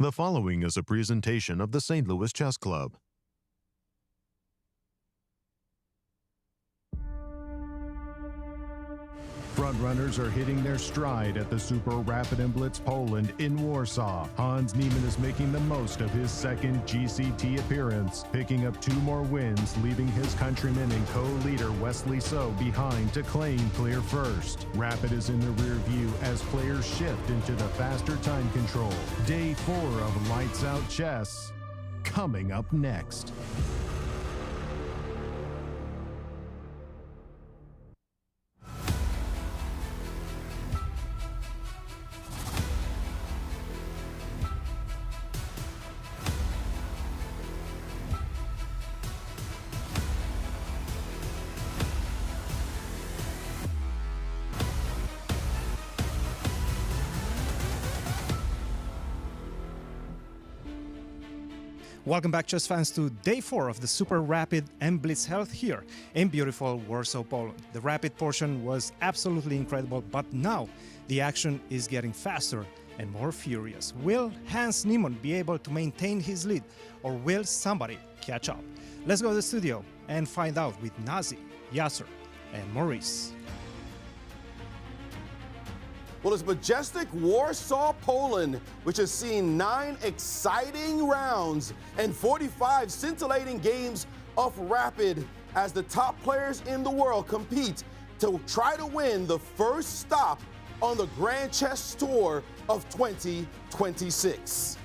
The following is a presentation of the St. Louis Chess Club. Frontrunners are hitting their stride at the Super Rapid Blitz Poland in Warsaw. Hans Niemann is making the most of his second GCT appearance, picking up 2 more wins, leaving his countryman and co-leader Wesley behind to claim clear first. Rapid is in the rear view as players shift into the faster time control. Day 4 of Lights Out Chess, coming up next. Welcome back, chess fans, to Day 4 of the Super Rapid and Blitz held here in beautiful Warsaw, Poland. The rapid portion was absolutely incredible, but now the action is getting faster and more furious. Will Hans Niemann be able to maintain his lead, or will somebody catch up? Let's go to the studio and find out with Nazi, Yasser, and Maurice. Well, it's majestic Warsaw, Poland, which has seen 9 exciting rounds and 45 scintillating games of rapid as the top players in the world compete to try to win the first stop on the Grand Chess Tour of 2026.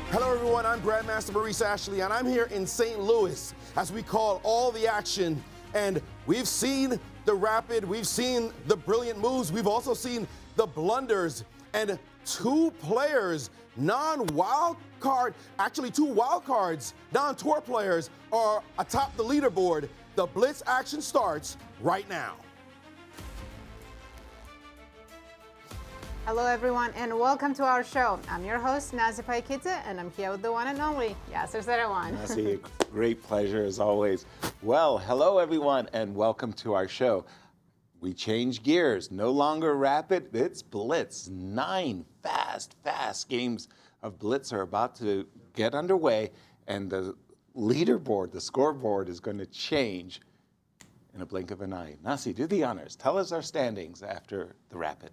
Hello, everyone. I'm Grandmaster Maurice Ashley, and I'm here in St. Louis as we call all the action. And we've seen the rapid, we've seen the brilliant moves, we've also seen the blunders, and 2 players, non-wild card, actually 2 wild cards, non-tour players are atop the leaderboard. The Blitz action starts right now. Hello everyone and welcome to our show. I'm your host, Nazi Paikidze, and I'm here with the one and only Yasser Seirawan. Nazi, great pleasure as always. Well, hello everyone and welcome to our show. We change gears, no longer rapid, it's Blitz. 9 fast games of Blitz are about to get underway, and the leaderboard, the scoreboard is going to change in a blink of an eye. Nazi, do the honors. Tell us our standings after the rapid.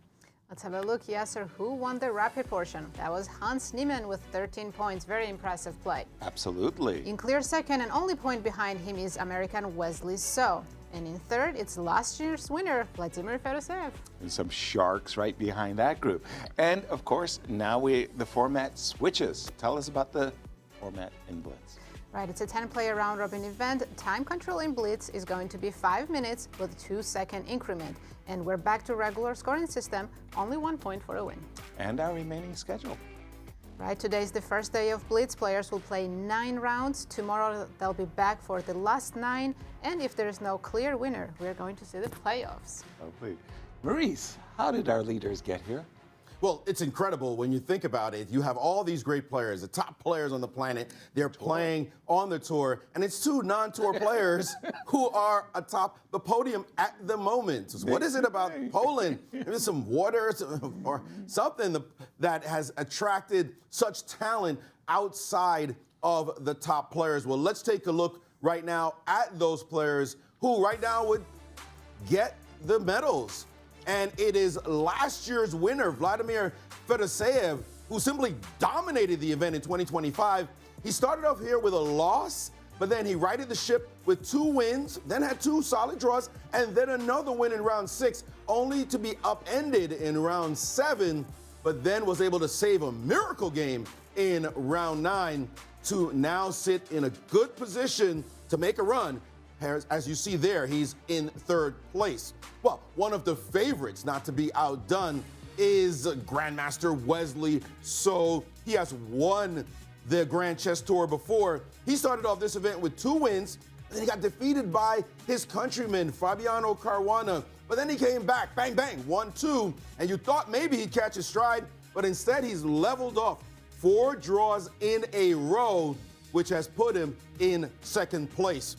Let's have a look, Yasser. Who won the rapid portion? That was Hans Niemann with 13 points. Very impressive play. Absolutely. In clear second and only point behind him is American Wesley So. And in third, it's last year's winner, Vladimir Fedoseev. And some sharks right behind that group. And of course, now the format switches. Tell us about the format in Blitz. Right, it's a 10-player round-robin event. Time control in Blitz is going to be 5 minutes with a 2-second increment. And we're back to regular scoring system, only 1 point for a win. And our remaining schedule. Right, today's the first day of Blitz. Players will play 9 rounds. Tomorrow they'll be back for the last 9. And if there's no clear winner, we're going to see the playoffs. Lovely. Maurice, how did our leaders get here? Well, it's incredible when you think about it. You have all these great players, the top players on the planet. They're playing on the tour, and it's 2 non-tour players who are atop the podium at the moment. So what is it about Poland? Maybe some water or something that has attracted such talent outside of the top players. Well, let's take a look right now at those players who right now would get the medals. And it is last year's winner, Vladimir Fedoseev, who simply dominated the event in 2025. He started off here with a loss, but then he righted the ship with 2 wins, then had 2 solid draws, and then another win in round 6, only to be upended in round 7, but then was able to save a miracle game in round 9 to now sit in a good position to make a run. As you see there, he's in 3rd place. Well, one of the favorites not to be outdone is Grandmaster Wesley. So he has won the Grand Chess Tour before. He started off this event with 2 wins, then he got defeated by his countryman, Fabiano Caruana. But then he came back, bang, bang, 1-2, and you thought maybe he'd catch his stride, but instead he's leveled off 4 draws in a row, which has put him in 2nd place.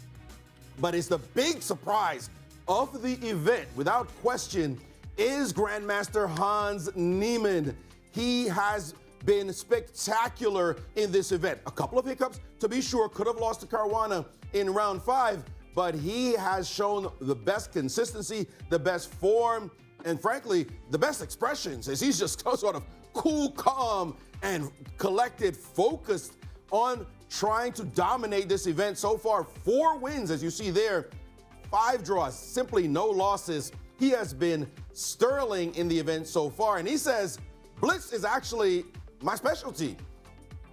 But it's the big surprise of the event, without question, is Grandmaster Hans Niemann. He has been spectacular in this event. A couple of hiccups, to be sure, could have lost to Caruana in round 5, but he has shown the best consistency, the best form, and frankly, the best expressions, as he's just sort of cool, calm, and collected, focused on trying to dominate this event. So far, 4 wins, as you see there, 5 draws, simply no losses. He has been sterling in the event so far, and he says, Blitz is actually my specialty.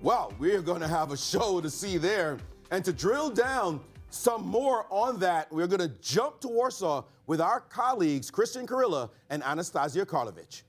Well, we're going to have a show to see there. And to drill down some more on that, we're going to jump to Warsaw with our colleagues, Cristian Chirila and Anastasiya Karlovich.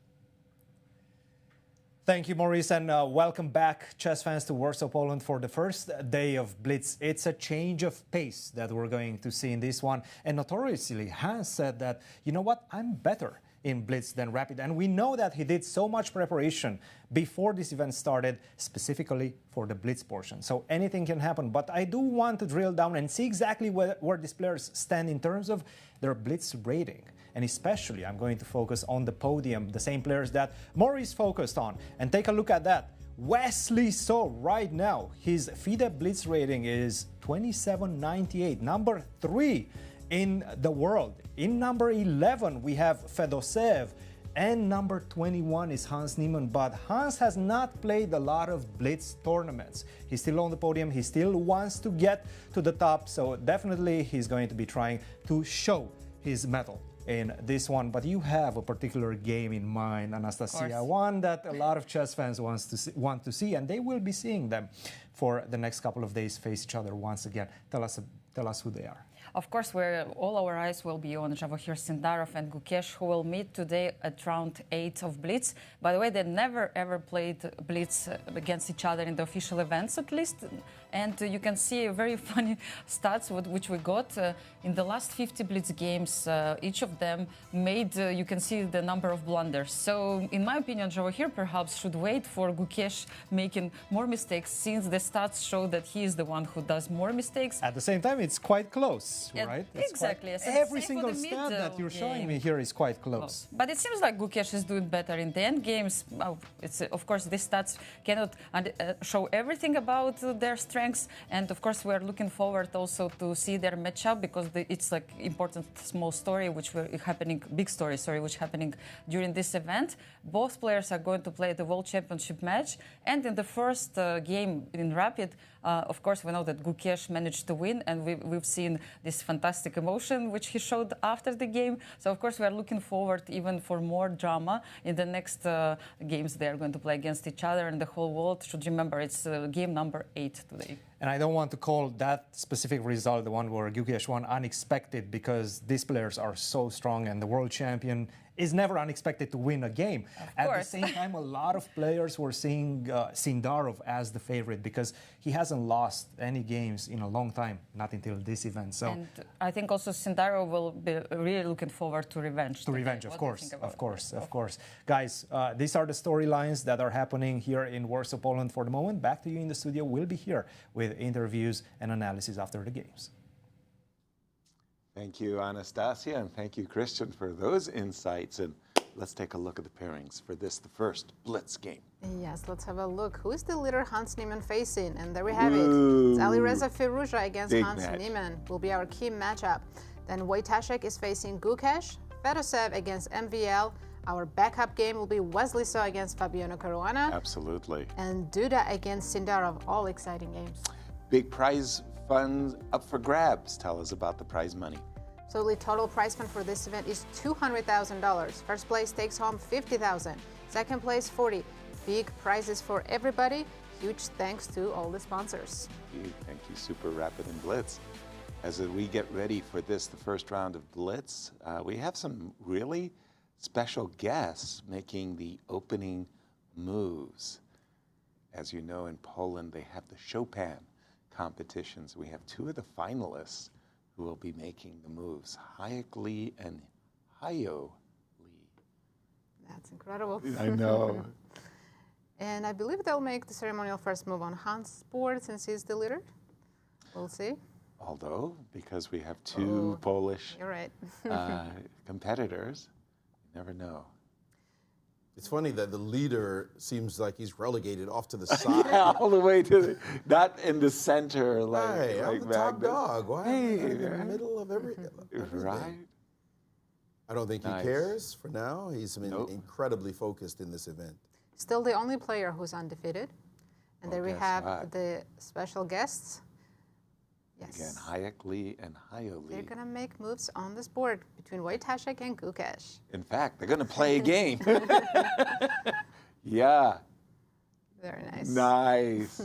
Thank you, Maurice, and welcome back, chess fans, to Warsaw, Poland for the first day of Blitz. It's a change of pace that we're going to see in this one. And notoriously, Hans said that, you know what, I'm better in Blitz than Rapid. And we know that he did so much preparation before this event started, specifically for the Blitz portion. So anything can happen. But I do want to drill down and see exactly where these players stand in terms of their Blitz rating. And especially, I'm going to focus on the podium, the same players that Maurice focused on. And take a look at that. Wesley, so right now, his FIDE Blitz rating is 2798, number 3 in the world. In number 11, we have Fedoseev, and number 21 is Hans Niemann. But Hans has not played a lot of Blitz tournaments. He's still on the podium. He still wants to get to the top. So definitely he's going to be trying to show his mettle in this one. But you have a particular game in mind, Anastasiya, one that a lot of chess fans want to see, and they will be seeing them for the next couple of days face each other once again. Tell us who they are. Of course, all our eyes will be on Javokhir, Sindarov, and Gukesh, who will meet today at round 8 of Blitz. By the way, they never ever played Blitz against each other in the official events, at least. And you can see very funny stats which we got in the last 50 Blitz games. Each of them made, you can see the number of blunders. So, in my opinion, Javokhir perhaps should wait for Gukesh making more mistakes, since the stats show that he is the one who does more mistakes. At the same time, it's quite close, right? Exactly. Every single stat that you're showing me here is quite close. But it seems like Gukesh is doing better in the end games. Of course, these stats cannot show everything about their strengths. And of course, we're looking forward also to see their matchup, because it's like important small story, big story, which happening during this event. Both players are going to play the World Championship match. And in the first game in Rapid, of course, we know that Gukesh managed to win, and we've seen this fantastic emotion which he showed after the game. So, of course, we are looking forward even for more drama in the next games they are going to play against each other, and the whole world should remember it's game number 8 today. And I don't want to call that specific result, the one where Gukesh won, unexpected, because these players are so strong, and the world champion is never unexpected to win a game. At the same time, a lot of players were seeing Sindarov as the favorite, because he hasn't lost any games in a long time, not until this event. So, and I think also Sindarov will be really looking forward to revenge. Of course. Guys, these are the storylines that are happening here in Warsaw, Poland for the moment. Back to you in the studio. We'll be here with interviews and analysis after the games. Thank you, Anastasiya, and thank you, Cristian, for those insights. And let's take a look at the pairings for the first Blitz game. Yes, let's have a look. Who is the leader Hans Niemann facing? And there we have it. It's Alireza Firouzja against Hans Niemann will be our key matchup. Then Wojtaszek is facing Gukesh. Fedoseev against MVL. Our backup game will be Wesley against Fabiano Caruana. Absolutely. And Duda against Sindarov. All exciting games. Big prize funds up for grabs. Tell us about the prize money. So the total prize fund for this event is $200,000. First place takes home $50,000. Second place, $40,000. Big prizes for everybody. Huge thanks to all the sponsors. Thank you, Super Rapid and Blitz. As we get ready for the first round of Blitz, we have some really special guests making the opening moves. As you know, in Poland, they have the Chopin competitions. We have 2 of the finalists who will be making the moves, Hayek Lee and Hayo Lee. That's incredible. I know. And I believe they'll make the ceremonial first move on Hans' board, since he's the leader. We'll see. Although, because we have 2 Polish you're right. competitors, never know. It's funny that the leader seems like he's relegated off to the side. Yeah, all the way to the, not in the center, like, Right, I'm the top Magnus. dog. Why Hey, am I in the right? middle of everything? Right? I don't think Nice. he cares for now. He's been Nope. incredibly focused in this event. Still the only player who's undefeated. And there we guess have what? the special guests. Yes. Again, Hayek Lee and Hayo They're Lee. going to make moves on this board between Wojtaszek and Gukesh. In fact, they're going to play a game. Yeah, Very nice. nice.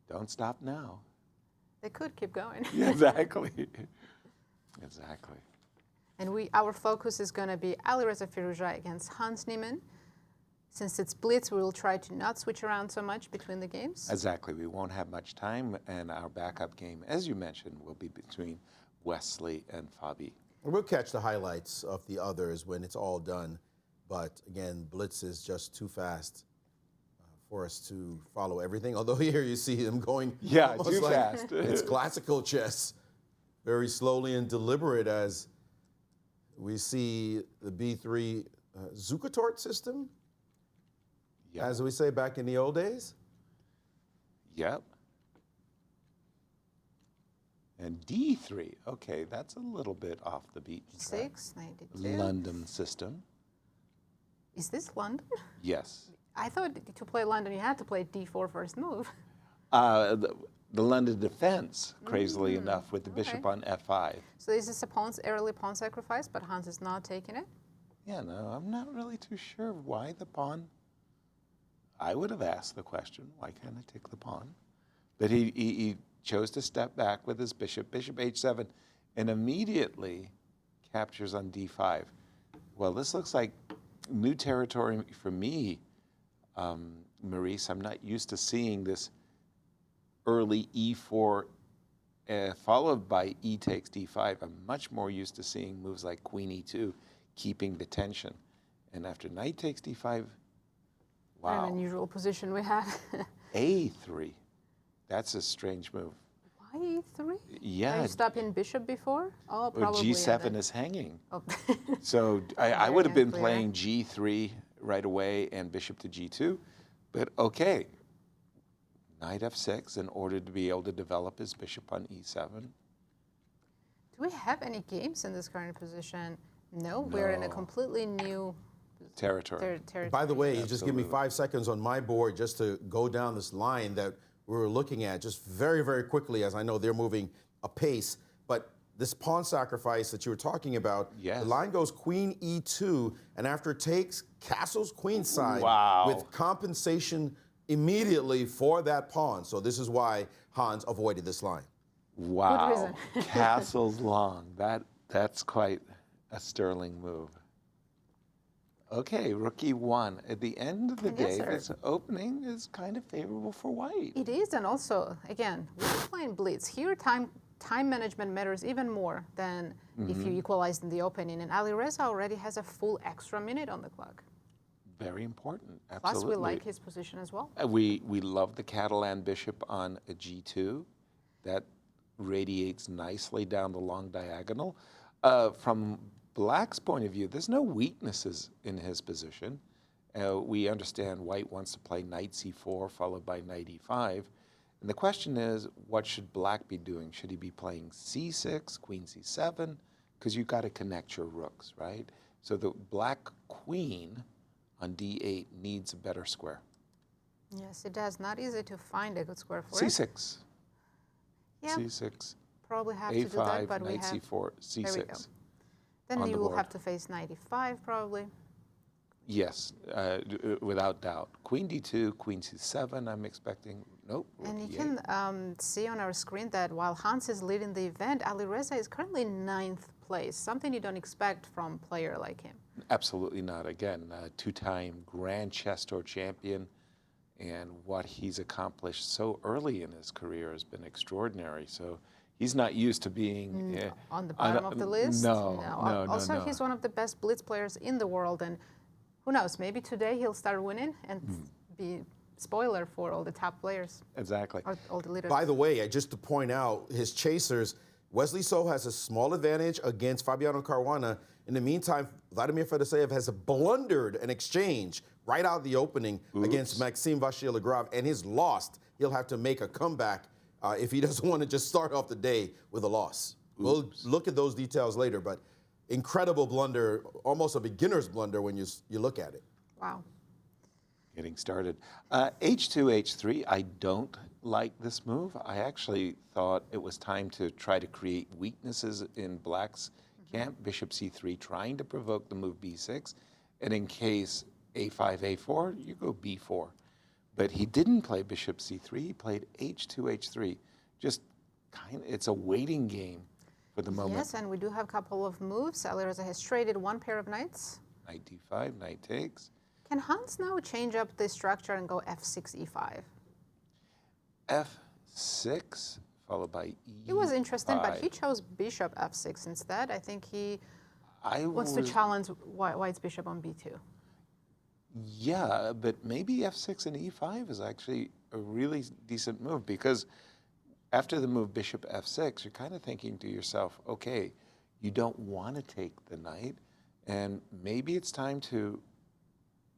Don't stop now. They could keep going. Exactly. Exactly. And our focus is going to be Alireza Firouzja against Hans Niemann. Since it's blitz, we will try to not switch around so much between the games. Exactly. We won't have much time, and our backup game, as you mentioned, will be between Wesley and Fabi. We'll catch the highlights of the others when it's all done. But again, blitz is just too fast for us to follow everything. Although here you see them going almost too like fast. It's classical chess, very slowly and deliberate as we see the B3 Zukatort system, as we say back in the old days. Yep. And D3, okay, that's a little bit off the beaten track. 692. London system. Is this London? Yes. I thought to play London you had to play D4 first move. The London defense, crazily enough, with the bishop on F5. So this is a pawn's early pawn sacrifice, but Hans is not taking it. Yeah, no, I'm not really too sure why the pawn. I would have asked the question, why can't I take the pawn? But he chose to step back with his bishop, bishop h7, and immediately captures on d5. Well, this looks like new territory for me, Maurice. I'm not used to seeing this early e4 followed by e takes d5. I'm much more used to seeing moves like queen e2, keeping the tension. And after knight takes d5, wow. An unusual position we have. a3. That's a strange move. Why E3? Yeah. Are you stopping bishop before? Oh, Well, probably. G7 is hanging. Oh. So I would have been Very playing G3 right away and bishop to G2. But okay, knight F6 in order to be able to develop his bishop on E7. Do we have any games in this current position? No, we're in a completely new Territory. territory. By the way, you just give me Absolutely. 5 seconds on my board just to go down this line that we were looking at just very, very quickly, as I know they're moving apace. But this pawn sacrifice that you were talking about, Yes. the line goes queen e2, and after it takes, castles queenside Wow. with compensation immediately for that pawn. So this is why Hans avoided this line. Wow. reason. Castles long. That's quite a sterling move. Okay, rook e1. At the end of the Yes, day, sir. this opening is kind of favorable for white. It is, and also, again, we're playing blitz. Here, time management matters even more than if you equalize in the opening. And Alireza already has a full extra minute on the clock. Very important. Plus, Absolutely. we like his position as well. We love the Catalan bishop on a G2. That radiates nicely down the long diagonal. From Black's point of view, there's no weaknesses in his position. We understand white wants to play knight c4 followed by knight e5. And the question is, what should Black be doing? Should he be playing c6, queen c7? Because you've got to connect your rooks, right? So the Black queen on d8 needs a better square. Yes, it does. Not easy to find a good square for it. c6, Yeah, c6, probably have to do that, a5, but we knight have. c4, There we go. c6. Then on you the will board. have to face 95 probably. Yes, without doubt. Queen d2, queen c7, I'm expecting. Nope. rook And you e8. can see on our screen that while Hans is leading the event, Alireza is currently in 9th place, something you don't expect from a player like him. Absolutely not. Again, two-time Grand Chess Tour champion, and what he's accomplished so early in his career has been extraordinary. So he's not used to being On the bottom of the list? No. Also, he's one of the best blitz players in the world, and who knows, maybe today he'll start winning and be spoiler for all the top players, Exactly. or all the leaders. By the way, just to point out, his chasers Wesley So has a small advantage against Fabiano Caruana. In the meantime, Vladimir Fedoseev has blundered an exchange right out of the opening against Maxime Vachier-Lagrave, and he's lost. He'll have to make a comeback if he doesn't want to just start off the day with a loss. We'll look at those details later, but incredible blunder, almost a beginner's blunder when you look at it. Wow. Getting started. H2, H3, I don't like this move. I actually thought it was time to try to create weaknesses in Black's camp. Bishop C3 trying to provoke the move B6. And in case A5, A4, you go B4. But he didn't play Bishop C3, he played H2, H3. Just it's a waiting game for the moment. Yes, and we do have a couple of moves. Alireza has traded one pair of knights. Knight D5, knight takes. Can Hans now change up the structure and go F6, E5? F6, followed by E5. It was interesting, but he chose bishop F6 instead. I think he wants to challenge White's bishop on B2. Yeah, but maybe F6 and E5 is actually a really decent move, because after the move bishop F6, you're kind of thinking to yourself, okay, you don't want to take the knight, and maybe it's time to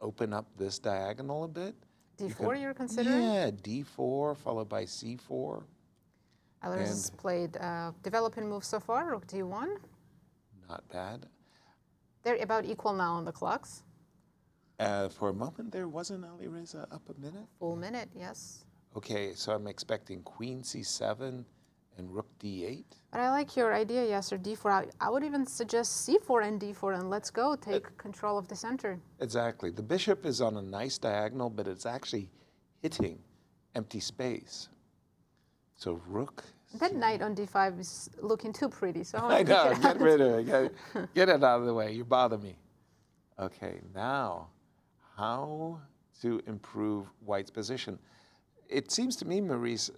open up this diagonal a bit. D4 you're considering? Yeah, D4 followed by C4. Alireza's played developing moves so far, rook D1. Not bad. They're about equal now on the clocks. For a moment there, wasn't Alireza up a minute? Full minute, yes. Okay, so I'm expecting queen C7 and rook D8. But I like your idea, Yasser, D4. I would even suggest C4 and D4, and let's go, take control of the center. Exactly. The bishop is on a nice diagonal, but it's actually hitting empty space. So rook. That knight on D5 is looking too pretty, so I know, get rid of it. Get it out of the way. You bother me. Okay, now, how to improve White's position? It seems to me, Maurice,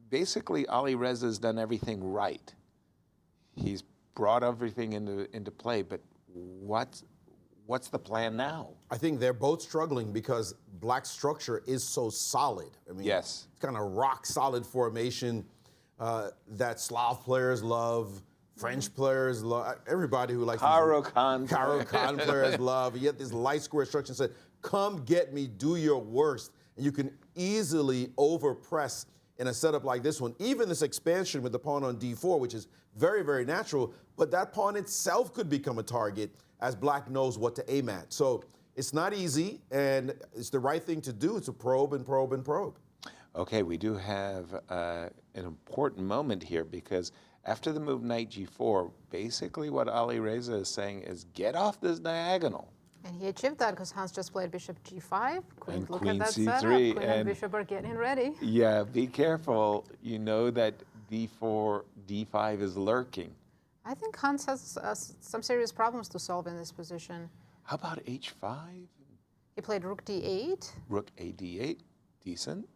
basically Alireza's done everything right. He's brought everything into play, but what's the plan now? I think they're both struggling because Black's structure is so solid. I mean, yes. It's kind of rock solid formation that Slav players love, French players love, everybody who likes Caro-Kann players love. You get this light square structure and said, come get me, do your worst. And you can easily overpress in a setup like this one. Even this expansion with the pawn on D4, which is very, very natural, but that pawn itself could become a target as Black knows what to aim at. So it's not easy, and it's the right thing to do. It's to probe and probe and probe. Okay, we do have an important moment here, because after the move knight G4, basically what Alireza is saying is get off this diagonal. And he achieved that because Hans just played bishop G5. And look queen at that C3, setup. Queen and bishop are getting ready. Yeah, be careful. You know that D4, D5 is lurking. I think Hans has some serious problems to solve in this position. How about H5? He played rook D8. Rook A D8, decent.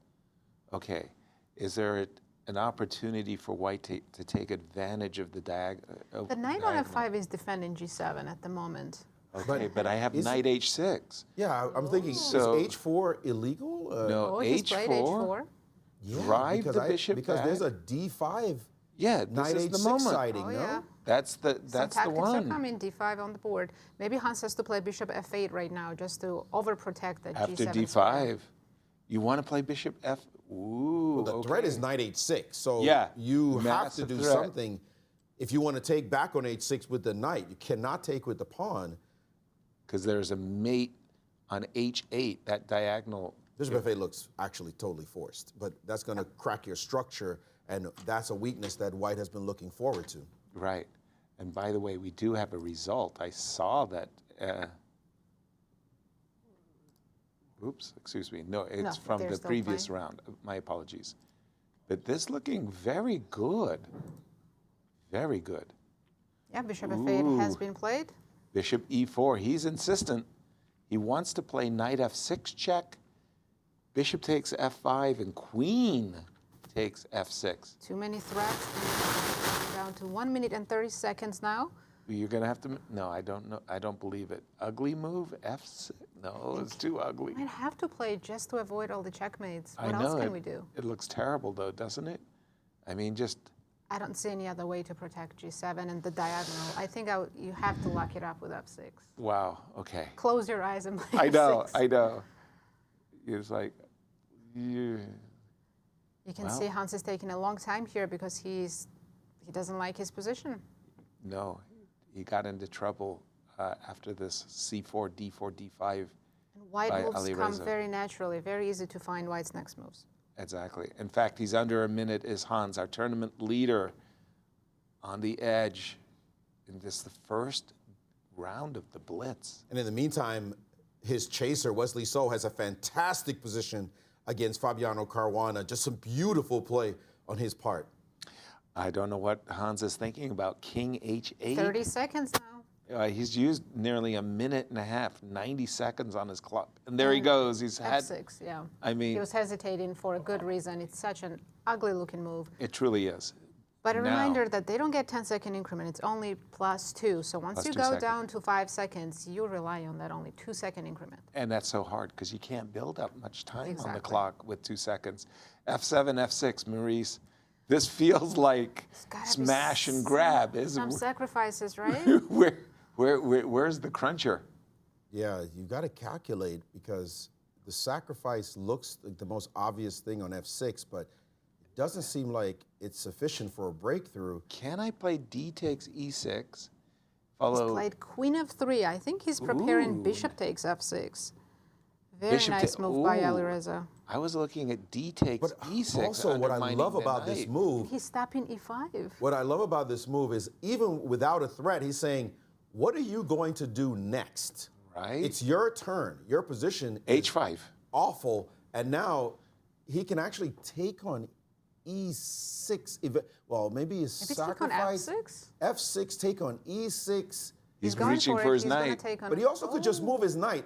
Okay, is there an opportunity for White to take advantage of the diagonal? The knight on F5 is defending G7 at the moment. Okay, but I have knight H6. Yeah, I'm thinking, so, is H4 illegal? No, he's played H4. Yeah, drive the bishop because back. there's a D5 yeah, knight this is H6 the moment. siding, no? Yeah. That's the one. Some tactics are coming, D5 on the board. Maybe Hans has to play bishop F8 right now just to overprotect that After G7 D5, square. you want to play bishop F. Ooh, well, the threat is knight H6, so yeah, you have to do threat. something. If you want to take back on H6 with the knight, you cannot take with the pawn. Because there's a mate on H8, that diagonal. Bishop F8 looks actually totally forced, but that's going to crack your structure, and that's a weakness that White has been looking forward to. Right. And by the way, we do have a result. I saw that. Oops, excuse me. No, it's from the previous round. My apologies. But this looking very good. Very good. Yeah, bishop F8 has been played. Bishop E4, he's insistent. He wants to play knight F6 check. Bishop takes F5 and queen takes F6. Too many threats. Down to 1 minute and 30 seconds now. You're gonna have to, no, I don't know, I don't believe it. Ugly move, F6, no, it's too ugly. Might have to play just to avoid all the checkmates. I What know else can we do? It looks terrible though, doesn't it? I mean, just I don't see any other way to protect G7 and the diagonal. I think you have to lock it up with F6. Wow, okay. Close your eyes and play I know, F6. I know. It's like, You can see Hans is taking a long time here because he doesn't like his position. no, he got into trouble after this C4, D4, D5. And white by moves come Alireza. very naturally, very easy to find white's next moves. Exactly. In fact, he's under a minute is Hans, our tournament leader, on the edge in this the first round of the Blitz. And in the meantime, his chaser, Wesley So, has a fantastic position against Fabiano Caruana. Just some beautiful play on his part. I don't know what Hans is thinking about. King H8. 30 seconds now. He's used nearly a minute and a half, 90 seconds on his clock. And there he goes. He's had, F6, yeah. I mean, He was hesitating for a good reason. It's such an ugly-looking move. it truly is. But a Now- reminder that they don't get 10-second increment. It's only +2. So once Plus you 2 go seconds. down to 5 seconds, you rely on that only 2-second increment. And that's so hard because you can't build up much time on the Exactly. clock with 2 seconds. F7, F6, Maurice. This feels like There's gotta be smash and grab. Some sacrifices, right? Where's the cruncher? Yeah, you got to calculate because the sacrifice looks like the most obvious thing on F6, but it doesn't seem like it's sufficient for a breakthrough. Can I play D takes E6? He's Follow played Queen F3. I think he's preparing Ooh. Bishop takes F6. Very Bishop nice ta- move by Ooh. Alireza. I was looking at D takes But E6. also, what I undermining love the about this knight. move, He's stopping E5. what I love about this move is even without a threat, he's saying, what are you going to do next? Right. It's your turn. Your position is H5. awful, and now he can actually take on E6. Well, maybe his Maybe take on sacrifice. F6? F6, take on E6. He's going reaching for for it. his He's gonna knight. take on- But he also could just Oh. move his knight,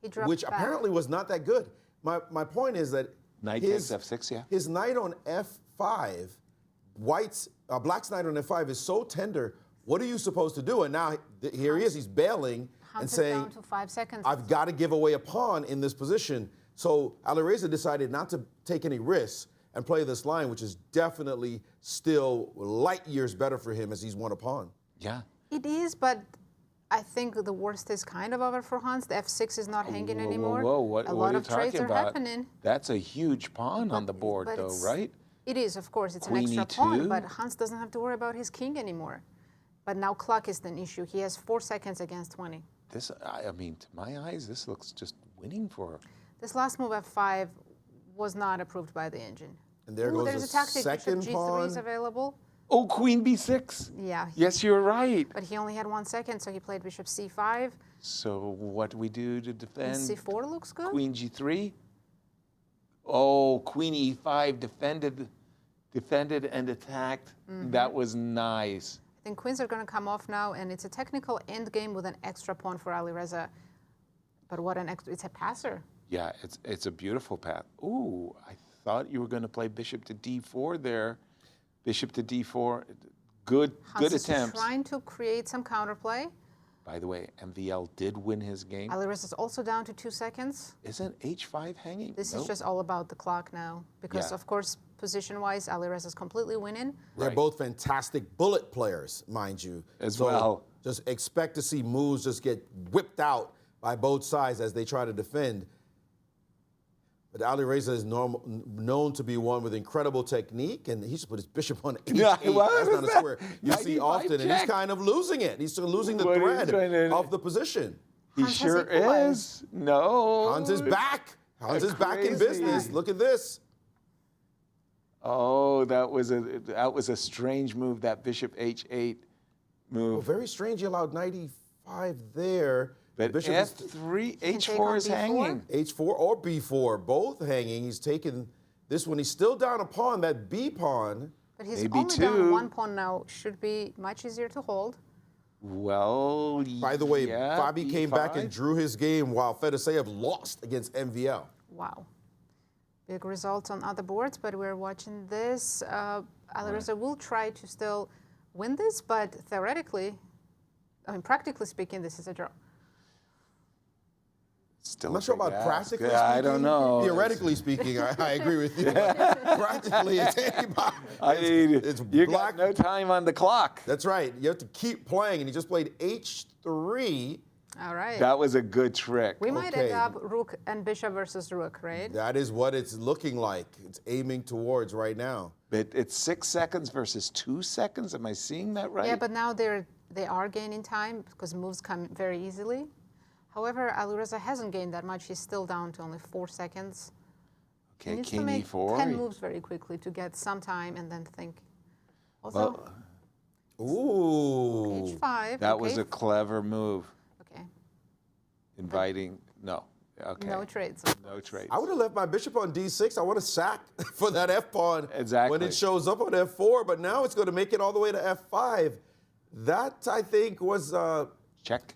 He dropped which back. apparently was not that good. My point is that Knight his, takes F6, yeah. his knight on F5, black's knight on F5 is so tender. What are you supposed to do? And now here he is. He's bailing Hans and is saying, down to 5 seconds. I've got to give away a pawn in this position. So Alireza decided not to take any risks and play this line, which is definitely still light years better for him as he's won a pawn. Yeah. It is, but I think the worst is kind of over for Hans. The F6 is not hanging anymore. Whoa, what a are lot you of trades talking are about? happening. That's a huge pawn on the board, But though, it's- right? It is, of course. It's Queen an extra pawn, E2? but Hans doesn't have to worry about his king anymore. But now clock is an issue. He has 4 seconds against 20. This, I mean, to my eyes, this looks just winning for him. This last move, F5, was not approved by the engine. And there Ooh, goes there's the a tactic. second Bishop G3 is pawn. available. Oh, Queen B6. Yeah. Yes, you're right. But he only had 1 second, so he played Bishop C5. So what do we do to And defend? C4 looks good. Queen G3. Oh, Queen E5 defended and attacked. Mm-hmm. That was nice. I think queens are going to come off now, and it's a technical end game with an extra pawn for Alireza. But what an extra! It's a passer. Yeah, it's a beautiful path. Ooh, I thought you were going to play Bishop to D4 there. Bishop to D4. Good Hans is attempts. trying to create some counterplay. By the way, MVL did win his game. Alireza is also down to 2 seconds. Isn't H5 hanging? This Nope. is just all about the clock now, because Yeah. of course, position-wise, Alireza is completely winning. They're Right. both fantastic bullet players, mind you. As So well. Just expect to see moves just get whipped out by both sides as they try to defend. But Alireza is known to be one with incredible technique, and he just put his bishop on H8. Yeah, what That's was not a that? square you see 95 often, and he's check. kind of losing it. He's still losing the What are you thread trying to- of the position. He Hans has sure equalized. is. No. Hans is back. Hans is back in Crazy. business. Look at this. Oh, that was a strange move. That Bishop H8 Well, move. very strange. You allowed 95 there. But Bishop is F3, can take H4 on is B4. hanging. H4 or B4, both hanging. He's taken this one. He's still down a pawn, that B pawn. But he's Maybe only two. down 1 pawn now. Should be much easier to hold. Well, By the way, yeah, Fabi came back B5. and drew his game while Fedoseev lost against MVL. Wow. Big results on other boards, but we're watching this. Alireza will try to still win this, but theoretically, I mean, practically speaking, this is a draw. Still I'm not sure a big about ask. practically Yeah, speaking. I don't know. Theoretically speaking, I agree with you. Practically, it's anybody. I mean, it's you black. got no time on the clock. That's right. You have to keep playing, and he just played H3. All right. That was a good trick. We might Okay. end up rook and bishop versus rook, right? That is what it's looking like. It's aiming towards right now. But it's 6 seconds versus 2 seconds. Am I seeing that right? Yeah, but now they are gaining time because moves come very easily. However, Alireza hasn't gained that much. He's still down to only 4 seconds. He Okay, needs king to make e4. 10 moves very quickly to get some time and then think. Also, Well, Ooh. H5. that okay. was a clever move. Okay. Inviting, no. Okay. No trades. No trades. I would have left my bishop on D6. I want to sack for that F pawn Exactly. when it shows up on F4, but now it's going to make it all the way to F5. That, I think, was a Check.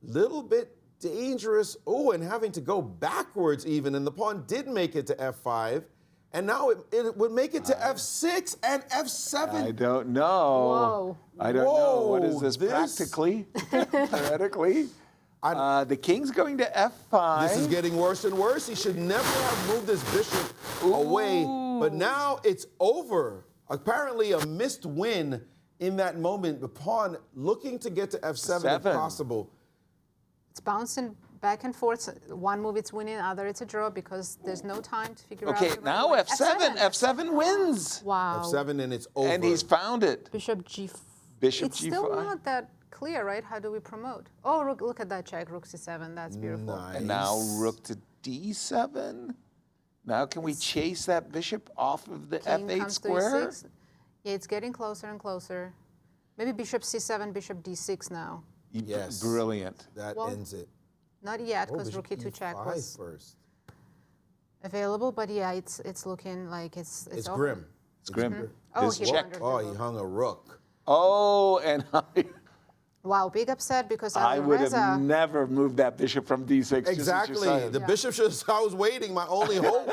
little bit dangerous. Oh, and having to go backwards even, and the pawn did make it to F5, and now it would make it to F6 and F7. I don't know. Whoa. I don't know. What Whoa, is this, this- practically? Theoretically? The king's going to F5. This is getting worse and worse. He should never have moved this bishop away. But now it's over. Apparently a missed win in that moment. The pawn looking to get to F7 if Seven. possible. It's bouncing back and forth. One move it's winning, other it's a draw because there's no time to figure out. Okay, the right now way. F7. F7 wins. Wow. F7 and it's over. And he's found it. Bishop G4. Bishop It's still G5. not that clear, right? How do we promote? Oh, look at that check. Rook C7. That's beautiful. Nice. And now rook to D7. Now can we chase that bishop off of the King F8 comes to square? E6. Yeah, it's getting closer and closer. Maybe bishop C7, bishop D6 now. Yes. Brilliant. That Well, ends it. Not yet, Oh, because bishop rook E2 check E5 was first. available. But yeah, it's looking like it's It's over. grim. It's grim. Oh, This he check. wondered. Oh, he hung a rook. Oh, and Wow, big upset because I would have Alireza. never moved that bishop from D6. just as you're Exactly. saying. The bishop should. I was waiting. My only hope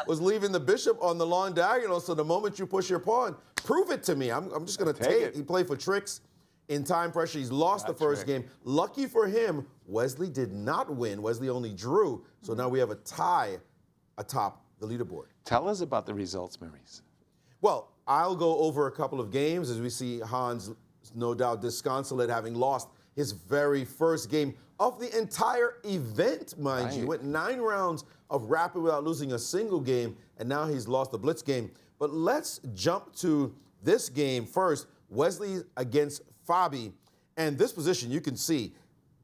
was leaving the bishop on the long diagonal. So the moment you push your pawn, prove it to me. I'm just going to Take take it. He played for tricks in time pressure. He's lost the first game. Lucky for him, Wesley did not win. Wesley only drew. So now we have a tie atop the leaderboard. Tell us about the results, Maurice. Well, I'll go over a couple of games as we see Hans, no doubt, disconsolate, having lost his very first game of the entire event, mind you. Right. Went 9 rounds of rapid without losing a single game, and now he's lost the blitz game. But let's jump to this game first. Wesley against Fabi. And this position, you can see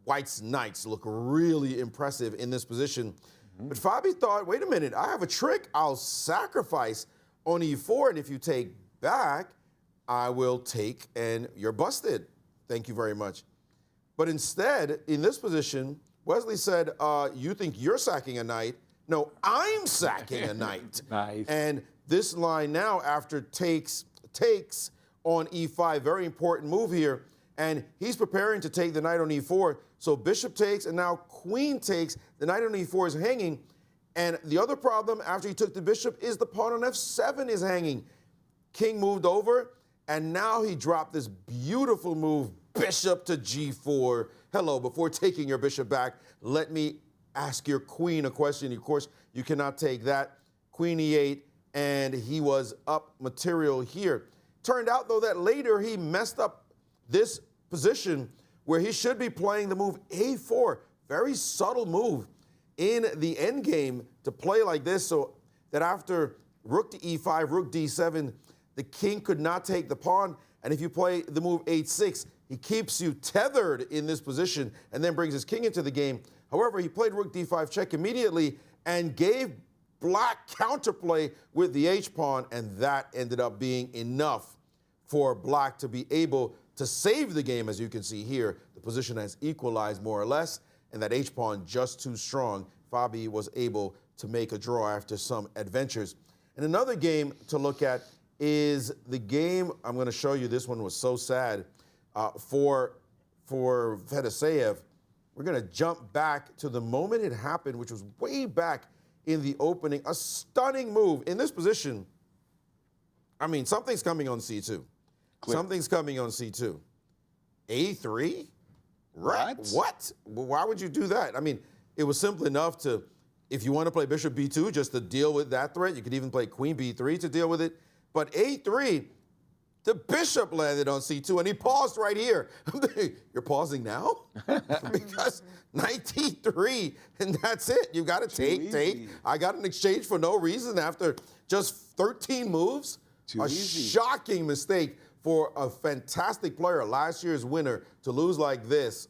White's knights look really impressive in this position. But Fabi thought, wait a minute, I have a trick. I'll sacrifice on E4, and if you take back, I will take, and you're busted. Thank you very much. But instead, in this position, Wesley said, you think you're sacking a knight? No, I'm sacking a knight. Nice. And this line now, after takes on E5, very important move here, and he's preparing to take the knight on E4. So bishop takes, and now queen takes. The knight on E4 is hanging. And the other problem after he took the bishop is the pawn on F7 is hanging. King moved over, and now he dropped this beautiful move, bishop to G4. Hello, before taking your bishop back, let me ask your queen a question. Of course, you cannot take that. Queen E8, and he was up material here. Turned out, though, that later he messed up this position where he should be playing the move A4. Very subtle move in the endgame to play like this, so that after rook to E5, rook D7, the king could not take the pawn. And if you play the move H6, he keeps you tethered in this position and then brings his king into the game. However, he played rook D5 check immediately and gave black counterplay with the H-pawn, and that ended up being enough for black to be able to save the game. As you can see here, the position has equalized more or less, and that H-pawn just too strong. Fabi was able to make a draw after some adventures. And another game to look at is the game, I'm going to show you, this one was so sad, for Fedoseev. We're going to jump back to the moment it happened, which was way back in the opening. A stunning move. In this position, I mean, something's coming on C2. Clear. Something's coming on C2. A3? Right. What? Why would you do that? I mean, it was simple enough to, if you want to play bishop b2 just to deal with that threat, you could even play queen b3 to deal with it. But a3, the bishop landed on c2, and he paused right here. You're pausing now? Because knight d3, and that's it. You got to take. I got an exchange for no reason after just 13 moves. A shocking mistake for a fantastic player, last year's winner, to lose like this.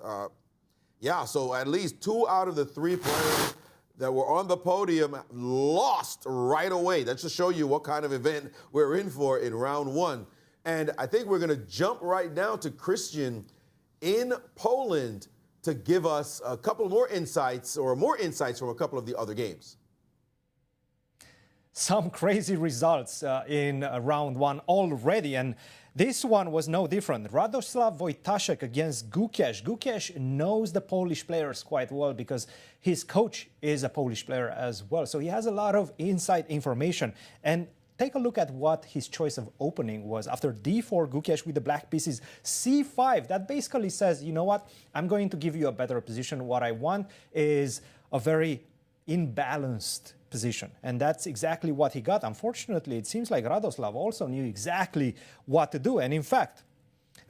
Yeah, so at least 2 out of the 3 players that were on the podium lost right away. That should show you what kind of event we're in for in round 1. And I think we're going to jump right now to Cristian in Poland to give us a couple more insights from a couple of the other games. Some crazy results in round 1 already, and this one was no different. Radoslaw Wojtaszek against Gukesh. Gukesh knows the Polish players quite well because his coach is a Polish player as well. So he has a lot of inside information. And take a look at what his choice of opening was. After d4, Gukesh with the black pieces, c5. That basically says, you know what, I'm going to give you a better position. What I want is a very imbalanced position. And that's exactly what he got. Unfortunately, it seems like Radoslaw also knew exactly what to do. And in fact,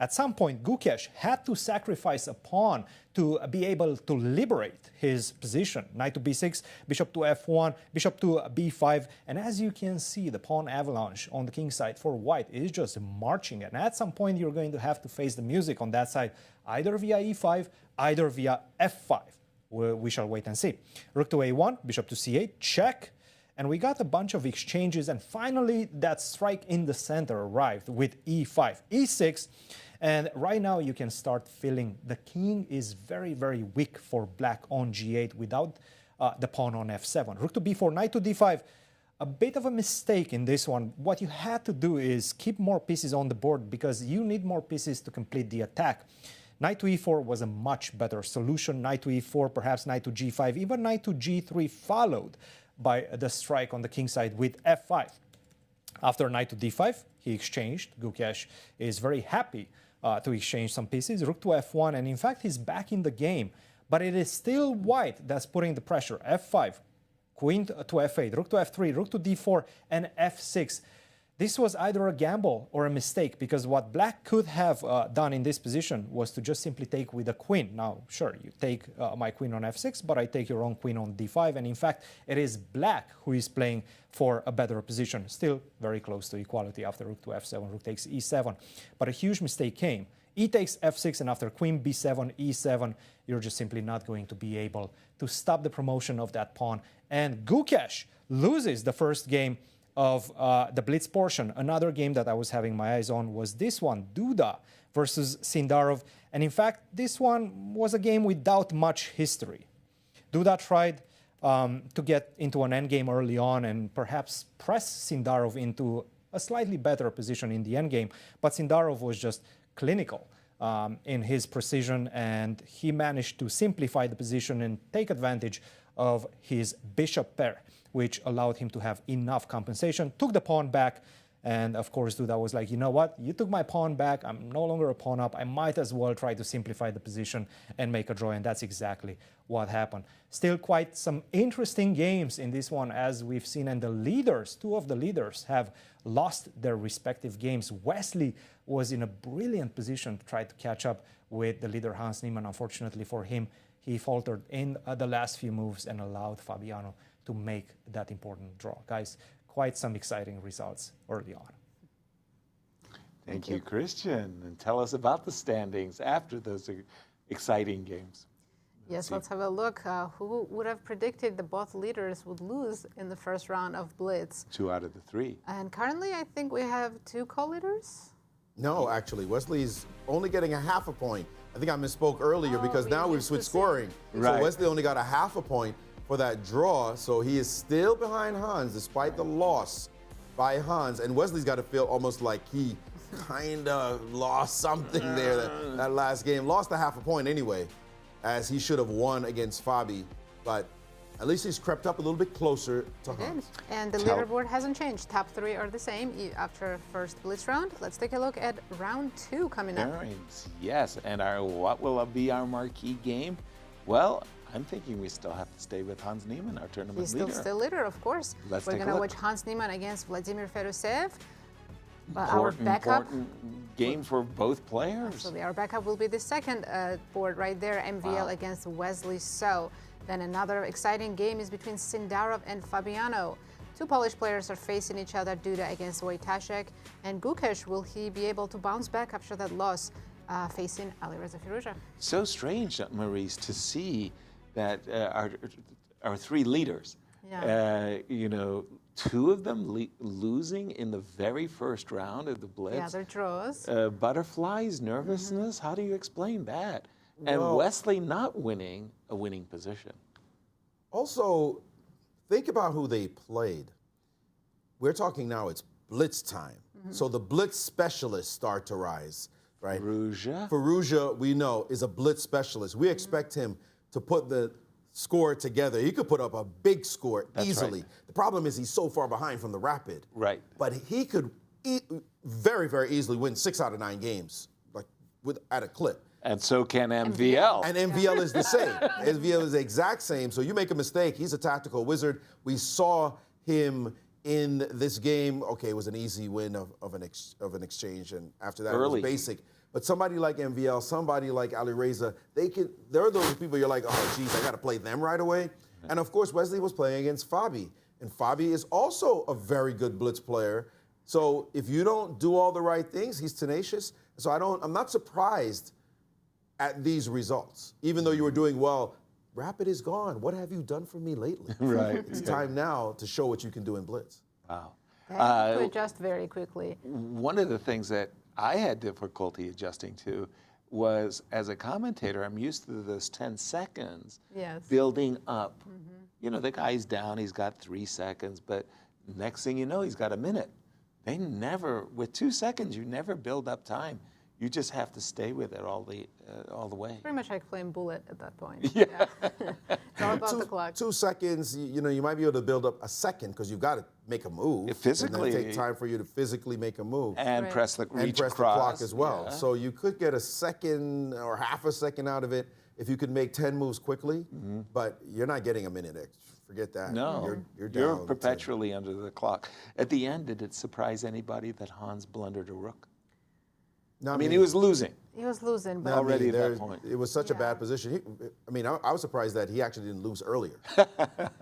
at some point, Gukesh had to sacrifice a pawn to be able to liberate his position. Knight to b6, bishop to f1, bishop to b5. And as you can see, the pawn avalanche on the king side for white is just marching. And at some point, you're going to have to face the music on that side, either via e5, either via f5. We shall wait and see. Rook to a1, bishop to c8, check. And we got a bunch of exchanges. And finally, that strike in the center arrived with e5, e6. And right now, you can start feeling the king is very, very weak for black on g8 without the pawn on f7. Rook to b4, knight to d5. A bit of a mistake in this one. What you had to do is keep more pieces on the board because you need more pieces to complete the attack. Knight to e4 was a much better solution. Knight to e4, perhaps knight to g5, even knight to g3 followed by the strike on the king side with f5. After knight to d5, he exchanged. Gukesh is very happy to exchange some pieces. Rook to f1, and in fact, he's back in the game. But it is still white that's putting the pressure. f5, queen to f8, rook to f3, rook to d4, and f6. This was either a gamble or a mistake because what black could have done in this position was to just simply take with a queen. Now, sure, you take my queen on f6, but I take your own queen on d5. And in fact, it is black who is playing for a better position. Still very close to equality after rook to f7, rook takes e7. But a huge mistake came. E takes f6, and after queen b7, e7, you're just simply not going to be able to stop the promotion of that pawn. And Gukesh loses the first game of the Blitz portion. Another game that I was having my eyes on was this one, Duda versus Sindarov. And in fact, this one was a game without much history. Duda tried to get into an endgame early on and perhaps press Sindarov into a slightly better position in the endgame. But Sindarov was just clinical in his precision, and he managed to simplify the position and take advantage of his bishop pair, which allowed him to have enough compensation, took the pawn back, and of course Duda was like, you know what, you took my pawn back, I'm no longer a pawn up, I might as well try to simplify the position and make a draw, and that's exactly what happened. Still quite some interesting games in this one, as we've seen, and the leaders, 2 of the leaders have lost their respective games. Wesley was in a brilliant position to try to catch up with the leader Hans Niemann. Unfortunately for him, he faltered in the last few moves and allowed Fabiano to make that important draw. Guys, quite some exciting results early on. Thank you, Cristian. And tell us about the standings after those exciting games. Yes, let's have a look. Who would have predicted that both leaders would lose in the first round of Blitz? 2 out of the 3. And currently, I think we have 2 co-leaders. No, actually, Wesley's only getting a half a point. I think I misspoke earlier because now we've switched scoring. Right. So Wesley only got a half a point for that draw, so he is still behind Hans despite the loss by Hans. And Wesley's got to feel almost like he kind of lost something there that last game. Lost a half a point anyway, as he should have won against Fabi. But at least he's crept up a little bit closer to Hans. And the leaderboard hasn't changed. Top 3 are the same after first Blitz round. Let's take a look at round 2 coming up. Yes, and what will be our marquee game? Well, I'm thinking we still have to stay with Hans Niemann, our tournament He's leader. still leader, of course. Let's We're take a going to look. watch Hans Niemann against Vladimir Fedoseev. But our backup, Important game for both players. absolutely, our backup will be the second board right there, MVL against Wesley. So then another exciting game is between Sindarov and Fabiano. Two Polish players are facing each other, Duda against Wojtaszek. And Gukesh, will he be able to bounce back after that loss facing Alireza Firouzja? So strange, Maurice, to see that our three leaders, you know, two of them losing in the very first round of the Blitz. Yeah, they're draws. Butterflies, nervousness, how do you explain that? And Well, Wesley not winning a winning position. Also, think about who they played. We're talking now, it's Blitz time. So the Blitz specialists start to rise, right? Firouzja? Firouzja, we know, is a Blitz specialist. We expect him to put the score together. He could put up a big score easily. right. The problem is he's so far behind from the Rapid. Right. But he could very, very easily win 6 out of 9 games, like at a clip. And so can MVL. And MVL is the same. MVL is the exact same. So you make a mistake, he's a tactical wizard. We saw him in this game. Okay, it was an easy win of an exchange, and after that it Early. was basic. But somebody like MVL, somebody like Alireza, they're those people you're like, oh, geez, I got to play them right away. And of course, Wesley was playing against Fabi. And Fabi is also a very good blitz player. So if you don't do all the right things, he's tenacious. So I'm not surprised at these results. Even though you were doing well, Rapid is gone. What have you done for me lately? Right. It's time now to show what you can do in blitz. Wow. To adjust very quickly. One of the things that I had difficulty adjusting to was, as a commentator, I'm used to those 10 seconds building up. You know, the guy's down, he's got 3 seconds, but next thing you know, he's got a minute. They never, with 2 seconds, you never build up time. You just have to stay with it all the way. Pretty much like playing bullet at that point. Yeah. It's all about the clock. 2 seconds, you know, you might be able to build up a second because you've got to make a move. Physically. And then take time for you to physically make a move. And Right. press the And reach press across. the clock as well. Yeah. So you could get a second or half a second out of it if you could make 10 moves quickly, but you're not getting a minute extra. Forget that. No, You're down. perpetually under the clock. At the end, did it surprise anybody that Hans blundered a rook? No, I mean, he was losing. He was losing, but Already at that point. It was such a Yeah. bad position. I was surprised that he actually didn't lose earlier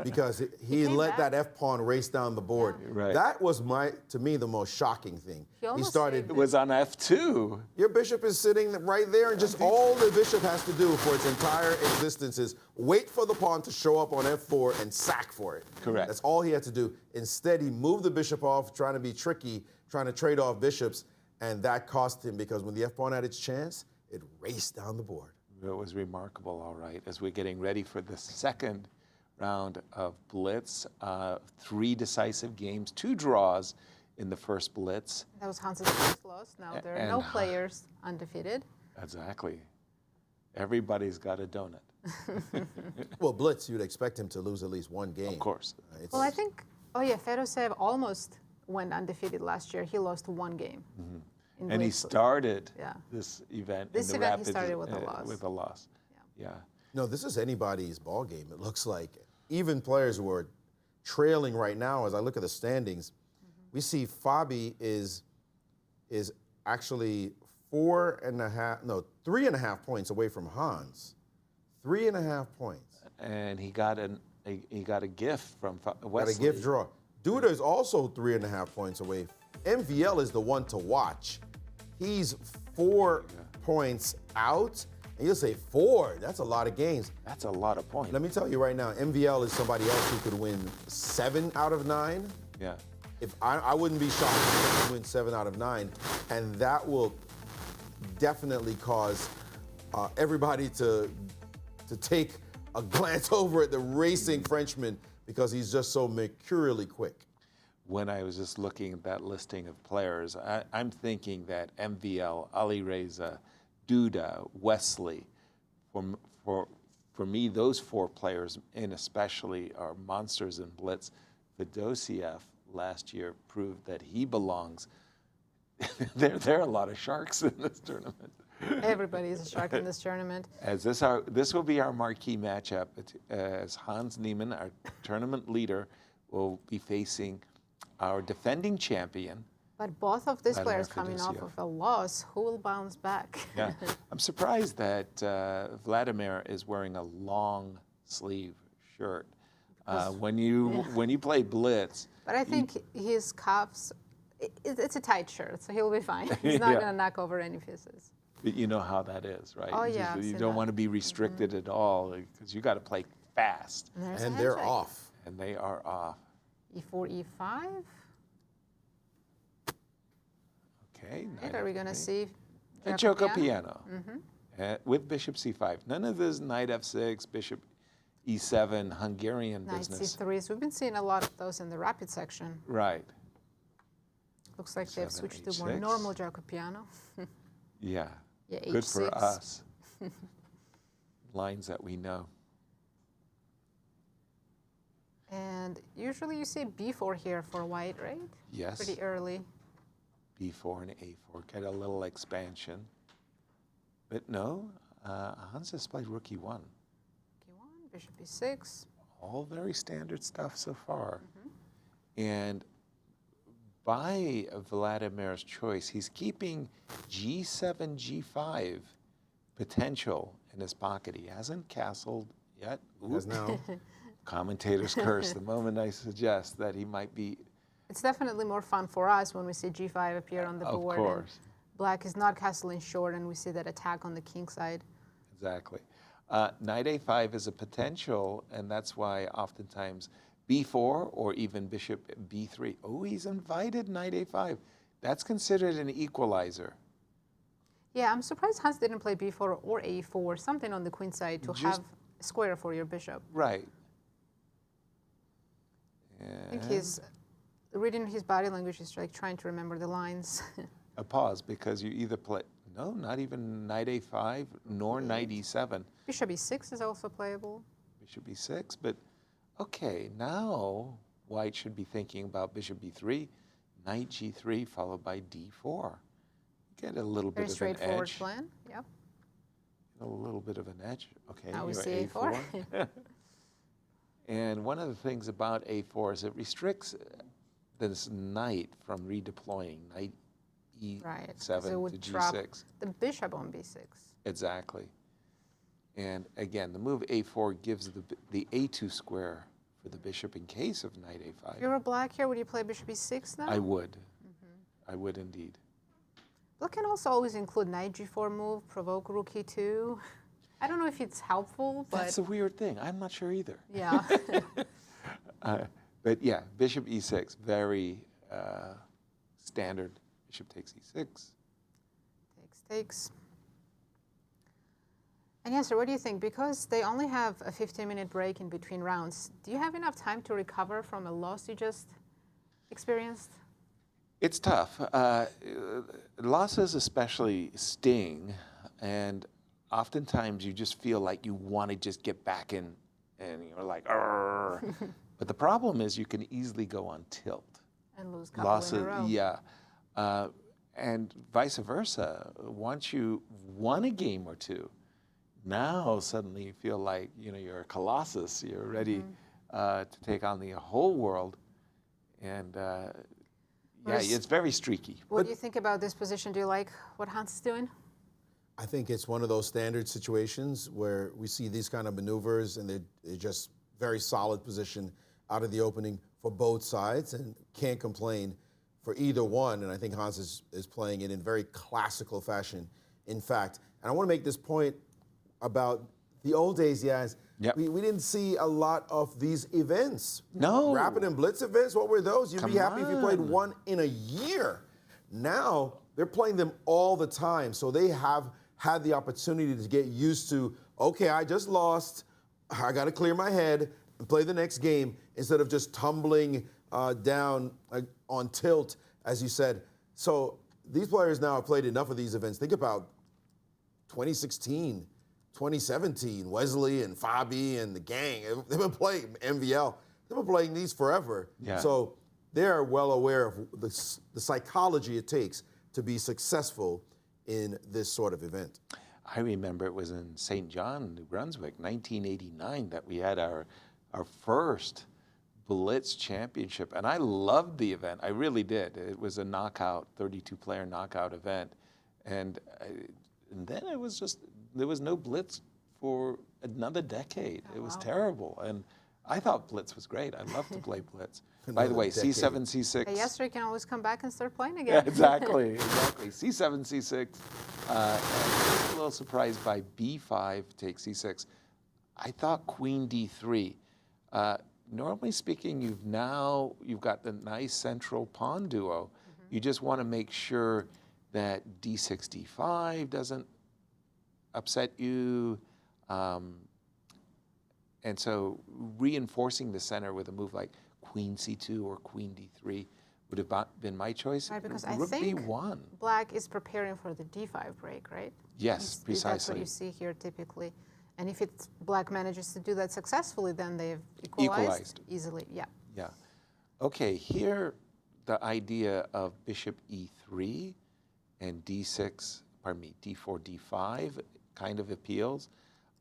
because he came let back. that F pawn race down the board. Yeah. Right. That was to me, the most shocking thing. He almost started. saved It was on F2. Your bishop is sitting right there, and just all the bishop has to do for its entire existence is wait for the pawn to show up on F4 and sack for it. Correct. That's all he had to do. Instead, he moved the bishop off, trying to be tricky, trying to trade off bishops, and that cost him because when the F pawn had its chance, it raced down the board. It was remarkable, all right. As we're getting ready for the second round of Blitz, 3 decisive games, 2 draws in the first Blitz. that was Hans's first loss. Now there are no And- players undefeated. Exactly. Everybody's got a donut, Well, Blitz, you'd expect him to lose at least one game. of course. Well, I think, Fedoseev almost went undefeated last year. He lost 1 game. in And he Blitz. started Yeah. this event. This in the event he Rapid, started with a loss. With a loss. Yeah. No, this is anybody's ball game. It looks like even players who are trailing right now. As I look at the standings, we see Fabi is actually 3.5 points away from Hans. 3.5 points. And he got a gift from Wesley. Got a gift draw. Duda is also 3.5 points away. MVL is the one to watch. He's 4 points out. And you'll say 4, that's a lot of games. That's a lot of points. Let me tell you right now, MVL is somebody else who could win 7 out of 9. Yeah. If I wouldn't be shocked if he could win 7 out of 9. And that will definitely cause everybody to take a glance over at the racing Frenchman because he's just so mercurially quick. When I was just looking at that listing of players, I'm thinking that MVL, Alireza, Duda, Wesley, for me, those 4 players, and especially, are monsters in Blitz. Fedoseev last year proved that he belongs. There are a lot of sharks in this tournament. Everybody is a shark in this tournament. As this will be our marquee matchup, as Hans Niemann, our tournament leader, will be facing our defending champion. But both of these Vladimir players coming off Fedoseev. of a loss, who will bounce back? Yeah, I'm surprised that Vladimir is wearing a long sleeve shirt. When you play blitz. But I think his cuffs, it's a tight shirt, so he'll be fine. He's not going to knock over any pieces. But you know how that is, right? Oh, yeah, I've You seen don't that. want to be restricted at all because you got to play fast. There's a And they're handshake. off. And they are off. E4, E5. Okay. Right, are we going to see And Joko Joko piano? piano. With bishop c5. None of this knight f6, bishop e7, Hungarian Knight business. C3s. We've been seeing a lot of those in the rapid section. Right. Looks like they've 7, switched to more H6. normal Joko piano. Yeah. Yeah, Good H6. for us. Lines that we know. And usually you see B4 here for white, right? Yes. Pretty early. b4 and a4. Get a little expansion. But no, Hans has played rook e1. K1, bishop E6. All very standard stuff so far. And by Vladimir's choice, he's keeping g7, g5 potential in his pocket. He hasn't castled yet. As now. Commentators curse the moment I suggest that he might be. It's definitely more fun for us when we see G5 appear on the Of board. course. And black is not castling short, and we see that attack on the king side. Exactly. Knight a5 is a potential, and that's why oftentimes b4 or even bishop b3. Oh, he's invited knight a5. That's considered an equalizer. Yeah, I'm surprised Hans didn't play B4 or A4, something on the queen side to have a square for your bishop. Right. I think he's reading his body language, he's like trying to remember the lines. A pause, because you either play, no, not even knight a5, nor knight e7. Bishop E6 is also playable. Bishop e6, but okay, now white should be thinking about bishop b3, knight g3, followed by d4. Get a little Very bit of an straightforward edge. plan. Yep. A little bit of an edge. Okay, Now we you're see A4. And one of the things about a4 is it restricts this knight from redeploying, knight e7 Right. So it would to drop g6. the bishop on B6. Exactly. And again, the move a4 gives the a2 square for the bishop in case of knight a5. If you were black here, would you play bishop E6 now? I would. I would indeed. Black can also always include knight G4 move, provoke rook E2. I don't know if it's helpful, but That's a weird thing. I'm not sure either. yeah. But yeah, bishop e6, very standard. Bishop takes e6. Takes. And Yasser, what do you think? Because they only have a 15-minute break in between rounds, do you have enough time to recover from a loss you just experienced? It's tough. Losses especially sting, and oftentimes you just feel like you want to just get back in, and you're like, "Arr." But the problem is you can easily go on tilt. And lose a couple Losses, in a row. yeah. And vice versa. Once you won a game or two, now suddenly you feel like you're a colossus. You're ready to take on the whole world, and yeah, it's very streaky. What do you think about this position? Do you like what Hans is doing? I think it's one of those standard situations where we see these kind of maneuvers and they're just very solid position out of the opening for both sides and can't complain for either one. And I think Hans is playing it in very classical fashion, in fact. And I want to make this point about the old days, Yaz. Yep. We didn't see a lot of these events. No. Rapid and Blitz events, what were those? You'd Come be happy if you played on. one in a year. Now, they're playing them all the time. So they have had the opportunity to get used to, okay, I just lost. I got to clear my head and play the next game instead of just tumbling down on tilt, as you said. So these players now have played enough of these events. Think about 2016, 2017, Wesley and Fabi and the gang. They've been playing MVL. They've been playing these forever. Yeah. So they're well aware of the psychology it takes to be successful in this sort of event. I remember it was in St. John, New Brunswick, 1989, that we had our first Blitz championship, and I loved the event. I really did. It was a knockout, 32-player knockout event, and then it was just, there was no Blitz for another decade. It was terrible, and I thought Blitz was great. I loved to play Blitz. By the way, decade. C7, C6. Yesterday can always come back and start playing again. Yeah, exactly, exactly. C7, C6. And I was a little surprised by B5 take C6. I thought Queen D3. Normally speaking, you've got the nice central pawn duo. You just want to make sure that D6, D5 doesn't upset you. And so reinforcing the center with a move like Queen C2 or Queen D3 would have been my choice. Right, because I Rook think B1. Black is preparing for the D5 break, right? Yes, precisely. That's what you see here typically. And if Black manages to do that successfully, then they've equalized easily. Yeah. Yeah. Okay, here the idea of Bishop E3 and D6, pardon me, D4, D5 kind of appeals.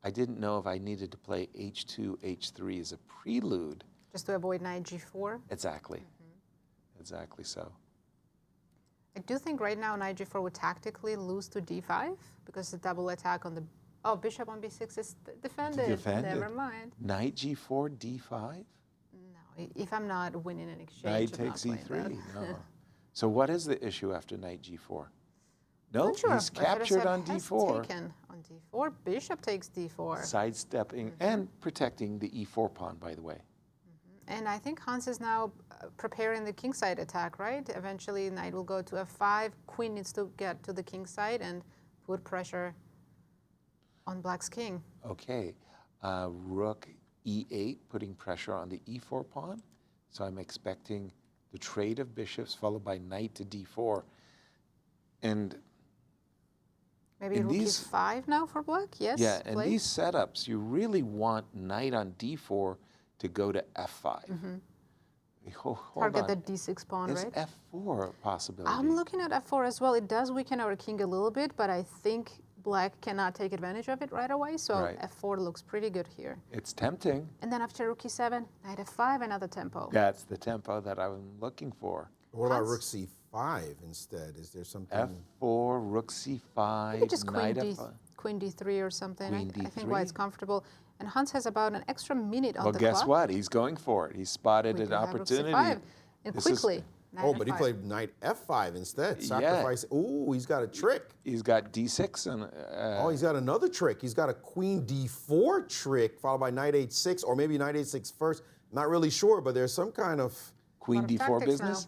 I didn't know if I needed to play H2, H3 as a prelude. Just to avoid knight G4? Exactly. Exactly so. I do think right now knight G4 would tactically lose to D5 because the double attack on the... Oh, bishop on B6 is defended. Never mind. Knight G4, D5? No, if I'm not winning an exchange, Knight takes E3. No. So what is the issue after knight G4? No, Not sure. he's captured on D4. Taken on D4. Bishop takes D4. Sidestepping and protecting the E4 pawn, by the way. And I think Hans is now preparing the kingside attack, right? Eventually, knight will go to F5. Queen needs to get to the kingside and put pressure on Black's king. Okay. Rook E8, putting pressure on the E4 pawn. So I'm expecting the trade of bishops followed by knight to D4. And maybe rook E5 now for Black? Yes. Yeah, and these setups, you really want knight on D4 to go to F5. Target the D6 pawn, Is right? F4 a possibility? I'm looking at F4 as well. It does weaken our king a little bit, but I think Black cannot take advantage of it right away, so F4 looks pretty good here. It's tempting. And then after rook E7, knight F5, another tempo. That's the tempo that I'm looking for. What about rook C5 instead? Is there something? F4, rook C5, Maybe just knight F5. Queen D3 or something. Queen I think D3. White's comfortable. And Hans has about an extra minute on the clock. Well, guess what? He's going for it. He spotted an opportunity. C5. And quickly. But he played knight F5 instead. Sacrifice. Yeah. Ooh, he's got a trick. He's got D6 and. Oh, he's got another trick. He's got a Queen D4 trick followed by knight H6, or maybe knight H6 first. Not really sure, but there's some kind of Queen D4 business.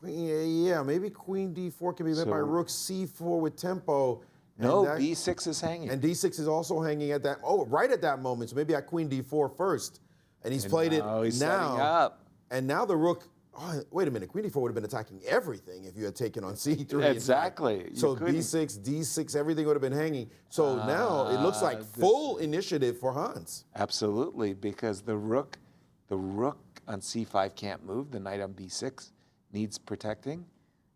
Yeah, maybe Queen D4 can be met by rook C4 with tempo. No, B6 is hanging. And D6 is also hanging at that. Oh, right at that moment. So maybe at Queen D4 first, and he's played it now. He's setting up. And now the rook. Oh, wait a minute. Queen D4 would have been attacking everything if you had taken on C3. Exactly. So B6, D6, everything would have been hanging. So now it looks like full initiative for Hans. Absolutely, because the rook on C5 can't move. The knight on B6 needs protecting.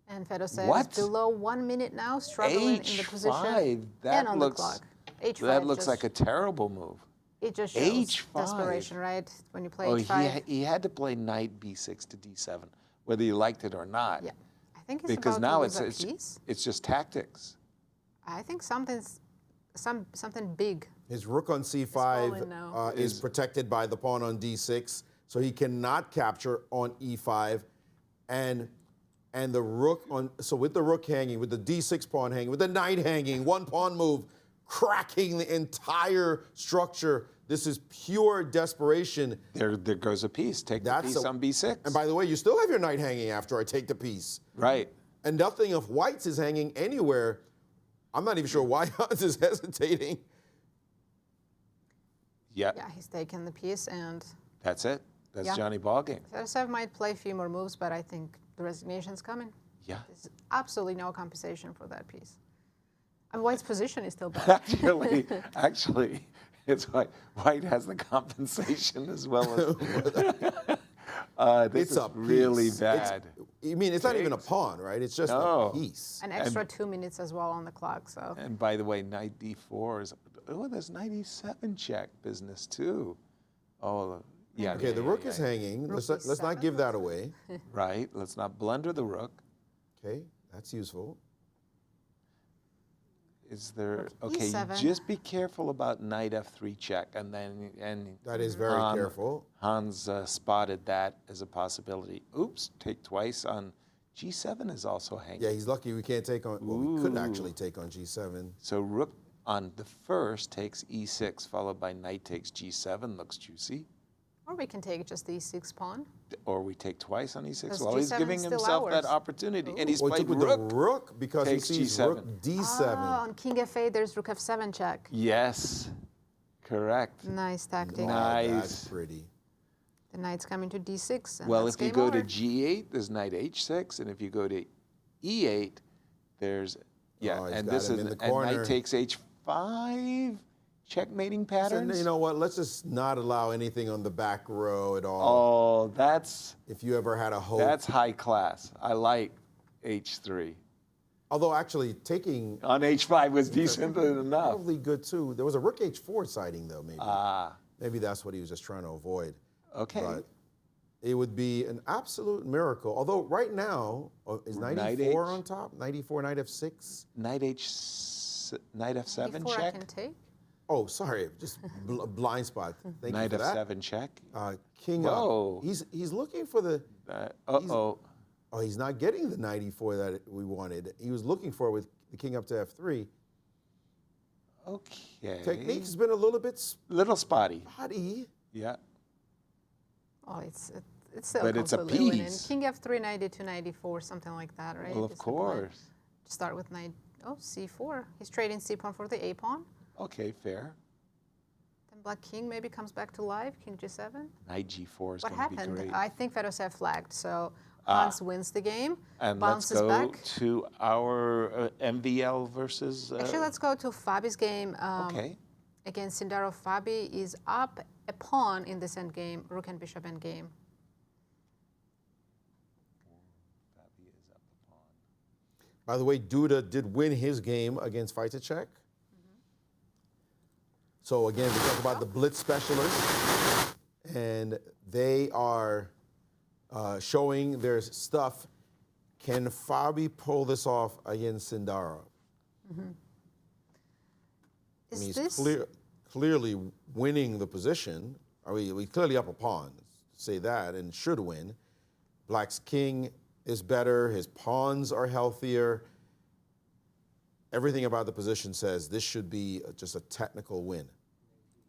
And Fedoseev is below 1 minute now, struggling in the position and on the clock. H5 that looks like a terrible move. It just shows desperation, right? When you play H5. He had to play knight B6 to D7, whether you liked it or not. Yeah, I think he's because about now to lose a piece. It's just tactics. I think something big. His rook on C5 is protected by the pawn on D6, so he cannot capture on E5, and the rook on. So with the rook hanging, with the D6 pawn hanging, with the knight hanging, one pawn move, cracking the entire structure. This is pure desperation. There goes a piece. Take the piece on B6. And by the way, you still have your knight hanging after I take the piece. Right. And nothing of White's is hanging anywhere. I'm not even sure why Hans is hesitating. Yeah. Yeah, he's taken the piece, and that's it. That's Johnny ballgame. Fedoseev might play a few more moves, but I think the resignation's coming. Yeah. There's absolutely no compensation for that piece. And White's position is still bad. Actually, it's White has the compensation as well as. This is really bad. I mean, it's not even a pawn, right? It's just a piece. An extra 2 minutes as well on the clock. So. And by the way, knight d4 is, there's knight e7 check business too. Oh, yeah. Okay, the rook is hanging. Let's not give that away. Right, let's not blunder the rook. Okay, that's useful. Is there, Rook okay, E7. just be careful about knight f3 check, and That is very careful. Hans spotted that as a possibility. Oops, take twice on g7 is also hanging. Yeah, he's lucky we can't take on, well, we couldn't actually take on g7. So rook on the first takes e6, followed by knight takes g7, looks juicy. Or we can take just the e6 pawn. Or we take twice on e6. Because Well, he's G7 giving is still himself that ours. opportunity. And he's Well, he played took with rook. the rook because he takes sees G7. rook d7. Oh, on king f8, there's rook f7 check. Yes, correct. Nice tactic. Nice. That's pretty. The knight's coming to d6. And Well, that's if you game go over. to g8, there's knight h6, and if you go to e8, there's Oh, he's and got this him is in the and corner. knight takes h5, checkmating So, patterns. you know what? Let's just not allow anything on the back row at all. Oh, that's If you ever had a hope. high class. I like h3. Although actually taking On h5 was decent enough. probably good too. There was a rook h4 sighting though, maybe. Ah, Maybe that's what he was just trying to avoid. okay. But it would be an absolute miracle. Although right now, is knight Knight e4 H. on top? Knight e4, knight f6? Knight f7 d4 I check. can take. Oh, sorry, just blind spot. Thank Knight you for that. f7 check. King Whoa. up. He's looking for the. Uh-oh. Oh, he's not getting the knight e4 that we wanted. He was looking for it with the king up to f3. Okay. Technique's been a little bit Little spotty. spotty. Yeah. Oh, it's still But it's a completely winning. piece. King f3, knight e2, knight e4, something like that, right? Well, of Is the plan. course. Start with knight, c4. He's trading c pawn for the a pawn. Okay, fair. Then black king maybe comes back to life, king g7. Knight g4 is What going to be happened? great. I think Fedoseev flagged, so Hans wins the game, And bounces let's go back. to our MVL versus. Actually, let's go to Fabi's game. Okay. Against Sindarov, Fabi is up a pawn in this endgame, rook and bishop endgame. Fabi is up the pawn. By the way, Duda did win his game against Wojtaszek. So again, we talk about the blitz specialists, and they are showing their stuff. Can Fabi pull this off against Sindarov? I mean, he's clearly winning the position. I mean, he's clearly up a pawn, say that, and should win. Black's king is better. His pawns are healthier. Everything about the position says this should be just a technical win.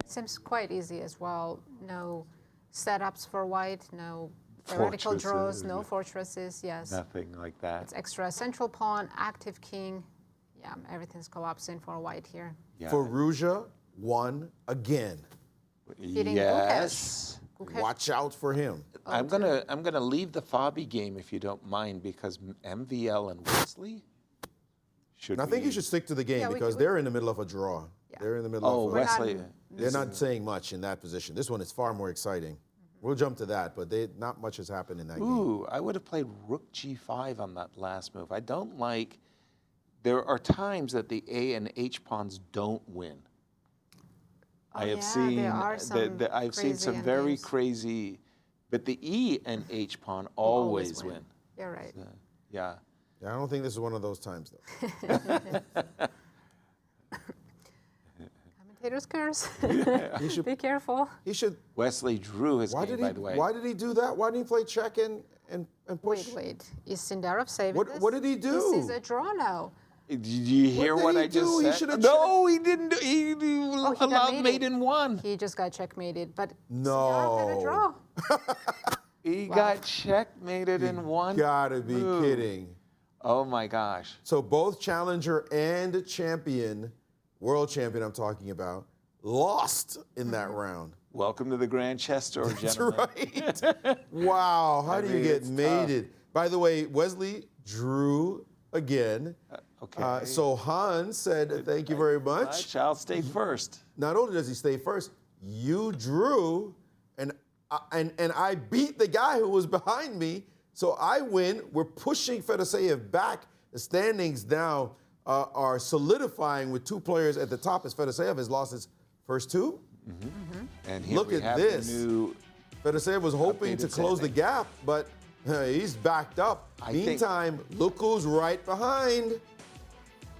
Seems quite easy as well. No setups for white, no theoretical draws, Fortresses. no fortresses, yes. Nothing like that. It's extra central pawn, active king. Yeah, everything's collapsing for white here. Yeah. Firouzja won again. Hitting Yes. Gukesh. Watch out for him. I'm gonna leave the Fabi game if you don't mind, because MVL and Wesley should. And I think be- you should stick to the game Yeah, because they're in the middle of a draw. Yeah. They're in the middle Oh, of Wesley. they're not saying much in that position. This one is far more exciting. We'll jump to that, but not much has happened in that game. Ooh, I would have played Rook G5 on that last move. I don't like. There are times that the A and H pawns don't win. I have yeah, seen. there are some I've seen crazy some very endgames. crazy, but the E and H pawn always win. You're right. Yeah. Yeah, I don't think this is one of those times, though. Commentator's curse. He should. Be careful. He should. Wesley drew his Why game, did he? by the way. Why did he do that? Why didn't he play check and push? Wait. Is Sindarov saving What- this? what did he do? This is a draw now. Did you hear did what he I just do? He said? should've No, he didn't. He he got allowed mated. mate in one. He just got checkmated, but No. Sindarov had a draw. He got checkmated in one. Gotta be move. kidding. Oh my gosh. So both challenger and champion, world champion I'm talking about, lost in that round. Welcome to the Grand Chess Store, That's gentlemen. right. Wow, how do you mean, get it's mated? By the way, Wesley drew again. Okay. So Hans said, thank you very much. I'll stay first. Not only does he stay first, you drew, and I beat the guy who was behind me So I win. We're pushing Fedoseev back. The standings now are solidifying with 2 players at the top as Fedoseev has lost his first 2. And here Look we at have this. the new Fedoseev was hoping to updated close the standings. gap, but he's backed up. Meantime, look who's right behind.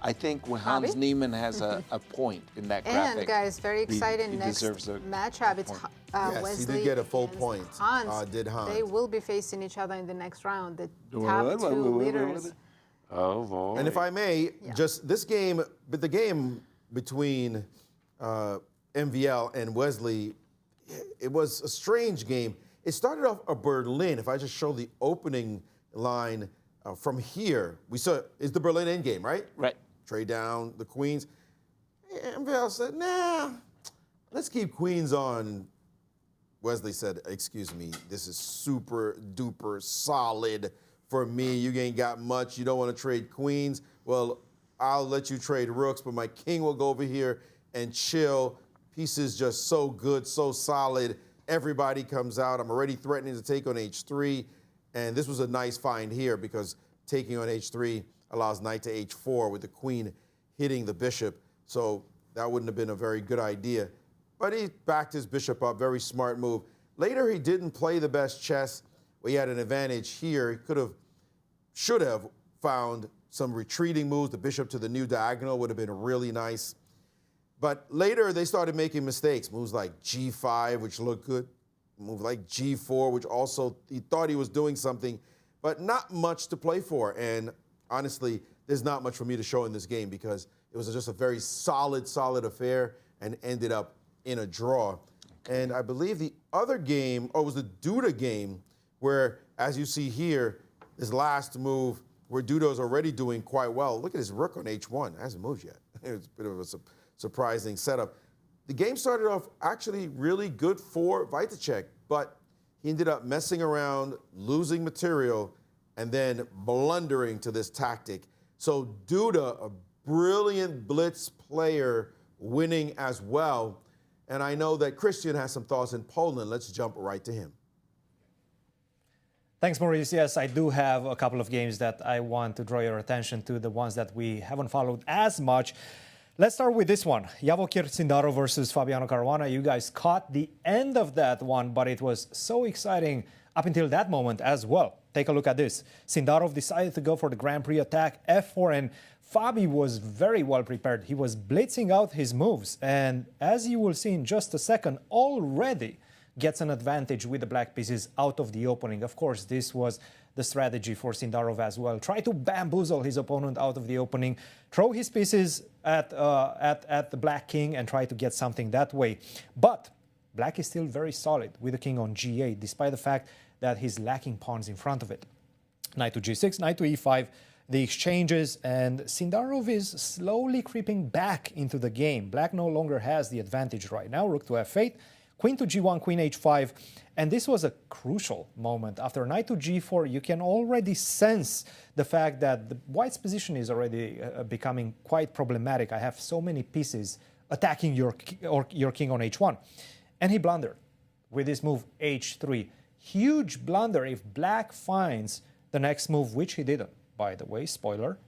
I think Hans Niemann has a point in that graphic. And guys, very exciting He next deserves a matchup. It's Yes, Wesley he did get a full against point. Hans. Did Hans. They will be facing each other in the next round. The top 2 leaders. Oh, boy. And if I may, just this game, but the game between MVL and Wesley, it was a strange game. It started off a Berlin. If I just show the opening line from here, we saw it's the Berlin end game, right? Right. Trade down the queens. MVL said, nah, let's keep queens on. Wesley said, excuse me, this is super duper solid for me. You ain't got much. You don't want to trade queens. Well, I'll let you trade rooks, but my king will go over here and chill. Pieces just so good, so solid. Everybody comes out. I'm already threatening to take on h3. And this was a nice find here because taking on h3 allows knight to h4 with the queen hitting the bishop. So that wouldn't have been a very good idea. But he backed his bishop up, very smart move. Later, he didn't play the best chess. He had an advantage here. He should have found some retreating moves. The bishop to the new diagonal would have been really nice. But later, they started making mistakes. Moves like g5, which looked good. Move like g4, which also, he thought he was doing something, but not much to play for. And honestly, there's not much for me to show in this game because it was just a very solid affair and ended up in a draw. And I believe the other game, it was the Duda game, where, as you see here, this last move, where Duda is already doing quite well. Look at his rook on h1. It hasn't moved yet. It's a bit of a surprising setup. The game started off actually really good for Wojtaszek, but he ended up messing around, losing material, and then blundering to this tactic. So Duda, a brilliant blitz player, winning as well. And I know that Cristian has some thoughts in Poland. Let's jump right to him. Thanks, Maurice. Yes, I do have a couple of games that I want to draw your attention to, the ones that we haven't followed as much. Let's start with this one. Javokhir Sindarov versus Fabiano Caruana. You guys caught the end of that one, but it was so exciting up until that moment as well. Take a look at this. Sindarov decided to go for the Grand Prix attack, f4, and Fabi was very well prepared. He was blitzing out his moves, and as you will see in just a second, already gets an advantage with the black pieces out of the opening. Of course, this was the strategy for Sindarov as well. Try to bamboozle his opponent out of the opening, throw his pieces at the black king and try to get something that way. But black is still very solid with the king on g8, despite the fact that he's lacking pawns in front of it. Knight to g6, knight to e5, the exchanges, and Sindarov is slowly creeping back into the game. Black no longer has the advantage right now. Rook to f8, queen to g1, queen h5, and this was a crucial moment. After knight to g4, you can already sense the fact that the white's position is already becoming quite problematic. I have so many pieces attacking your king on h1. And he blundered with this move h3. Huge blunder if black finds the next move, which he didn't, by the way, spoiler.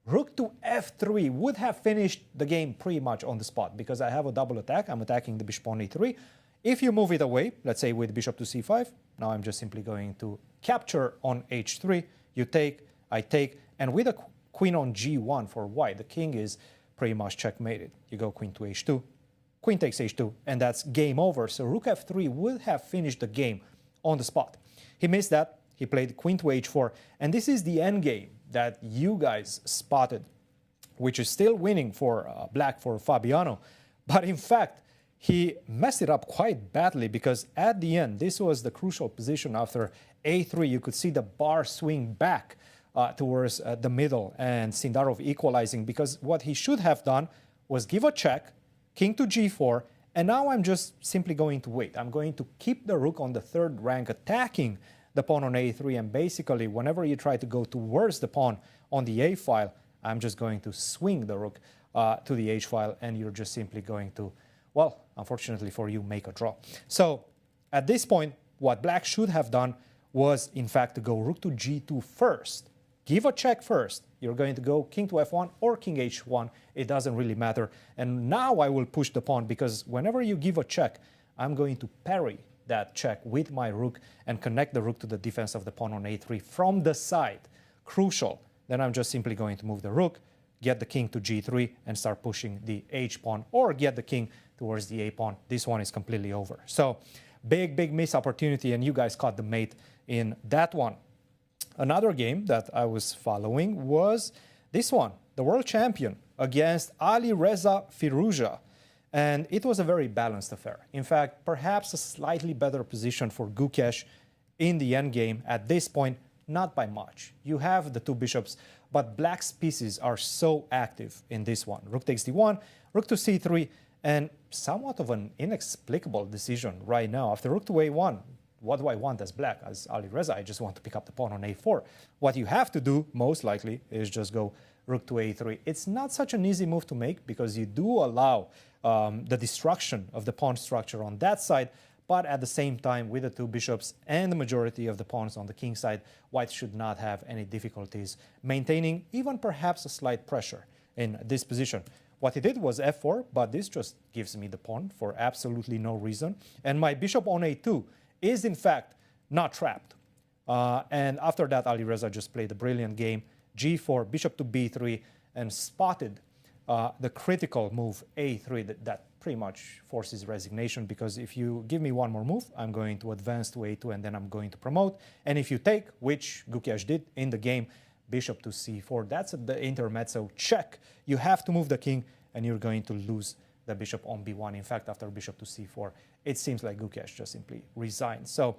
Rook to f3 would have finished the game pretty much on the spot because I have a double attack. I'm attacking the bishop on e3. If you move it away, let's say with bishop to c5, now I'm just simply going to capture on h3. You take, I take, and with a queen on g1 for white, the king is pretty much checkmated. You go queen to h2, queen takes h2, and that's game over. So rook f3 would have finished the game on the spot. He missed that. He played queen to h4, and this is the endgame that you guys spotted, which is still winning for black, for Fabiano. But in fact, he messed it up quite badly because at the end, this was the crucial position. After a3, you could see the bar swing back towards the middle and Sindarov equalizing, because what he should have done was give a check, king to g4, and now I'm just simply going to wait. I'm going to keep the rook on the third rank, attacking the pawn on a3, and basically whenever you try to go towards the pawn on the a file, I'm just going to swing the rook to the h file, and you're just simply going to, well, unfortunately for you, make a draw. So at this point, what black should have done was, in fact, to go rook to g2 first. Give a check first. You're going to go king to f1 or king h1. It doesn't really matter. And now I will push the pawn because whenever you give a check, I'm going to parry that check with my rook and connect the rook to the defense of the pawn on a3 from the side. Crucial. Then I'm just simply going to move the rook, get the king to g3 and start pushing the h-pawn or get the king towards the a-pawn. This one is completely over. So big missed opportunity, and you guys caught the mate in that one. Another game that I was following was this one, the world champion against Alireza Firouzja. And it was a very balanced affair. In fact, perhaps a slightly better position for Gukesh in the endgame at this point, not by much. You have the two bishops, but black's pieces are so active in this one. Rook takes d1, rook to c3, and somewhat of an inexplicable decision right now. After rook to a1, what do I want as black? As Alireza, I just want to pick up the pawn on a4. What you have to do, most likely, is just go rook to a3. It's not such an easy move to make because you do allow the destruction of the pawn structure on that side, but at the same time, with the two bishops and the majority of the pawns on the king side, white should not have any difficulties maintaining even perhaps a slight pressure in this position. What he did was f4, but this just gives me the pawn for absolutely no reason. And my bishop on a2 is, in fact, not trapped. And after that, Alireza just played a brilliant game, g4, bishop to b3, and spotted the critical move a3 that pretty much forces resignation, because if you give me one more move, I'm going to advance to a2 and then I'm going to promote. And if you take, which Gukesh did in the game, bishop to c4, that's the intermezzo check. You have to move the king and you're going to lose the bishop on b1. In fact, after bishop to c4, it seems like Gukesh just simply resigned. So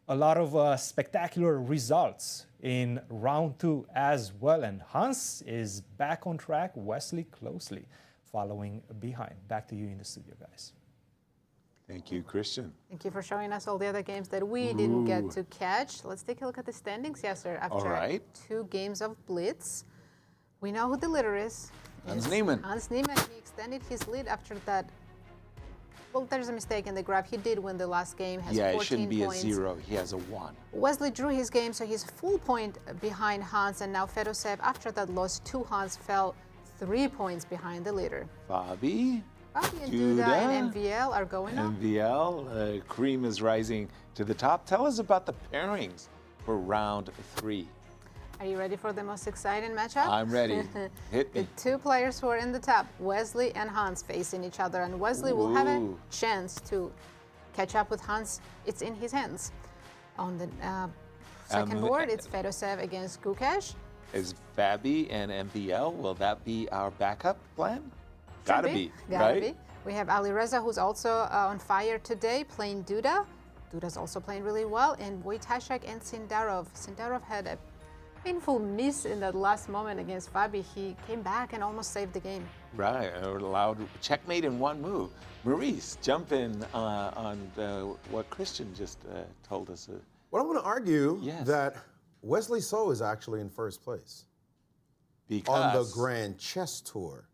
a lot of spectacular results in round 2 as well. And Hans is back on track, Wesley closely following behind. Back to you in the studio, guys. Thank you, Cristian. Thank you for showing us all the other games that we didn't get to catch. Let's take a look at the standings, Yasser. After 2 games of Blitz, we know who the leader is. Hans Niemann. Hans Niemann. He extended his lead after that. Well, there's a mistake in the graph. He did win the last game. Has 14 it shouldn't be points. a 0. He has a 1. Wesley drew his game, so he's full point behind Hans, and now Fedoseev, after that loss to Hans, fell 3 points behind the leader. Fabi and Duda and MVL are going up. MVL, cream is rising to the top. Tell us about the pairings for round 3. Are you ready for the most exciting matchup? I'm ready. Hit me. The 2 players who are in the top, Wesley and Hans, facing each other, and Wesley will have a chance to catch up with Hans. It's in his hands. On the second board, it's Fedoseev against Gukesh. Is Fabi and MVL, will that be our backup plan? Gotta be, Gotta right? be. We have Alireza, who's also on fire today, playing Duda. Duda's also playing really well, and Wojtaszek and Sindarov. Sindarov had a painful miss in that last moment against Fabi. He came back and almost saved the game. Right, allowed checkmate in 1 move. Maurice, jump in on what Cristian just told us. Well, I'm going to argue that Wesley So is actually in first place on the Grand Chess Tour.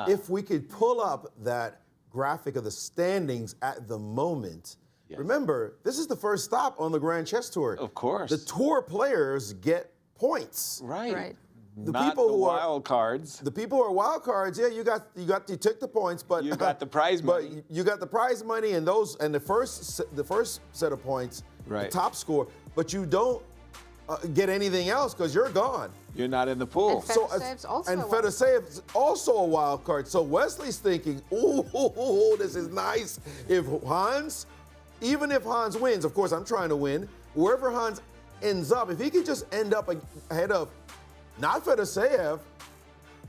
If we could pull up that graphic of the standings at the moment, remember, this is the first stop on the Grand Chess Tour. Of course. The tour players get points. Right. The Not people the who wild cards. The people who are wild cards, you took the points, but you got the prize money. But you got the prize money and the first set of points, the top score, but you don't get anything else because you're gone. You're not in the pool. And Fedoseev's also a wild card. So Wesley's thinking, ooh, this is nice. Even if Hans wins, of course I'm trying to win, wherever Hans ends up, if he could just end up ahead of not Fedoseev,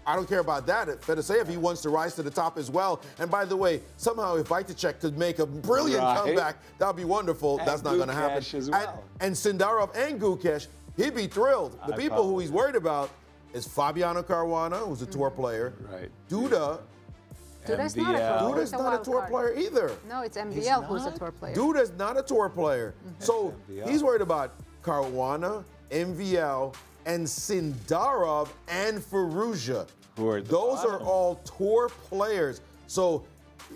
I don't care about that. Fedoseev, he wants to rise to the top as well. And by the way, somehow if Wojtaszek could make a brilliant comeback, that would be wonderful. That's not going to happen. As well. And Sindarov and Gukesh, he'd be thrilled. The people who he's worried about is Fabiano Caruana, who's a tour player. Right. Duda. Duda's not a tour. Duda's not a tour player either. No, it's MVL who's a tour player. Duda's not a tour player. So he's worried about Caruana, MVL, and Sindarov and Firouzja. Those are all tour players. So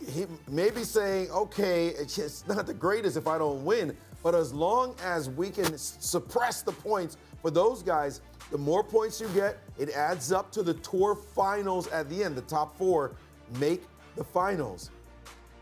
he may be saying, okay, it's not the greatest if I don't win, but as long as we can suppress the points for those guys, the more points you get, it adds up to the tour finals at the end. The top 4 make the finals.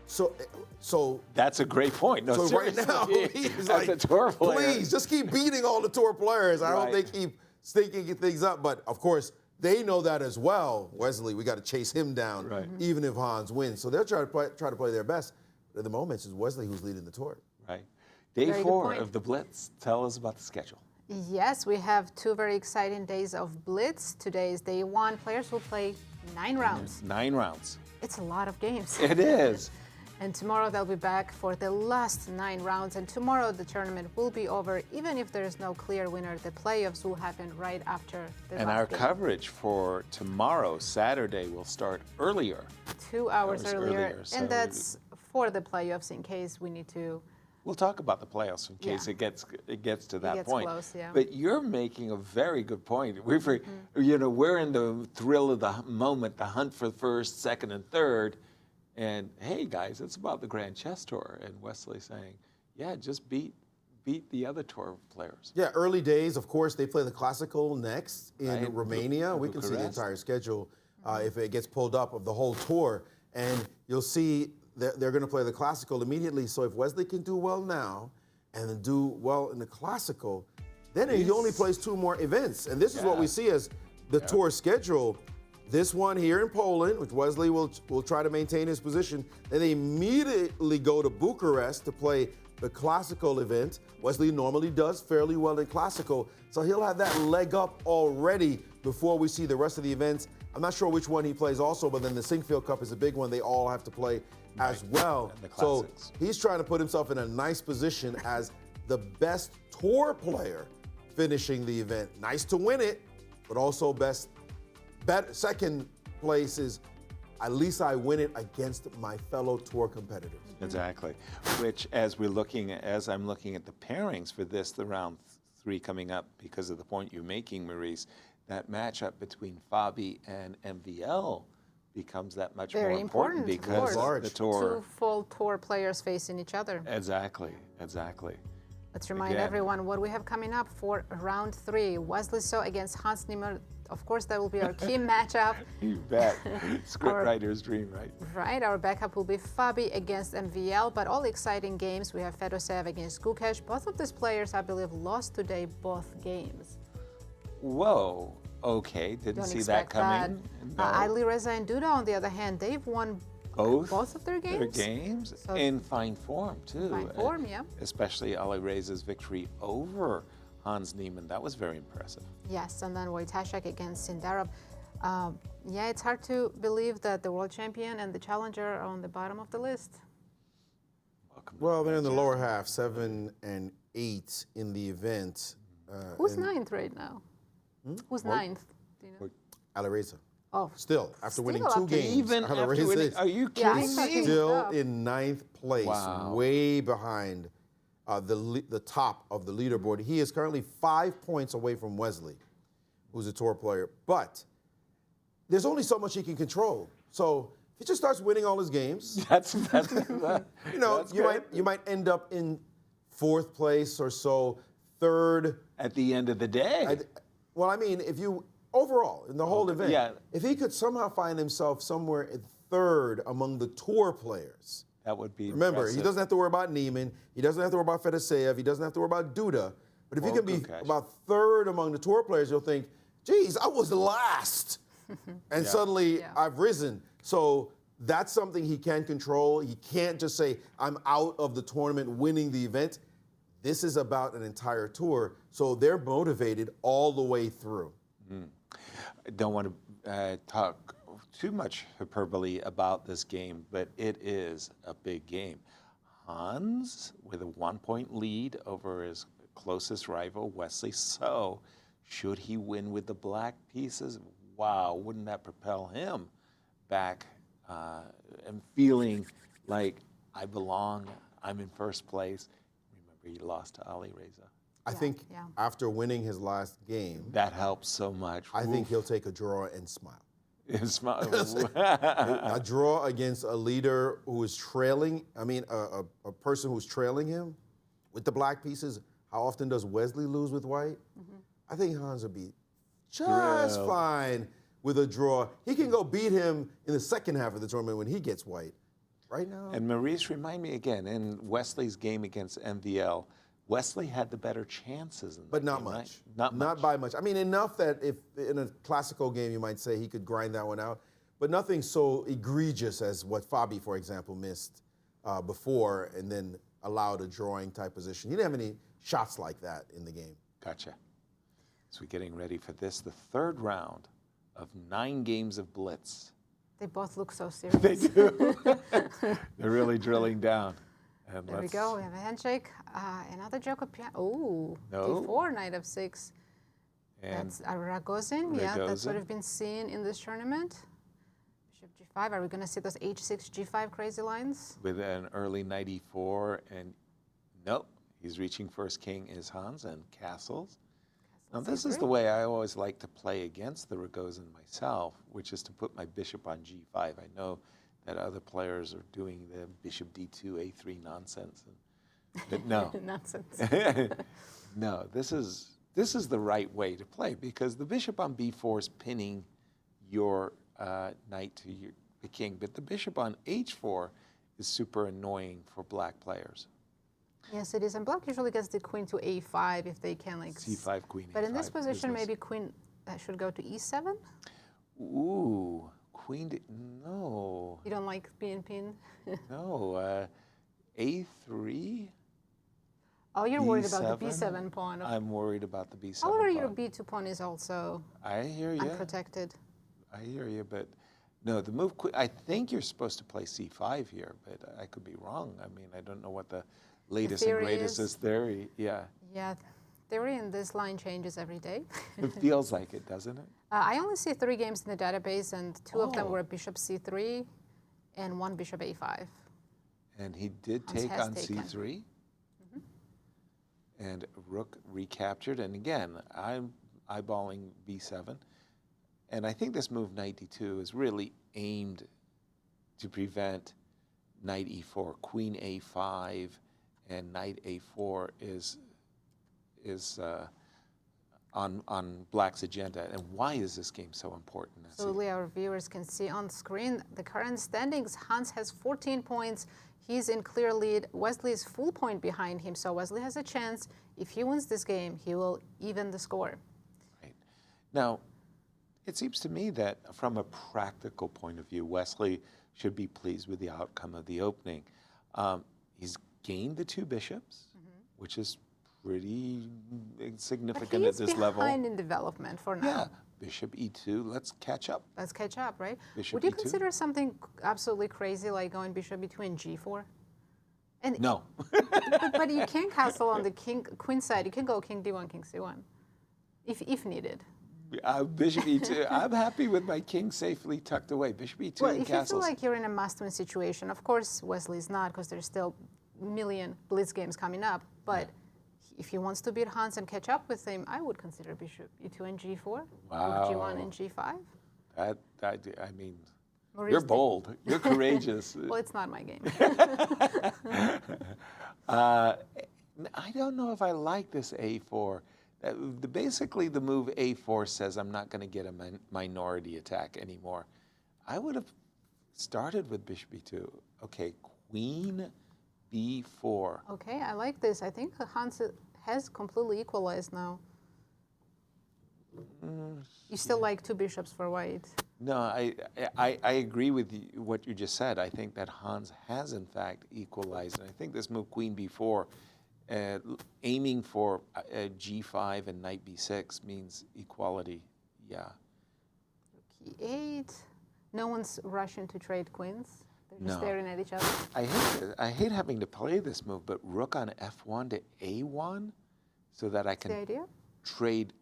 So that's a great point. No, so seriously. right now, he's like, a tour player, please, just keep beating all the tour players. I don't Right. think keep stinking things up. But, of course, they know that as well. Wesley, we got to chase him down, Right. even if Hans wins. So they'll try to play their best. But at the moment, it's Wesley who's leading the tour. Right. Day Very good 4 point. of the Blitz. Tell us about the schedule. Yes, we have 2 very exciting days of Blitz. Today is day 1. Players will play 9 rounds. 9 rounds. It's a lot of games. It is. And tomorrow they'll be back for the last 9 rounds. And tomorrow the tournament will be over. Even if there is no clear winner, the playoffs will happen right after the And last our game. coverage for tomorrow, Saturday, will start earlier. 2 hours Hours earlier. earlier, so- And that's for the playoffs in case we need to. We'll talk about the playoffs in case Yeah. it gets to that gets point. close, yeah. But you're making a very good point. We're in the thrill of the moment, the hunt for first, second, and third. And hey, guys, it's about the Grand Chess Tour. And Wesley saying, yeah, just beat the other tour players. Yeah, early days, of course, they play the Classical next in Right. Romania. We can see the Bucharest. entire schedule if it gets pulled up of the whole tour. And you'll see that they're going to play the Classical immediately. So if Wesley can do well now and then do well in the Classical, then he only plays 2 more events. And this is what we see as the tour schedule. This one here in Poland, which Wesley will try to maintain his position. Then they immediately go to Bucharest to play the Classical event. Wesley normally does fairly well in Classical, so he'll have that leg up already before we see the rest of the events. I'm not sure which one he plays also, but then the Sinquefield Cup is a big one they all have to play as well. And the So classics. he's trying to put himself in a nice position as the best tour player finishing the event. Nice to win it, but also second place is at least I win it against my fellow tour competitors. Exactly. Which, as I'm looking at the pairings for this, the round 3 coming up, because of the point you're making, Maurice, that matchup between Fabi and MVL becomes that much Very more important important, of because course. the tour. 2 full tour players facing each other. Exactly. Let's remind Again. everyone what we have coming up for round 3. Wesley So against Hans Niemann. Of course, that will be our key matchup. You bet. Scriptwriter's dream, right? Right, our backup will be Fabi against MVL, but all exciting games. We have Fedoseev against Gukesh. Both of these players, I believe, lost today both games. Whoa. Okay. Didn't Don't see that expect coming. that. Alireza and Duda, on the other hand, they've won both of their games. Their games So- in fine form too. Fine form, yeah. Especially Alireza's victory over Hans Niemann. That was very impressive. Yes, and then Wojtaszek against Sindarov. Yeah, it's hard to believe that the world champion and the challenger are on the bottom of the list. Welcome. Well, they're in the lower half, 7 and 8 in the event. Who's and ninth right now? Who's ninth? Do you know? Alireza. Oh, Still, after winning Still 2 after- games, Even after Alireza winning, is are you Yeah, kidding I me? fucking- still up. in 9th place, Wow. way behind the top of the leaderboard. He is currently 5 points away from Wesley, who's a tour player. But there's only so much he can control. So if he just starts winning all his games, That's you know, that's you good. might end up in 4th place or so, 3rd. At the end of the day. Well, I mean, if you overall in the whole event, yeah. if he could somehow find himself somewhere at 3rd among the tour players. That would be Remember, impressive. he doesn't have to worry about Niemann. He doesn't have to worry about Fedoseev. He doesn't have to worry about Duda. But if he Or can be Gukesh. about 3rd among the tour players, you'll think, geez, I was last. And suddenly I've risen. So that's something he can control. He can't just say, I'm out of the tournament winning the event. This is about an entire tour. So they're motivated all the way through. I don't want to talk too much hyperbole about this game, but it is a big game. Hans with a 1-point lead over his closest rival, Wesley So. Should he win with the black pieces? Wow, wouldn't that propel him back and feeling like I belong, I'm in first place. Remember, he lost to Alireza. I think after winning his last game, That helps so much. I think he'll take a draw and smile. A draw against a leader who is trailing, a person who's trailing him with the black pieces. How often does Wesley lose with white? I think Hans would be just fine with a draw. He can go beat him in the second half of the tournament when he gets white. Right now. And Maurice, remind me again, in Wesley's game against MVL, Wesley had the better chances. But not much. Right? Not by much. I mean, enough that if in a classical game you might say he could grind that one out, but nothing so egregious as what Fabi, for example, missed before and then allowed a drawing type position. He didn't have any shots like that in the game. Gotcha. So we're getting ready for this, the third round of 9 games of Blitz. They both look so serious. They do. They're really drilling down. And there we go. We have a handshake. Another joker. Oh, no. D4, knight of 6. And that's a Ragozin. Yeah, that's what we've been seeing in this tournament. Bishop G5. Are we going to see those H6, G5 crazy lines? With an early knight E4, and nope, he's reaching first king is Hans and castles. Now, this is the way I always like to play against the Ragozin myself, which is to put my bishop on G5. I know that other players are doing the bishop D2, A3 nonsense. But no. Nonsense. No, this is the right way to play because the bishop on B4 is pinning your knight to the king, but the bishop on H4 is super annoying for black players. Yes, it is. And black usually gets the queen to A5 if they can, like... C5, queen A5. But in this position, maybe queen should go to E7? Ooh, queen... No. You don't like being pinned? No. A3? Oh, you're worried about the B7 pawn. I'm worried about the B7 pawn. However, your B2 pawn is also unprotected. I hear you, but... No, the move... I think you're supposed to play C5 here, but I could be wrong. I mean, I don't know what the... latest and greatest is theory, yeah. Yeah, theory in this line changes every day. It feels like it, doesn't it? I only see 3 games in the database, and 2 of them were bishop C3 and 1 bishop A5. And he did take on C3. And rook recaptured. And again, I'm eyeballing B7. And I think this move, knight D2, is really aimed to prevent knight E4, queen A5, and knight A4 is on black's agenda. And why is this game so important? Absolutely, our viewers can see on screen the current standings. Hans has 14 points. He's in clear lead. Wesley is full point behind him, so Wesley has a chance. If he wins this game, he will even the score. Right. Now, it seems to me that from a practical point of view, Wesley should be pleased with the outcome of the opening. He's gained the 2 bishops, which is pretty significant at this level. He's behind in development for now. Yeah, bishop E2, let's catch up. Let's catch up, right? Bishop Would you E2? consider something absolutely crazy like going bishop between G4? And no. but you can castle on the queen side. You can go king D1, king C1, if needed. Bishop E2, I'm happy with my king safely tucked away. Bishop E2 well, and if castles. you feel like you're in a must-win situation, of course Wesley's not, because there's still a million blitz games coming up. But if he wants to beat Hans and catch up with him, I would consider bishop E2 and G4, wow. or G1 and G5. I mean, Maurice, you're bold. You're courageous. Well, it's not my game. I don't know if I like this A4. Basically, the move A4 says I'm not going to get a minority attack anymore. I would have started with bishop E2. Okay, queen B4. Okay, I like this. I think Hans has completely equalized now. You still like 2 bishops for white? No, I agree with what you just said. I think that Hans has, in fact, equalized. And I think this move, queen B4, aiming for G5 and knight B6 means equality, yeah. Rook E8. No one's rushing to trade queens. They're just staring at each other. I hate having to play this move, but rook on F1 to A1 so that I can trade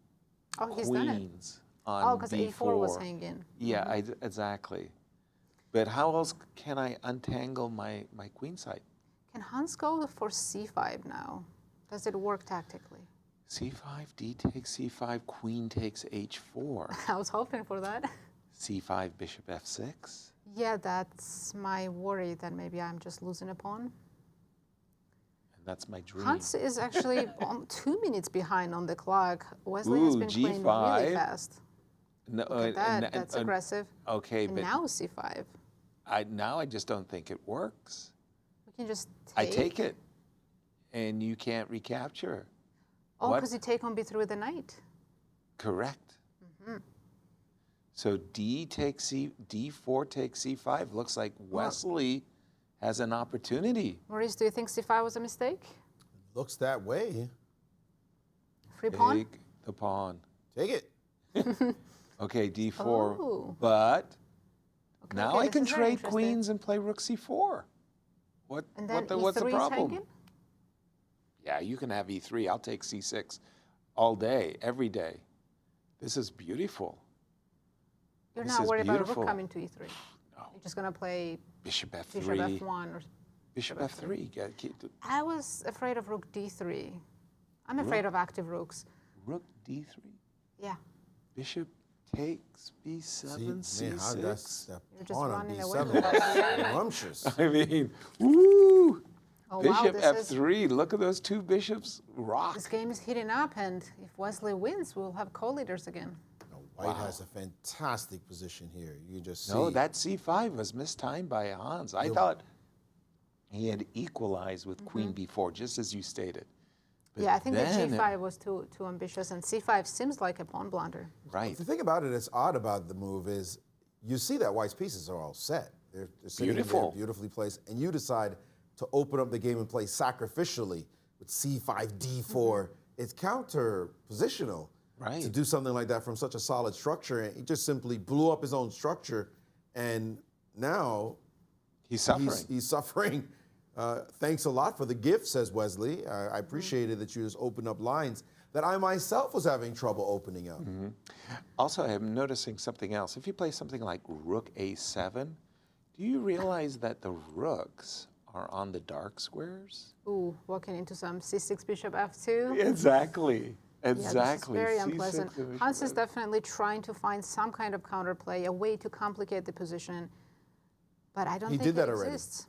queens on because B4. A4 was hanging. Yeah, exactly. But how else can I untangle my queen side? Can Hans go for C5 now? Does it work tactically? C5, D takes C5, queen takes H4. I was hoping for that. c5, bishop f6. Yeah, that's my worry that maybe I'm just losing a pawn. And that's my dream. Hans is actually 2 minutes behind on the clock. Wesley Ooh, has been playing really G5. fast. No, Look at that. That's aggressive. Okay, And but now c5. now I just don't think it works. We can just I take. take it, and you can't recapture. Oh, What? because you take on b3 with the knight. Correct. So d4 takes c5. Looks like Wesley has an opportunity. Maurice, do you think c5 was a mistake? Looks that way. Free pawn? Take the pawn. Take it. Okay, d4. Oh. But Okay, now okay, I this can is very trade interesting. queens and play rook c4. And then What's the e3 is problem? hanging? Yeah, you can have e3. I'll take c6 all day, every day. This is beautiful. You're This not is worried about a beautiful. rook coming to e3. No. You're just going to play Bishop f3. bishop f1 or Bishop f3. I was afraid of rook d3. I'm afraid of active rooks. Rook d3. Yeah. Bishop takes b7, See, man, how c6. that's that You're just pawn on running away b7. with that. Scrumptious. I mean, woo! Oh, wow, Bishop this is- f3. Look at those two bishops rock. This game is heating up, and if Wesley wins, we'll have co-leaders again. White has a fantastic position here. You just see. No, that c5 was mistimed by Hans. I thought he had equalized with queen b4, just as you stated. But Yeah, I think that then g5 was too ambitious, and c5 seems like a pawn blunder. Right. The thing about it that's odd about the move is you see that White's pieces are all set. They're sitting Beautiful. there beautifully placed, and you decide to open up the game and play sacrificially with c5, d4. It's counter positional. Right. To do something like that from such a solid structure, and he just simply blew up his own structure, and now He's suffering. He's suffering. Thanks a lot for the gift, says Wesley. I appreciated that you just opened up lines that I myself was having trouble opening up. Also, I'm noticing something else. If you play something like rook a7, do you realize that the rooks are on the dark squares? Ooh, walking into some c6 bishop f2. Exactly. Yeah, this is Exactly. very C6 unpleasant. bishop Hans is f- definitely trying to find some kind of counterplay, a way to complicate the position, but I don't He think did that it already. exists.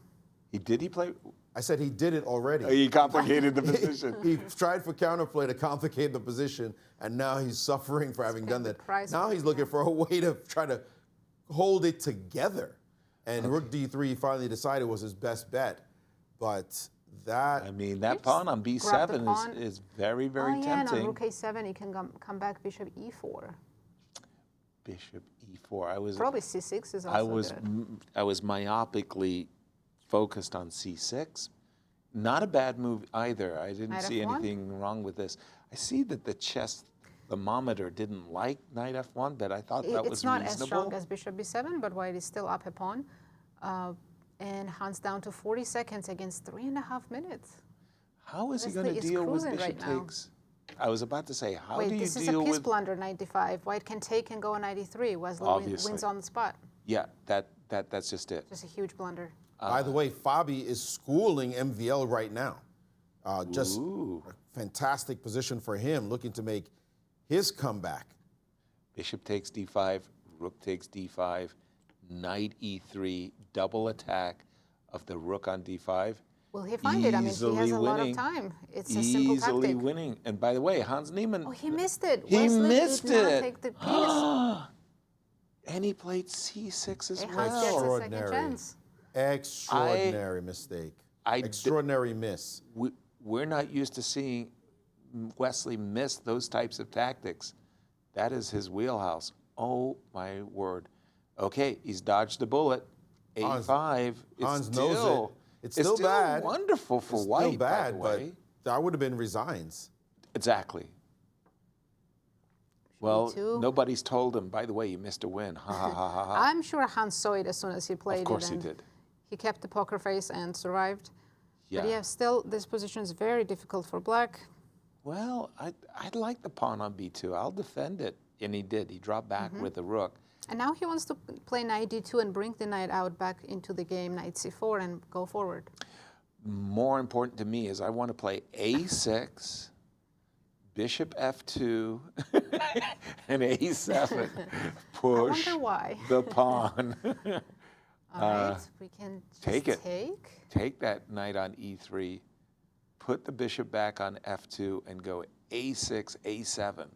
He play? I said he did it already. He complicated the position. He tried for counterplay to complicate the position, and now he's suffering for having done that. price Now for he's looking for a way to try to hold it together. And rook d3 he finally decided was his best bet. But that... I mean, that Oops. pawn on Grab the b7 pawn. is very, very Oh yeah, and on tempting. rook a7 he can come back bishop e4. Bishop e4. Probably c6 is also good. I was myopically focused on c6. Not a bad move either. I didn't Knight see f1? anything wrong with this. I see that the chess thermometer didn't like knight f1, but I thought that was It's not reasonable. as strong as bishop b7, but White is still up a pawn. And Hans down to 40 seconds against 3.5 minutes. How is he Wesley going to is deal with cruising bishop right now. takes? I was about to say, how Wait, do you this is a deal piece with? blunder, 95. White can take and go on 93. Wesley Obviously. wins on the spot. Yeah, that's just it. Just a huge blunder. By the way, Fabi is schooling MVL right now. Just Ooh. a fantastic position for him, looking to make his comeback. Bishop takes d5, rook takes d5, knight e3, double attack of the rook on d5. Will he find it? I mean, he Easily has a lot of winning. time. It's a simple Easily tactic. winning. And by the way, Hans Niemann. Oh, he missed it. He Wesley missed did not it. take the piece. And he played c6 as Hey, Hans gets well. a second chance. Extraordinary mistake. Extraordinary miss. We're not used to seeing Wesley miss those types of tactics. That is his wheelhouse. Oh, my word. Okay, he's dodged a bullet. A5. Hans knows it. It's still bad. Wonderful for It's White, still bad, by the but way. that would have been resigns. Exactly. Well, E2. nobody's told him, by the way, you missed a win. Ha, ha, ha, ha, ha. I'm sure Hans saw it as soon as he played it. Of course he and did. He kept the poker face and survived. Yeah. But yeah, still, this position is very difficult for Black. Well, I'd like the pawn on b2. I'll defend it. And he did. He dropped back with the rook. And now he wants to play knight d2 and bring the knight out back into the game, knight c4, and go forward. More important to me is I want to play a6, bishop f2 and a7. Push I wonder why. the pawn. All right, we can just take it. take. Take that knight on e3, put the bishop back on f2, and go a6, a7.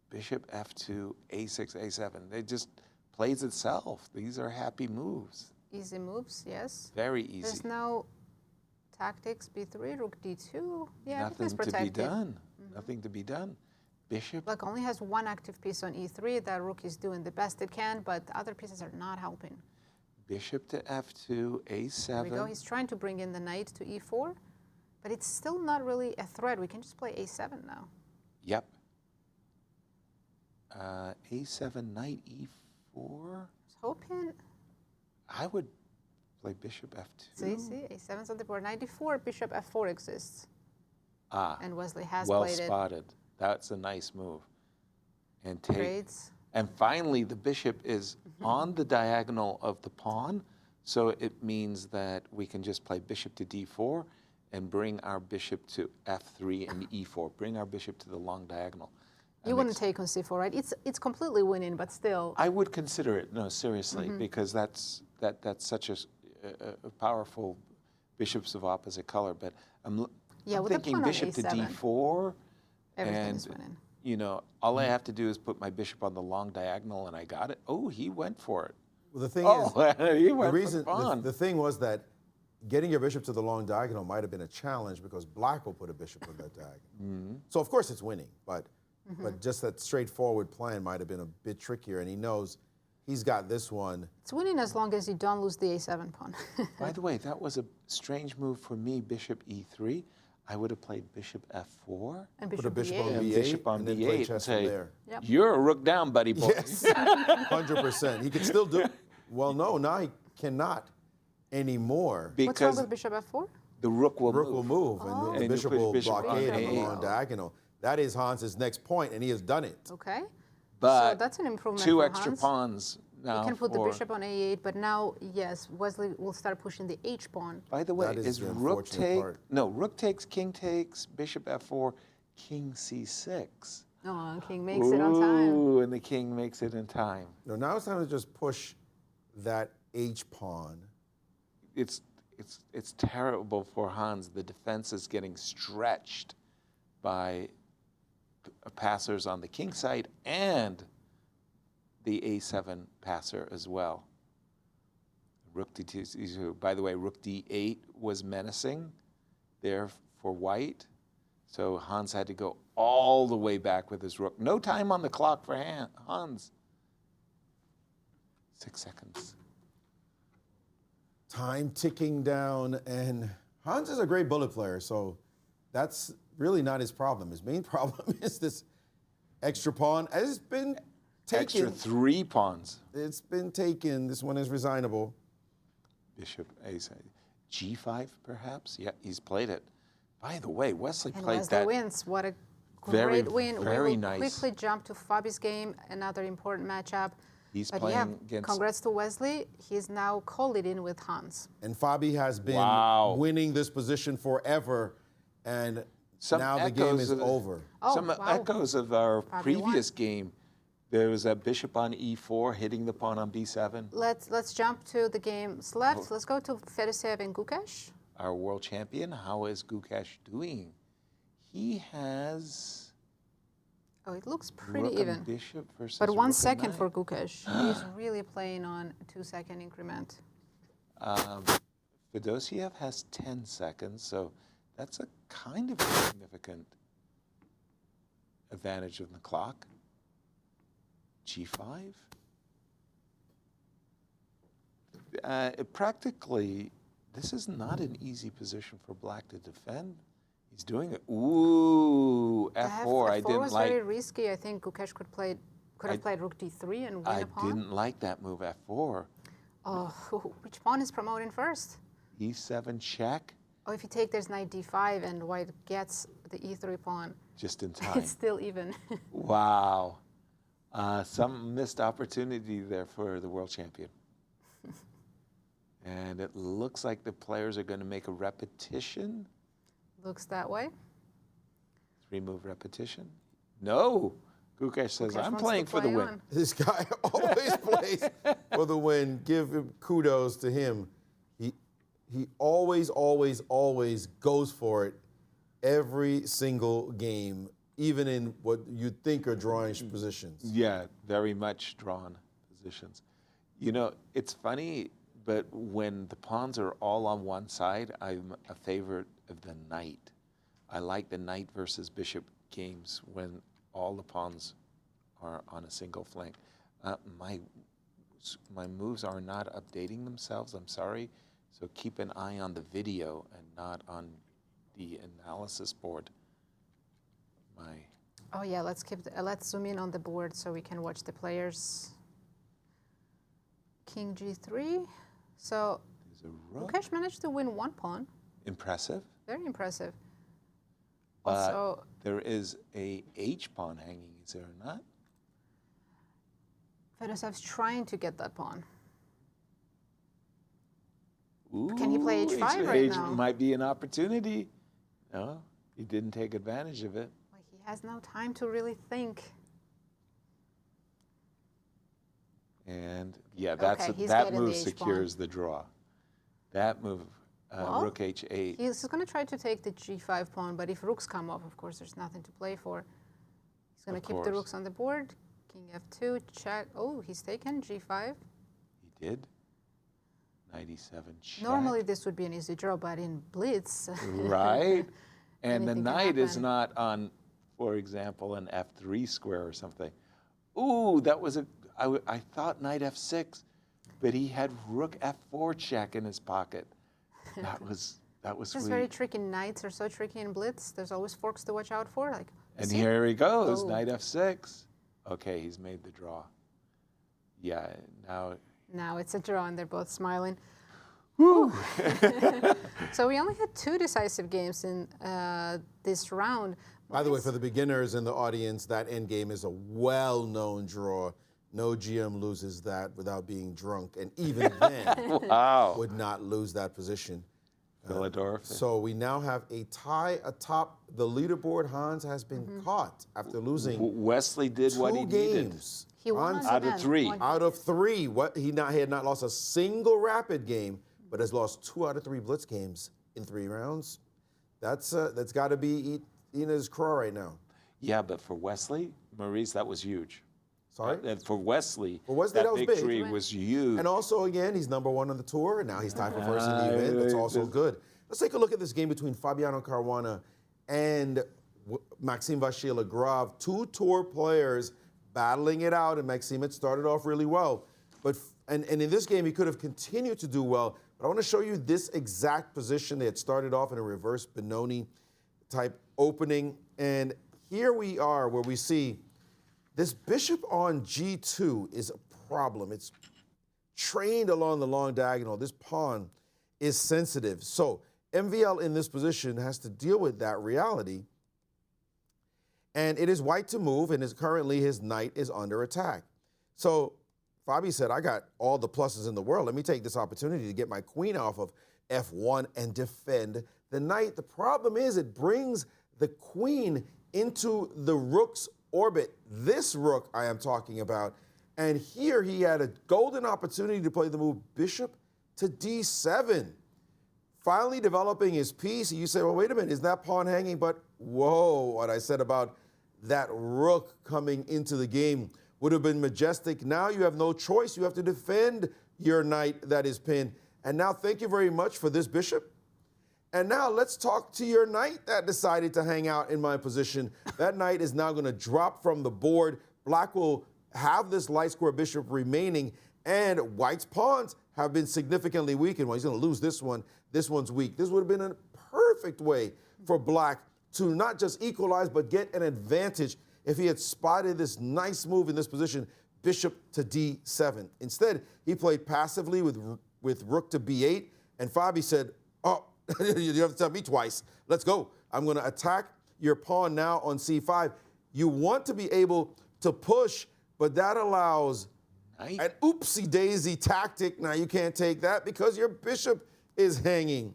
Bishop f2, a6, a7. It just plays itself. These are happy moves. Easy moves, yes. Very easy. There's no tactics, b3, rook d2. Yeah, Nothing everything's to be protected. done. Nothing to be done. Bishop. Black only has one active piece on e3. That rook is doing the best it can, but the other pieces are not helping. Bishop to f2, a7. There we go. He's trying to bring in the knight to e4, but it's still not really a threat. We can just play a7 now. Yep. A7, knight e4. I was hoping. I would play bishop See, f2. a7's on the board. Knight d4, bishop f4 exists. Ah, And Wesley has well played spotted. That's a nice move. And it. take. Trades. And finally, the bishop is on the diagonal of the pawn, so it means that we can just play bishop to d4 and bring our bishop to f3 and e4. Bring our bishop to the long diagonal. You wouldn't take on c4, right? It's completely winning, but still. I would consider it, no, seriously, because that's such a powerful bishops of opposite color. But I'm with the thinking pawn on bishop to a7, d4, everything and is winning. you know, all I have to do is put my bishop on the long diagonal, and I got it. Oh, he went for it. Well, the thing is, he the went reason, for the pawn. the thing was that getting your bishop to the long diagonal might have been a challenge because black will put a bishop on that diagonal. So of course it's winning, but just that straightforward plan might have been a bit trickier, and he knows he's got this one. It's winning as long as you don't lose the a7 pawn. By the way, that was a strange move for me, bishop e3. I would have played bishop f4. And Put a bishop bishop on b8. b8, Bishop on and then play b8 chess and from say, there. Yep. You're a rook down, buddy boy. Yes, 100%. He could still do. Well, no, now he cannot anymore. What's wrong Because with bishop f4? the rook will Rook move. will move, and the And you bishop push will bishop blockade on on the a8. long diagonal. That is Hans's next point, and he has done it. Okay. But so that's an improvement two for extra Hans. pawns now. You can put the for- bishop on a8, but now, yes, Wesley will start pushing the h pawn. By the way, That is is the rook unfortunate take? part. No, rook takes, king takes, bishop f4, king c6. Oh, king makes it on time. Ooh, and the king makes it in time. Now it's time to just push that h pawn. It's terrible for Hans. The defense is getting stretched by passers on the king side and the a7 passer as well. Rook d2. By the way, rook d8 was menacing there for white. So Hans had to go all the way back with his rook. No time on the clock for Hans. 6 seconds. Time ticking down, and Hans is a great bullet player, so that's really not his problem. His main problem is this extra pawn. It's been taken. Extra 3 pawns. It's been taken. This one is resignable. Bishop a7. G5, perhaps? Yeah, he's played it. By the way, Wesley And played Wesley that. wins. What a Very, great win. very We will nice. quickly jump to Fabi's game, another important matchup. He's But playing yeah, against. congrats to Wesley. He's now co-leading with Hans. And Fabi has been Wow. winning this position forever, and Some now the game echoes is of- over. Oh, Some wow. echoes of our Fabi previous game. There was a bishop on e4 hitting the pawn on b7. Let's jump to the games left. Let's go to Fedoseev and Gukesh. Our world champion. How is Gukesh doing? He has. Oh, it looks pretty rook even. and bishop versus But rook 1 and second knight. for Gukesh. He's really playing on a 2-second increment. Fedoseev has 10 seconds, so that's a kind of significant advantage of the clock. G5. Practically, this is not an easy position for black to defend. He's doing it. Ooh, F4. I F4 didn't was like. very risky. I think Gukesh could have played rook d3 and win I a pawn. didn't like that move. F4. Oh, which pawn is promoting first? E7 check. Oh, if you take, there's knight d5 and white gets the e3 pawn. Just in time. It's still even. Wow. Some missed opportunity there for the world champion. And it looks like the players are going to make a repetition. Looks that way. 3-move repetition? No. Gukesh says, Gukesh I'm wants playing to for the play win. on. This guy always plays for the win. Give him kudos to him. He always, always, always goes for it every single game, even in what you think are drawing positions. Yeah, very much drawn positions. You know, it's funny, but when the pawns are all on one side, I'm a favorite of the knight. I like the knight versus bishop games when all the pawns are on a single flank. My moves are not updating themselves, I'm sorry. So keep an eye on the video and not on the analysis board. Oh yeah, let's zoom in on the board so we can watch the players. King G3. So Gukesh managed to win 1 pawn. Impressive. Very impressive. But Also, there is a H pawn hanging, is there not? Fedoseev's trying to get that pawn. Ooh, Can he play H5 right now? Might be an opportunity. No, he didn't take advantage of it. Like he has no time to really think. And yeah, He's that getting move the H secures the draw. That move, Well, rook H8. He's going to try to take the G5 pawn, but if rooks come off, of course, there's nothing to play for. He's going to keep the rooks on the board. King F2, check. Oh, he's taken G5. He did. Knight E7 check. Normally this would be an easy draw, but in Blitz. Right. And the anything can knight is happen. not on, for example, an F3 square or something. Ooh, that was I thought knight F6, but he had rook F4 check in his pocket. That was It's sweet. very tricky. Knights are so tricky in Blitz. There's always forks to watch out for. Like, And see? here he goes, Oh. knight F6. Okay, he's made the draw. Yeah, now. Now it's a draw, and they're both smiling. Woo. So we only had 2 decisive games in this round. By the way, for the beginners in the audience, that endgame is a well-known draw. No GM loses that without being drunk, and even then Wow. would not lose that position. Philadelphia. So we now have a tie atop the leaderboard. Hans has been caught after losing Wesley did what he 2 needed. games. He won Hans, on Out the of end. 3. out of 3, he had not lost a single rapid game, but has lost 2 out of 3 blitz games in 3 rounds. That's got to be eating his craw right now. Yeah, but for Wesley, Maurice, that was huge. Sorry? And for Wesley, For Wesley, that that was big. victory was huge. And also, again, he's #1 on the tour, and now he's tied for first in the event. That's also good. Let's take a look at this game between Fabiano Caruana and Maxime Vachier-Lagrave, 2 tour players battling it out, and Maxime had started off really well. And in this game, he could have continued to do well, but I want to show you this exact position. They had started off in a reverse Benoni type opening, and here we are where we see this bishop on G2 is a problem. It's trained along the long diagonal. This pawn is sensitive. So MVL in this position has to deal with that reality. And it is white to move, and currently his knight is under attack. So Fabi said, I got all the pluses in the world. Let me take this opportunity to get my queen off of F1 and defend the knight. The problem is it brings the queen into the rook's orbit. This rook I am talking about. And here he had a golden opportunity to play the move bishop to D7. Finally developing his piece. You say, well, wait a minute, is that pawn hanging? But whoa, what I said about that rook coming into the game would have been majestic. Now you have no choice. You have to defend your knight that is pinned. And now thank you very much for this bishop. And now let's talk to your knight that decided to hang out in my position. That knight is now going to drop from the board. Black will have this light square bishop remaining, and white's pawns have been significantly weakened. Well, he's going to lose this one. This one's weak. This would have been a perfect way for black to not just equalize, but get an advantage if he had spotted this nice move in this position, bishop to D7. Instead, he played passively with rook to B8, and Fabi said, oh, you have to tell me twice. Let's go. I'm going to attack your pawn now on C5. You want to be able to push, but that allows an oopsie-daisy tactic. Now, you can't take that because your bishop is hanging.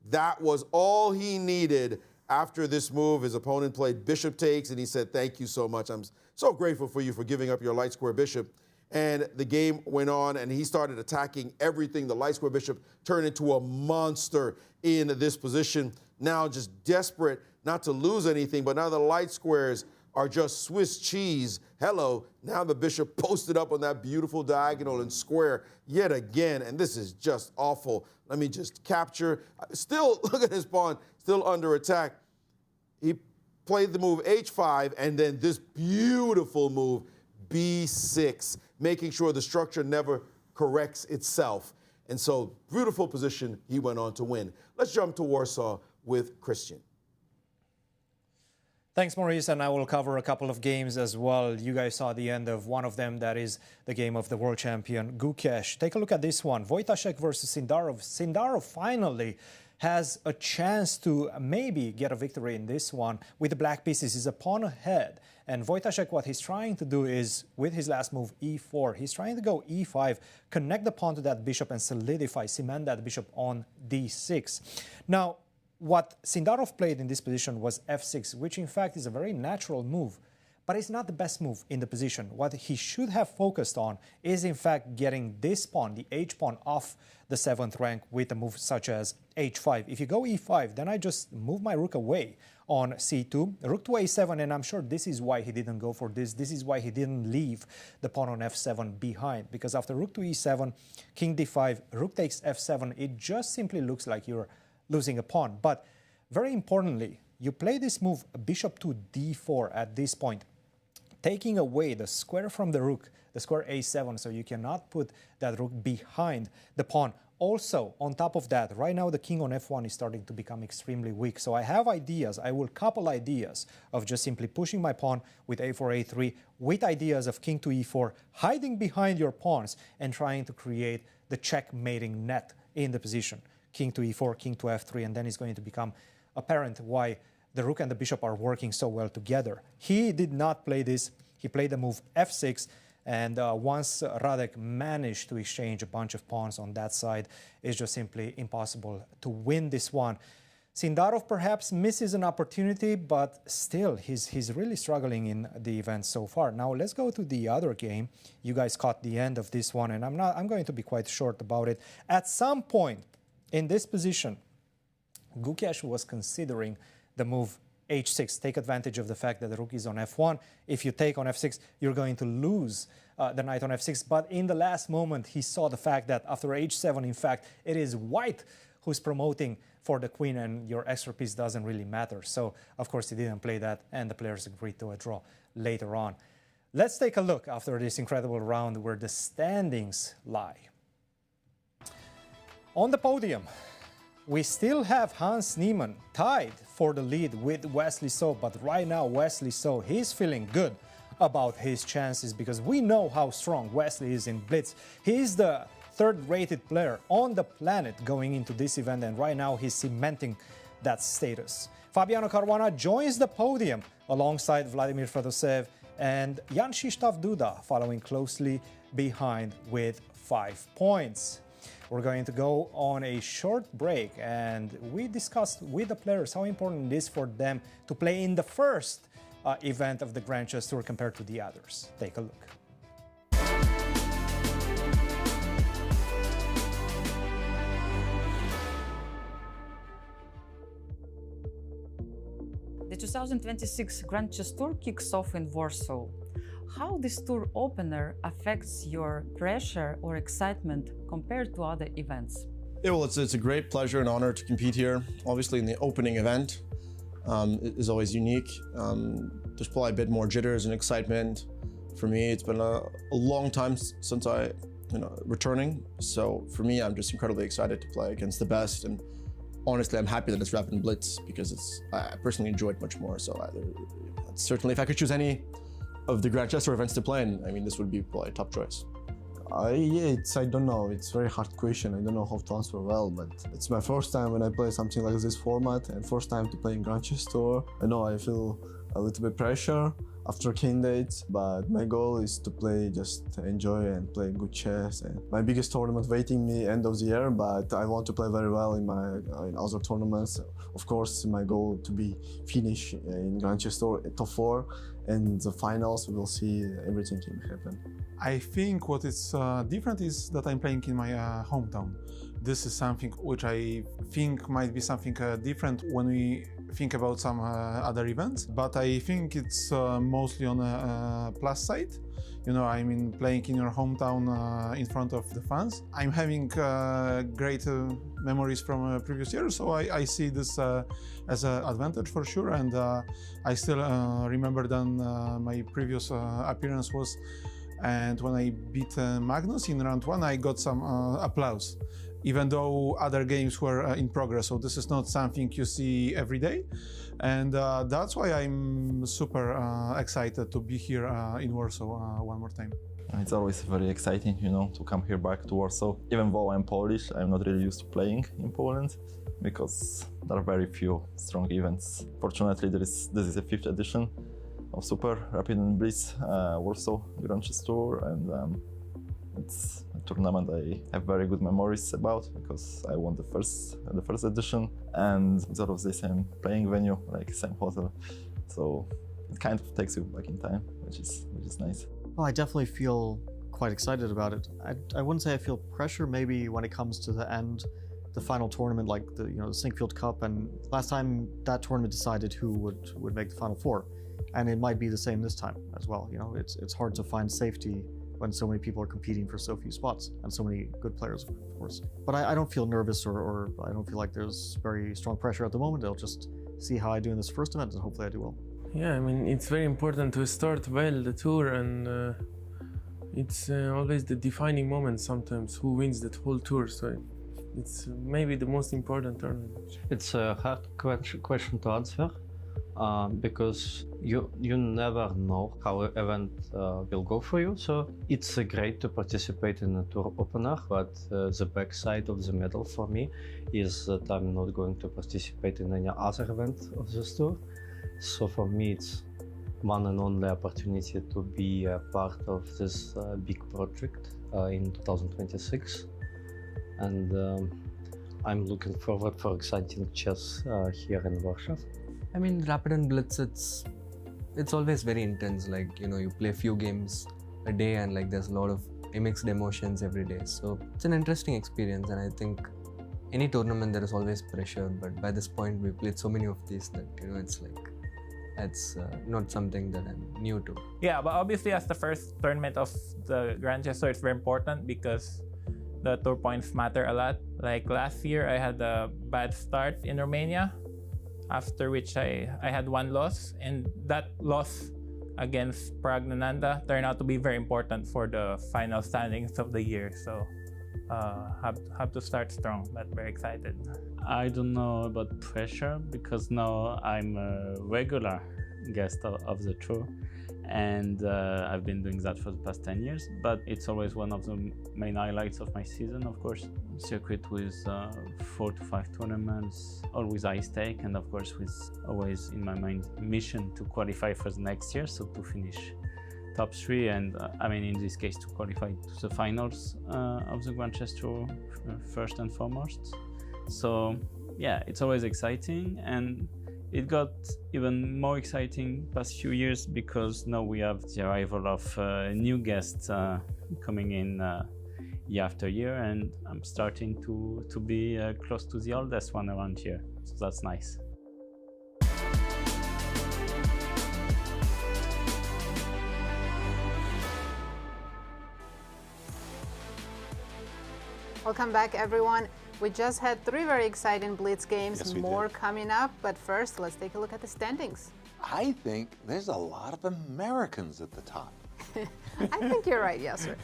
That was all he needed After this move, his opponent played bishop takes, and he said, "Thank you so much. I'm so grateful for you for giving up your light square bishop." And the game went on, and he started attacking everything. The light square bishop turned into a monster in this position. Now just desperate not to lose anything, but now the light squares are just Swiss cheese. Hello, now the bishop posted up on that beautiful diagonal and square yet again, and this is just awful. Let me just capture. Still, look at his pawn, still under attack. He played the move h5, and then this beautiful move, b6, making sure the structure never corrects itself. And so, beautiful position, he went on to win. Let's jump to Warsaw with Cristian. Thanks, Maurice, and I will cover a couple of games as well. You guys saw the end of one of them, that is the game of the world champion, Gukesh. Take a look at this one, Wojtaszek versus Sindarov. Sindarov finally has a chance to maybe get a victory in this one with the black pieces. He's a pawn ahead. And Wojtaszek, what he's trying to do is, with his last move, e4, he's trying to go e5, connect the pawn to that bishop and solidify, cement that bishop on d6. Now, what Sindarov played in this position was f6, which in fact is a very natural move, but it's not the best move in the position. What he should have focused on is in fact getting this pawn, the h-pawn, off the 7th rank with a move such as h5. If you go e5, then I just move my rook away on c2, rook to a7, and I'm sure this is why he didn't go for this. This is why he didn't leave the pawn on f7 behind, because after rook to e7, king d5, rook takes f7, it just simply looks like you're losing a pawn. But very importantly, you play this move bishop to d4 at this point, taking away the square from the rook, the square a7, so you cannot put that rook behind the pawn. Also, on top of that, right now the king on f1 is starting to become extremely weak. So I have ideas, I will couple ideas of just simply pushing my pawn with a4, a3, with ideas of king to e4, hiding behind your pawns and trying to create the checkmating net in the position. King to e4, king to f3, and then it's going to become apparent why the rook and the bishop are working so well together. He did not play this. He played the move f6, and once Radek managed to exchange a bunch of pawns on that side, it's just simply impossible to win this one. Sindarov perhaps misses an opportunity, but still, he's really struggling in the event so far. Now let's go to the other game. You guys caught the end of this one, and I'm going to be quite short about it. At some point in this position, Gukesh was considering the move h6. Take advantage of the fact that the rook is on f1. If you take on f6, you're going to lose the knight on f6. But in the last moment, he saw the fact that after h7, in fact, it is white who's promoting for the queen, and your extra piece doesn't really matter. So, of course, he didn't play that, and the players agreed to a draw later on. Let's take a look after this incredible round where the standings lie. On the podium, we still have Hans Niemann tied for the lead with Wesley So, but right now Wesley So, he's feeling good about his chances because we know how strong Wesley is in Blitz. He's the third-rated player on the planet going into this event, and right now he's cementing that status. Fabiano Caruana joins the podium alongside Vladimir Fedoseev and Jan-Krzysztof Duda following closely behind with 5 points. We're going to go on a short break, and we discussed with the players how important it is for them to play in the first event of the Grand Chess Tour compared to the others. Take a look. The 2026 Grand Chess Tour kicks off in Warsaw. How this tour opener affects your pressure or excitement compared to other events? Yeah, well, it's a great pleasure and honor to compete here. Obviously, in the opening event is always unique. There's probably a bit more jitters and excitement. For me, it's been a long time since returning. So for me, I'm just incredibly excited to play against the best. And honestly, I'm happy that it's Rapid Blitz because I personally enjoy it much more. So certainly, if I could choose any of the Grand Chess Tour events to play in, I mean, this would be probably a top choice. I don't know. It's a very hard question. I don't know how to answer well, but it's my first time when I play something like this format and first time to play in Grand Chess Tour. I know I feel a little bit pressure after candidates, but my goal is to play, just enjoy and play good chess. And my biggest tournament waiting me end of the year, but I want to play very well in other tournaments. Of course, my goal to be finish in Grand Chess Tour top 4, and the finals we will see everything can happen. I think what is different is that I'm playing in my hometown. This is something which I think might be something different when we think about some other events, but I think it's mostly on a plus side. You know, I mean, playing in your hometown in front of the fans. I'm having great memories from previous years, so I see this as an advantage for sure. And I still remember then my previous appearance was, and when I beat Magnus in round 1, I got some applause, even though other games were in progress. So this is not something you see every day. And that's why I'm super excited to be here in Warsaw one more time. It's always very exciting, you know, to come here back to Warsaw. Even though I'm Polish, I'm not really used to playing in Poland because there are very few strong events. Fortunately, this is the 5th edition of Super Rapid Blitz Warsaw Grand Chess Tour, and it's a tournament I have very good memories about because I won the first edition, and it's always the same playing venue, like same hotel, so it kind of takes you back in time, which is nice. Well, I definitely feel quite excited about it. I wouldn't say I feel pressure maybe when it comes to the end, the final tournament, like the Sinkfield Cup, and last time that tournament decided who would make the final 4, and it might be the same this time as well. You know, it's hard to find safety when so many people are competing for so few spots and so many good players, of course. But I don't feel nervous or I don't feel like there's very strong pressure at the moment. I'll just see how I do in this first event and hopefully I do well. Yeah, I mean, it's very important to start well the tour, and it's always the defining moment sometimes, who wins that whole tour. So it's maybe the most important tournament. It's a hard question to answer. Because you never know how an event will go for you. So it's great to participate in a tour opener, but the backside of the medal for me is that I'm not going to participate in any other event of this tour. So for me, it's one and only opportunity to be a part of this big project in 2026. And I'm looking forward for exciting chess here in Warsaw. I mean, Rapid and Blitz, it's always very intense. Like, you know, you play a few games a day and like there's a lot of mixed emotions every day. So it's an interesting experience, and I think any tournament there is always pressure, but by this point we played so many of these that, you know, it's like, it's not something that I'm new to. Yeah, but obviously as the first tournament of the Grand Chess Tour, it's very important because the tour points matter a lot. Like last year I had a bad start in Romania, after which I had 1 loss, and that loss against Pragnananda turned out to be very important for the final standings of the year. So have to start strong, but very excited. I don't know about pressure because now I'm a regular guest of the tour, and I've been doing that for the past 10 years, but it's always one of the main highlights of my season, of course. Circuit with 4 to 5 tournaments, always high stake, and of course with always in my mind mission to qualify for the next year, so to finish top 3, and I mean in this case to qualify to the finals of the Grand Chess Tour first and foremost. So yeah, it's always exciting, and it got even more exciting past few years because now we have the arrival of new guests coming in year after year, and I'm starting to be close to the oldest one around here, so that's nice. Welcome back, everyone. We just had 3 very exciting Blitz games, Yes, more coming up, but first let's take a look at the standings. I think there's a lot of Americans at the top. I think you're right, Yasser.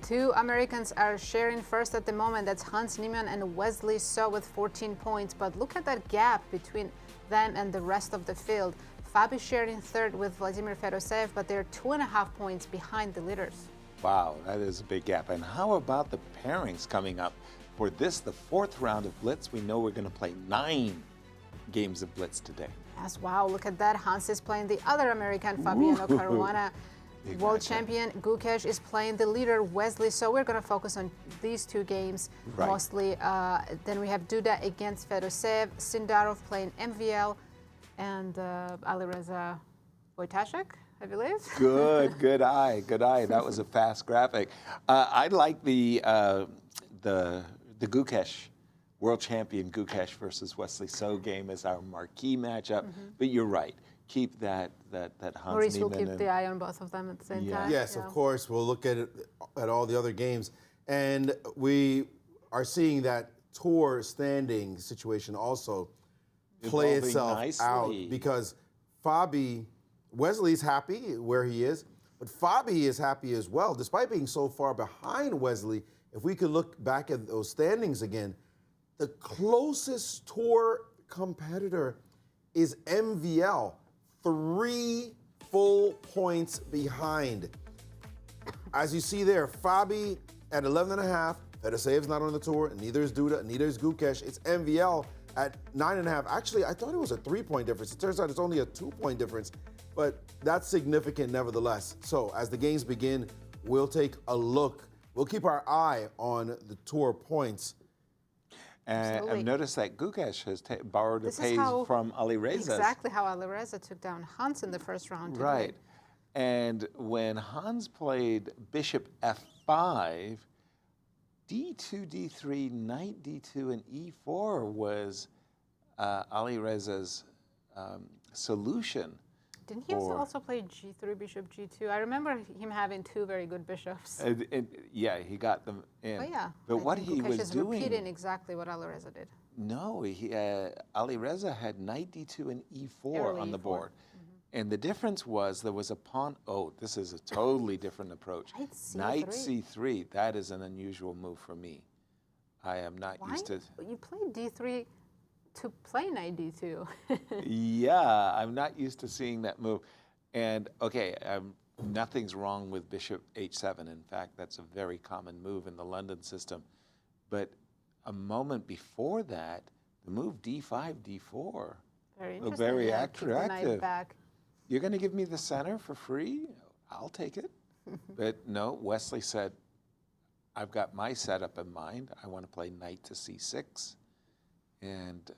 2 Americans are sharing first at the moment. That's Hans Niemann and Wesley So with 14 points. But look at that gap between them and the rest of the field. Fabi sharing third with Vladimir Fedoseev, but they're 2.5 points behind the leaders. Wow, that is a big gap. And how about the pairings coming up? For this, the 4th round of Blitz, we know we're going to play 9 games of Blitz today. Yes, wow, look at that. Hans is playing the other American, Fabiano Caruana. World champion Gukesh is playing the leader, Wesley. So we're going to focus on these two games mostly. Then we have Duda against Fedoseev, Sindarov playing MVL, and Alireza Wojtaszek, I believe. Good eye. That was a fast graphic. I like the Gukesh, world champion Gukesh versus Wesley So game as our marquee matchup. But you're right. Keep that Hans Maurice will Niemann keep the eye on both of them at the same time. Yes, of course. We'll look at all the other games, and we are seeing that tour standing situation also play Evolving itself nicely. out because Wesley's happy where he is, but Fabi is happy as well, despite being so far behind Wesley. If we could look back at those standings again, the closest tour competitor is MVL. 3 full points behind. As you see there, Fabi at 11.5. Fedoseev's not on the tour, and neither is Duda, neither is Gukesh. It's MVL at 9.5. Actually, I thought it was a 3-point difference. It turns out it's only a 2-point difference, but that's significant nevertheless. So as the games begin, we'll take a look. We'll keep our eye on the tour points. And I've noticed that Gukesh has borrowed a pace from Alireza. Exactly how Alireza took down Hans in the first round. Right. And when Hans played bishop f5, d2, d3, knight d2, and e4 was Alireza's solution. Didn't he also play g3, bishop g2? I remember him having 2 very good bishops. Yeah, he got them in. Oh, yeah. But what Gukesh he was is doing... repeating exactly what Alireza did. No, Alireza had knight d2 and e4 on the board. And the difference was there was a pawn. Oh, this is a totally different approach. Knight c3, that is an unusual move for me. I am not used to... You played d3 to play knight d2. Yeah, I'm not used to seeing that move. And okay, nothing's wrong with bishop h7. In fact, that's a very common move in the London system. But a moment before that, the move d5, d4 very looked very attractive. Back. You're going to give me the center for free? I'll take it. But no, Wesley said, I've got my setup in mind. I want to play knight to c6 and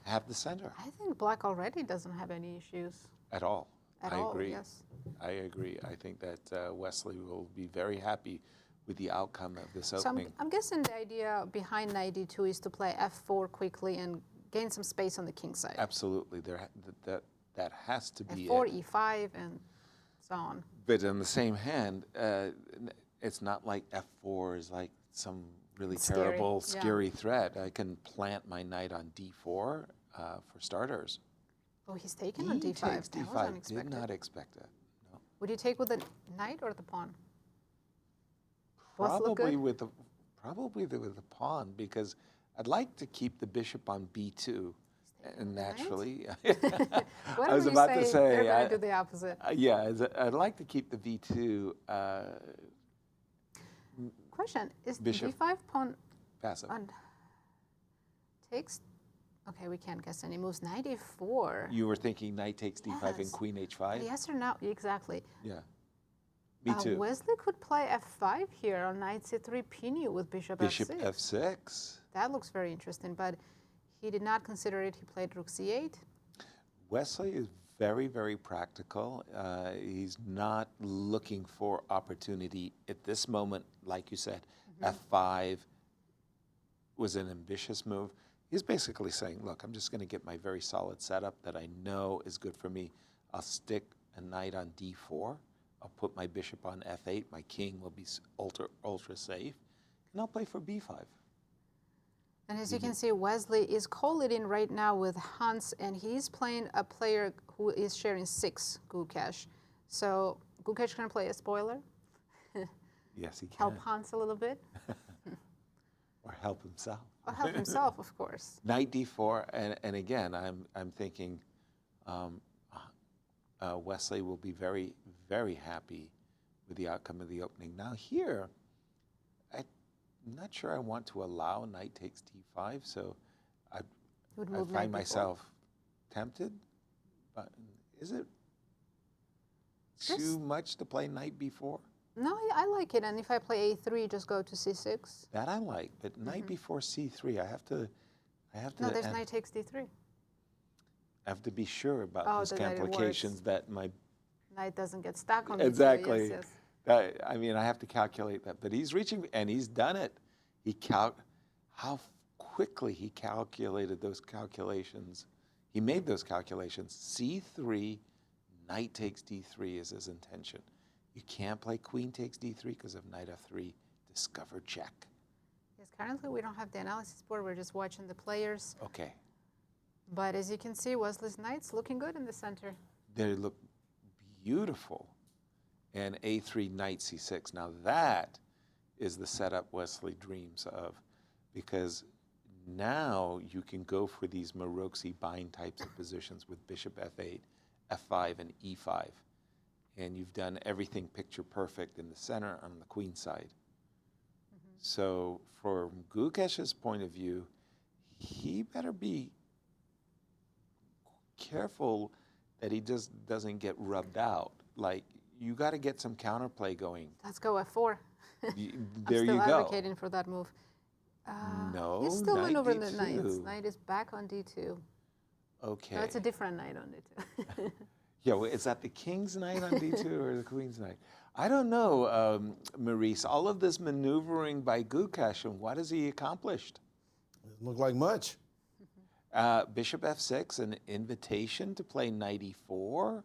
have the center. I think black already doesn't have any issues. At all. I agree. Yes. I agree. I think that Wesley will be very happy with the outcome of this So opening. I'm guessing the idea behind knight d2 is to play f4 quickly and gain some space on the king side. Absolutely. That has to be f4, it. e5, and so on. But in the same hand, it's not like f4 is like some really terrible, scary threat. I can plant my knight on d4 for starters. Oh, he's taken on d5. Takes That d5. was unexpected. Did not expect that. No. Would you take with the knight or the pawn? Probably with the pawn, because I'd like to keep the bishop on b2. And naturally, I was about to say, they're going to do the opposite. Yeah, I'd like to keep the v2. Question: is bishop d5 pawn passive? Takes. Okay, we can't guess any moves. Knight e4. You were thinking knight takes d5 and queen h5. Yes or no? Exactly. Yeah. B2. Wesley could play f5 here on knight c3 pinu with bishop f6. Bishop f6. That looks very interesting, but he did not consider it. He played rook c8. Wesley is very, very practical. He's not looking for opportunity at this moment. Like you said, f5 was an ambitious move. He's basically saying, look, I'm just going to get my very solid setup that I know is good for me. I'll stick a knight on d4. I'll put my bishop on f8. My king will be ultra safe. And I'll play for b5. And as you can see, Wesley is co-leading right now with Hans, and he's playing a player who is sharing 6, Gukesh. So Gukesh can play a spoiler. Yes, he can. Help Hans a little bit. Or help himself. Or help himself, of course. Knight d4, and again, I'm thinking Wesley will be very, very happy with the outcome of the opening. Now here, I'm not sure I want to allow knight takes d5, so would I move find knight myself tempted, but is it Just- too much to play knight b4? No, I like it. And if I play a3, just go to c6. That I like, but knight before c3, I have to. No, there's knight takes d3. I have to be sure about Oh, those that it complications works. that my Knight doesn't get stuck on exactly. the 2. Yes, yes. I mean, I have to calculate that, but he's reaching, and he's done it. How quickly he calculated those calculations. He made those calculations. C3, knight takes d3 is his intention. You can't play queen takes d3 because of knight f3. Discover check. Yes, currently we don't have the analysis board. We're just watching the players. Okay. But as you can see, Wesley's knight's looking good in the center. They look beautiful. And a3, knight c6. Now that is the setup Wesley dreams of, because now you can go for these Maroczy bind types of positions with bishop f8, f5, and e5. And you've done everything picture perfect in the center on the queen side. So from Gukesh's point of view, he better be careful that he just doesn't get rubbed out. Like, you got to get some counterplay going. Let's go f4. There I'm still you go. advocating for that move. No, He's still knight maneuvering the d2. knights. Knight is back on d2. Okay. No, it's a different knight on d2. Yeah, well, is that the king's knight on d2 or the queen's knight? I don't know, Maurice. All of this maneuvering by Gukesh, and what has he accomplished? Doesn't look like much. Bishop f6, an invitation to play knight e4,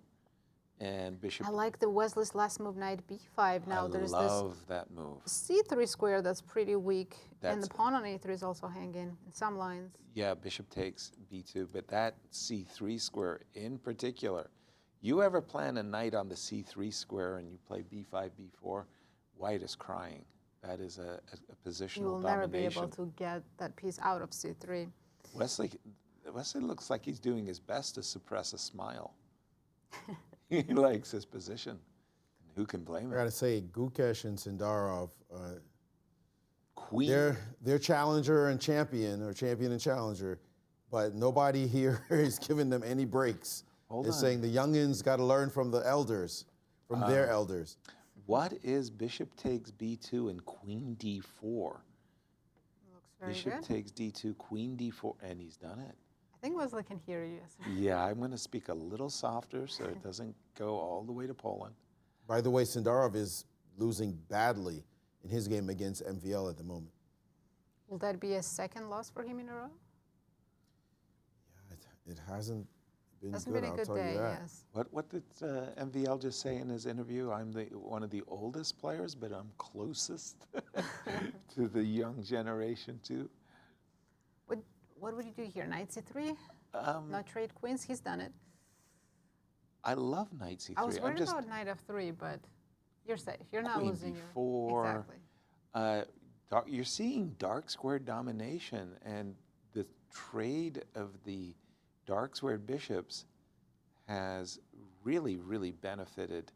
and bishop. I like the Wesley's last move, knight b5. Now there's love that move. this c3 square that's pretty weak, and the That's- pawn on a3 is also hanging in some lines. Yeah, bishop takes b2, but that c3 square in particular, you ever plan a knight on the c3 square and you play b5, b4, white is crying. That is a positional You will never be domination. able to get that piece out of c3. Wesley looks like he's doing his best to suppress a smile. He likes his position. Who can blame I him? gotta say, Gukesh and Sindarov, Queen. they're challenger and champion, or champion and challenger, but nobody here is giving them any breaks. Hold They're on. saying the youngins got to learn from the elders, from their elders. What is bishop takes b2 and queen d4? Looks very Bishop good. takes d2, queen d4, and he's done it. I think Wesley can hear you. Yes. Yeah, I'm going to speak a little softer so it doesn't go all the way to Poland. By the way, Sindarov is losing badly in his game against MVL at the moment. Will that be a second loss for him in a row? It hasn't been Hasn't good, been a I'll good tell day, you that. yes. What did MVL just say in his interview? I'm one of the oldest players, but I'm closest to the young generation too. What would you do here? Knight c3? Not trade queens? He's done it. I love knight c3. I was worried just, about knight f3, but you're safe. You're not queen losing b4. Exactly. You're seeing dark square domination, and the trade of the dark squared bishops has really, really benefited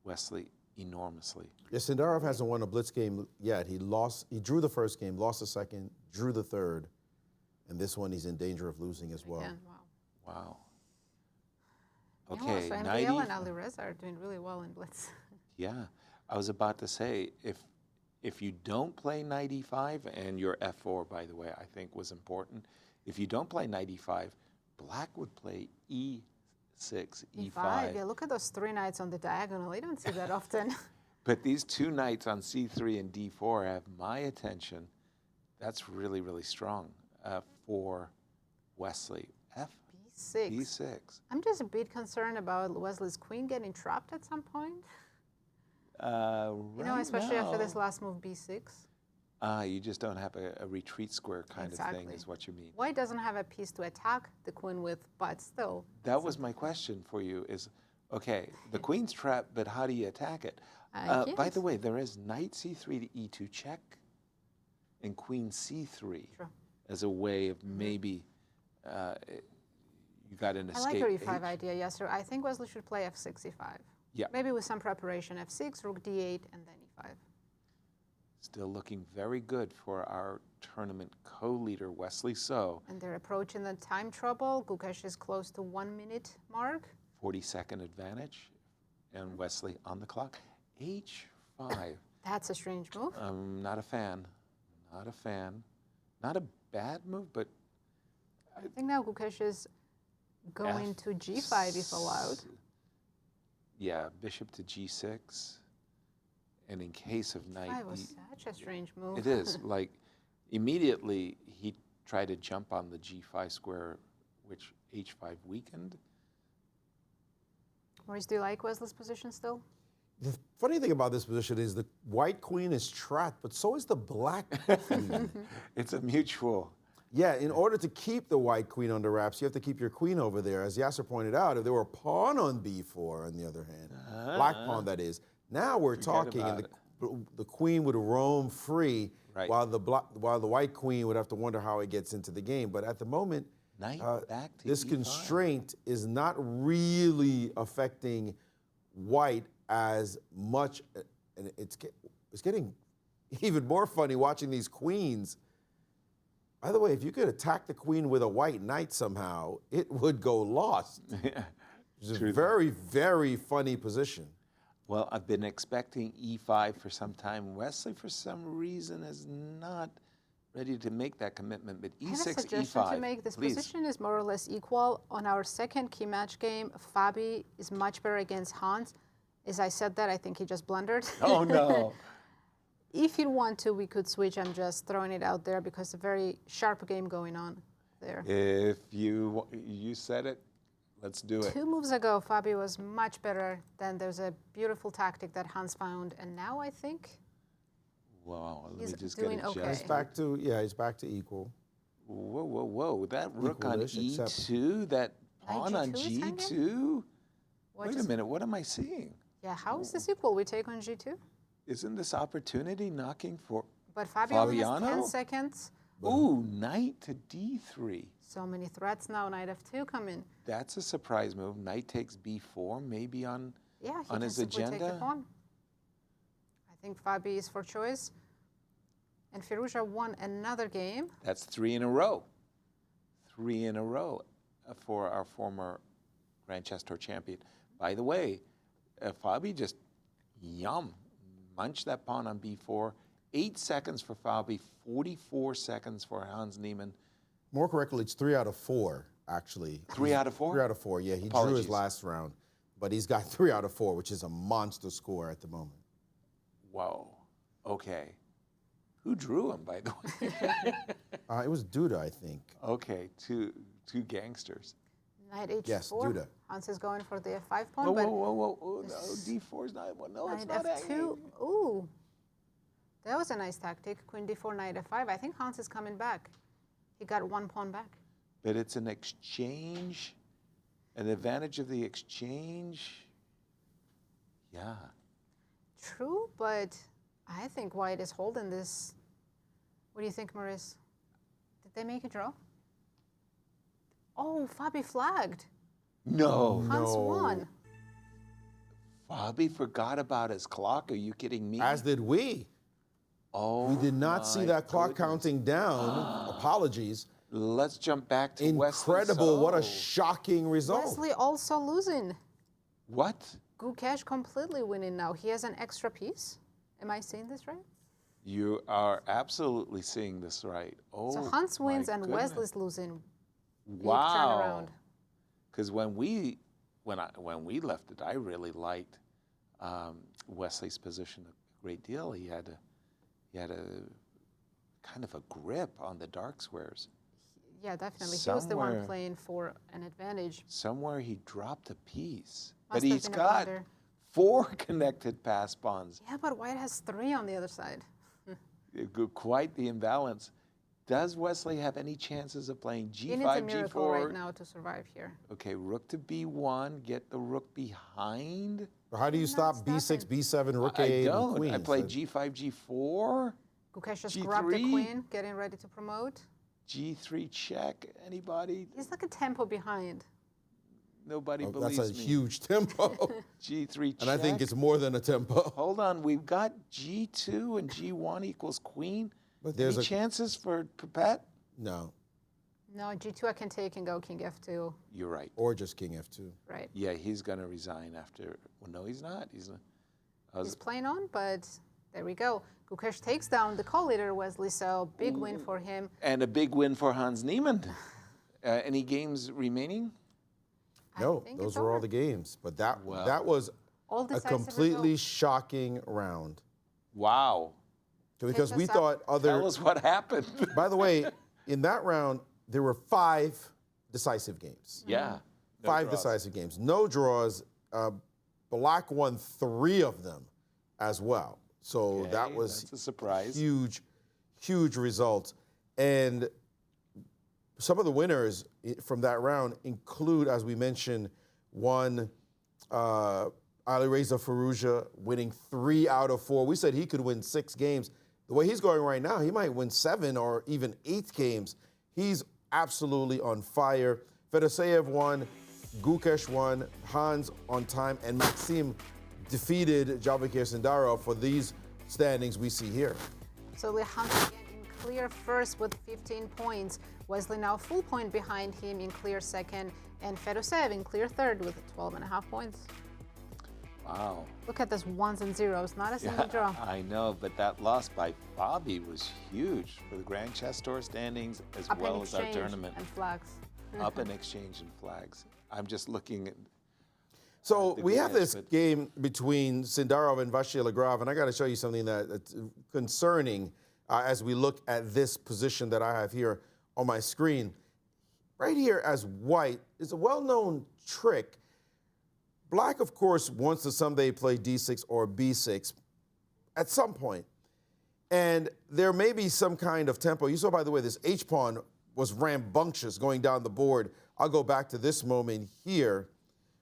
Wesley enormously. Yeah, Sindarov hasn't won a blitz game yet. He drew the first game, lost the second, drew the third, and this one he's in danger of losing as well. Again, wow. Wow. Yeah, Okay, so MVL and Alireza are doing really well in blitz. Yeah, I was about to say, if you don't play knight e5, and your f4, by the way, I think was important. If you don't play knight e5, black would play e6, e5. Yeah, look at those 3 knights on the diagonal. You don't see that often. But these 2 knights on c3 and d4 have my attention. That's really, really strong for Wesley. B6. B6. I'm just a bit concerned about Wesley's queen getting trapped at some point. You know, especially after this last move, b6. You just don't have a retreat square kind of thing, is what you mean. White doesn't have a piece to attack the queen with, but still. That was my question for you is, okay, the queen's trapped, but how do you attack it? By the way, there is knight c3 to e2 check and queen c3 as a way of maybe you got an escape. I like your e5 idea, Yasser. I think Wesley should play f6, e5. Yeah. Maybe with some preparation, f6, rook d8, and then e5. Still looking very good for our tournament co-leader, Wesley. So, And they're approaching the time trouble. Gukesh is close to 1 minute mark. 40-second advantage. And Wesley on the clock. H5. That's a strange move. I'm not a fan. Not a fan. Not a bad move, but I think now Gukesh is going to G5 if allowed. yeah, bishop to G6. And in case of knight, That was such a strange move. it is like immediately he tried to jump on the G5 square, which H5 weakened. Maurice, do you like Wesley's position still? The funny thing about this position is the white queen is trapped, but so is the black queen. It's a mutual. Yeah, in order to keep the white queen under wraps, you have to keep your queen over there. As Yasser pointed out, if there were a pawn on b4, on the other hand, black pawn that is, now we're talking, and the queen would roam free, while the white queen would have to wonder how it gets into the game. But at the moment, this constraint is not really affecting white as much, and it's getting even more funny watching these queens. By the way, if you could attack the queen with a white knight somehow, it would go lost. It's a very, very funny position. Well, I've been expecting E5 for some time. Wesley, for some reason, is not ready to make that commitment, but E6, I have a suggestion E5, to make. This please. position is more or less equal. On our second key match game, Fabi is much better against Hans. As I said that, I think he just blundered. Oh, no. If you want to, we could switch. I'm just throwing it out there because a very sharp game going on there. If you said it, let's do it. 2 moves ago, Fabi was much better. Then there's a beautiful tactic that Hans found, and now I think Wow, let he's me just doing get it okay. He's back to, he's back to equal. Whoa, whoa, whoa. That rook on Equalish, E2, that pawn on G2 is hanging? G2? What Wait a is- minute, what am I seeing? Yeah, how is this equal? We take on G2, Isn't this opportunity knocking for but Fabi only has 10 Fabiano? seconds. Ooh, knight to D3. So many threats now. Knight F2 come in. That's a surprise move. Knight takes B4, maybe on, Yeah, he on can his simply take the agenda. pawn. I think Fabi is for choice. And Firouzja won another game. That's 3 in a row. 3 in a row for our former Grand Chess Tour champion. By the way, Fabi just, munched that pawn on B4. 8 seconds for Fabi, 44 seconds for Hans Niemann. More correctly, it's 3 out of 4, actually. 3 out of 4? 3 out of 4, yeah. He drew his last round, but he's got 3 out of 4, which is a monster score at the moment. Whoa, okay. Who drew him, by the way? It was Duda, I think. Okay, two gangsters. Knight H4. Yes, Duda. Hans is going for the F5 pawn. Whoa, but whoa, whoa, whoa, no, D4 is not, no, it's Knight not F2. hanging. Ooh, that was a nice tactic. Queen D4, Knight F5. I think Hans is coming back. He got 1 pawn back. But it's an exchange, an advantage of the exchange. Yeah. True, but I think White is holding this. What do you think, Maurice? Did they make a draw? Oh, Fabi flagged. No. Hans won. Fabi forgot about his clock. Are you kidding me? As did we. Oh, we did not see that clock counting down. Apologies. Let's jump back to Incredible. Wesley. What a shocking result. Wesley also losing. What? Gukesh completely winning now. He has an extra piece. Am I seeing this right? You are absolutely seeing this right. Oh, So Hans wins my and goodness. Wesley's losing. Big Wow. turnaround. Because when we left it, I really liked Wesley's position a great deal. He had a kind of a grip on the dark squares. Yeah, definitely. He was the one Somewhere- playing for an advantage. Somewhere he dropped a piece, Must but have he's been a got blunder. 4 connected pass pawns. Yeah, but White has 3 on the other side. Quite the imbalance. Does Wesley have any chances of playing G5, He needs a miracle G4? right now to survive here. Okay, rook to B1, get the rook behind. How do you stop B6, B7, rook I A8, don't. and queen? I play G5, G4, Gukesh just G3? grabbed the queen, getting ready to promote. G3 check. Anybody? He's like a tempo behind. Nobody believes me. That's a huge tempo. G3 check. And I think it's more than a tempo. Hold on, we've got G2 and G1 equals queen. But there's any chances for Pipette? No. No, G2 I can take and go King F2. You're right. Or just King F2. Right. Yeah, he's going to resign after. Well, no, he's not. He's playing on, but there we go. Gukesh takes down the co-leader Wesley, so big win for him. And a big win for Hans Niemann. Any games remaining? No, those were all the games. But that was a completely shocking round. Wow. Because we thought other... Tell us what happened. By the way, in that round, there were 5 decisive games. Yeah. No 5 decisive games. No draws. Black won 3 of them as well. So that was a surprise. Huge, huge result. And some of the winners from that round include, as we mentioned, one Alireza Firouzja winning 3 out of 4. We said he could win 6 games. The way he's going right now, he might win 7 or even 8 games. He's absolutely on fire. Fedoseev won, Gukesh won, Hans on time, and Maxime defeated Javokhir Sindarov for these standings we see here. So Hans again in clear first with 15 points. Wesley now full point behind him in clear second, and Fedoseev in clear third with 12.5 points. Wow. Look at this 1s and 0s, not a single draw. I know, but that loss by Bobby was huge for the Grand Chess Tour standings as well as our tournament. And flags. Up in exchange and flags. I'm just looking at. So we have this game between Sindarov and Vachier-Lagrave, and I got to show you something that's concerning as we look at this position that I have here on my screen. Right here as white is a well-known trick. Black, of course, wants to someday play D6 or B6 at some point. And there may be some kind of tempo. You saw, by the way, this H-pawn was rambunctious going down the board. I'll go back to this moment here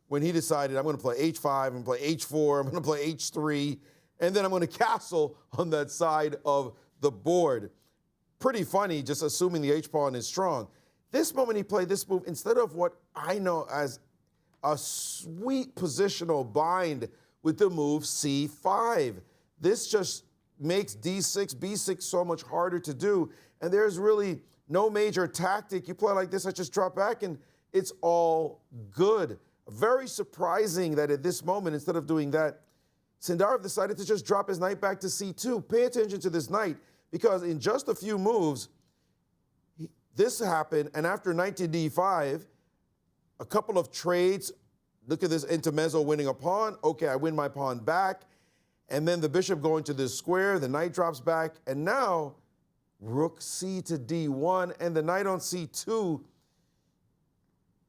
when he decided, I'm going to play H5, I'm going to play H4, I'm going to play H3, and then I'm going to castle on that side of the board. Pretty funny, just assuming the H-pawn is strong. This moment he played this move, instead of what I know as a sweet positional bind with the move C5. This just makes D6, B6 so much harder to do, and there's really no major tactic. You play like this, I just drop back, and it's all good. Very surprising that at this moment, instead of doing that, Sindarov decided to just drop his knight back to C2. Pay attention to this knight, because in just a few moves, this happened, and after knight to D5, a couple of trades. Look at this intermezzo winning a pawn. Okay, I win my pawn back. And then the bishop going to this square, the knight drops back, and now rook C to D1, and the knight on C2,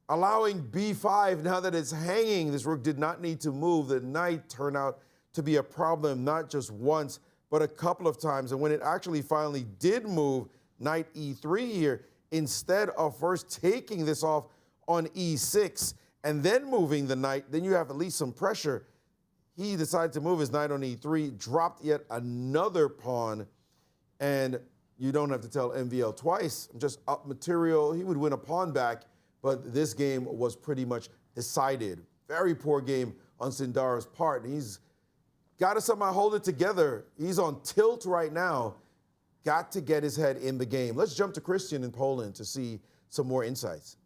allowing B5 now that it's hanging. This rook did not need to move. The knight turned out to be a problem not just once, but a couple of times. And when it actually finally did move, knight E3 here, instead of first taking this off on E6 and then moving the knight, then you have at least some pressure. He decided to move his knight on E3, dropped yet another pawn, and you don't have to tell MVL twice, just up material. He would win a pawn back, but this game was pretty much decided. Very poor game on Sindarov's part. He's got to somehow hold it together. He's on tilt right now. Got to get his head in the game. Let's jump to Cristian in Poland to see some more insights.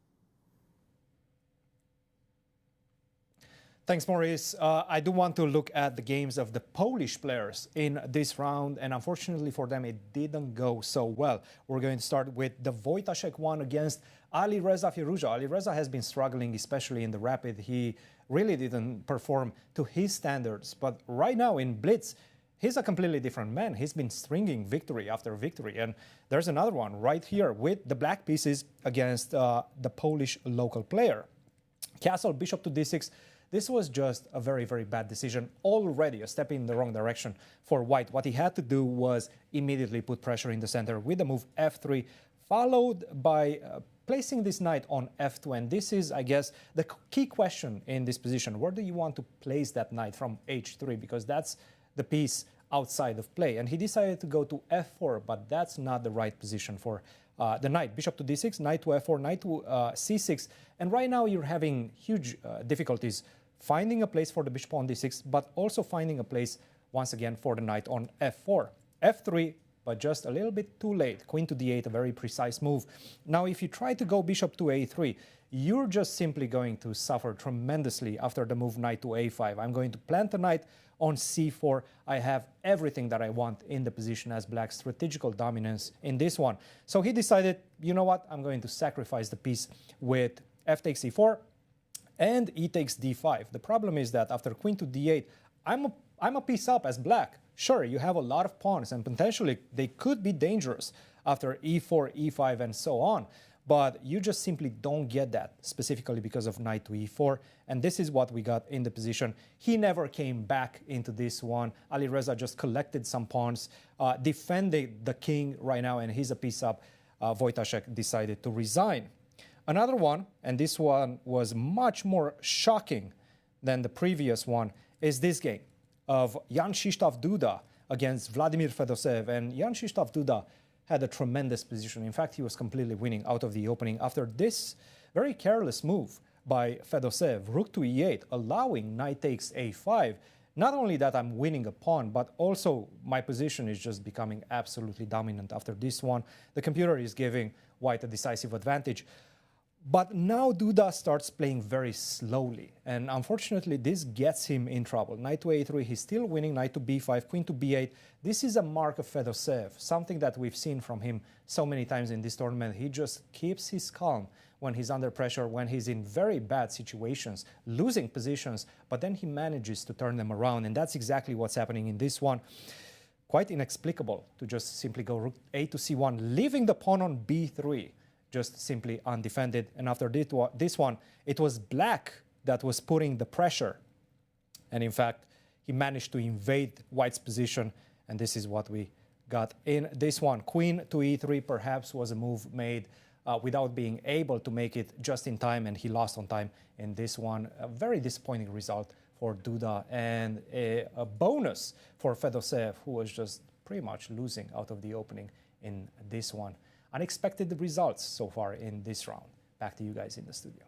Thanks, Maurice. I do want to look at the games of the Polish players in this round, and unfortunately for them, it didn't go so well. We're going to start with the Wojtaszek one against Alireza Firouzja. Alireza has been struggling, especially in the Rapid. He really didn't perform to his standards, but right now in Blitz, he's a completely different man. He's been stringing victory after victory, and there's another one right here with the black pieces against the Polish local player. Castle, bishop to D6. This was just a very, very bad decision. Already a step in the wrong direction for white. What he had to do was immediately put pressure in the center with the move F3, followed by placing this knight on F2. And this is, I guess, the key question in this position. Where do you want to place that knight from H3? Because that's the piece outside of play. And he decided to go to F4, but that's not the right position for the knight. Bishop to d6, knight to f4, knight to c6. And right now you're having huge difficulties finding a place for the bishop on d6, but also finding a place, once again, for the knight on f4. f3, but just a little bit too late. Queen to d8, a very precise move. Now, if you try to go bishop to a3, you're just simply going to suffer tremendously after the move knight to a5. I'm going to plant the knight on c4. I have everything that I want in the position as black's strategical dominance in this one. So he decided, you know what, I'm going to sacrifice the piece with f takes e4 and e takes d5. The problem is that after queen to d8, I'm a piece up as black. Sure, you have a lot of pawns and potentially they could be dangerous after e4, e5 and so on. But you just simply don't get that, specifically because of knight to e4. And this is what we got in the position. He never came back into this one. Alireza just collected some pawns, defended the king right now, and he's a piece up. Wojtaszek decided to resign. Another one, and this one was much more shocking than the previous one, is this game of Jan-Krzysztof Duda against Vladimir Fedoseev. And Jan-Krzysztof Duda had a tremendous position. In fact, he was completely winning out of the opening after this very careless move by Fedoseev, rook to e8, allowing knight takes a5. Not only that I'm winning a pawn, but also my position is just becoming absolutely dominant after this one. The computer is giving white a decisive advantage. But now Duda starts playing very slowly, and unfortunately this gets him in trouble. Knight to a3, he's still winning, knight to b5, queen to b8. This is a mark of Fedoseev, something that we've seen from him so many times in this tournament. He just keeps his calm when he's under pressure, when he's in very bad situations, losing positions, but then he manages to turn them around, and that's exactly what's happening in this one. Quite inexplicable to just simply go rook a to c1, leaving the pawn on b3. Just simply undefended. And after this one, it was black that was putting the pressure. And in fact, he managed to invade white's position. And this is what we got in this one. Queen to e3 perhaps was a move made without being able to make it just in time. And he lost on time in this one. A very disappointing result for Duda. And a bonus for Fedoseev, who was just pretty much losing out of the opening in this one. Unexpected results so far in this round. Back to you guys in the studio.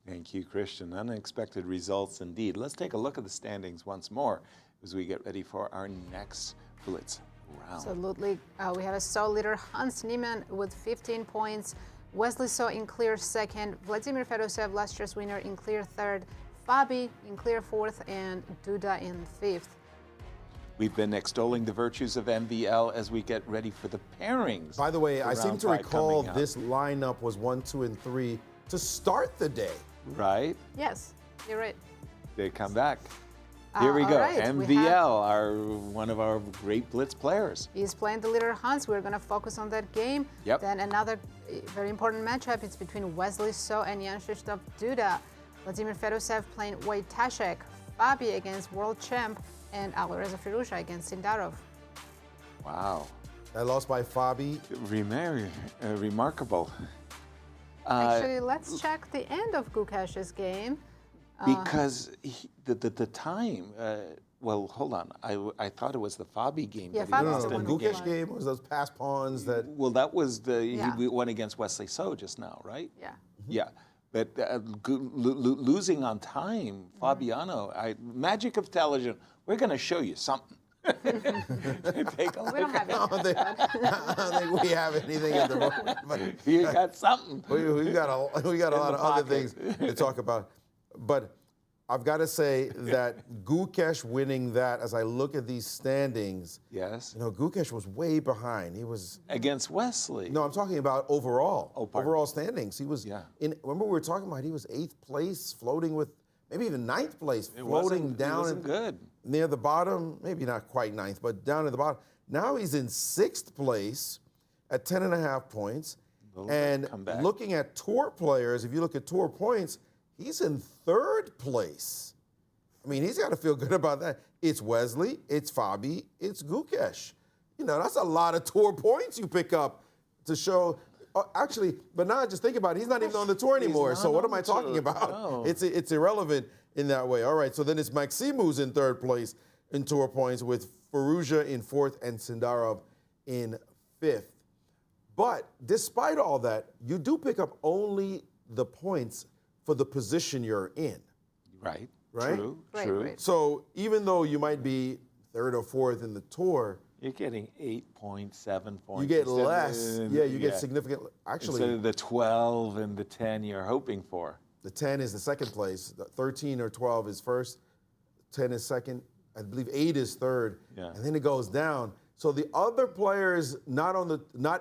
Thank you, Cristian. Unexpected results indeed. Let's take a look at the standings once more as we get ready for our next Blitz round. Absolutely. We have a sole leader, Hans Niemann, with 15 points. Wesley So in clear second. Vladimir Fedoseev, last year's winner, in clear third. Fabi in clear fourth, and Duda in fifth. We've been extolling the virtues of MVL as we get ready for the pairings. By the way, I seem to recall this lineup was 1, 2, and 3 to start the day. Right? Yes, you're right. They come back. Here we go. Right. MVL, one of our great Blitz players. He's playing the leader Hans. We're going to focus on that game. Yep. Then another very important matchup. It's between Wesley So and Jan-Krzysztof Duda. Vladimir Fedoseev playing Wojtaszek. Fabi against world champ. And Alireza Firouzja against Sindarov. Wow. That loss by Fabi. Remarkable. Actually, let's check the end of Gukesh's game. Because the time, well, hold on. I thought it was the Fabi game. Yeah, that the Gukesh game was those pass pawns that... Well, that was he won against Wesley So just now, right? Yeah. Yeah. But losing on time, Fabiano, magic of television, we're going to show you something. Take a look. We don't have it. I don't think we have anything at the moment. But you got something. We got a lot of other things to talk about. But I've got to say that Gukesh winning that, as I look at these standings, yes, Gukesh was way behind. He was against Wesley. No, I'm talking about overall. Oh, overall standings. He was remember we were talking about he was 8th place, floating with maybe even 9th place, floating down good near the bottom. Maybe not quite 9th, but down at the bottom. Now he's in 6th place at 10.5 points. And looking at tour players, if you look at tour points, he's in 3rd place. I mean, he's got to feel good about that. It's Wesley, it's Fabi, it's Gukesh. That's a lot of tour points you pick up to show. Actually, but now just think about it. He's not even on the tour anymore. So what am I talking about? No. It's irrelevant in that way. All right, so then it's Maxime who's in 3rd place in tour points with Firouzja in 4th and Sindarov in 5th. But despite all that, you do pick up only the points for the position you're in. Right. Right? True. Right, True. right. So even though you might be third or fourth in the tour, You're getting 8.7 points. you get instead of- less. Yeah, you get significant. Actually, instead of the 12 and the 10 you're hoping for. the 10 is the second place. The 13 or 12 is first. 10 is second. I believe 8 is third. Yeah. And then it goes down. So the other players, not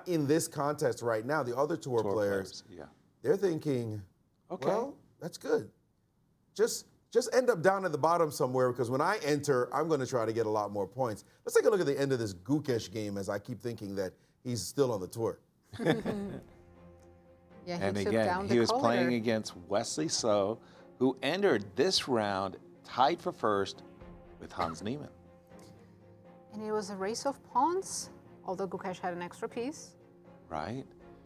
in this contest right now, the other tour players, Yeah. they're thinking, Okay. well, that's good. Just end up down at the bottom somewhere, because when I enter, I'm going to try to get a lot more points. Let's take a look at the end of this Gukesh game, as I keep thinking that he's still on the tour. Yeah, he And took again, down the he was caller. playing against Wesley So, who entered this round tied for first with Hans Niemann. And it was a race of pawns, although Gukesh had an extra piece. Right.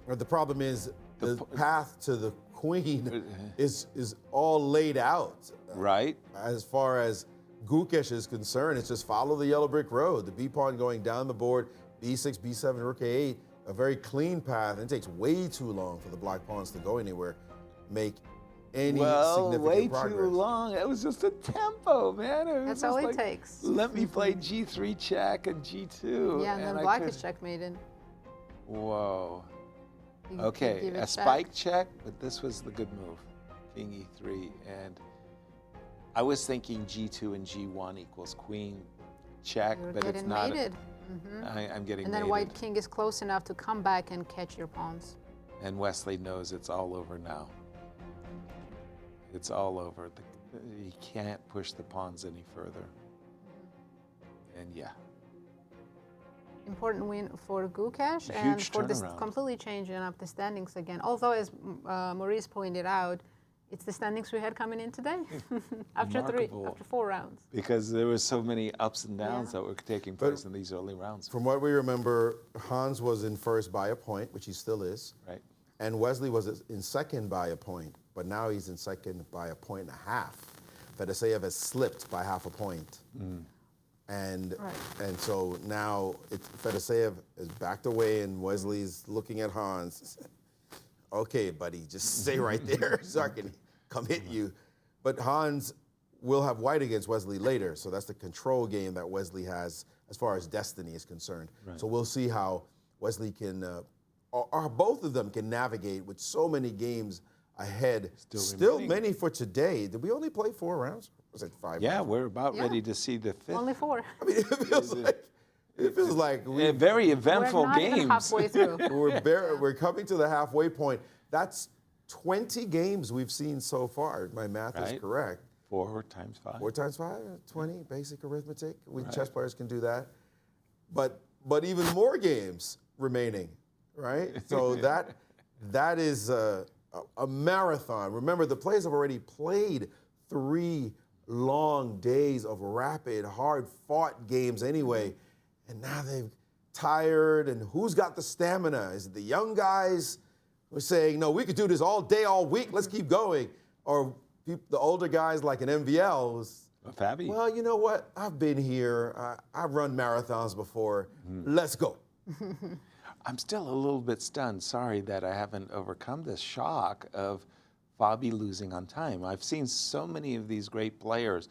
But the problem is the path to the queen is all laid out. Right. As far as Gukesh is concerned, it's just follow the yellow brick road. The B pawn going down the board, B6, B7, rook A8, a very clean path. And it takes way too long for the black pawns to go anywhere, make any significant way progress. too long. It was just a tempo, man. It was That's just all it like, takes. Let me play G3 check and G2. Yeah, and then I black could- is checkmated. Whoa. You Okay, give it a back. spike check, but this was the good move. King E3, and I was thinking G2 and G1 equals queen check, You're but it's getting not. mated. Mhm. I'm getting And then mated. white king is close enough to come back and catch your pawns. And Wesley knows it's all over now. It's all over. He can't push the pawns any further. And yeah, Important win for Gukesh, A and huge for this turnaround. completely changing up the standings again. Although, as Maurice pointed out, it's the standings we had coming in today after Remarkable. 4 rounds. because there were so many ups and downs that were taking place in these early rounds. From what we remember, Hans was in first by a point, which he still is. Right. And Wesley was in second by a point, but now he's in second by a point and a half. Fedoseev has slipped by half a point. And so now Fedoseev is backed away, and Wesley's looking at Hans. Okay, buddy, just stay right there so I can come hit you. But Hans will have white against Wesley later, so that's the control game that Wesley has as far as destiny is concerned. Right. So we'll see how Wesley can, or both of them can navigate with so many games ahead. Still remaining. many for today. Did we only play 4 rounds? Was it 5 Yeah, rounds? we're about ready to see the fifth. Only 4. I mean, it feels like very eventful We're not games. even halfway through. we're coming to the halfway point. That's 20 games we've seen so far. My math is Right. correct. 4 times 5. 4 times 5, 20, basic arithmetic. We Right. chess players can do that. But even more games remaining, right? So that is a marathon. Remember, the players have already played 3 long days of rapid, hard-fought games anyway, and now they're tired, and who's got the stamina? Is it the young guys who are saying, no, we could do this all day, all week, let's keep going? Or the older guys like an MVL who's, Fabi. well, you know what? I've been here. I've run marathons before. Let's go. I'm still a little bit stunned. Sorry that I haven't overcome this shock of Fabi losing on time. I've seen so many of these great players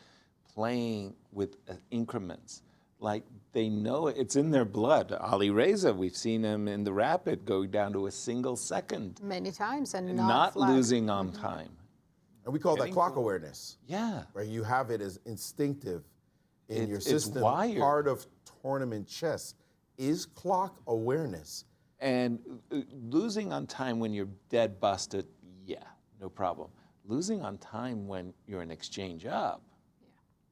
playing with increments. Like they know it's in their blood. Alireza, we've seen him in the rapid go down to a single second. Many times and Not flag. losing on time. And we call that Getting clock full. awareness. Yeah. Right? You have it as instinctive in your It's system. wired. Part of tournament chess is clock awareness. And losing on time when you're dead busted, yeah, no problem. Losing on time when you're an exchange up,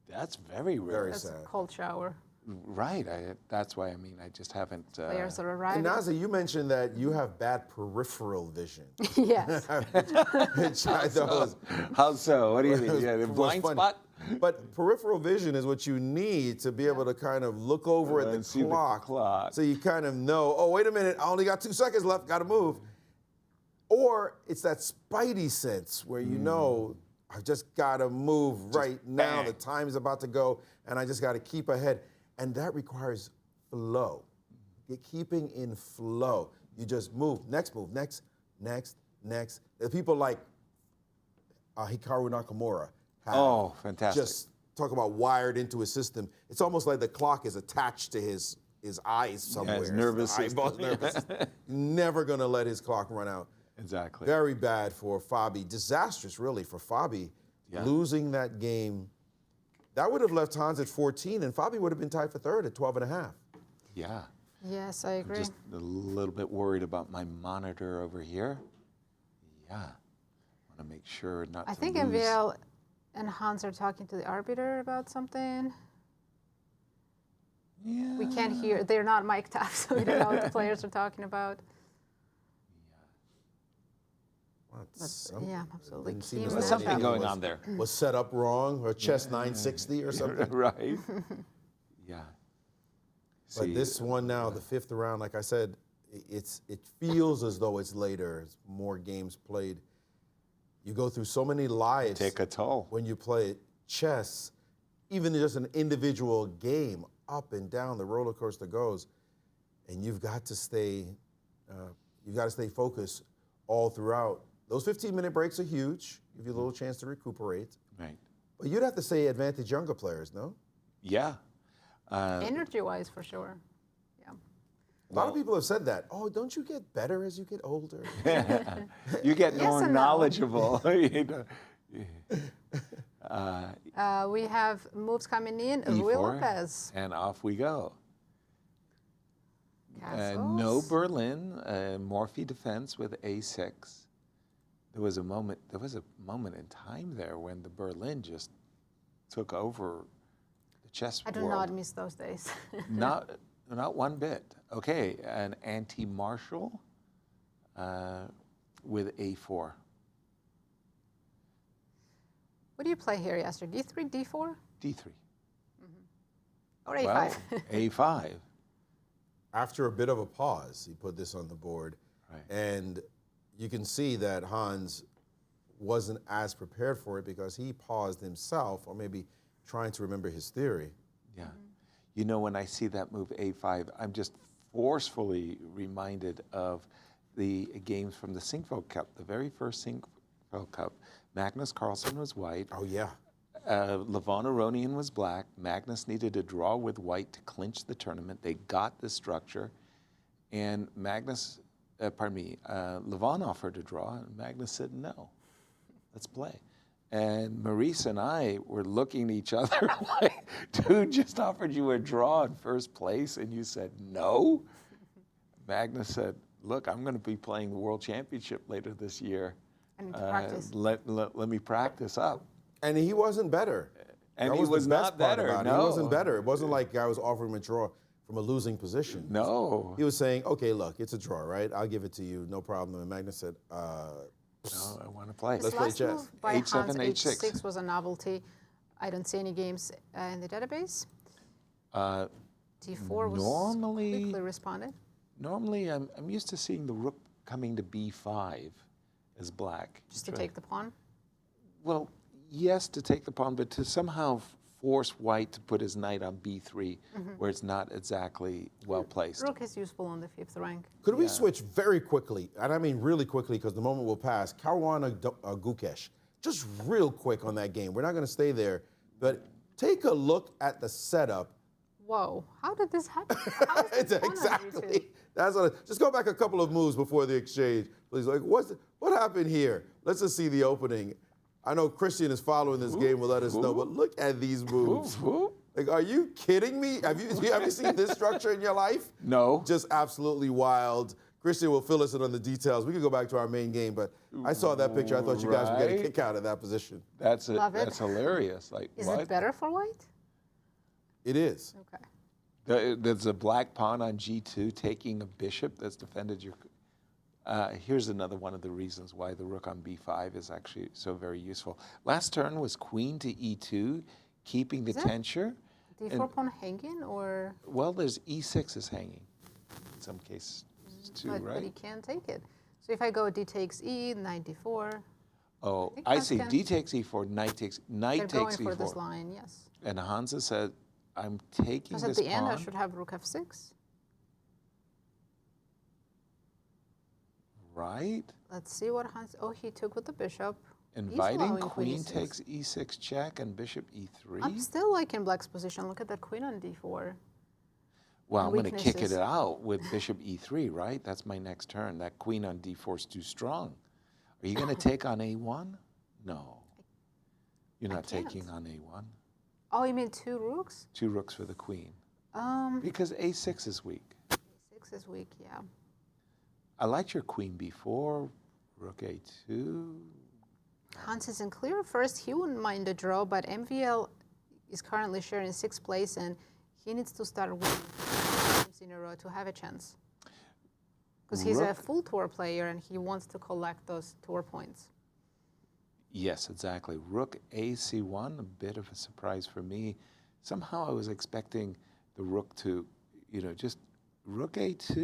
that's very rare. That's a cold shower. Right. That's why I just haven't. Players are And arriving. Naza, you mentioned that you have bad peripheral vision. Yes. Which I thought was, How so? What do you mean? Yeah, the was blind funny. spot? But peripheral vision is what you need to be able to kind of look over at the see the clock. So you kind of know, oh, wait a minute, I only got 2 seconds left, got to move. Or it's that spidey sense where you know, I just got to move right now. bang. The time is about to go, and I just got to keep ahead. And that requires flow. Keeping in flow. You just move, next move, next. The people like Hikaru Nakamura have fantastic. just talk about wired into his system. It's almost like the clock is attached to his eyes somewhere. His nervous Eyeballs, system. nervous. Never gonna let his clock run out. Exactly. Very bad for Fabi. Disastrous, really, for Fabi. Yeah. Losing that game. That would have left Hans at 14, and Fabi would have been tied for third at 12.5. Yeah. Yes, I agree. I'm just a little bit worried about my monitor over here. Yeah. I want to make sure not I to think lose. MVL and Hans are talking to the arbiter about something. Yeah. We can't hear. They're not mic'd up, so we don't know what the players are talking about. Yeah, absolutely. There's something going on there. Was set up wrong, or chess 960 or something. Right. Yeah. But this one now, the fifth round, like I said, it feels as though it's later. It's more games played. You go through so many lives. Take a toll. When you play chess, even just an individual game, up and down the roller coaster goes, and you've got to stay focused all throughout. Those 15-minute breaks are huge. Give you a little chance to recuperate. Right. But you'd have to say advantage younger players, no? Yeah. Energy-wise, for sure. Yeah. A lot of people have said that. Oh, don't you get better as you get older? You get Yes more and no. knowledgeable. We have moves coming in. Rui E4, Lopez. and off we go. No Castles. Berlin, Morphy defense with A6. There was a moment in time there when the Berlin just took over the chess I do world. not miss those days. Not one bit. Okay, an anti-marshal with A4. What do you play here, Yasser? D3, D4? D3. Or A5? Well, A5. After a bit of a pause, he put this on the board. Right. And you can see that Hans wasn't as prepared for it because he paused himself, or maybe trying to remember his theory. Yeah. You know, when I see that move A5, I'm just forcefully reminded of the games from the Sinquefield Cup, the very first Sinquefield Cup. Magnus Carlsen was white. Oh, yeah. Levon Aronian was black. Magnus needed to draw with white to clinch the tournament. They got the structure. And Levon offered to draw, and Magnus said, no, let's play. And Maurice and I were looking at each other like, dude just offered you a draw in first place, and you said no? Magnus said, look, I'm going to be playing the World Championship later this year. I need to practice. Let me practice up. And he wasn't better. And that he was was the best not part better, about it. no. He wasn't better. It wasn't like I was offering him a draw from a losing position. No. He was saying, okay, look, it's a draw, right? I'll give it to you, no problem. And Magnus said, no, I want to play. This Let's play last chess. move by H7, Hans, H6. H6 was a novelty. I don't see any games in the database. D4 was quickly responded. Normally, I'm used to seeing the rook coming to B5 as black. Just to take the pawn? Well, yes, to take the pawn, but to somehow force white to put his knight on B3, where it's not exactly well placed. Rook is useful on the 5th rank. Could we switch very quickly, and I mean really quickly because the moment will pass, Caruana Gukesh, just real quick on that game. We're not going to stay there, but take a look at the setup. Whoa, how did this happen? How is this Exactly. That's what. Just go back a couple of moves before the exchange, please. Like, what happened here? Let's just see the opening. I know Cristian is following this game. Will let us know. But look at these moves. Like, are you kidding me? Have you seen this structure in your life? No. Just absolutely wild. Cristian will fill us in on the details. We could go back to our main game, but I saw that picture. I thought you guys would get a kick out of that position. That's Love it. That's hilarious. Like, Is what? it better for white? It is. Okay. There's a black pawn on G2 taking a bishop that's defended your. Here's another one of the reasons why the rook on B5 is actually so very useful. Last turn was queen to E2, keeping the tensure. D4 pawn hanging or? Well, there's E6 is hanging in some cases too, But right? he can't take it. So if I go D takes E, knight D4. Oh, think I Hans see. can- D takes E4, knight takes They're going E4. for this line, yes. And Hansa said, I'm taking Because this at the pawn. end I should have rook F6. right? Let's see what Hans. Oh, he took with the bishop. He's Inviting allowing queen e6. takes e6 check and bishop e3. I'm still liking black's position. Look at that queen on d4. Well, I'm going to kick weaknesses. it out with bishop e3, right? That's my next turn. That queen on d4 is too strong. Are you going to take on a1? No. You're not taking on a1. Oh, you mean 2 rooks? 2 rooks for the queen. Because a6 is weak. A6 is weak, yeah. I liked your queen b4, rook a2. Hans is in clear first. He wouldn't mind a draw, but MVL is currently sharing 6th place, and he needs to start winning games in a row to have a chance. Because he's a full tour player, and he wants to collect those tour points. Yes, exactly. Rook ac1, a bit of a surprise for me. Somehow I was expecting the rook to, just rook a2,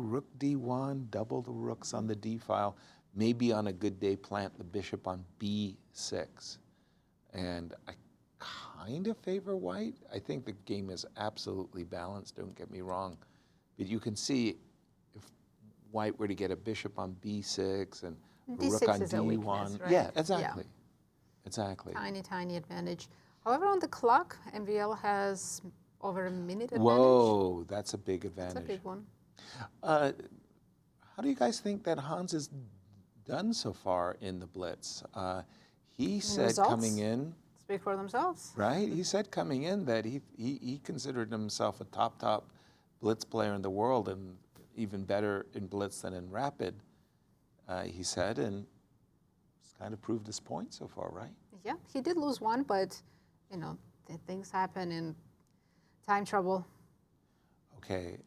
rook d1, double the rooks on the d file. Maybe on a good day plant the bishop on b6. And I kind of favor white. I think the game is absolutely balanced, don't get me wrong. But you can see if white were to get a bishop on b6 and a rook on d1. Weakness, right? Yeah, exactly. Yeah. Exactly. Tiny, tiny advantage. However, on the clock, MVL has over a minute advantage. Whoa, that's a big advantage. That's a big one. How do you guys think that Hans is done so far in the Blitz? He said results coming in, speak for themselves. right? He said coming in that he considered himself a top Blitz player in the world and even better in Blitz than in Rapid, he said, and it's kind of proved his point so far, right? Yeah, he did lose one, but, things happen in time trouble. Okay,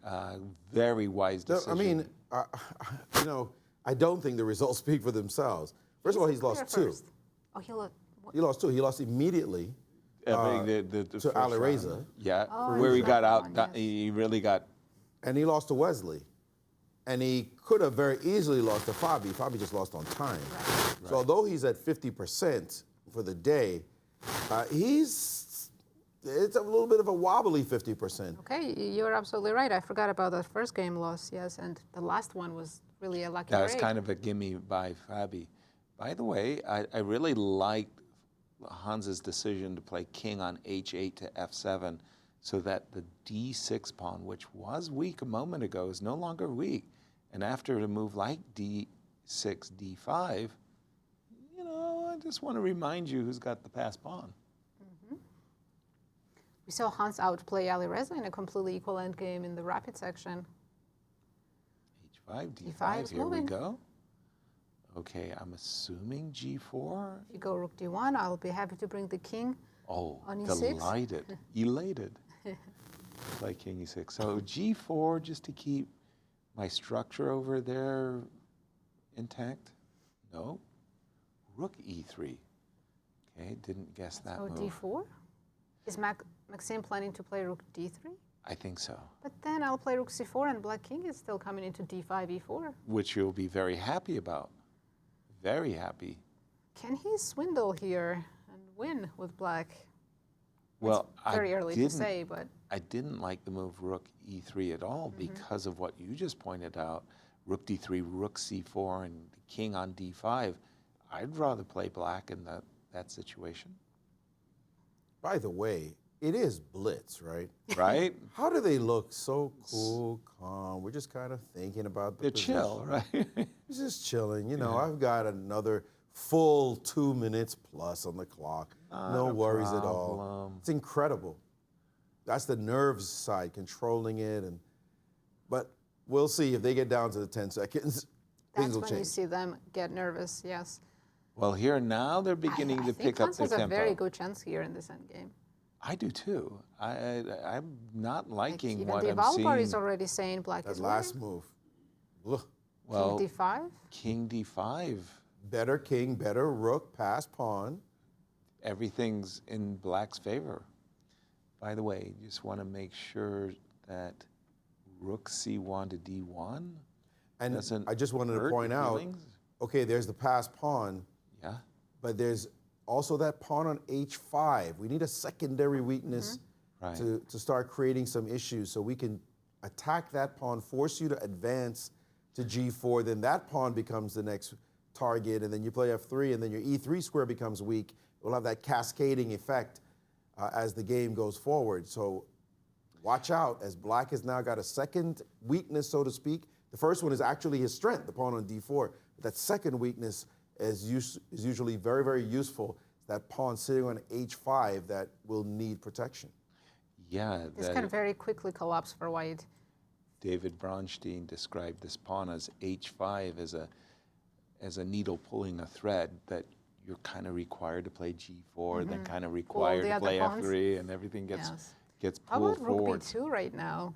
very wise decision. I don't think the results speak for themselves. First of all, he's lost 2. Oh, he lost. He lost 2. He lost immediately The to Alireza. Yeah, Oh, where he yeah. got out, Yes. he really got. And he lost to Wesley. And he could have very easily lost to Fabi. Fabi just lost on time. Right. So although he's at 50% for the day, it's a little bit of a wobbly 50%. Okay, you're absolutely right. I forgot about that first game loss, yes, and the last one was really a lucky That was break. kind of a gimme by Fabi. By the way, I really liked Hans's decision to play king on h8 to f7 so that the d6 pawn, which was weak a moment ago, is no longer weak. And after a move like d6, d5, I just want to remind you who's got the pass pawn. We saw Hans outplay Alireza in a completely equal endgame in the rapid section. h5, d5, D5 here moving. we go. Okay, I'm assuming g4. If you go rook d1, I'll be happy to bring the king Oh, on e6. delighted, elated. Play king e6. So g4 just to keep my structure over there intact? No. Rook e3. Okay, didn't guess that So move. d4? Is Maxime planning to play rook d3? I think so. But then I'll play rook c4 and black king is still coming into d5, e4. Which you'll be very happy about. Very happy. Can he swindle here and win with black? Well, It's very early to say, but I didn't like the move rook e3 at all because of what you just pointed out. Rook d3, rook c4, and the king on d5. I'd rather play black in that situation. By the way, it is Blitz, right? Right? How do they look so cool, calm? We're just kind of thinking about the They're position. chill, right? It's just chilling. I've got another full 2 minutes plus on the clock. No worries at all. problem. It's incredible. That's the nerves side, controlling it. But we'll see if they get down to the 10 seconds. that's Things will when you change. see them get nervous, yes. Well, here now they're beginning I to think pick up Hans their has a tempo. very good chance here in this endgame. I do too. I'm not liking Even what the I'm Valbar seeing. is already saying black That is last winning. move. Ugh. Well, King d5. King d5. Better king, better rook, pass pawn. Everything's in black's favor. By the way, just want to make sure that rook c1 to d1 And doesn't I just wanted to hurt point out, feelings. okay, there's the pass pawn, Yeah. but there's also that pawn on h5. We need a secondary weakness Right. to start creating some issues so we can attack that pawn, force you to advance to g4, then that pawn becomes the next target, and then you play f3, and then your e3 square becomes weak. We'll have that cascading effect as the game goes forward. So watch out, as black has now got a second weakness, so to speak. The first one is actually his strength, the pawn on d4. But that second weakness is usually very, very useful. That pawn sitting on h5 that will need protection. Yeah. This can very quickly collapse for white. David Bronstein described this pawn as h5 as a needle pulling a thread that you're kind of required to play g4, then kind of required to play f3, and everything gets How pulled about forward. rook b2 right now?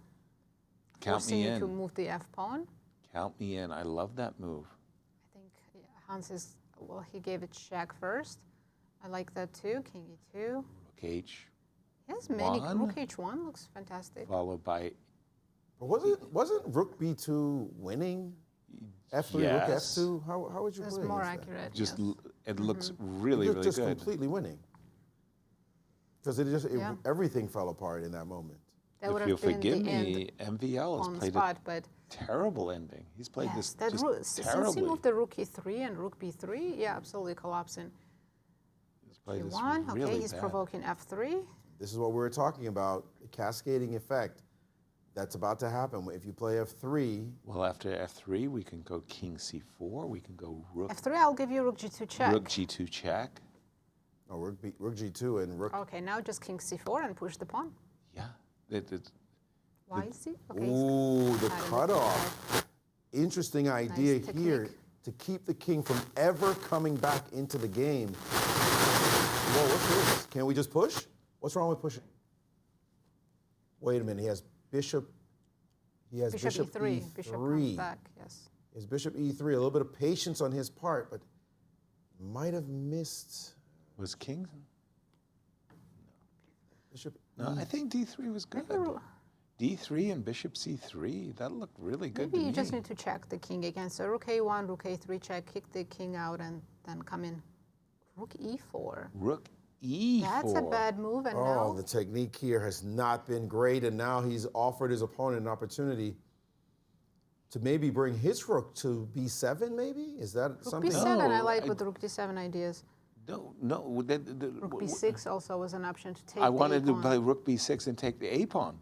Count me in. To move the f pawn. Count me in. I love that move. I think Hans is, well, he gave it check first. I like that too. King e2. Rook h. Yes, many. Rook h1 looks fantastic. Followed by. But wasn't rook b2 winning? F3, yes. rook f2. How would you It's play? more against that? accurate. Just yes. it looks really, really just good. completely winning. Because everything fell apart in that moment. That would If you'll have been forgive the me, end MVL has on played spot, a but terrible ending. He's played yes, this just since terribly. he moved the rook e3 and rook b3, yeah, absolutely collapsing. He's played this e1, really okay, he's bad. provoking f3. This is what we were talking about, the cascading effect that's about to happen. If you play f3. Well, after f3, we can go king c4. We can go rook. f3, I'll give you rook g2 check. Rook g2 check. Oh, rook g2 and rook. Okay, now just king c4 and push the pawn. Yeah. Why is he? Okay, Ooh, the cutoff. Interesting idea here to keep the king from ever coming back into the game. Whoa, what's this? Can we just push? What's wrong with pushing? Wait a minute, he has bishop. He has bishop e3. e3. Bishop comes back, yes. He has bishop e3. A little bit of patience on his part, but might have missed. Was king? Bishop. No, I think d3 was good. d3 and bishop c3. That looked really good. Maybe to you me. just need to check the king again. So rook a1, rook a3 check, kick the king out, and then come in. Rook e4. Rook e4. That's a bad move, and Oh, now the technique here has not been great, and now he's offered his opponent an opportunity to maybe bring his rook to b7, maybe? Is that rook something? b7, I like with the rook d7 ideas. No. Rook b6 also was an option to take I the wanted to a-pawn. play rook b6 and take the a pawn.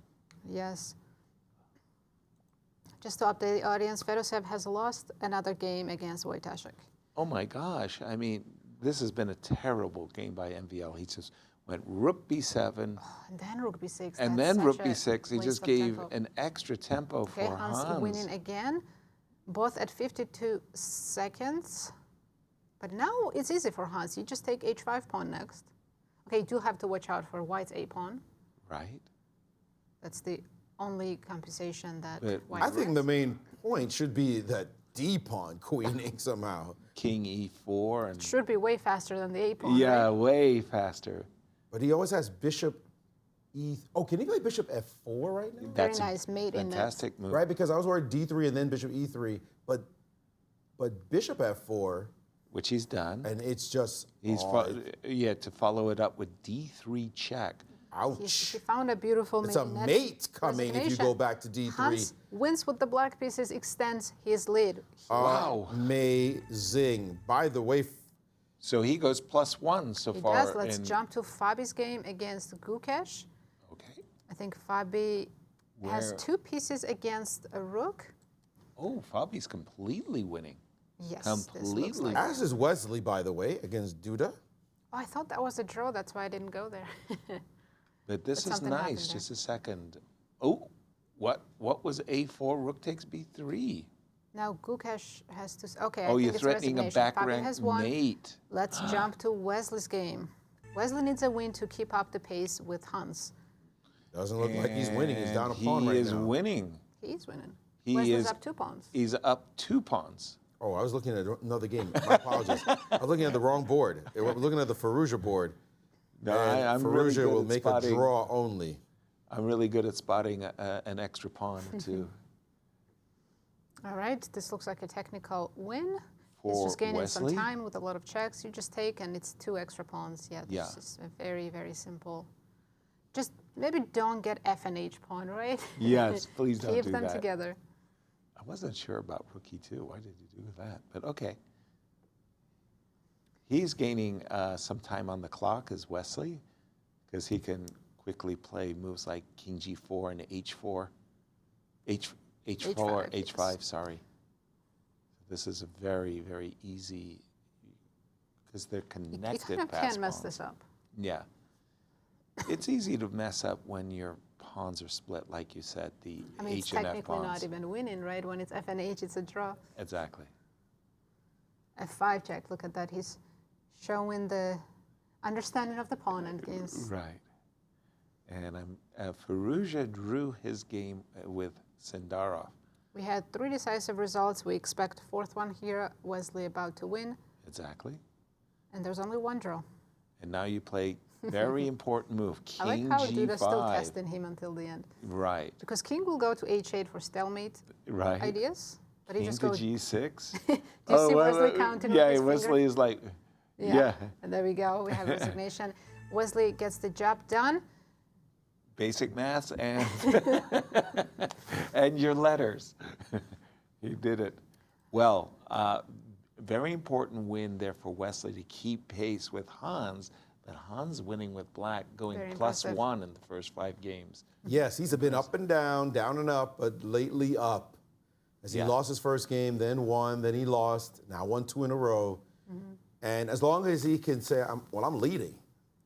Yes. Just to update the audience, Fedoseev has lost another game against Wojtaszek. Oh my gosh! I mean, this has been a terrible game by MVL. He just went rook b7, And then rook b6. and that's then rook such a b6. He waste just of gave tempo. an extra tempo Okay, for Hans winning again, both at 52 seconds. But now it's easy for Hans. You just take h5 pawn next. Okay, you do have to watch out for white's a pawn. Right. That's the only compensation that white I think has. the main point should be that d pawn queening somehow. King e4 and Should be way faster than the a pawn. yeah, right? way faster. But he always has bishop e. Oh, can he play bishop f4 right now? That's Very nice mate in that. fantastic move. Right, because I was worried d3 and then bishop e3, but bishop f4. Which he's done. And it's just He's to follow it up with d3 check. Ouch. He found a beautiful It's a mate mate coming if you resignation. go back to d3. Hans wins with the black pieces, extends his lead. Wow. Amazing. By the way. So he goes +1 so He far. does. Let's jump to Fabi's game against Gukesh. Okay. I think Fabi has Where- 2 pieces against a rook. Oh, Fabi's completely winning. Yes, this looks Completely. like As is Wesley, by the way, against Duda. Oh, I thought that was a draw. That's why I didn't go there. But this But is something happened nice. there. Just a second. Oh, what was a4? Rook takes b3. Now Gukesh has to. Okay, Oh, I you're think it's threatening a resignation. back Fabi rank has won. mate. Let's jump to Wesley's game. Wesley needs a win to keep up the pace with Hans. Doesn't look like he's winning. He's down a And pawn right He is now. winning. He's winning. He Wesley's is up 2 pawns. He's up 2 pawns. Oh, I was looking at another game. My apologies. I was looking at the wrong board. I was looking at the Firouzja board. No, and I'm Firouzja really good will at make spotting. a draw only. I'm really good at spotting an extra pawn too. All right, this looks like a technical win. He's For just gaining Wesley? some time with a lot of checks. You just take, and it's 2 extra pawns. Yeah, this Yeah. is a very, very simple. Just maybe don't get F and H pawn, right? Yes, please don't Keep do them that. together. I wasn't sure about rook e2. Why did you do that? But okay. He's gaining some time on the clock as Wesley, because he can quickly play moves like king g4 and h4. H4, h5, sorry. This is a very, very easy, because they're connected. You kind of can mess this up. Yeah. It's easy to mess up when your pawns are split, like you said, the I mean, H it's and F technically pawns. not even winning, right? When it's F and H, it's a draw. Exactly. F5 check, look at that. He's showing the understanding of the pawn and games. Right. And Firouzja drew his game with Sindarov. We had 3 decisive results. We expect a 4th one here. Wesley about to win. Exactly. And there's only 1 draw. And now you play very important move, king I like how g5. Duda's still testing him until the end. Right. Because king will go to h8 for stalemate ideas. But he King just to goes g6. Do you see Wesley counting with his Wesley finger? is like, yeah. And there we go. We have resignation. Wesley gets the job done. Basic maths and and your letters. He did it. Well, very important win there for Wesley to keep pace with Hans, but Hans winning with black, going Very +1 impressive. in the first 5 games. Yes, he's been up and down and up, but lately up. As he lost his first game, then won, then he lost, now won 2 in a row. And as long as he can say, I'm leading,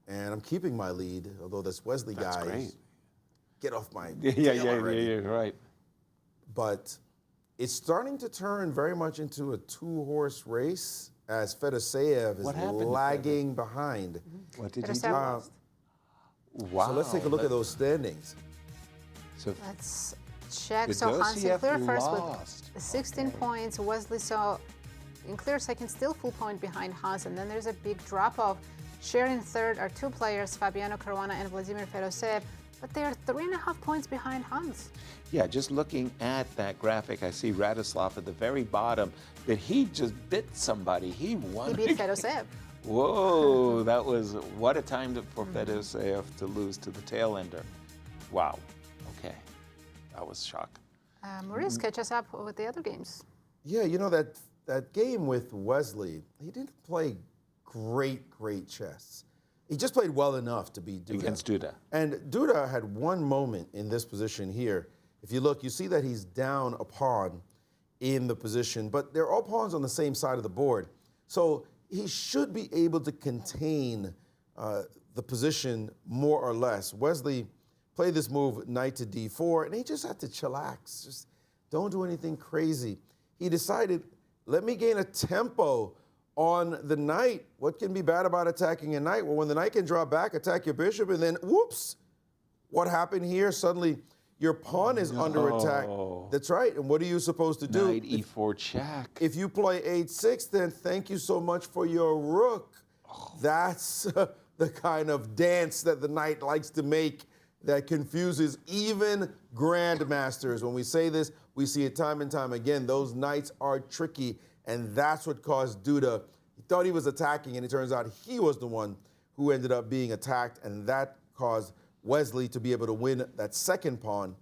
and I'm keeping my lead, although this Wesley That's guy, great. get off my Yeah, tail already. yeah, right. But it's starting to turn very much into a 2-horse race as Fedoseev is lagging behind. What did he do? Fedoseev Wow. So let's take a look at those standings. So Let's check. So Hans in clear first lost. with 16 points. Wesley saw in clear second, still full point behind Hans. And then there's a big drop-off. Sharing third are 2 players, Fabiano, Caruana, and Vladimir Fedoseev. But they are 3.5 points behind Hans. Yeah, just looking at that graphic, I see Radoslaw at the very bottom, but he just bit somebody. He won. He beat Fedoseev. Whoa, that was, what a time for Fedoseev to lose to the tail ender. Wow, okay, that was shock. Maurice, catch us up with the other games. Yeah, you know, that game with Wesley, he didn't play great chess. He just played well enough to beat Duda. Against Duda. And Duda had one moment in this position here. If you look, you see that he's down a pawn in the position, but they're all pawns on the same side of the board. So he should be able to contain the position more or less. Wesley played this move, knight to d4, and he just had to chillax. Just don't do anything crazy. He decided, let me gain a tempo on the knight. What can be bad about attacking a knight? Well, when the knight can draw back, attack your bishop, and then whoops, what happened here? Suddenly your pawn is under attack. That's right, and what are you supposed to do? Knight e4 check. If you play h6, then thank you so much for your rook. That's the kind of dance that the knight likes to make that confuses even grandmasters. When we say this, we see it time and time again. Those knights are tricky, and that's what caused Duda. He thought he was attacking, and it turns out he was the one who ended up being attacked, and that caused Wesley to be able to win that second pawn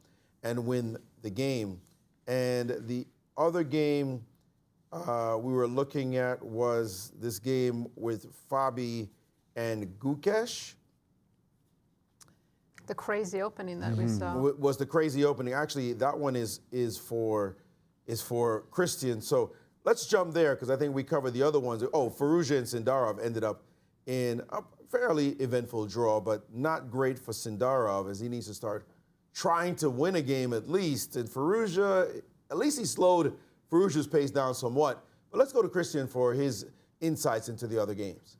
and win the game. And the other game we were looking at was this game with Fabi and Gukesh. The crazy opening that we saw. Was the crazy opening. Actually, that one is for Cristian. So let's jump there, because I think we covered the other ones. Oh, Firouzja and Sindarov ended up in a fairly eventful draw, but not great for Sindarov, as he needs to start trying to win a game at least. And Firouzja, at least he slowed Firouzja's pace down somewhat. But let's go to Cristian for his insights into the other games.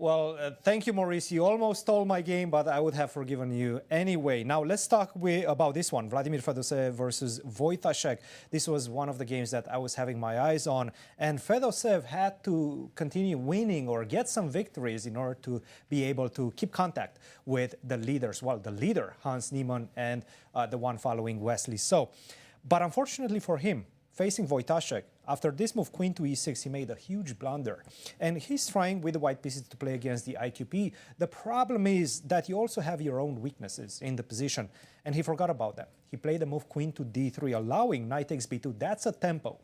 Well, thank you, Maurice. You almost stole my game, but I would have forgiven you anyway. Now, let's talk about this one, Vladimir Fedoseev versus Wojtaszek. This was one of the games that I was having my eyes on, and Fedoseev had to continue winning or get some victories in order to be able to keep contact with the leaders. Well, the leader, Hans Niemann, and the one following Wesley. But unfortunately for him, facing Wojtaszek, After this move, queen to e6, he made a huge blunder. And he's trying with the white pieces to play against the IQP. The problem is that you also have your own weaknesses in the position, and he forgot about them. He played the move queen to d3, allowing knight takes b2. That's a tempo.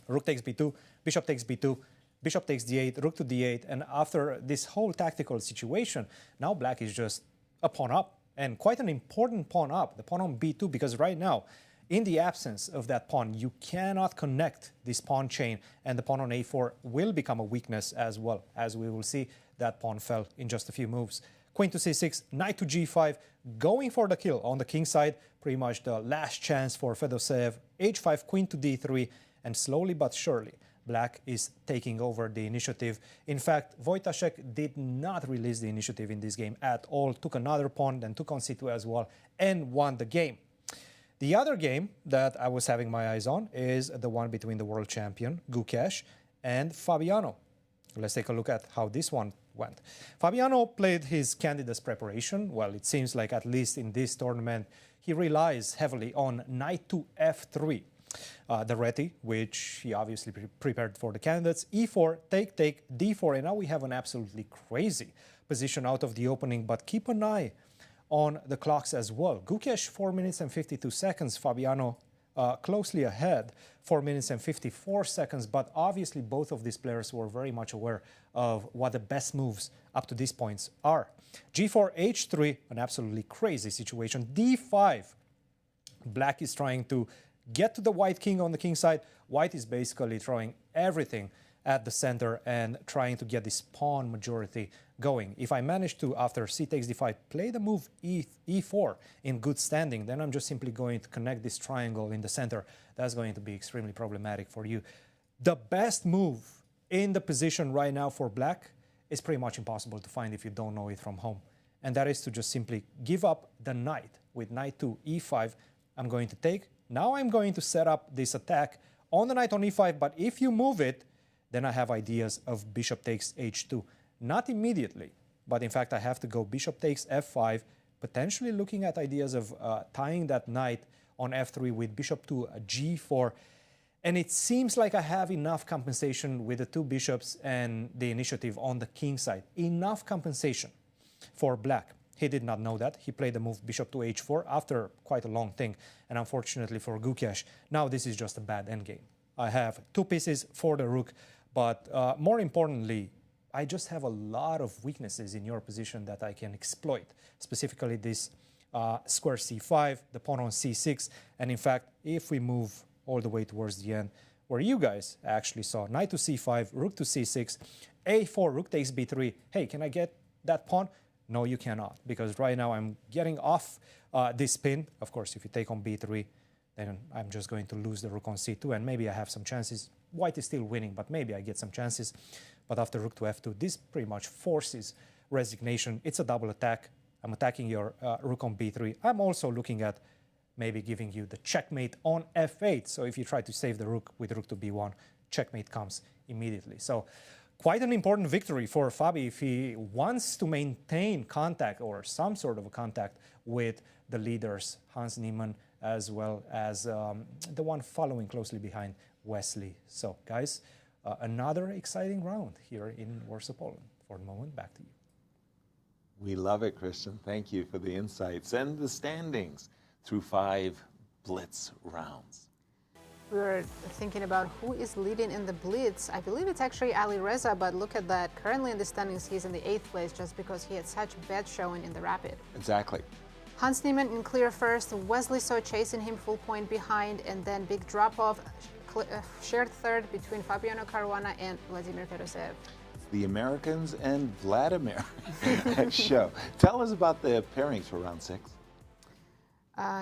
Rook takes b2, bishop takes b2, bishop takes d8, rook to d8, and after this whole tactical situation, now black is just a pawn up, and quite an important pawn up, the pawn on b2, because right now, in the absence of that pawn, you cannot connect this pawn chain, and the pawn on a4 will become a weakness as well. As we will see, that pawn fell in just a few moves. Queen to c6, knight to g5, going for the kill on the king side, pretty much the last chance for Fedoseev. h5, queen to d3, and slowly but surely, black is taking over the initiative. In fact, Wojtaszek did not release the initiative in this game at all, took another pawn, then took on c2 as well, and won the game. The other game that I was having my eyes on is the one between the world champion, Gukesh, and Fabiano. Let's take a look at how this one went. Fabiano played his candidate's preparation. Well, it seems like at least in this tournament, he relies heavily on knight to f3. The reti, which he obviously prepared for the candidates, e4, take, d4, and now we have an absolutely crazy position out of the opening, but keep an eye on the clocks as well. Gukesh 4 minutes and 52 seconds, Fabiano closely ahead, 4 minutes and 54 seconds, but obviously both of these players were very much aware of what the best moves up to these points are. g4, h3, an absolutely crazy situation. d5, black is trying to get to the white king on the king side. White is basically throwing everything at the center and trying to get this pawn majority going. If I manage to, after c takes d5, play the move e4 in good standing, then I'm just simply going to connect this triangle in the center. That's going to be extremely problematic for you. The best move in the position right now for black is pretty much impossible to find if you don't know it from home. And that is to just simply give up the knight with knight to e5. I'm going to take. Now I'm going to set up this attack on the knight on e5, but if you move it, then I have ideas of bishop takes h2. Not immediately, but in fact I have to go bishop takes f5, potentially looking at ideas of tying that knight on f3 with bishop to g4. And it seems like I have enough compensation with the two bishops and the initiative on the king side. Enough compensation for black. He did not know that. He played the move bishop to h4 after quite a long thing. And unfortunately for Gukesh, now this is just a bad endgame. I have two pieces for the rook, but more importantly, I just have a lot of weaknesses in your position that I can exploit. Specifically this square c5, the pawn on c6. And in fact, if we move all the way towards the end, where you guys actually saw knight to c5, rook to c6, a4, rook takes b3. Hey, can I get that pawn? No, you cannot, because right now I'm getting off this pin. Of course, if you take on b3, then I'm just going to lose the rook on c2, and maybe I have some chances. White is still winning, but maybe I get some chances. But after rook to f2, this pretty much forces resignation. It's a double attack. I'm attacking your rook on b3. I'm also looking at maybe giving you the checkmate on f8. So if you try to save the rook with rook to b1, checkmate comes immediately. So quite an important victory for Fabi if he wants to maintain contact or some sort of a contact with the leaders, Hans Niemann, as well as the one following closely behind, Wesley. So guys, another exciting round here in Warsaw, Poland. For the moment, back to you. We love it, Cristian. Thank you for the insights and the standings through 5 blitz rounds. We were thinking about who is leading in the blitz. I believe it's actually Alireza, but look at that. Currently in the standings, he's in the 8th place just because he had such bad showing in the rapid. Exactly. Hans Niemann in clear first, Wesley saw chasing him full point behind, and then big drop-off, shared third between Fabiano Caruana and Vladimir Fedoseev. The Americans and Vladimir show. Tell us about the pairings for round 6.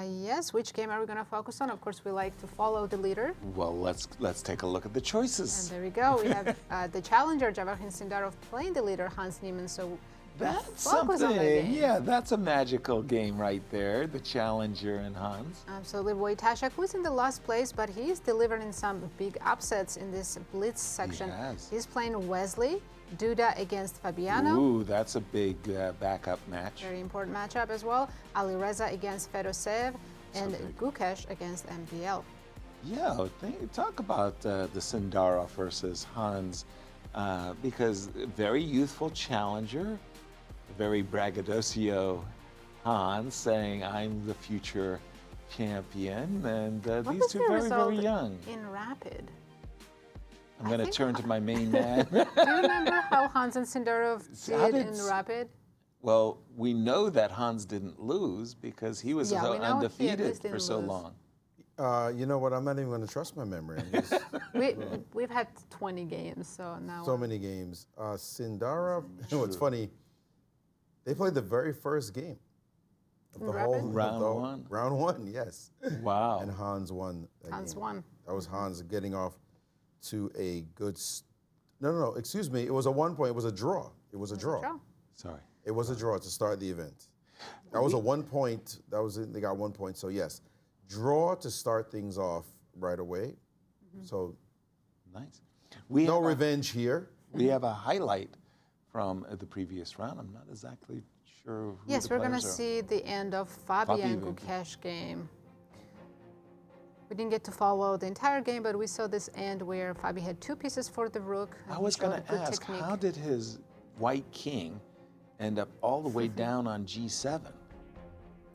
Yes, which game are we going to focus on? Of course, we like to follow the leader. Well, let's take a look at the choices. And there we go. We have the challenger, Javokhir and Sindarov, playing the leader, Hans Niemann. So that's focus on that game. Yeah, that's a magical game right there, the challenger and Hans. Absolutely. Wojtaszek, who's in the last place, but he's delivering some big upsets in this blitz section. Yes. He's playing Wesley, Duda against Fabiano. Ooh, that's a big backup match. Very important matchup as well. Alireza against Fedoseev and Gukesh against MVL. Yeah, talk about the Sindarov versus Hans, because very youthful challenger, very braggadocio Hans saying, I'm the future champion, and these two very young. In Rapid? I'm going to turn to my main man. Do you remember how Hans and Sindarov did in Rapid? Well, we know that Hans didn't lose because he was undefeated for so long. You know what? I'm not even going to trust my memory. We've had 20 games, so now. So many games. Sindarov, you know what's funny? They played the very first game of the whole round Round one, yes. Wow. And Hans won that Hans game. won. That was Hans getting off to a good. No, excuse me. It was a 1 point. It was a draw. It was a draw. Sorry. It was a draw to start the event. That was a 1 point. That was it. They got 1 point. So yes, draw to start things off right away. So nice. No revenge here. We have a highlight from the previous round. I'm not exactly sure who Yes, the we're going to players are. see the end of Fabi and Gukesh game. We didn't get to follow the entire game, but we saw this end where Fabi had 2 pieces for the rook. I was going to ask, how did his white king end up all the way down on G7?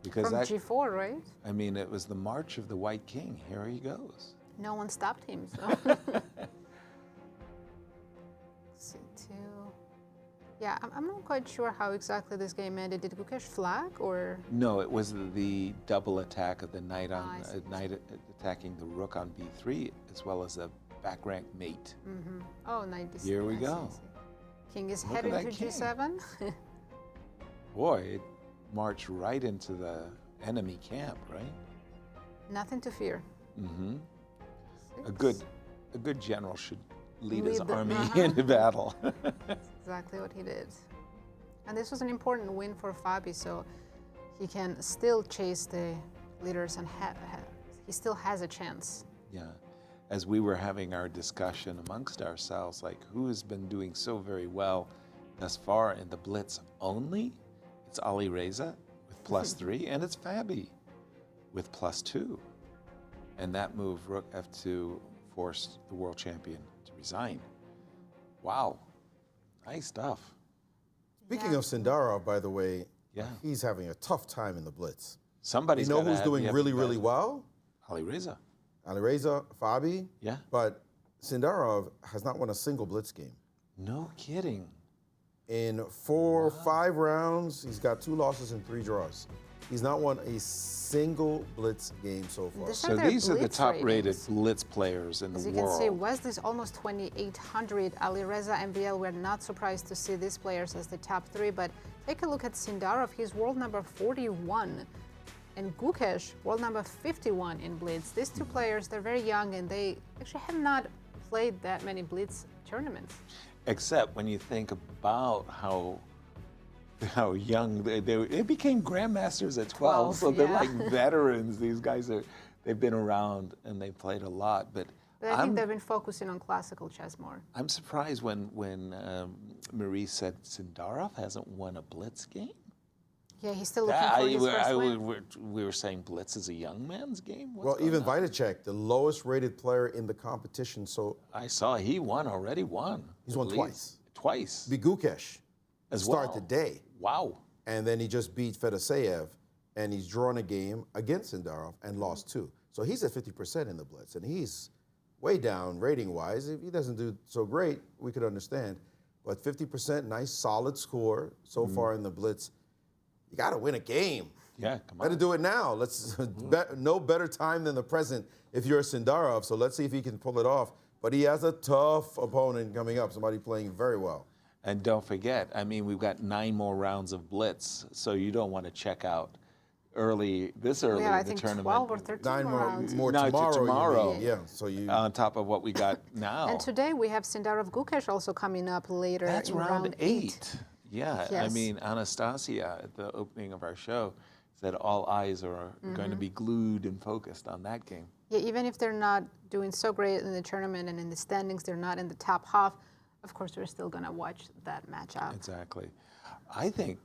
Because From G4, right? I mean, it was the march of the white king. Here he goes. No one stopped him, so. C2. Yeah, I'm not quite sure how exactly this game ended. Did Gukesh flag or? No, it was the double attack of the knight on knight attacking the rook on B3, as well as a back rank mate. Oh, knight B6. Here we go. King is Look at heading that to king. G7. Boy, it marched right into the enemy camp, right? Nothing to fear. A good general should lead his Lead the- army into battle. Exactly what he did. And this was an important win for Fabi, so he can still chase the leaders and he still has a chance. Yeah. As we were having our discussion amongst ourselves, like who has been doing so very well thus far in the blitz only? It's Alireza with +3, and it's Fabi with +2. And that move, rook F2, forced the world champion to resign. Wow. Nice stuff. Speaking of Sindarov, by the way, he's having a tough time in the blitz. Somebody's You know gotta who's have doing the really, best. really well? Alireza. Alireza, Fabi. Yeah. But Sindarov has not won a single blitz game. No kidding. In 4 or 5 rounds, he's got 2 losses and 3 draws. He's not won a single blitz game so far. So these are the top-rated blitz players in the As you world. can see, Wesley's almost 2,800. Alireza, MVL, we're not surprised to see these players as the top 3, but take a look at Sindarov. He's world number 41. And Gukesh, world number 51 in blitz. These 2 players, they're very young, and they actually have not played that many blitz tournaments. Except when you think about how young they became grandmasters at 12, so they're like veterans. These guys they've been around and they've played a lot. But I think they've been focusing on classical chess more. I'm surprised when Maurice said Sindarov hasn't won a blitz game. Yeah, he's still looking for his first win. We were saying blitz is a young man's game. Well, even Wojtaszek, the lowest rated player in the competition, so I saw he won. He's won twice. Twice. Beat Gukesh As start well. the day. Wow. And then he just beat Fedoseev, and he's drawn a game against Sindarov and lost 2. So he's at 50% in the blitz, and he's way down rating-wise. If he doesn't do so great, we could understand. But 50%, nice, solid score so far in the blitz. You got to win a game. Yeah, come on. Better do it now. Let's no better time than the present if you're Sindarov. So let's see if he can pull it off. But he has a tough opponent coming up. Somebody playing very well. And don't forget, I mean, we've got 9 more rounds of blitz, so you don't want to check out this early I in the think tournament. 12 or 13 9 rounds. more No, tomorrow. tomorrow. Yeah. So you on top of what we got now. And today we have Sindarov Gukesh also coming up later That's in round 8. Yeah, I Yes. mean, Anastasiya at the opening of our show said all eyes are going to be glued and focused on that game. Yeah, even if they're not doing so great in the tournament and in the standings, they're not in the top half, of course, we're still going to watch that matchup. Exactly. I think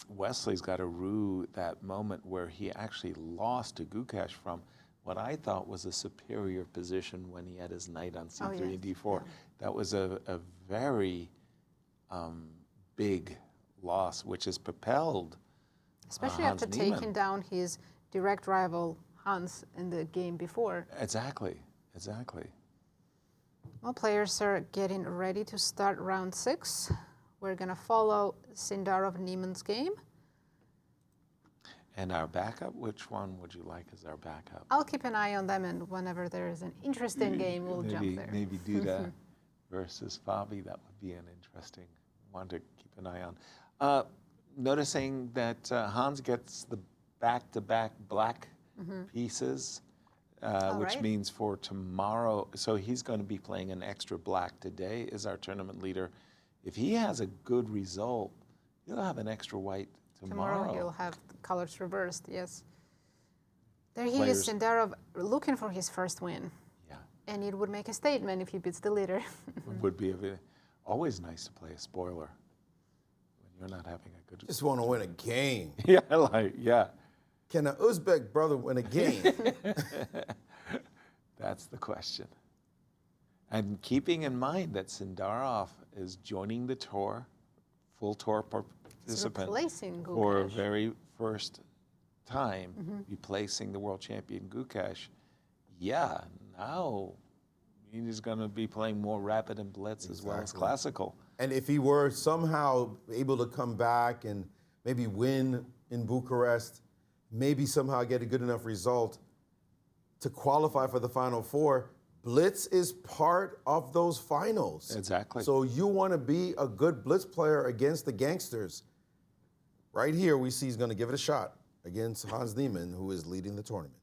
Wesley's got to rue that moment where he actually lost to Gukesh from what I thought was a superior position when he had his knight on c3 yes. and d4. That was a very big loss, which has propelled Especially Hans after Niemann. taking down his direct rival Hans in the game before. Exactly, exactly. Well, players are getting ready to start round 6. We're going to follow Sindarov Niemann's game. And our backup, which one would you like as our backup? I'll keep an eye on them, and whenever there is an interesting game, we'll jump there. Maybe Duda versus Fabi, that would be an interesting one to keep an eye on. Noticing that Hans gets the back-to-back black pieces, which means for tomorrow, so he's going to be playing an extra black today as our tournament leader. If he has a good result, he'll have an extra white tomorrow. He'll have the colors reversed, yes. There he is, Sindarov, looking for his first win. Yeah. And it would make a statement if he beats the leader. It would be always nice to play a spoiler when you're not having a good... Just want to win a game. Yeah. Can an Uzbek brother win a game? That's the question. And keeping in mind that Sindarov is joining the tour, full tour participant, for a very first time, replacing the world champion Gukesh. Yeah, now he's going to be playing more rapid and blitz as well as classical. And if he were somehow able to come back and maybe win in Bucharest, maybe somehow get a good enough result to qualify for the Final Four, blitz is part of those finals. Exactly. So you want to be a good blitz player against the gangsters. Right here, we see he's going to give it a shot against Hans Niemann, who is leading the tournament.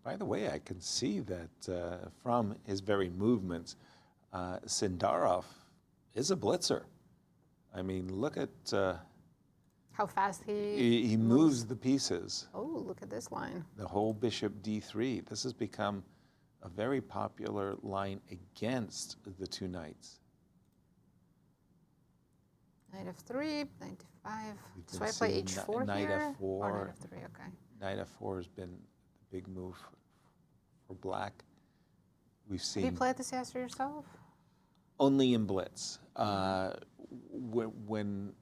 By the way, I can see that from his very movements, Sindarov is a blitzer. I mean, look at how fast he moves the pieces. Oh, look at this line. The whole bishop d3. This has become a very popular line against the two knights. Knight f3, knight d5. So I play h4 knight here? f4. Or knight f3, okay. Knight f4 has been the big move for black. We've seen... Have you played this Yasser yourself? Only in blitz. When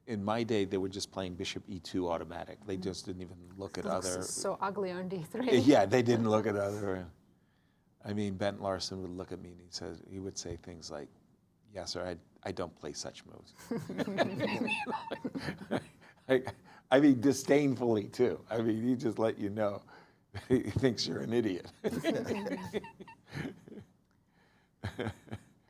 in my day, they were just playing bishop e2 automatic. They just didn't even look at other... so ugly on d3. Yeah, they didn't look at other... I mean, Bent Larson would look at me and he would say things like, Yasser, I don't play such moves. I mean, disdainfully, too. I mean, he just let you know he thinks you're an idiot.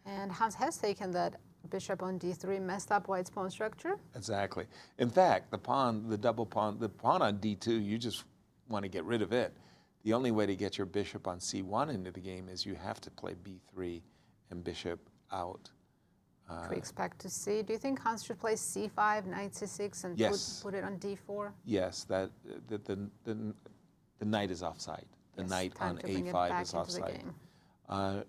And Hans has taken that bishop on d3, messed up white's pawn structure. Exactly. In fact, the pawn on d2, you just want to get rid of it. The only way to get your bishop on c1 into the game is you have to play b3 and bishop out. We expect to see. Do you think Hans should play c5, knight c6, and put it on d4? Yes, the knight is offside. The knight on a5 is offside. I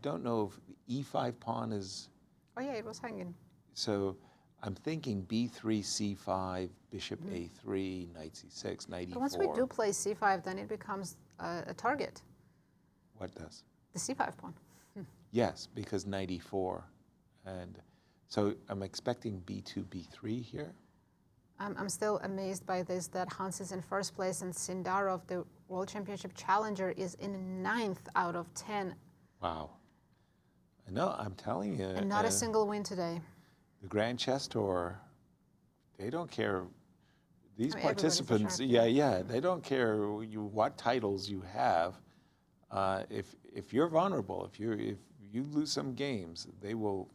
don't know if the e5 pawn is... Oh yeah, it was hanging. So I'm thinking b3, c5, bishop a3, knight c6, knight e4. But once we do play c5, then it becomes a target. What does? The c5 pawn. Yes, because knight e4. And so I'm expecting b2, b3 here. I'm still amazed by this, that Hans is in first place and Sindarov, the World Championship challenger, is in 9th out of 10. Wow. I know, I'm telling you. And not a single win today. The Grand Chess Tour, they don't care. These participants, they don't care what titles you have. If you're vulnerable, if you lose some games, they will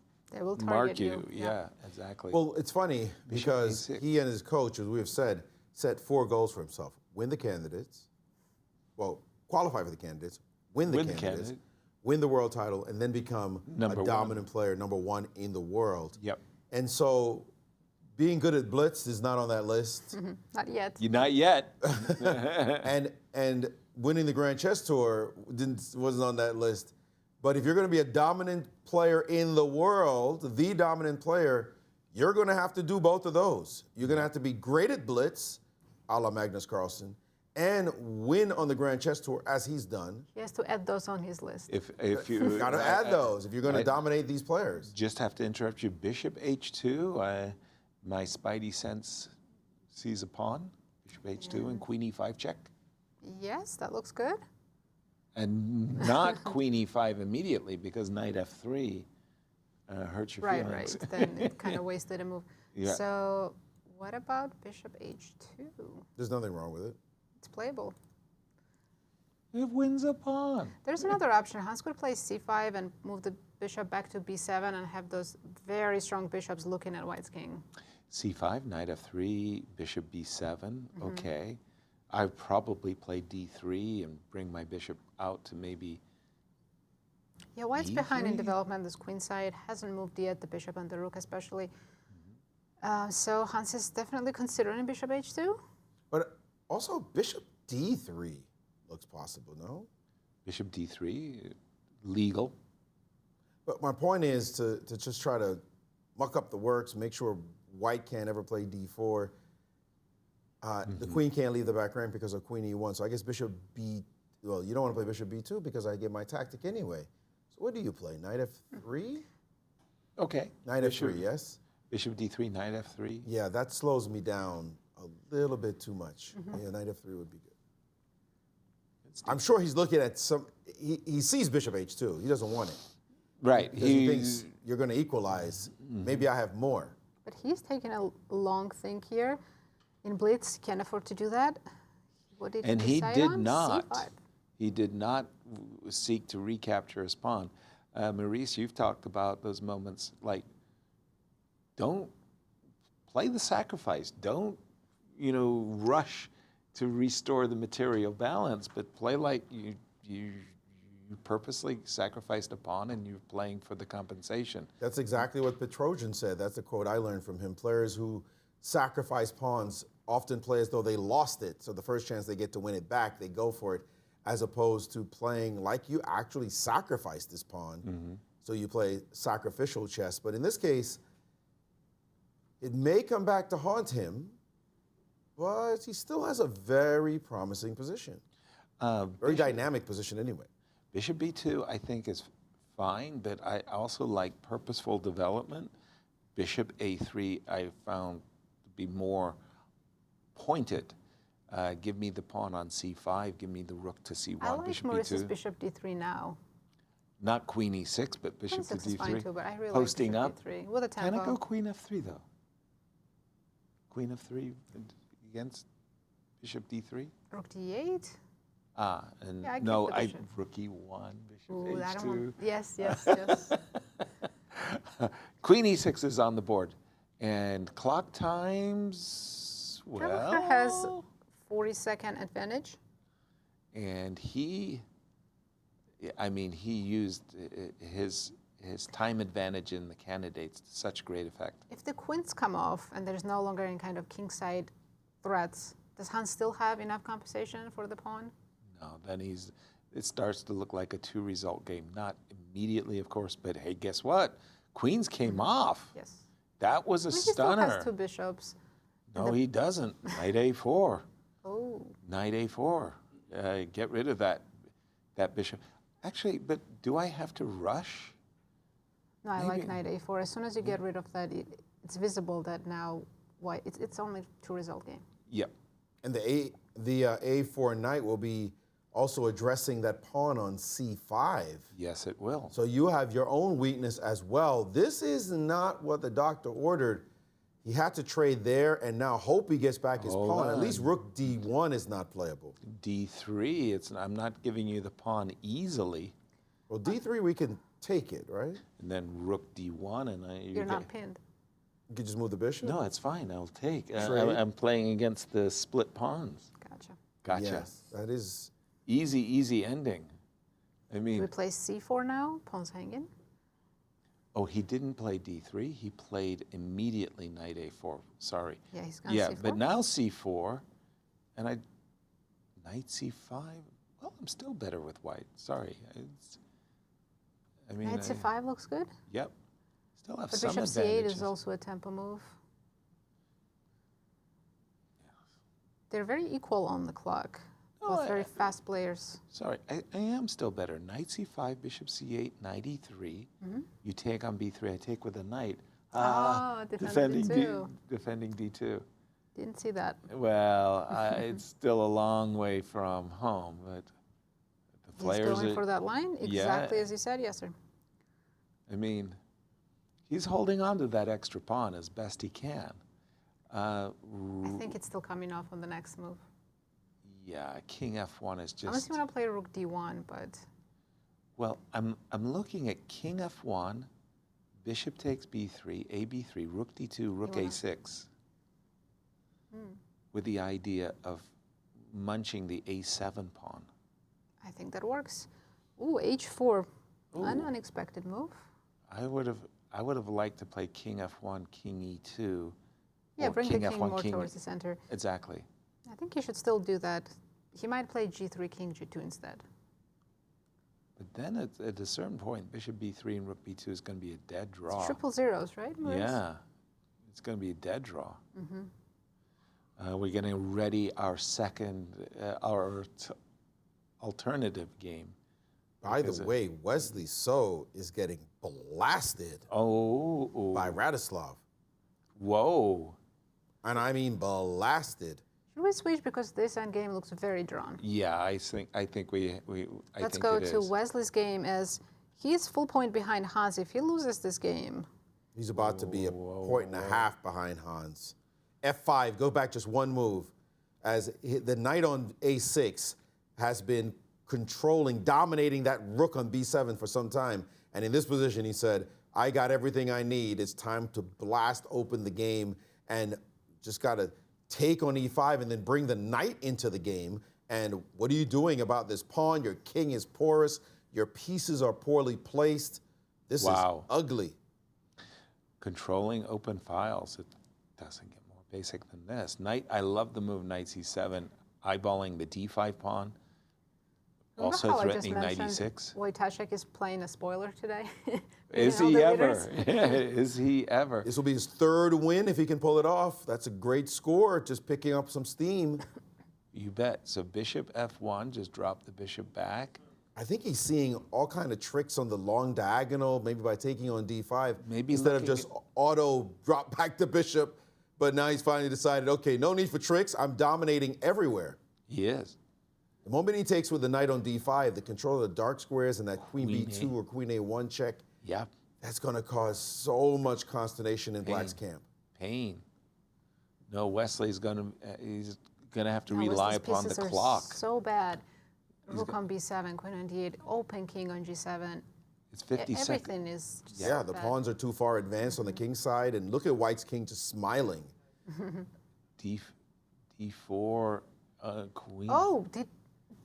mark you. Yeah, exactly. Well, it's funny because he and his coach, as we have said, set 4 goals for himself. Win the candidates. Well, qualify for the candidates. Win the candidates. Win the world title, and then become a dominant player, #1 in the world. Yep. And so being good at blitz is not on that list. Not yet. You're not yet. and winning the Grand Chess Tour wasn't on that list. But if you're going to be a dominant player in the world, the dominant player, you're going to have to do both of those. You're going to have to be great at blitz, a la Magnus Carlsen, and win on the Grand Chess Tour as he's done. He has to add those on his list. If you got to add those if you're going to dominate these players. Just have to interrupt you. Bishop h2. My spidey sense sees a pawn. Bishop h2 and queen e5 check. Yes, that looks good. And not queen e5 immediately because knight f3 hurts your feelings. Right. Then it kind of wasted a move. Yeah. So what about bishop h2? There's nothing wrong with it. It's playable. It wins a pawn. There's another option. Hans could play c5 and move the bishop back to b7 and have those very strong bishops looking at white's king. c5, knight f3, bishop b7. Okay. I'd probably play d3 and bring my bishop out to maybe. Yeah, white's e3? behind in development. This queen side hasn't moved yet, the bishop and the rook especially. So Hans is definitely considering bishop h2. But also bishop d3 looks possible, no? Bishop d3, legal. But my point is to just try to muck up the works, make sure white can't ever play d4. The queen can't leave the back rank because of queen e1. So I guess bishop b, well, you don't want to play bishop b2 because I get my tactic anyway. So what do you play, knight f3? Okay. Knight f3, yes? Bishop d3, knight f3. Yeah, that slows me down a little bit too much. Yeah, knight f3 would be good. I'm sure he's looking at some, he sees bishop h2. He doesn't want it. Right. Because he thinks you're going to equalize. Maybe I have more. But he's taking a long think here. In Blitz, he can't afford to do that. What did And he he decide did on? not. C5. He did not seek to recapture his pawn. Maurice, you've talked about those moments like, don't play the sacrifice. Don't, rush to restore the material balance, but play like you purposely sacrificed a pawn and you're playing for the compensation. That's exactly what Petrosian said. That's the quote I learned from him. Players who sacrifice pawns often play as though they lost it. So the first chance they get to win it back, they go for it, as opposed to playing like you actually sacrificed this pawn. So you play sacrificial chess. But in this case, it may come back to haunt him, but he still has a very promising position. Very dynamic position anyway. Bishop b2, I think, is fine, but I also like purposeful development. Bishop a3, I found to be more pointed. Give me the pawn on c5, give me the rook to c1, I like bishop Maurice's b2. bishop d3 now. Not queen e6, but bishop to Queen d3. is fine too, but I really Posting like up. bishop d3 with a tempo. Can I go queen f3 though? Queen f3 against bishop d3? Rook d8. And Yeah, I no, keep the bishop. rook e1, bishop Ooh, I don't h2. want, yes. Queen e6 is on the board. And clock times, Javokhir has 40-second advantage. And he used his time advantage in the candidates to such great effect. If the queens come off and there's no longer any kind of kingside threats, does Hans still have enough compensation for the pawn? No, then it starts to look like a two-result game. Not immediately, of course, but hey, guess what? Queens came off. Yes. That was a stunner. He still has two bishops. No, he doesn't. Knight a4. Oh. Knight a4. Get rid of that bishop. Actually, but do I have to rush? No, I like knight a4. As soon as you get rid of that, it's visible that now white. It's only two-result game. Yep. And the a4 knight will be also addressing that pawn on c5. Yes, it will. So you have your own weakness as well. This is not what the doctor ordered. He had to trade there and now hope he gets back his pawn. At least rook d1 is not playable. d3, I'm not giving you the pawn easily. Well, d3 we can take it, right? And then rook d1 and You're not pinned. You can just move the bishop? No, it's fine. I'll take. I'm playing against the split pawns. Gotcha. Yes, that is... Easy ending. I mean... We play c4 now, pawn's hanging. Oh, he didn't play d3. He played immediately knight a4. Sorry. Yeah, he's gone c4. But now c4, and knight c5. Well, I'm still better with white. Sorry. Knight c5 looks good. Yep. Still have but some bishop advantages. c8 is also a tempo move. They're very equal on the clock. Both very fast players. Sorry, I am still better. Knight c5, bishop c8, knight e3. You take on b3, I take with a knight. Defending D2. Defending d2. Didn't see that. Well, it's still a long way from home, but the players He's going for that line, exactly as you said, yes, sir. I mean, he's holding on to that extra pawn as best he can. I think it's still coming off on the next move. Yeah, king f1 is just... Unless you want to play rook d1, but... Well, I'm looking at king f1, bishop takes b3, a b3, rook d2, rook a6, with the idea of munching the a7 pawn. I think that works. Ooh, h4, an unexpected move. I would have liked to play king f1, king e2. Yeah, bring the king f1, more towards the center. Exactly. I think he should still do that. He might play g3, king g2 instead. But then at a certain point, bishop b3 and rook b2 is going to be a dead draw. It's triple zeros, right, Maurice? Yeah, it's going to be a dead draw. We're getting ready our second, alternative game. By the way, Wesley So is getting blasted by Radoslaw. Whoa. And I mean blasted. Should we switch because this endgame looks very drawn? Yeah, I think we Let's go to Wesley's game as he's full point behind Hans. If he loses this game, he's about to be a point and a half behind Hans. F5, go back just one move, as the knight on a6 has been controlling, dominating that rook on b7 for some time. And in this position, he said, I got everything I need. It's time to blast open the game and just got to take on e5 and then bring the knight into the game. And what are you doing about this pawn? Your king is porous. Your pieces are poorly placed. This is ugly. Controlling open files. It doesn't get more basic than this. Knight, I love the move knight c7, eyeballing the d5 pawn. Also threatening knight e6. Wojtaszek is playing a spoiler today. Is he ever? Is he ever? This will be his third win if he can pull it off. That's a great score, just picking up some steam. You bet. So bishop f1, just drop the bishop back. I think he's seeing all kind of tricks on the long diagonal, maybe by taking on d5, maybe instead of just auto drop back the bishop. But now he's finally decided, okay, no need for tricks. I'm dominating everywhere. He is. The moment he takes with the knight on d5, the control of the dark squares and that queen b2 or queen a1 check, that's going to cause so much consternation in Black's camp. Pain. No, Wesley's he's gonna have to rely upon the clock. So bad. Rook on b7, queen on d8, open king on g7. It's 50 seconds. Everything is just the pawns are too far advanced on the king's side, and look at White's king just smiling. d4, queen. Oh,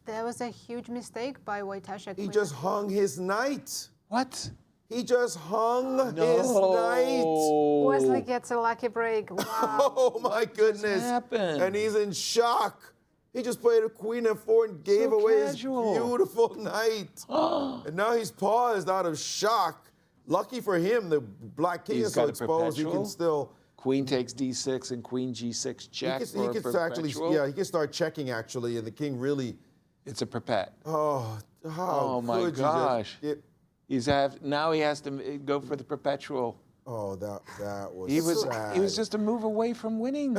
there was a huge mistake by Wojtaszek. He just hung his knight. What? He just hung his knight. Wesley gets a lucky break. Wow. Oh my goodness. And he's in shock. He just played a queen f4 and gave away his beautiful knight. And now he's paused out of shock. Lucky for him, the black king is so exposed, he can still... Queen takes d6 and queen g6 check. He can actually, he can start checking actually, and the king really... It's a perpet. Oh my gosh. Now he has to go for the perpetual. Oh, that was sad. He was just a move away from winning.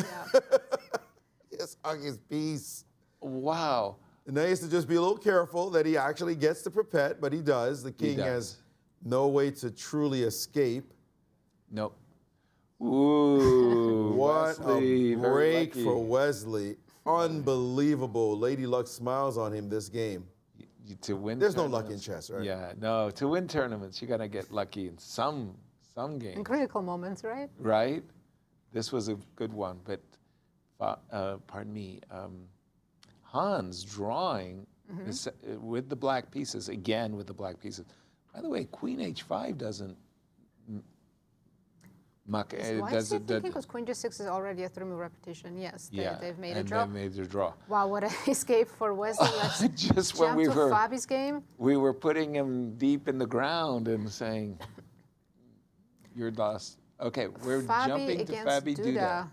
He just hung his piece. Wow. And now he has to just be a little careful that he actually gets the perpet, but he does. The king has no way to truly escape. Nope. Ooh, what Wesley, a break for Wesley. Unbelievable. Lady Luck smiles on him this game. To win There's no luck in chess, right? Yeah, no. To win tournaments, you got to get lucky in some games. In critical moments, right? Right? This was a good one, but pardon me, Hans drawing with the black pieces, again with the black pieces. By the way, queen h5 doesn't muck. Why is he thinking? Because queen g6 is already a 3-move repetition. Yes, they've made a draw. And they made their draw. Wow, what an escape for Wesley. Let's just when jump to Fabi's game. We were putting him deep in the ground and saying, you're lost. Okay, we're jumping to Fabi Duda.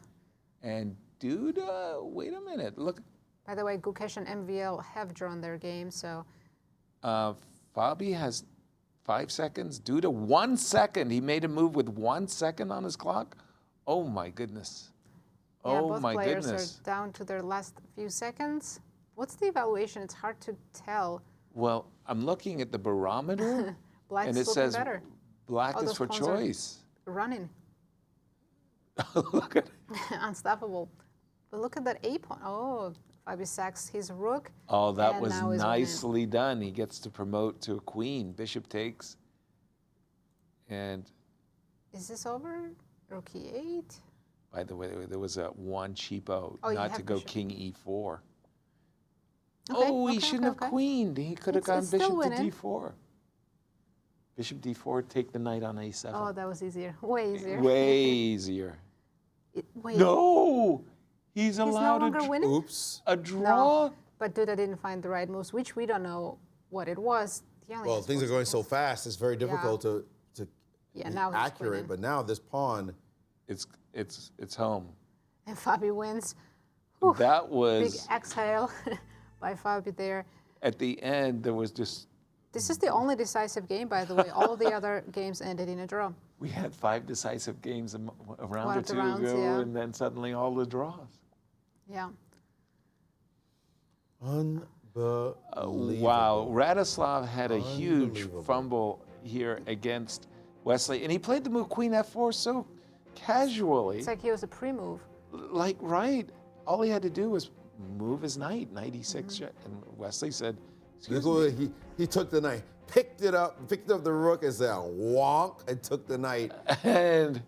And Duda, wait a minute, look. By the way, Gukesh and MVL have drawn their game, so. Fabi has 5 seconds. Duda, 1 second. He made a move with 1 second on his clock. Oh my goodness. Yeah, Oh both my players goodness. are down to their last few seconds. What's the evaluation? It's hard to tell. Well, I'm looking at the barometer, Black's and it looking says better. black All is those for pawns are choice. Running. Look at Unstoppable. But look at that A pawn. Oh, Fabi sacks his rook. Oh, that and was now he's winning. nicely done. He gets to promote to a queen. Bishop takes. And Is this over? Rook E8? by the way, there was a one cheapo, Oh, you not have to go bishop. king E4. Okay, Oh, he okay, shouldn't okay, have queened. He could have gone it's still bishop to winning. D4. Bishop D4, take the knight on A7. Oh, that was easier. Way easier. Way easier. Wait. No! He's He's no allowed longer winning? Oops. a draw. No, but Duda didn't find the right moves, which we don't know what it was. He only Well, has things 4 are going seconds. so fast, it's very difficult to Yeah, be now he's accurate. winning. But now this pawn, It's home. And Fabi wins. Whew, That big was, exhale by Fabi there. at the end, there was just, This is the only decisive game, by the way. All the other games ended in a draw. we had 5 decisive games a round One or of the two rounds, ago, yeah. and then suddenly all the draws. Yeah. unbelievable. Wow, Radoslaw had a huge Unbelievable. fumble here against Wesley, and he played the move Queen F4 so casually. It's like he was a pre-move. Like, right, all he had to do was move his knight, knight E6, check, and Wesley said, excuse Look me. what he took the knight, picked up the rook and said wonk, and took the knight. And And you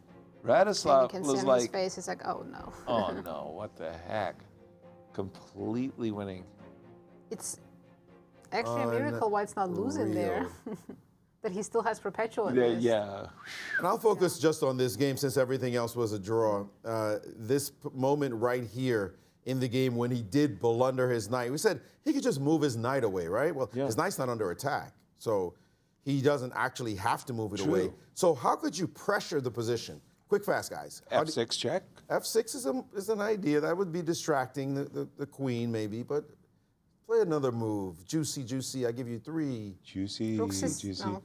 Radoslaw can see was on his like, face, he's like, oh no. oh no, what the heck? Completely winning. It's actually a miracle why it's not losing there. That he still has perpetual in this. Yeah. And I'll focus just on this game since everything else was a draw. This moment right here in the game when he did blunder his knight. We said he could just move his knight away, right? Well, his knight's not under attack, so he doesn't actually have to move it True. away. So how could you pressure the position? Quick, fast, guys. F6 check. F6 is an idea. That would be distracting the queen, maybe, but play another move. Juicy, juicy. I give you 3. Juicy, Rook C- juicy. no.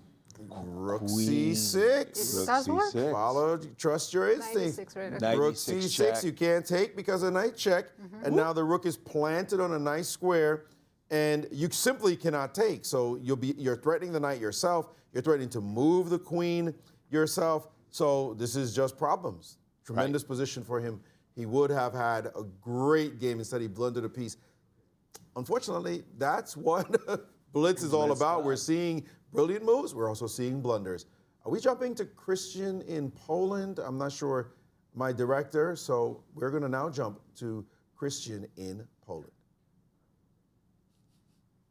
Rook Queen. C6. It does work? Follow, trust your instinct. 96, right? Knight Rook E6 C6 check. you can't take because of knight check. And now the rook is planted on a nice square and you simply cannot take. So you're threatening the knight yourself. You're threatening to move the queen yourself. So this is just problems. Tremendous position for him. He would have had a great game. Instead he blundered a piece. Unfortunately, that's what Blitz is all about. We're seeing brilliant moves. We're also seeing blunders. Are we jumping to Cristian in Poland? I'm not sure, my director. So we're going to now jump to Cristian in Poland.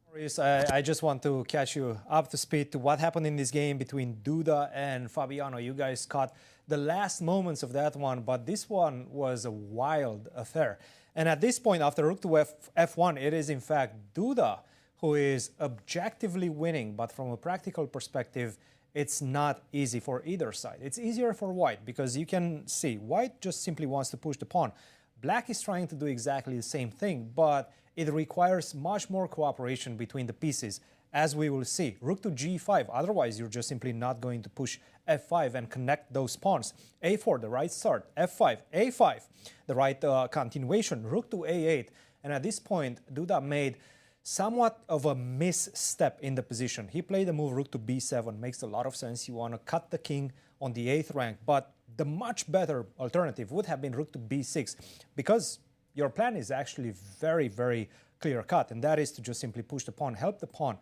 Maurice, I just want to catch you up to speed to what happened in this game between Duda and Fabiano. You guys caught the last moments of that one, but this one was a wild affair. And at this point, after rook to f1, it is in fact Duda who is objectively winning, but from a practical perspective, it's not easy for either side. It's easier for white because you can see white just simply wants to push the pawn. Black is trying to do exactly the same thing, but it requires much more cooperation between the pieces, as we will see. Rook to g5, otherwise you're just simply not going to push f5 and connect those pawns. a4, the right start, f5, a5, the right continuation, rook to a8. And at this point, Duda made somewhat of a misstep in the position. He played the move rook to b7, makes a lot of sense. You want to cut the king on the 8th rank, but the much better alternative would have been rook to b6 because your plan is actually very, very clear-cut, and that is to just simply push the pawn, help the pawn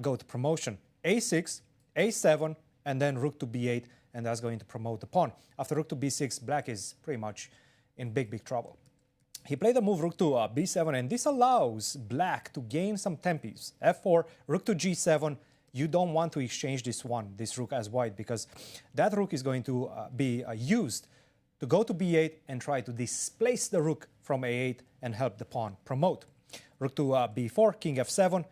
go to promotion. a6, a7, and then rook to b8, and that's going to promote the pawn. After rook to b6, black is pretty much in big, big trouble. He played the move rook to b7, and this allows black to gain some tempos. f4, rook to g7. You don't want to exchange this rook as white, because that rook is going to be used to go to b8 and try to displace the rook from a8 and help the pawn promote. Rook to b4, king f7,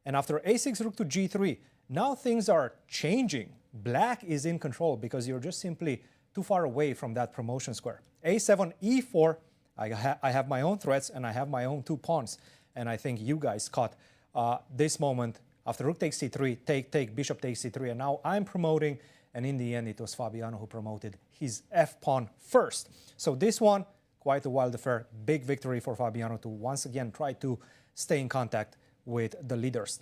and after a6, rook to g3. Now things are changing. Black is in control because you're just simply too far away from that promotion square. a7, e4, I have my own threats and I have my own 2 pawns. And I think you guys caught this moment after rook takes c3, take, bishop takes c3, and now I'm promoting, and in the end it was Fabiano who promoted his f-pawn first. So this one, quite a wild affair, big victory for Fabiano to once again try to stay in contact with the leaders,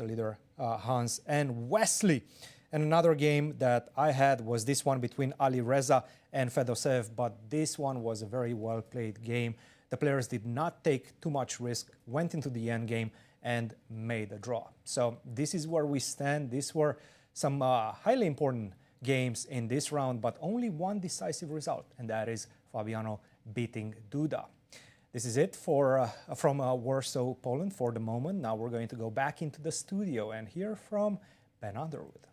Hans and Wesley. And another game that I had was this one between Alireza and Fedoseev, but this one was a very well-played game. The players did not take too much risk, went into the end game, and made a draw. So this is where we stand. These were some highly important games in this round, but only one decisive result, and that is Fabiano beating Duda. This is it from Warsaw, Poland for the moment. Now we're going to go back into the studio and hear from Ben Underwood.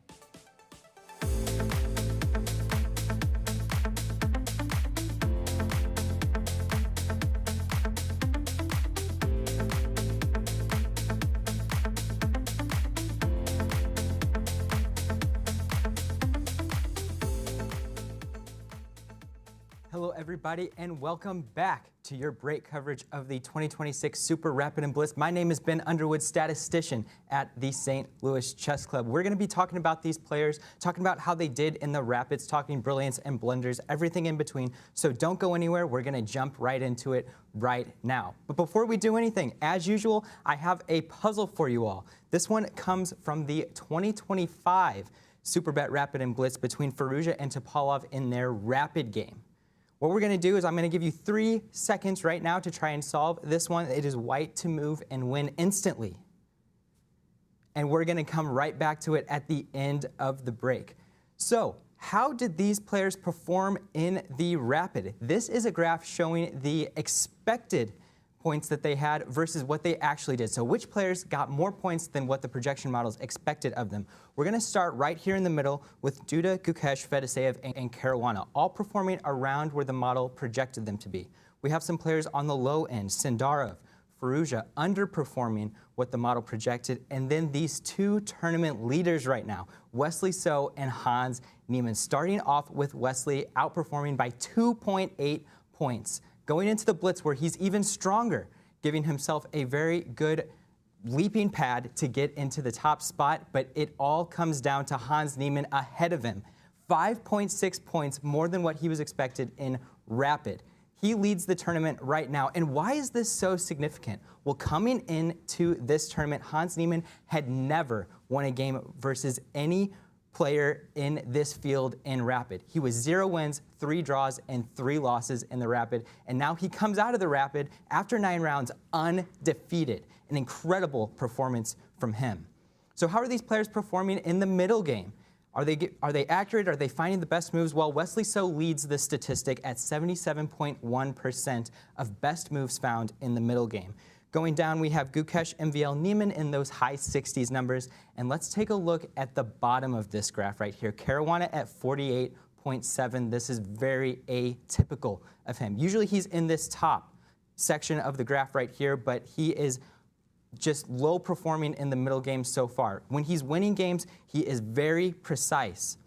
Hello everybody and welcome back to your break coverage of the 2026 Super Rapid and Blitz. My name is Ben Underwood, statistician at the St. Louis Chess Club. We're going to be talking about these players, talking about how they did in the Rapids, talking brilliance and blunders, everything in between. So don't go anywhere. We're going to jump right into it right now. But before we do anything, as usual, I have a puzzle for you all. This one comes from the 2025 Superbet Rapid and Blitz between Firouzja and Topalov in their Rapid game. What we're going to do is I'm going to give you 3 seconds right now to try and solve this one. It is white to move and win instantly. And we're going to come right back to it at the end of the break. So, how did these players perform in the Rapid? This is a graph showing the expected points that they had versus what they actually did. So which players got more points than what the projection models expected of them? We're going to start right here in the middle with Duda, Gukesh, Fedoseev, and Caruana, all performing around where the model projected them to be. We have some players on the low end, Sindarov, Firouzja, underperforming what the model projected, and then these 2 tournament leaders right now, Wesley So and Hans Niemann, starting off with Wesley outperforming by 2.8 points. Going into the Blitz where he's even stronger, giving himself a very good leaping pad to get into the top spot, but it all comes down to Hans Niemann ahead of him. 5.6 points more than what he was expected in Rapid. He leads the tournament right now. And why is this so significant? Well, coming into this tournament, Hans Niemann had never won a game versus any player in this field in Rapid. He was 0 wins, 3 draws, and 3 losses in the Rapid, and now he comes out of the Rapid after 9 rounds undefeated. An incredible performance from him. So how are these players performing in the middle game? Are they accurate? Are they finding the best moves? Well, Wesley So leads the statistic at 77.1% of best moves found in the middle game. Going down, we have Gukesh, MVL, Niemann in those high 60s numbers. And let's take a look at the bottom of this graph right here. Caruana at 48.7. This is very atypical of him. Usually he's in this top section of the graph right here, but he is just low performing in the middle game so far. When he's winning games, he is very precise.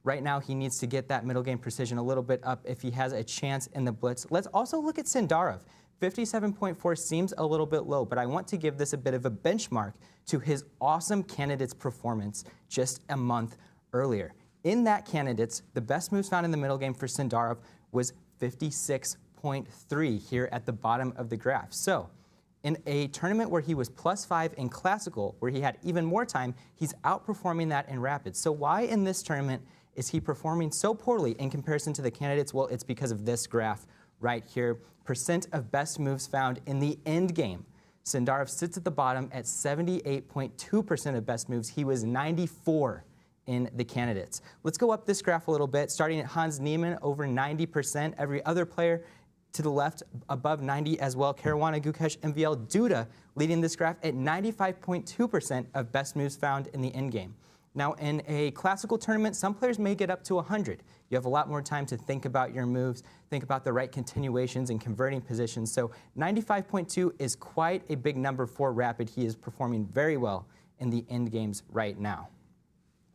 Right now, he needs to get that middle game precision a little bit up if he has a chance in the Blitz. Let's also look at Sindarov. 57.4 seems a little bit low, but I want to give this a bit of a benchmark to his awesome Candidates performance just a month earlier. In that Candidates, the best moves found in the middle game for Sindarov was 56.3 here at the bottom of the graph. So, in a tournament where he was +5 in Classical, where he had even more time, he's outperforming that in Rapid. So why in this tournament is he performing so poorly in comparison to the Candidates? Well, it's because of this graph right here. Percent of best moves found in the end game. Sindarov sits at the bottom at 78.2% of best moves. He was 94 in the Candidates. Let's go up this graph a little bit, starting at Hans Niemann over 90%. Every other player to the left above 90 as well. Caruana, Gukesh, MVL, Duda leading this graph at 95.2% of best moves found in the end game. Now, in a Classical tournament, some players may get up to 100. You have a lot more time to think about your moves, think about the right continuations and converting positions. So 95.2 is quite a big number for Rapid. He is performing very well in the end games right now.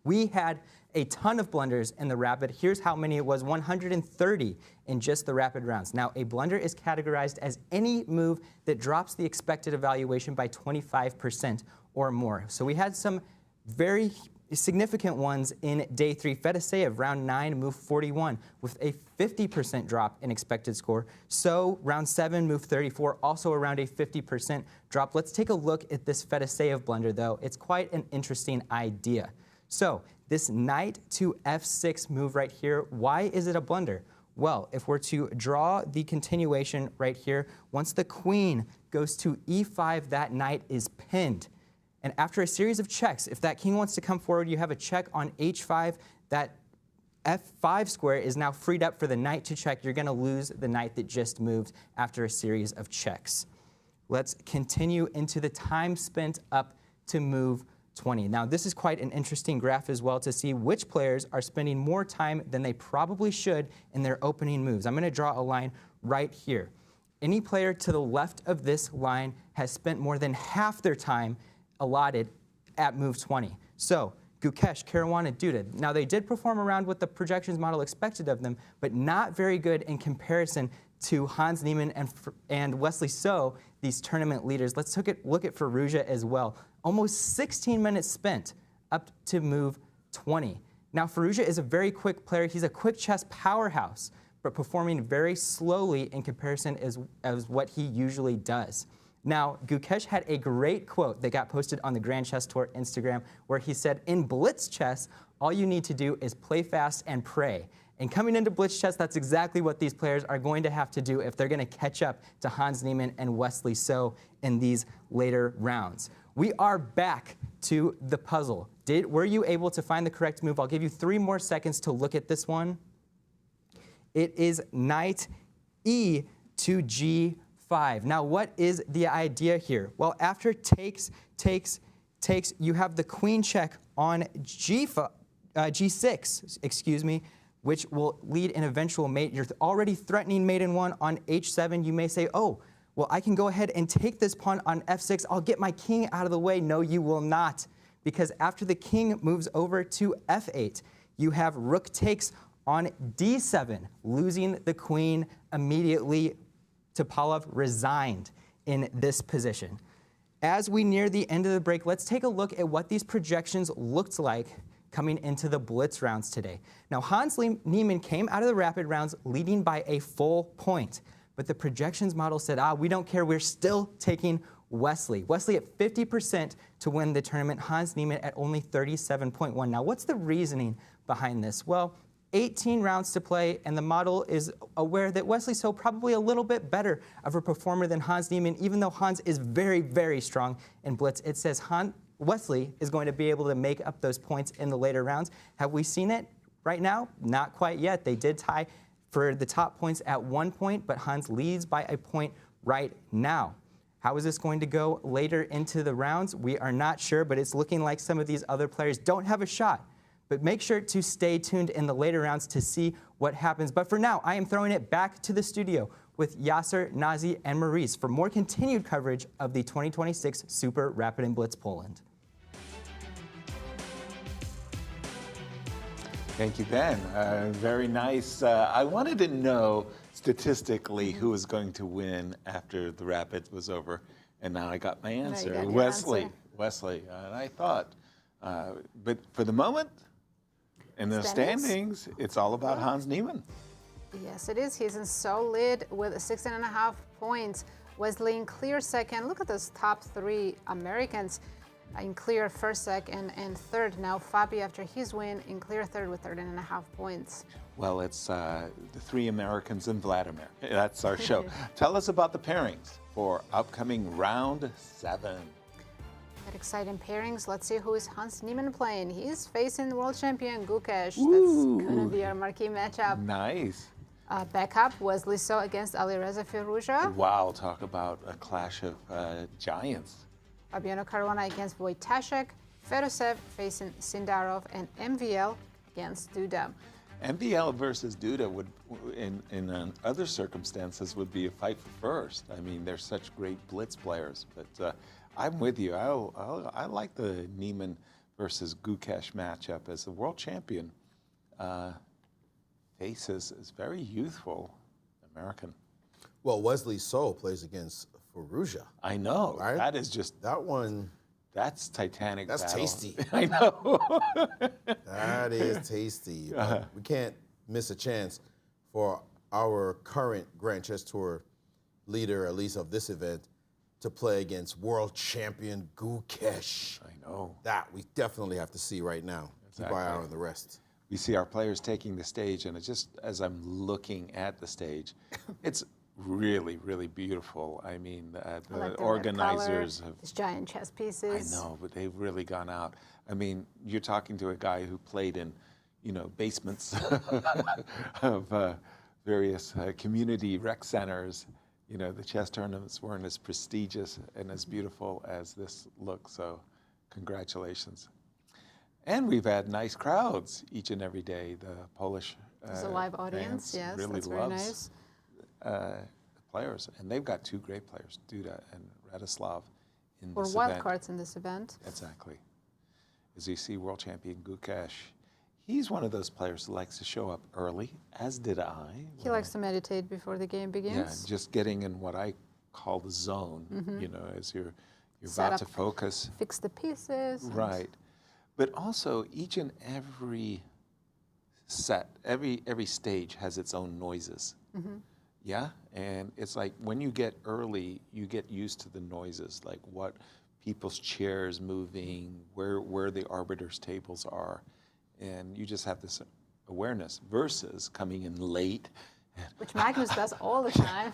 We had a ton of blunders in the rapid. Here's how many it was, 130 in just the rapid rounds. Now, a blunder is categorized as any move that drops the expected evaluation by 25% or more. So we had some very significant ones in day 3. Fedoseev, round 9, move 41 with a 50% drop in expected score. So round 7, move 34, also around a 50% drop. Let's take a look at this Fedoseev blunder, though. It's quite an interesting idea. So this knight to f6 move right here, why is it a blunder? Well, if we're to draw the continuation right here, once the queen goes to e5, that knight is pinned. And after a series of checks, if that king wants to come forward, you have a check on h5. That f5 square is now freed up for the knight to check. You're going to lose the knight that just moved after a series of checks. Let's continue into the time spent up to move 20. Now, this is quite an interesting graph as well to see which players are spending more time than they probably should in their opening moves. I'm going to draw a line right here. Any player to the left of this line has spent more than half their time allotted at move 20. So Gukesh, Caruana, Duda. Now they did perform around what the projections model expected of them, but not very good in comparison to Hans Niemann and Wesley So, these tournament leaders. Let's look at Firouzja as well. Almost 16 minutes spent up to move 20. Now Firouzja is a very quick player. He's a quick chess powerhouse, but performing very slowly in comparison as what he usually does. Now, Gukesh had a great quote that got posted on the Grand Chess Tour Instagram where he said, in blitz chess, all you need to do is play fast and pray. And coming into blitz chess, that's exactly what these players are going to have to do if they're going to catch up to Hans Niemann and Wesley So in these later rounds. We are back to the puzzle. Were you able to find the correct move? I'll give you 3 more seconds to look at this one. It is knight e to g5. Now, what is the idea here? Well, after takes, you have the queen check on g6, excuse me, which will lead an eventual mate. You're already threatening mate in 1 on h7. You may say, oh, well, I can go ahead and take this pawn on f6. I'll get my king out of the way. No, you will not, because after the king moves over to f8, you have rook takes on d7, losing the queen immediately. Topalov resigned in this position. As we near the end of the break, let's take a look at what these projections looked like coming into the blitz rounds today. Now, Hans Niemann came out of the rapid rounds leading by a full point, but the projections model said, we don't care, we're still taking Wesley. Wesley at 50% to win the tournament, Hans Niemann at only 37.1. Now, what's the reasoning behind this? Well, 18 rounds to play, and the model is aware that Wesley So probably a little bit better of a performer than Hans Niemann, even though Hans is very, very strong in blitz. It says Wesley is going to be able to make up those points in the later rounds. Have we seen it right now? Not quite yet. They did tie for the top points at 1 point, but Hans leads by a point right now. How is this going to go later into the rounds? We are not sure, but it's looking like some of these other players don't have a shot. But make sure to stay tuned in the later rounds to see what happens. But for now, I am throwing it back to the studio with Yasser, Nazi, and Maurice for more continued coverage of the 2026 Super Rapid Blitz Poland. Thank you, Ben. Very nice. I wanted to know statistically who was going to win after the Rapid was over, and now I got my answer. Wesley. And I thought, but for the moment, in the standings, it's all about Hans Niemann. Yes, it is. He's in solid with 16.5 points. Wesley in clear second. Look at those top 3 Americans in clear first, second, and third. Now Fabi, after his win, in clear third with 13.5 points. Well, it's the 3 Americans and Vladimir. That's our show. Tell us about the pairings for upcoming round 7. Exciting pairings. Let's see who is Hans Niemann playing. He's facing world champion Gukesh. Ooh. That's going to be our marquee matchup. Nice. Backup, Wesley So against Alireza Firouzja. Wow, talk about a clash of giants. Fabiano Caruana against Wojtaszek. Fedoseev facing Sindarov, and MVL against Duda. MVL versus Duda would, in other circumstances, would be a fight for first. I mean, they're such great blitz players. But I'm with you. I like the Niemann versus Gukesh matchup as the world champion faces is very youthful American. Well, Wesley So plays against Firouzja. I know. Right? That is just that one. That's Titanic. That's battle. tasty. I know. That is tasty. We can't miss a chance for our current Grand Chess Tour leader, at least of this event, to play against world champion Gukesh. I know. That we definitely have to see right now. Keep our eye on the rest. We see our players taking the stage, and it's just as I'm looking at the stage, it's really, really beautiful. I mean, the organizers have these giant chess pieces. I know, but they've really gone out. I mean, you're talking to a guy who played in, basements of various community rec centers. The chess tournaments weren't as prestigious and as beautiful as this looks. So, congratulations. And we've had nice crowds each and every day. The Polish There's a live audience, yes, really that's very nice. The players, and they've got two great players, Duda and Radoslaw, in Or this wild event. cards in this event. Exactly. As you see, world champion Gukesh, he's one of those players who likes to show up early, as did I. He likes to meditate before the game begins. Yeah, just getting in what I call the zone, as you're Set about to up, focus. Fix the pieces. Right. But also, each and every set, every stage has its own noises. Yeah, and it's like when you get early, you get used to the noises, like what people's chairs moving, where the arbiters' tables are, and you just have this awareness versus coming in late. Which Magnus does all the time.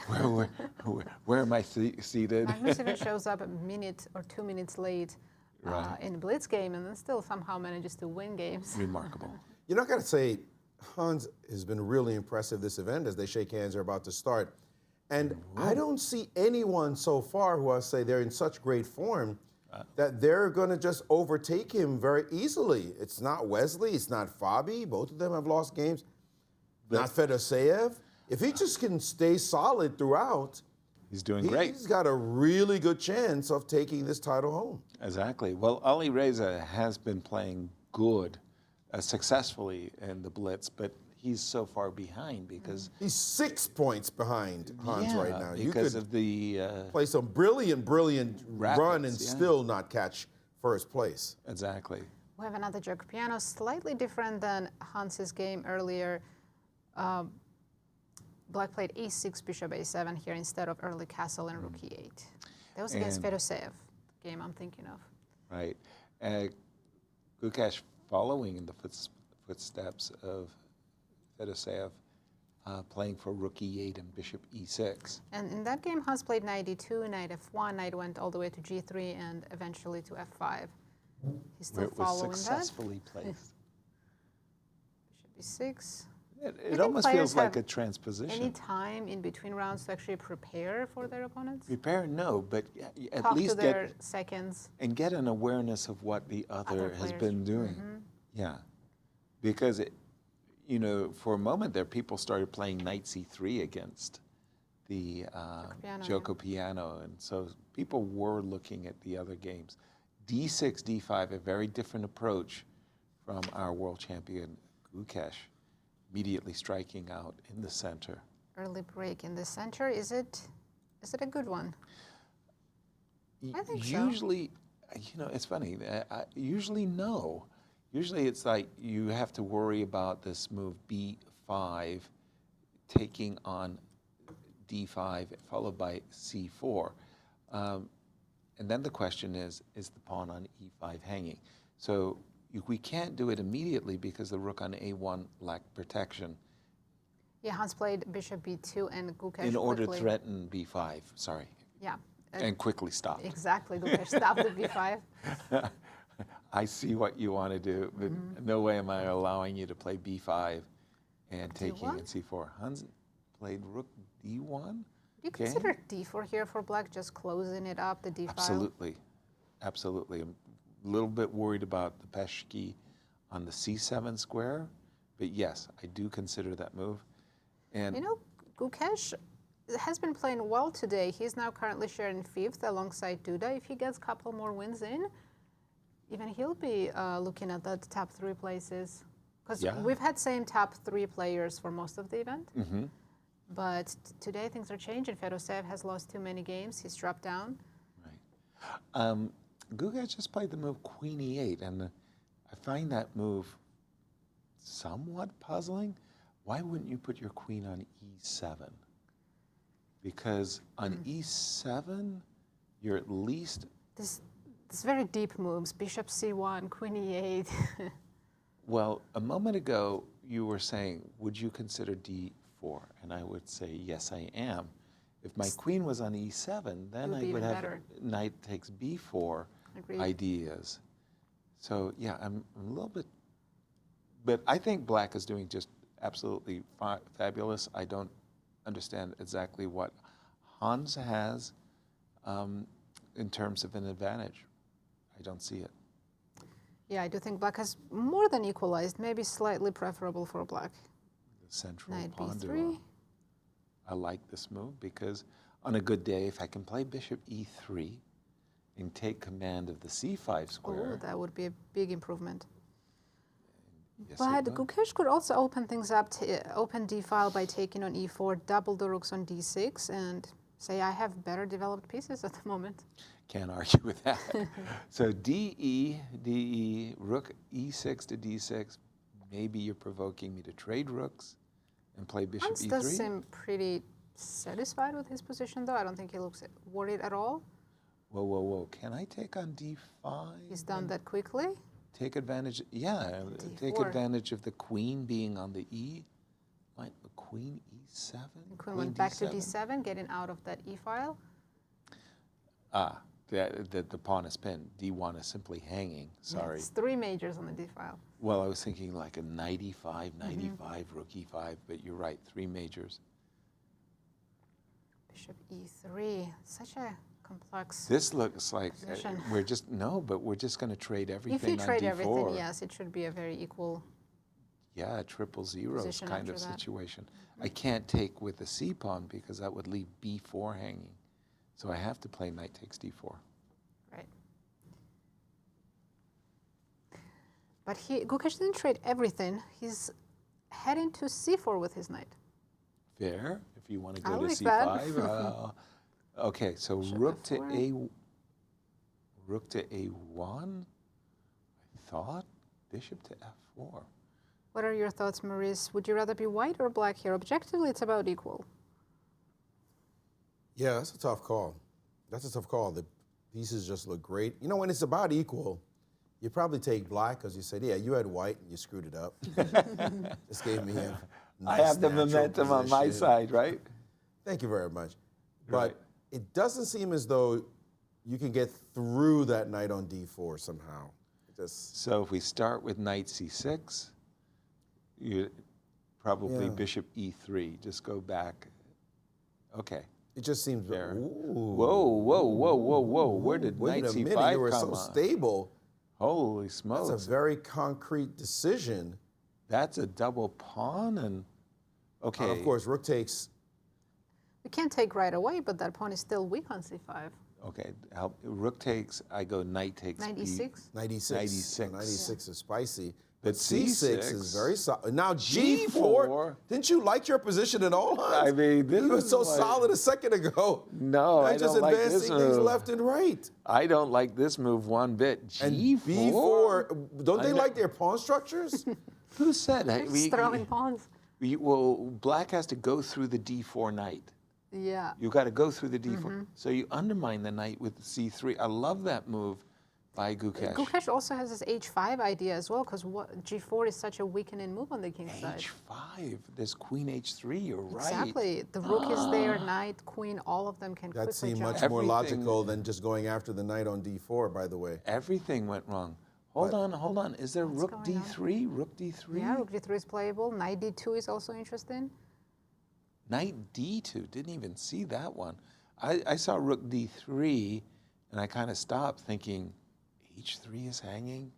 Where am I seated? Magnus even shows up a minute or 2 minutes late in a blitz game and then still somehow manages to win games. Remarkable. I got to say, Hans has been really impressive this event as they shake hands. They're about to start. And I don't see anyone so far who I say they're in such great form that they're going to just overtake him very easily. It's not Wesley. It's not Fabi. Both of them have lost games. Not Fedoseev. If he just can stay solid throughout, he's doing great. He's got a really good chance of taking this title home. Exactly. Well, Alireza has been playing good, successfully in the Blitz, but he's so far behind because he's 6 points behind Hans right now. Because of the play some brilliant run and still not catch first place. Exactly. We have another Javokhir, slightly different than Hans's game earlier. Black played e6, bishop a7 here instead of early castle and rook e8. That was against Fedoseev, the game I'm thinking of. Right. Gukesh following in the footsteps of Fedoseev, playing for rook e8 and bishop e6. And in that game, Hans played knight e2, knight f1, knight went all the way to g3 and eventually to f5. He's still following was successfully placed. Bishop e6. It almost feels like a transposition. Any time in between rounds to actually prepare for their opponents? Prepare, no, but at Talk least to their seconds. And get an awareness of what the other has been doing. Yeah, because for a moment there, people started playing knight c3 against the Javokhir, and so people were looking at the other games. d6, d5, a very different approach from our world champion Gukesh. Immediately striking out in the center. Early break in the center, is it a good one? I think usually, it's funny. Usually no. Usually it's like you have to worry about this move b5, taking on d5 followed by c4, and then the question is the pawn on e5 hanging? So we can't do it immediately because the rook on a1 lacked protection. Yeah, Hans played bishop b2 and Gukesh in order to threaten b5, sorry. Yeah. And quickly stopped. Exactly, Gukesh stopped at b5. I see what you want to do, but no way am I allowing you to play b5 and taking in c4. Hans played rook d1. Do you consider d4 here for black, just closing it up, the d file? Absolutely, absolutely. I'm a little bit worried about the peshki on the c7 square, but yes, I do consider that move. And Gukesh has been playing well today. He's now currently sharing 5th alongside Duda. If he gets a couple more wins in, Even he'll be looking at the top 3 places. Because Yeah. we've had same top 3 players for most of the event. Mm-hmm. But today things are changing. Fedoseev has lost too many games. He's dropped down. Gukesh just played the move Queen E8, and I find that move somewhat puzzling. Why wouldn't you put your queen on E7? Because on E7, you're at least... This very deep moves, bishop C1, queen E8. Well, a moment ago, you were saying, would you consider D4? And I would say, yes, I am. If my queen was on E7, then I would have better. knight takes B4 Agreed. ideas. So, yeah, I'm a little bit... But I think black is doing just absolutely fabulous. I don't understand exactly what Hans has in terms of an advantage. I don't see it. Yeah, I do think black has more than equalized, maybe slightly preferable for black. The central Knight pawn B3. duo. I like this move because on a good day, if I can play bishop E3 and take command of the C5 square. Oh, that would be a big improvement. Yes, But it would. Gukesh could also open things up, to open d-file by taking on e4, double the rooks on d6, and say I have better developed pieces at the moment. Can't argue with that. So DE, rook E6 to D6. Maybe you're provoking me to trade rooks and play bishop Hans E3. does seem pretty satisfied with his position, though. I don't think he looks worried at all. Whoa, whoa, whoa. Can I take on D5? He's done that quickly. Take advantage, yeah, take D4. advantage of the queen being on the E. Like the queen E7? Queen went back to d7, getting out of that e-file. Ah, the pawn is pinned. D1 is simply hanging, sorry. It's 3 majors on the d-file. Well, I was thinking like a knight E5, knight E5, rook E5, but you're right, 3 majors. Bishop e3, such a complex This looks like position. we're just, no, but we're just going to trade everything If you on trade D4. everything, yes, it should be a very equal. Yeah, a triple zeros Position kind of after that. situation. I can't take with the C pawn because that would leave B4 hanging. So I have to play knight takes D4. Right. But Gukesh didn't trade everything. He's heading to c4 with his knight. Fair, if you want to I go to like C5. that. Okay, so rook to A1. I thought bishop to F4. What are your thoughts, Maurice? Would you rather be white or black here? Objectively, it's about equal. Yeah, that's a tough call. That's a tough call. The pieces just look great. You know, when it's about equal, you probably take black because you said, yeah, you had white and you screwed it up. Just gave me a nice I have the natural momentum on my position. side, right? Thank you very much. Right. But it doesn't seem as though you can get through that knight on d4 somehow. So if we start with knight C6, you probably Yeah. bishop E3. Just go back. Okay. It just seems there. Ooh. Whoa, whoa, whoa, whoa, whoa! Where did Wait knight a minute, C5 you were come so on? stable. Holy smokes! That's a very concrete decision. That's a double pawn, and okay. Of course, rook takes. We can't take right away, but that pawn is still weak on c5. Okay, rook takes. I go knight takes. Knight e6? Knight e6. Knight e6. Knight e6 is spicy. But C6 is very solid. Now G4. G4. Didn't you like your position at all, Hans? I mean, this you were is so like- solid a second ago. No, Now I just don't like this advancing things move. left and right. I don't like this move one bit. And G4. B4. Don't they I know- like their pawn structures? Who said that? Just throwing pawns. Well, black has to go through the D4 knight. Yeah. You got to go through the D4. So you undermine the knight with the C3. I love that move by Gukesh. Gukesh also has this h5 idea as well, because g4 is such a weakening move on the king's side. H5. There's queen H3. You're right. Exactly. The rook is there, knight, queen, all of them can That quickly seemed jump. much more logical than just going after the knight on D4, by the way. Everything went wrong. Hold on. Is there rook D3? Rook D3? Yeah, rook d3 is playable. Knight d2 is also interesting. Knight D2. Didn't even see that one. I saw rook D3, and I kind of stopped thinking, H3 is hanging?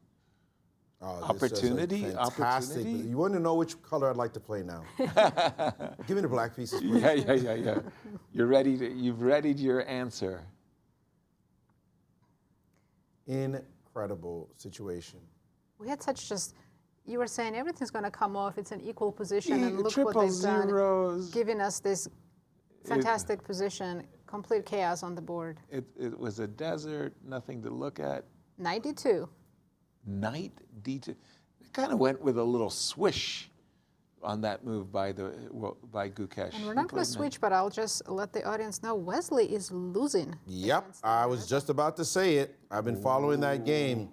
Opportunity? Fantastic. Opportunity? You want to know which color I'd like to play now? Give me the black pieces, please. Yeah. You're ready. You've readied your answer. incredible situation. We had such just, you were saying everything's going to come off. It's an equal position, and look triple what they've zeros. done, giving us this fantastic position, complete chaos on the board. It was a desert, nothing to look at. Knight D2. Knight D2. It kind of went with a little swish on that move by Gukesh. And we're not going to switch, but I'll just let the audience know Wesley is losing. Yep, I was just about to say it. I've been following that game,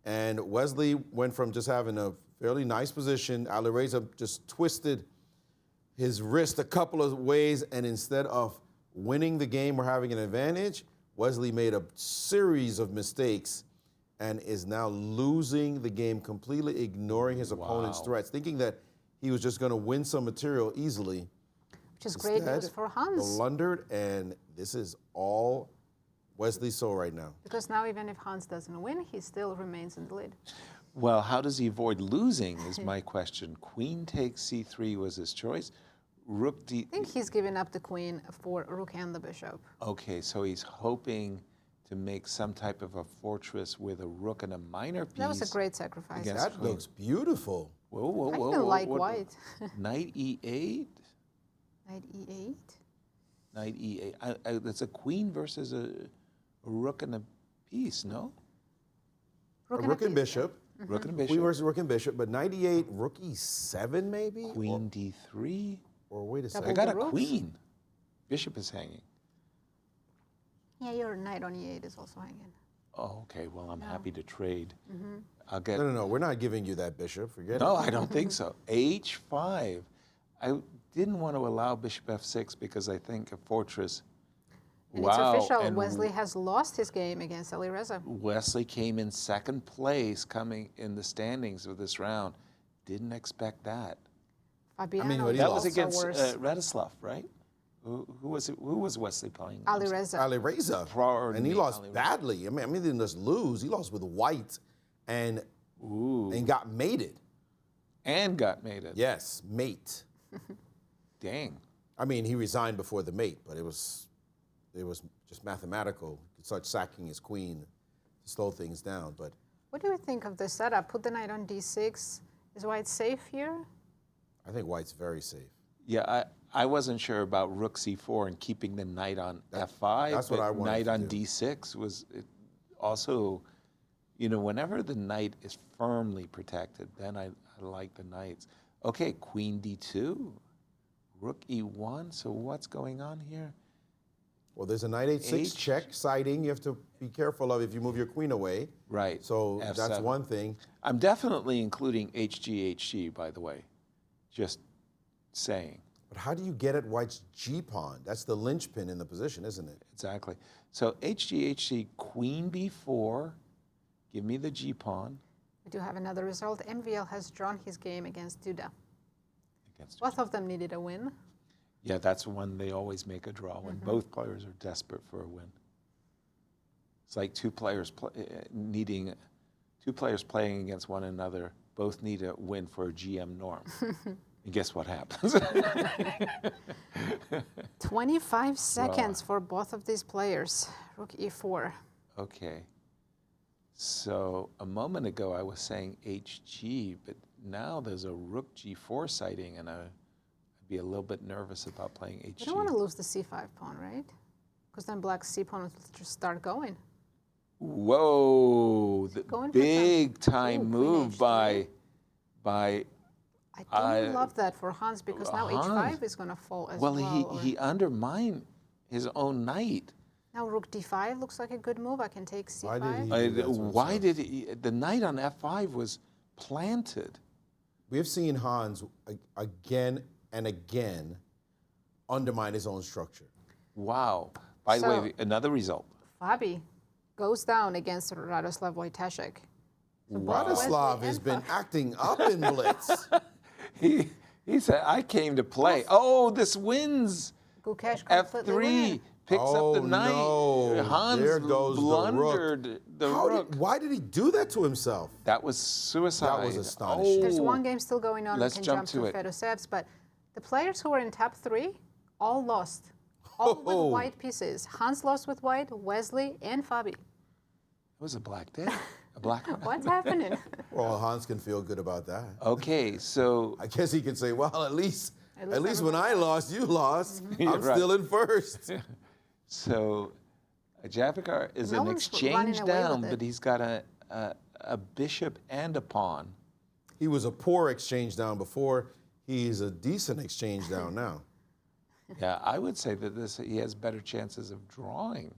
and Wesley went from just having a fairly nice position. Alireza just twisted his wrist a couple of ways, and instead of winning the game or having an advantage, Wesley made a series of mistakes and is now losing the game, completely ignoring his opponent's threats, thinking that he was just going to win some material easily. Which is great news for Hans. Blundered, and this is all Wesley saw right now. Because now even if Hans doesn't win, he still remains in the lead. Well, how does he avoid losing is my question. Queen takes C3 was his choice. Rook D... I think he's giving up the queen for rook and the bishop. Okay, so he's hoping to make some type of a fortress with a rook and a minor piece. That was a great sacrifice. That looks beautiful. Whoa, whoa, whoa. I even like white. Knight E8? Knight E8? Knight E8. That's a queen versus a rook and a piece, no? Rook and bishop. Mm-hmm. Rook and bishop. Queen versus rook and bishop, but knight E8, rook E7 maybe? Queen D3? Or wait a second. I got a queen. Bishop is hanging. Yeah, your knight on E8 is also hanging. Oh, okay. Well, I'm happy to trade. Mm-hmm. I'll get. No, we're not giving you that bishop. Forget it. No, I don't think so. H5. I didn't want to allow bishop F6 because I think a fortress. And wow. it's official. And Wesley has lost his game against Alireza. Wesley came in second place, coming in the standings of this round. Didn't expect that. Fabiano that was against Radoslaw, right? Who was Wesley playing? Alireza. Alireza. And he lost badly. I mean, he didn't just lose. He lost with white and got mated. And got mated. Yes, mate. Dang. I mean, he resigned before the mate, but it was just mathematical. He could start sacking his queen to slow things down. But what do you think of the setup? Put the knight on D6. Is white safe here? I think white's very safe. Yeah, I wasn't sure about rook c4 and keeping the knight on f5. That's what I wanted Knight to on do. d6 was also, whenever the knight is firmly protected, then I like the knights. Okay, queen d2, rook e1. So what's going on here? Well, there's a knight h6 check siding. You have to be careful of if you move your queen away. Right. So F7. that's one thing. I'm definitely including HG, by the way. Just saying. But how do you get at white's g-pawn? That's the linchpin in the position, isn't it? Exactly. So HG, queen b4. Give me the g-pawn. We do have another result. MVL has drawn his game against Duda. Both of them needed a win. Yeah, that's when they always make a draw, when both players are desperate for a win. It's like two players playing against one another, both need a win for a GM norm. And guess what happens? 25 seconds for both of these players. Rook e4. Okay. So a moment ago I was saying HG, but now there's a rook g4 sighting, and I'd be a little bit nervous about playing HG. You don't want to lose the c5 pawn, right? Because then black's c pawn will just start going. Whoa, the big time move by I do love that for Hans, because now h5 is going to fall as well. Well, he undermined his own knight. Now rook d5 looks like a good move. I can take c5. Why did the knight on f5 was planted? We have seen Hans again and again undermine his own structure. Wow. By the way, another result. Fabi goes down against Radoslaw Wojtaszek. Radoslaw has been acting up in Blitz. He said, I came to play. Oh, this wins. Gukesh F3 picks up the knight. No. Hans there goes blundered the rook. Why did he do that to himself? That was suicide. That was astonishing. There's one game still going on. Let's we can jump jump to to it. Fedoseev's, but the players who were in top 3 all lost. All with white pieces. Hans lost with white, Wesley, and Fabi. It was a black day. A black one? What's happening? Well, Hans can feel good about that. Okay, so I guess he can say, well, at least when I everyone lost, you lost. Yeah, I'm right. still in first. So Javokhir is No an one's exchange running away down, with it. but he's got a bishop and a pawn. He was a poor exchange down before. He's a decent exchange down now. Yeah, I would say that he has better chances of drawing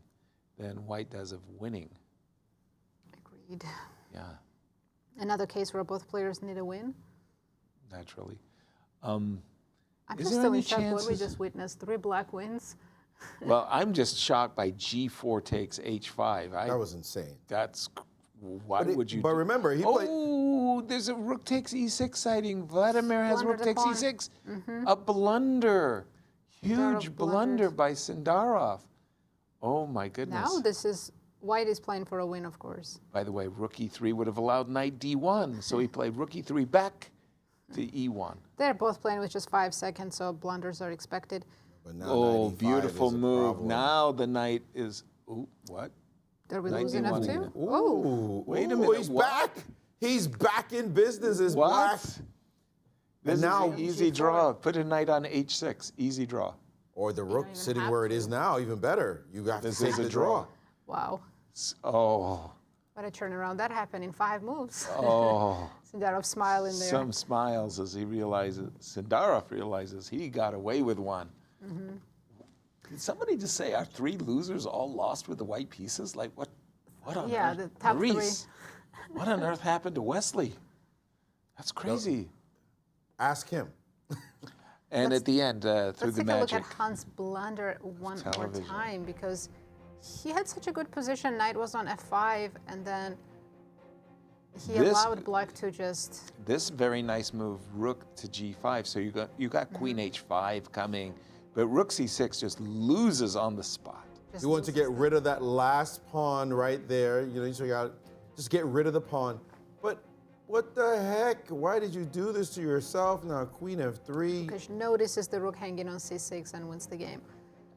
than White does of winning. Agreed. Yeah, Another case where both players need a win. naturally. I'm Is just there still any in shock what we chances- just witnessed. 3 black wins. Well, I'm just shocked by G4 takes H5. That was insane. Why But would you? but remember, he played. Oh, there's a rook takes E6 sighting. Vladimir has Blunder rook the takes pawn. E6. Mhm. A blunder. Huge Sindarov blunder blundered. by Sindarov. Oh my goodness. Now this is, White is playing for a win, of course. By the way, rook E3 would have allowed knight D1, so he played rook E3 back to E1. They're both playing with just 5 seconds, so blunders are expected. But now Oh, 95 beautiful is a move. problem. Now the knight is. Ooh, what? Did we Knight lose D1 enough again. too? Ooh, Wait a ooh, minute, He's what? back. He's back in business as What? black. This is now an easy draw. Put a knight on H6. Easy draw. Or the rook even sitting have where it to. is now, even better. You have This to take is a the draw. Wow. Oh, What a turnaround. That happened in 5 moves. oh. Sindarov smile in there. Some smiles as he realizes, Sindarov realizes he got away with one. Mhm. Did somebody just say our 3 losers all lost with the white pieces? Like what on Yeah, earth? the top Maurice, what on earth happened to Wesley? That's crazy. Ask him. And at the end, through Let's the take a look magic. at Hans' blunder one more Television. time, because he had such a good position. Knight was on F5, and then he This- allowed black to just... This very nice move, rook to G5. So you got Queen H5 coming, but rook C6 just loses on the spot. You want to get rid of that last pawn right there. You know, so you got just get rid of the pawn. But what the heck? Why did you do this to yourself? Now Queen F3. Gukesh notices the rook hanging on C6 and wins the game.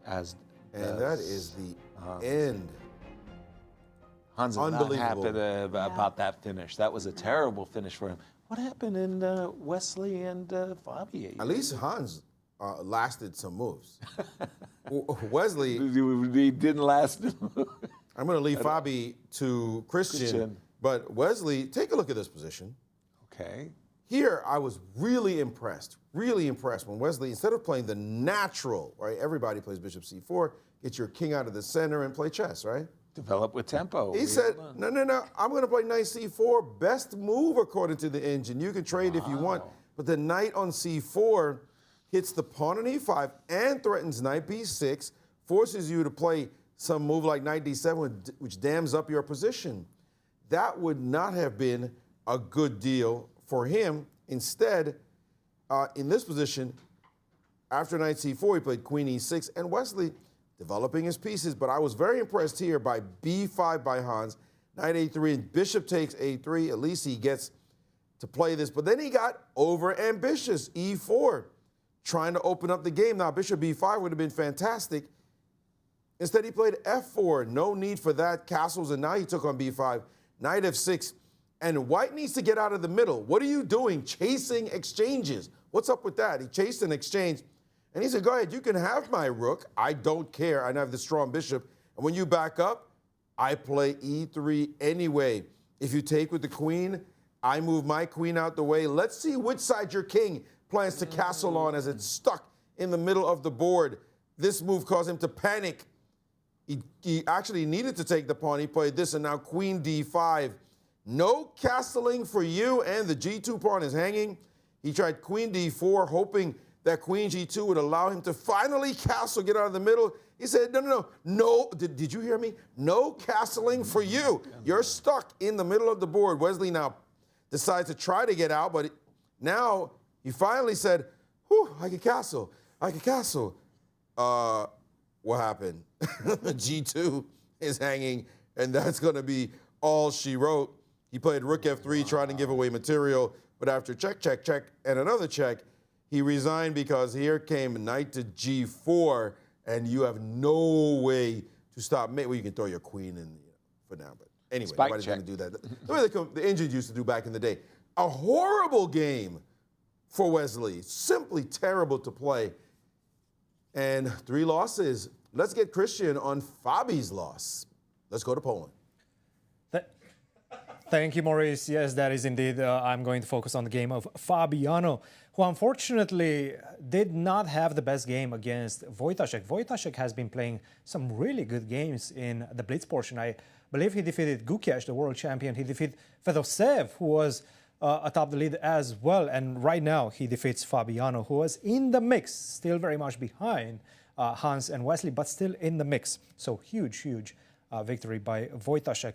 And that is the end. Hans is not Unbelievable. happy about that finish. That was a terrible finish for him. What happened in Wesley and Fabi? At least Hans lasted some moves. Wesley. He didn't last. I'm going to leave Fabi to Cristian. But Wesley, take a look at this position. Okay. Here, I was really impressed when Wesley, instead of playing the natural, right? Everybody plays bishop c4, get your king out of the center and play chess, right? Develop with tempo. He said, no, I'm going to play knight c4. Best move according to the engine. You can trade if you want. But the knight on c4 hits the pawn on e5 and threatens knight b6, forces you to play some move like knight d7, which dams up your position. That would not have been a good deal for him. Instead, in this position, after knight c4, he played queen e6, and Wesley developing his pieces, but I was very impressed here by b5 by Hans, knight a3, and bishop takes a3. At least he gets to play this, but then he got over ambitious, e4, trying to open up the game. Now, bishop b5 would have been fantastic. Instead, he played f4. No need for that, castles, and now he took on b5, knight f6, and White needs to get out of the middle. What are you doing? Chasing exchanges. What's up with that? He chased an exchange. And he said, go ahead, you can have my rook. I don't care. I have the strong bishop. And when you back up, I play e3 anyway. If you take with the queen, I move my queen out the way. Let's see which side your king plans to castle on as it's stuck in the middle of the board. This move caused him to panic. He actually needed to take the pawn. He played this, and now queen d5. No castling for you, and the g2 pawn is hanging. He tried queen d4, hoping that queen g2 would allow him to finally castle, get out of the middle. He said, no. Did you hear me? No castling for you. You're stuck in the middle of the board. Wesley now decides to try to get out, but now he finally said, whew, I can castle. What happened? G2 is hanging, and that's going to be all she wrote. He played rook f3, trying to give away material, but after check, and another check, he resigned because here came knight to g4, and you have no way to stop. Well, you can throw your queen in for now, but Anyway, Spike nobody's check. going to do that. The way the Indians used to do back in the day. A horrible game for Wesley. Simply terrible to play. And 3 losses. Let's get Cristian on Fabi's loss. Let's go to Poland. Thank you, Maurice. Yes, that is indeed. I'm going to focus on the game of Fabiano, who unfortunately did not have the best game against Wojtaszek. Wojtaszek has been playing some really good games in the Blitz portion. I believe he defeated Gukesh, the world champion. He defeated Fedoseev, who was atop the lead as well. And right now, he defeats Fabiano, who was in the mix, still very much behind Hans and Wesley, but still in the mix. So huge, huge victory by Wojtaszek.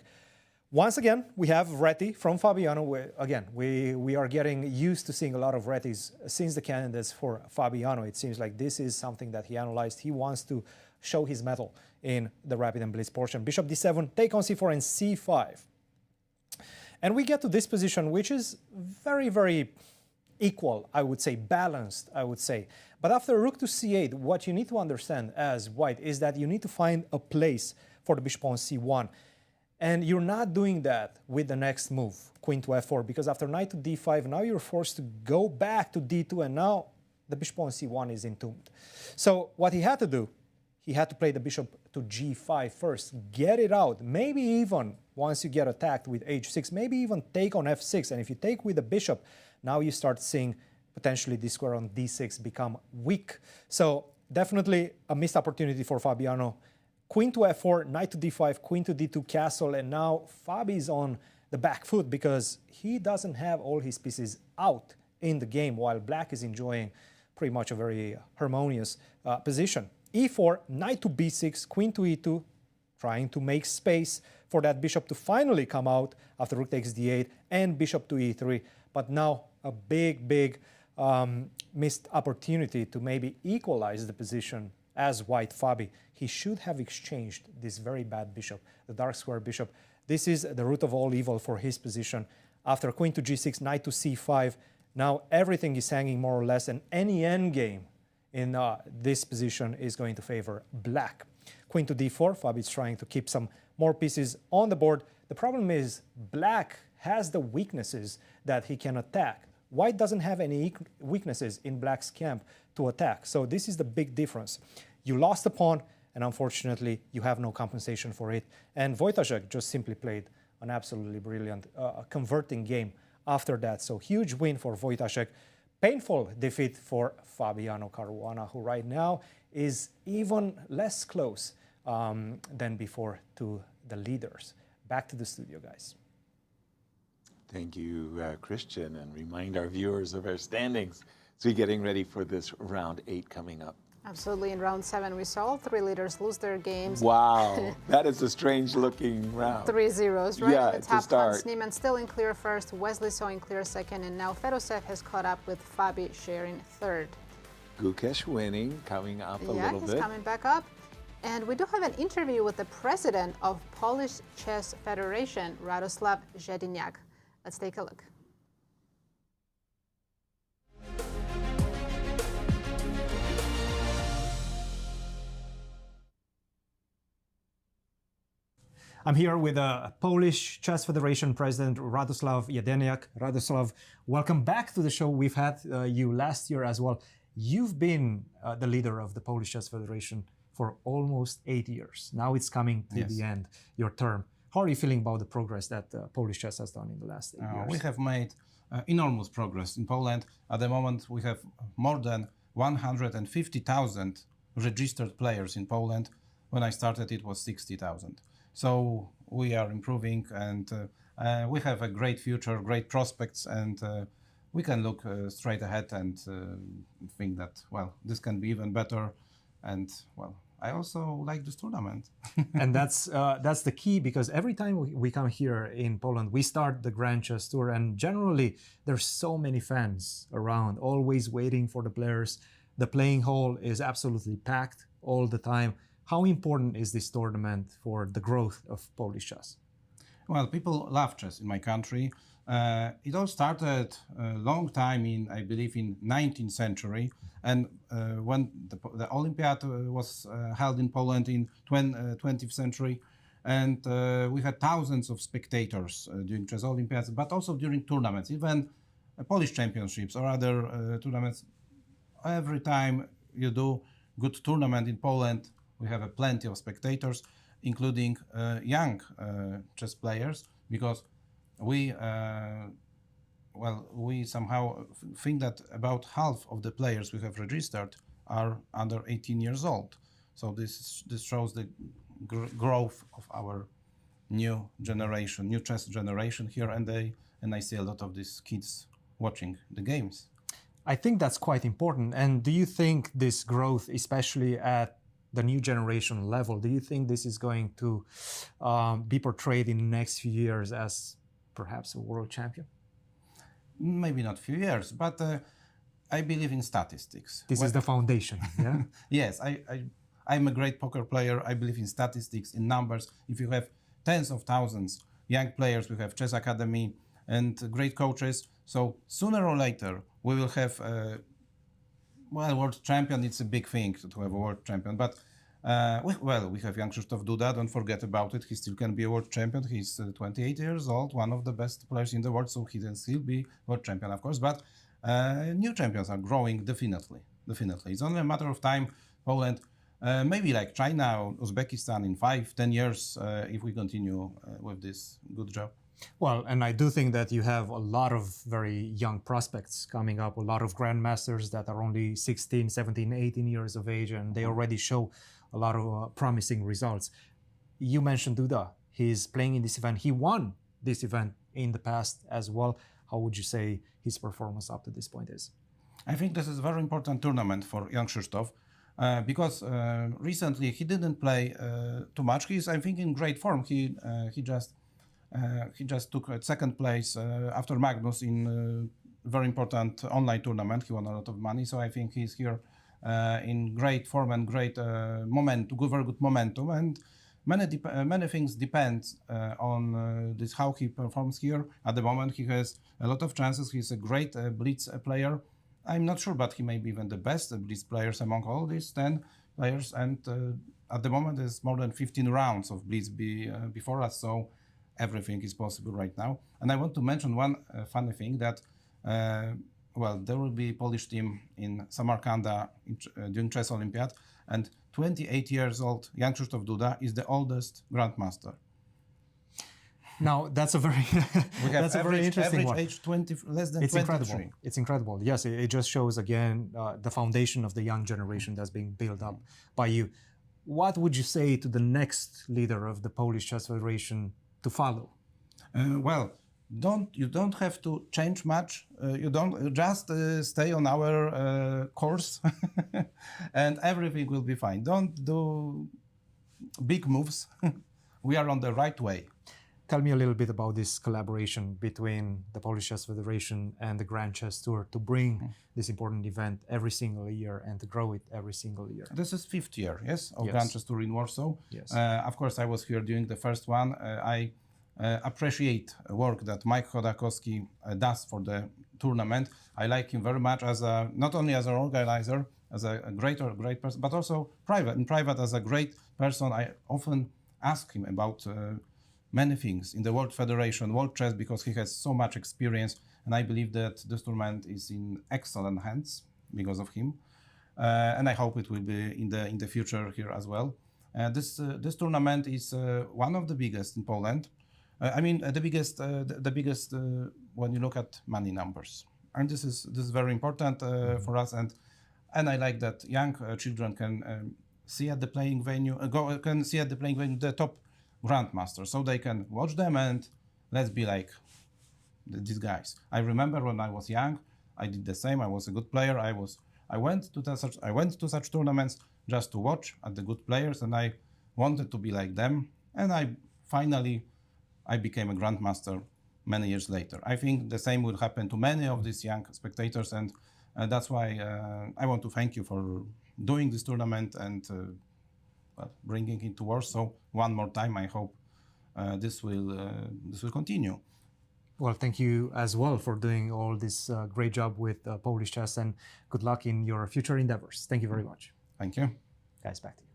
Once again, we have Reti from Fabiano. We are getting used to seeing a lot of Retis since the candidates for Fabiano. It seems like this is something that he analyzed. He wants to show his mettle in the Rapid and Blitz portion. Bishop d7, take on c4 and c5. And we get to this position, which is very, very equal, I would say, balanced, I would say. But after rook to c8, what you need to understand as white is that you need to find a place for the bishop on c1. And you're not doing that with the next move, queen to f4, because after knight to d5, now you're forced to go back to d2, and now the bishop on c1 is entombed. So what he had to do, he had to play the bishop to g5 first, get it out, maybe even, once you get attacked with h6, maybe even take on f6, and if you take with the bishop, now you start seeing potentially this square on d6 become weak. So definitely a missed opportunity for Fabiano. Queen to f4, knight to d5, queen to d2, castle, and now Fabi's on the back foot because he doesn't have all his pieces out in the game while black is enjoying pretty much a very harmonious position. e4, knight to b6, queen to e2, trying to make space for that bishop to finally come out after rook takes d8, and bishop to e3. But now a big missed opportunity to maybe equalize the position as white Fabi. He should have exchanged this very bad bishop, the dark square bishop. This is the root of all evil for his position. After queen to g6, knight to c5, now everything is hanging more or less, and any endgame in this position is going to favor black. Queen to d4, Fabi is trying to keep some more pieces on the board. The problem is black has the weaknesses that he can attack. White doesn't have any weaknesses in black's camp to attack. So this is the big difference. You lost a pawn, and unfortunately, you have no compensation for it. And Wojtaszek just simply played an absolutely brilliant converting game after that. So huge win for Wojtaszek. Painful defeat for Fabiano Caruana, who right now is even less close than before to the leaders. Back to the studio, guys. Thank you, Cristian, and remind our viewers of our standings. So we're getting ready for this round 8 coming up. Absolutely. In round 7, we saw all 3 leaders lose their games. Wow, that is a strange-looking round. 3 zeros, right? Yeah, At the top, to start. Hans Niemann still in clear first, Wesley so in clear second, and now Fedoseev has caught up with Fabi sharing third. Gukesh winning, coming up a little Yeah, bit. he's coming back up. And we do have an interview with the president of Polish Chess Federation, Radoslaw Zediniak. Let's take a look. I'm here with the Polish Chess Federation President Radoslaw Zediniak. Radoslaw, welcome back to the show. We've had you last year as well. You've been the leader of the Polish Chess Federation for almost 8 years. Now it's coming to the end, your term. How are you feeling about the progress that Polish chess has done in the last 8 years? We have made enormous progress in Poland. At the moment, we have more than 150,000 registered players in Poland. When I started, it was 60,000. So we are improving, and we have a great future, great prospects, and we can look straight ahead and think that, well, this can be even better. And, well, I also like this tournament. And that's the key, because every time we come here in Poland, we start the Grand Chess Tour, and generally there's so many fans around, always waiting for the players. The playing hall is absolutely packed all the time. How important is this tournament for the growth of Polish chess? Well, people love chess in my country. It all started a long time in, I believe, in 19th century. And when the Olympiad was held in Poland in 20th century, And we had thousands of spectators during Chess Olympiads, but also during tournaments, even Polish championships or other tournaments. Every time you do good tournament in Poland, we have plenty of spectators, including young chess players, because we somehow think that about half of the players we have registered are under 18 years old. So this shows the growth of our new generation, new chess generation here, and I see a lot of these kids watching the games. I think that's quite important. And do you think this growth, especially at the new generation level, do you think this is going to be portrayed in the next few years as perhaps a world champion? Maybe not few years, but I believe in statistics. This is the foundation, yeah? Yes, I'm a great poker player. I believe in statistics, in numbers. If you have tens of thousands young players, we have Chess Academy and great coaches. So sooner or later, we will have world champion. It's a big thing to have a world champion. But we have Jan-Krzysztof Duda. Don't forget about it. He still can be a world champion. He's 28 years old, one of the best players in the world. So he can still be world champion, of course. But new champions are growing definitely. It's only a matter of time. Poland, maybe like China or Uzbekistan in 5-10 years, if we continue with this good job. Well, and I do think that you have a lot of very young prospects coming up, a lot of grandmasters that are only 16, 17, 18 years of age, and they already show a lot of promising results. You mentioned Duda. He's playing in this event. He won this event in the past as well. How would you say his performance up to this point is? I think this is a very important tournament for Jan-Krzysztof because recently he didn't play too much. He's, I think, in great form. He just took second place after Magnus in a very important online tournament. He won a lot of money, so I think he's here in great form and great very good momentum. And many things depend on this how he performs here. At the moment, he has a lot of chances. He's a great blitz player. I'm not sure, but he may be even the best blitz players among all these 10 players. And at the moment, there's more than 15 rounds of blitz before us. So everything is possible right now. And I want to mention one funny thing that, there will be a Polish team in Samarkand during Chess Olympiad, and 28 years old Jan-Krzysztof Duda is the oldest grandmaster. Now, that's a very interesting one. Age 20, less than it's 23. Incredible. It's incredible. Yes, it just shows again the foundation of the young generation that's being built up by you. What would you say to the next leader of the Polish Chess Federation to follow? You don't have to change much. You don't just stay on our course, and everything will be fine. Don't do big moves. We are on the right way. Tell me a little bit about this collaboration between the Polish Chess Federation and the Grand Chess Tour to bring this important event every single year and to grow it every single year. This is 5th year, yes, of Grand Chess Tour in Warsaw. Yes. Of course, I was here during the first one. I appreciate work that Mike Chodakowski does for the tournament. I like him very much as not only as an organizer, as a great person, but also in private as a great person. I often ask him about many things in the World Federation, World Chess, because he has so much experience, and I believe that this tournament is in excellent hands because of him, and I hope it will be in the future here as well. This tournament is one of the biggest in Poland. The biggest when you look at money numbers, and this is very important for us, and I like that young children can see at the playing venue, the top grandmasters, so they can watch them and let's be like these guys. I remember when I was young, I did the same. I was a good player. I went to such tournaments just to watch at the good players, and I wanted to be like them. And I became a grandmaster many years later. I think the same will happen to many of these young spectators, and that's why I want to thank you for doing this tournament and bringing it to Warsaw one more time. I hope this will continue. Well, thank you as well for doing all this great job with Polish chess, and good luck in your future endeavors. Thank you very much. Thank you. Guys, back to you.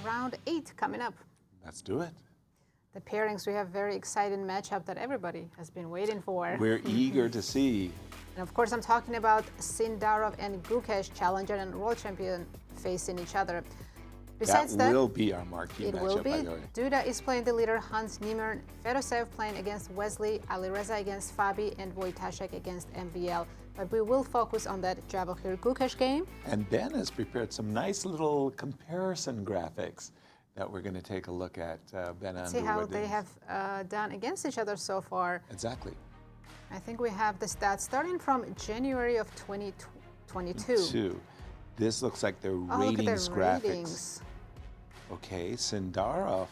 round 8 coming up. Let's do it. The pairings, we have very exciting matchup that everybody has been waiting for. We're eager to see. And of course, I'm talking about Sindarov and Gukesh, challenger and world champion, facing each other. Besides that will be our marquee it matchup, will be. by the way. Duda is playing the leader Hans Niemann, Fedoseev playing against Wesley, Alireza against Fabi, and Wojtaszek against MVL. But we will focus on that Javokhir Gukesh game. And Ben has prepared some nice little comparison graphics that we're going to take a look at. Ben Underwood. See how they have done against each other so far. Exactly. I think we have the stats starting from January of 2022. This looks like their ratings graphics. Okay, Sindarov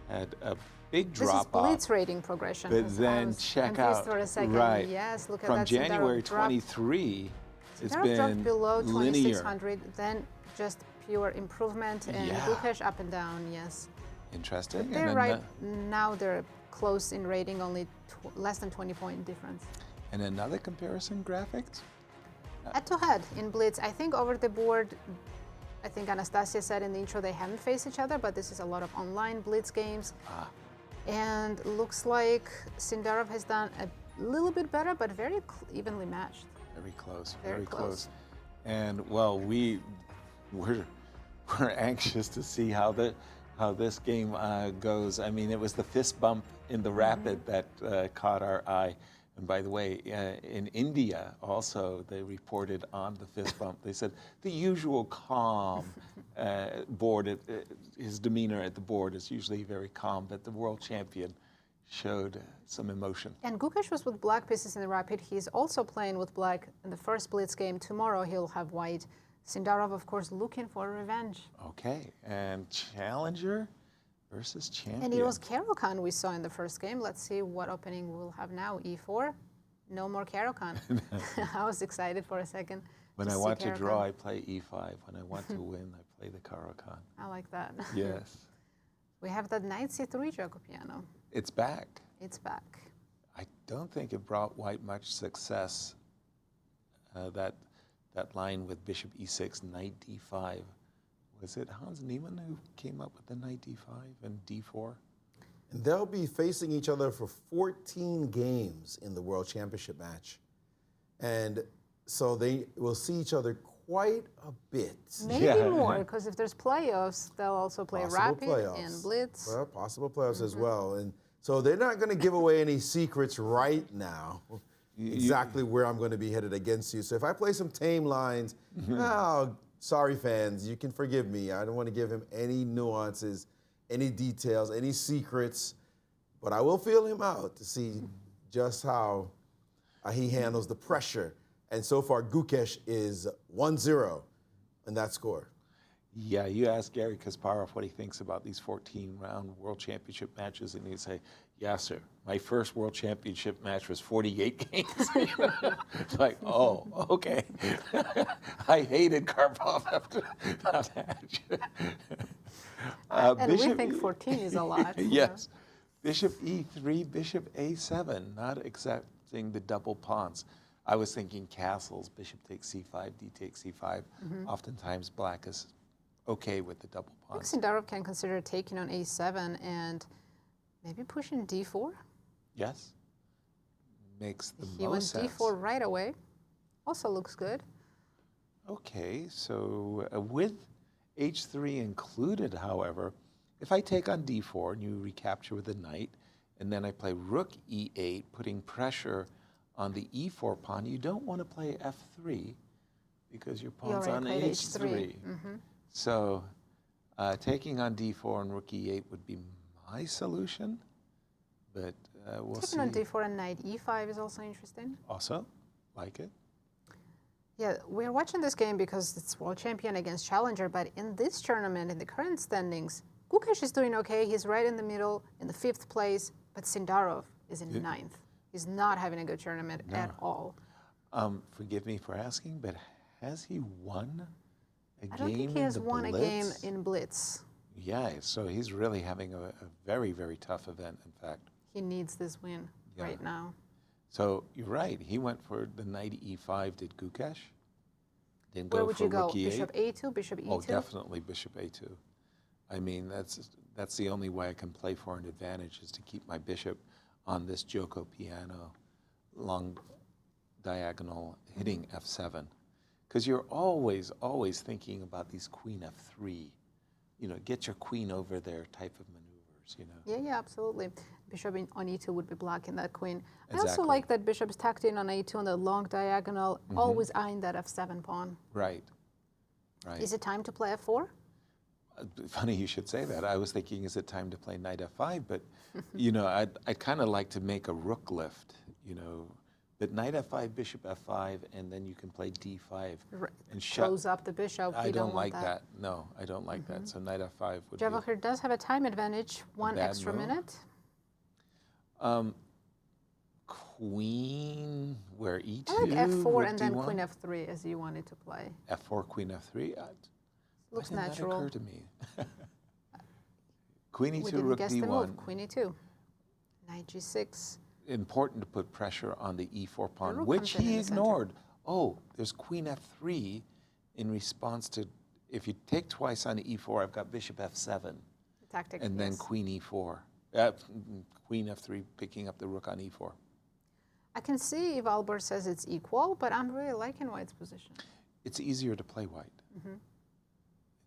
had a big drop off. This is Blitz rating progression. But then check out, for a second. right, yes, look at from that. January 23, it's Sindarov been dropped below linear. 2600, then just pure improvement, and Gukesh up and down, yes. Interesting. But they're right now, they're close in rating, only less than 20-point difference. And another comparison graphics? Head-to-head in Blitz, I think over the board, I think Anastasiya said in the intro they haven't faced each other, but this is a lot of online Blitz games. And looks like Sindarov has done a little bit better, but very evenly matched. Very close, very close. And well, we're anxious to see how this game goes. I mean, it was the fist bump in the rapid that caught our eye. And by the way, in India also, they reported on the fist bump. They said the usual calm board, his demeanor at the board is usually very calm, but the world champion showed some emotion. And Gukesh was with black pieces in the rapid. He's also playing with black in the first Blitz game. Tomorrow he'll have white. Sindarov, of course, looking for revenge. Okay, and challenger versus champion. And it was Caro-Kann we saw in the first game. Let's see what opening we'll have now. E4, no more Caro-Kann. I was excited for a second. When I want to draw, I play E5. When I want to win, I play the Caro-Kann. I like that. Yes. We have that Knight C3 Jacobiano. It's back. It's back. I don't think it brought white much success, that line with Bishop E6, Knight D5. Was it Hans Niemann who came up with the Knight D5 and D4? And they'll be facing each other for 14 games in the World Championship match. And so they will see each other quite a bit. Maybe more, because if there's playoffs, they'll also play Rapid and Blitz. Well, possible playoffs as well. And so they're not going to give away any secrets right now, exactly where I'm going to be headed against you. So if I play some tame lines, sorry, fans, you can forgive me. I don't want to give him any nuances, any details, any secrets, but I will feel him out to see just how he handles the pressure. And so far, Gukesh is 1-0 in that score. Yeah, you ask Gary Kasparov what he thinks about these 14-round World Championship matches, and he'd say, Yasser, my first World Championship match was 48 games. Like, oh, okay. I hated Karpov after that match. And we think 14 is a lot. Yes. Bishop E3, Bishop A7, not accepting the double pawns. I was thinking castles, Bishop takes C5, D takes C5. Oftentimes black is okay with the double pawn. I think Sindarov can consider taking on A7 and maybe pushing D4. Yes. Makes the He went D4 right away. Also looks good. Okay, so with H3 included, however, if I take on D4 and you recapture with a knight, and then I play Rook E8, putting pressure on the E4 pawn, you don't want to play F3 because your pawn's on H3. So taking on D4 and Rook E8 would be my solution, but we'll see. Taking on D4 and Knight E5 is also interesting. Also, like it. Yeah, we're watching this game because it's world champion against challenger, but in this tournament, in the current standings, Gukesh is doing okay. He's right in the middle, in the 5th place, but Sindarov is in 9th. He's not having a good tournament at all. Forgive me for asking, but has he won a game in the Blitz? I don't think he has won a game in Blitz. Yeah, so he's really having a very, very tough event, in fact. He needs this win right now. So you're right. He went for the Knight E5, did Gukesh. Then Where go would for you go? Rook E8. Bishop A2, Bishop E2? Oh, definitely Bishop A2. I mean, that's the only way I can play for an advantage is to keep my bishop on this Joko piano, long diagonal, hitting f7. Because you're always thinking about these queen f3, you know, get your queen over there type of maneuvers, you know. Yeah, absolutely. Bishop on e2 would be blocking that queen. Exactly. I also like that bishop's tucked in on a2 on the long diagonal, always eyeing that f7 pawn. Right. Is it time to play f4? Funny you should say that. I was thinking, is it time to play knight f5? But, you know, I'd kind of like to make a rook lift, you know. But knight f5, bishop f5, and then you can play d5. And close up the bishop. I don't like that. No, I don't like that. So knight f5 would Javokhir does have a time advantage, one extra minute. Queen, where e2? I like f4 and then d1? queen f3 as you wanted to play. F4, queen f3? Looks why didn't natural. that occur to me? Queen e2, We didn't rook guess d1. the move. Queen e2. Knight g6. Important to put pressure on the e4 pawn, rook which comes in he the center. ignored. Oh, there's queen f3 in response to, if you take twice on e4, I've got bishop f7. Tactic, and then yes. queen e4. Queen f3 picking up the rook on e4. I can see if Albert says it's equal, but I'm really liking White's position. It's easier to play White.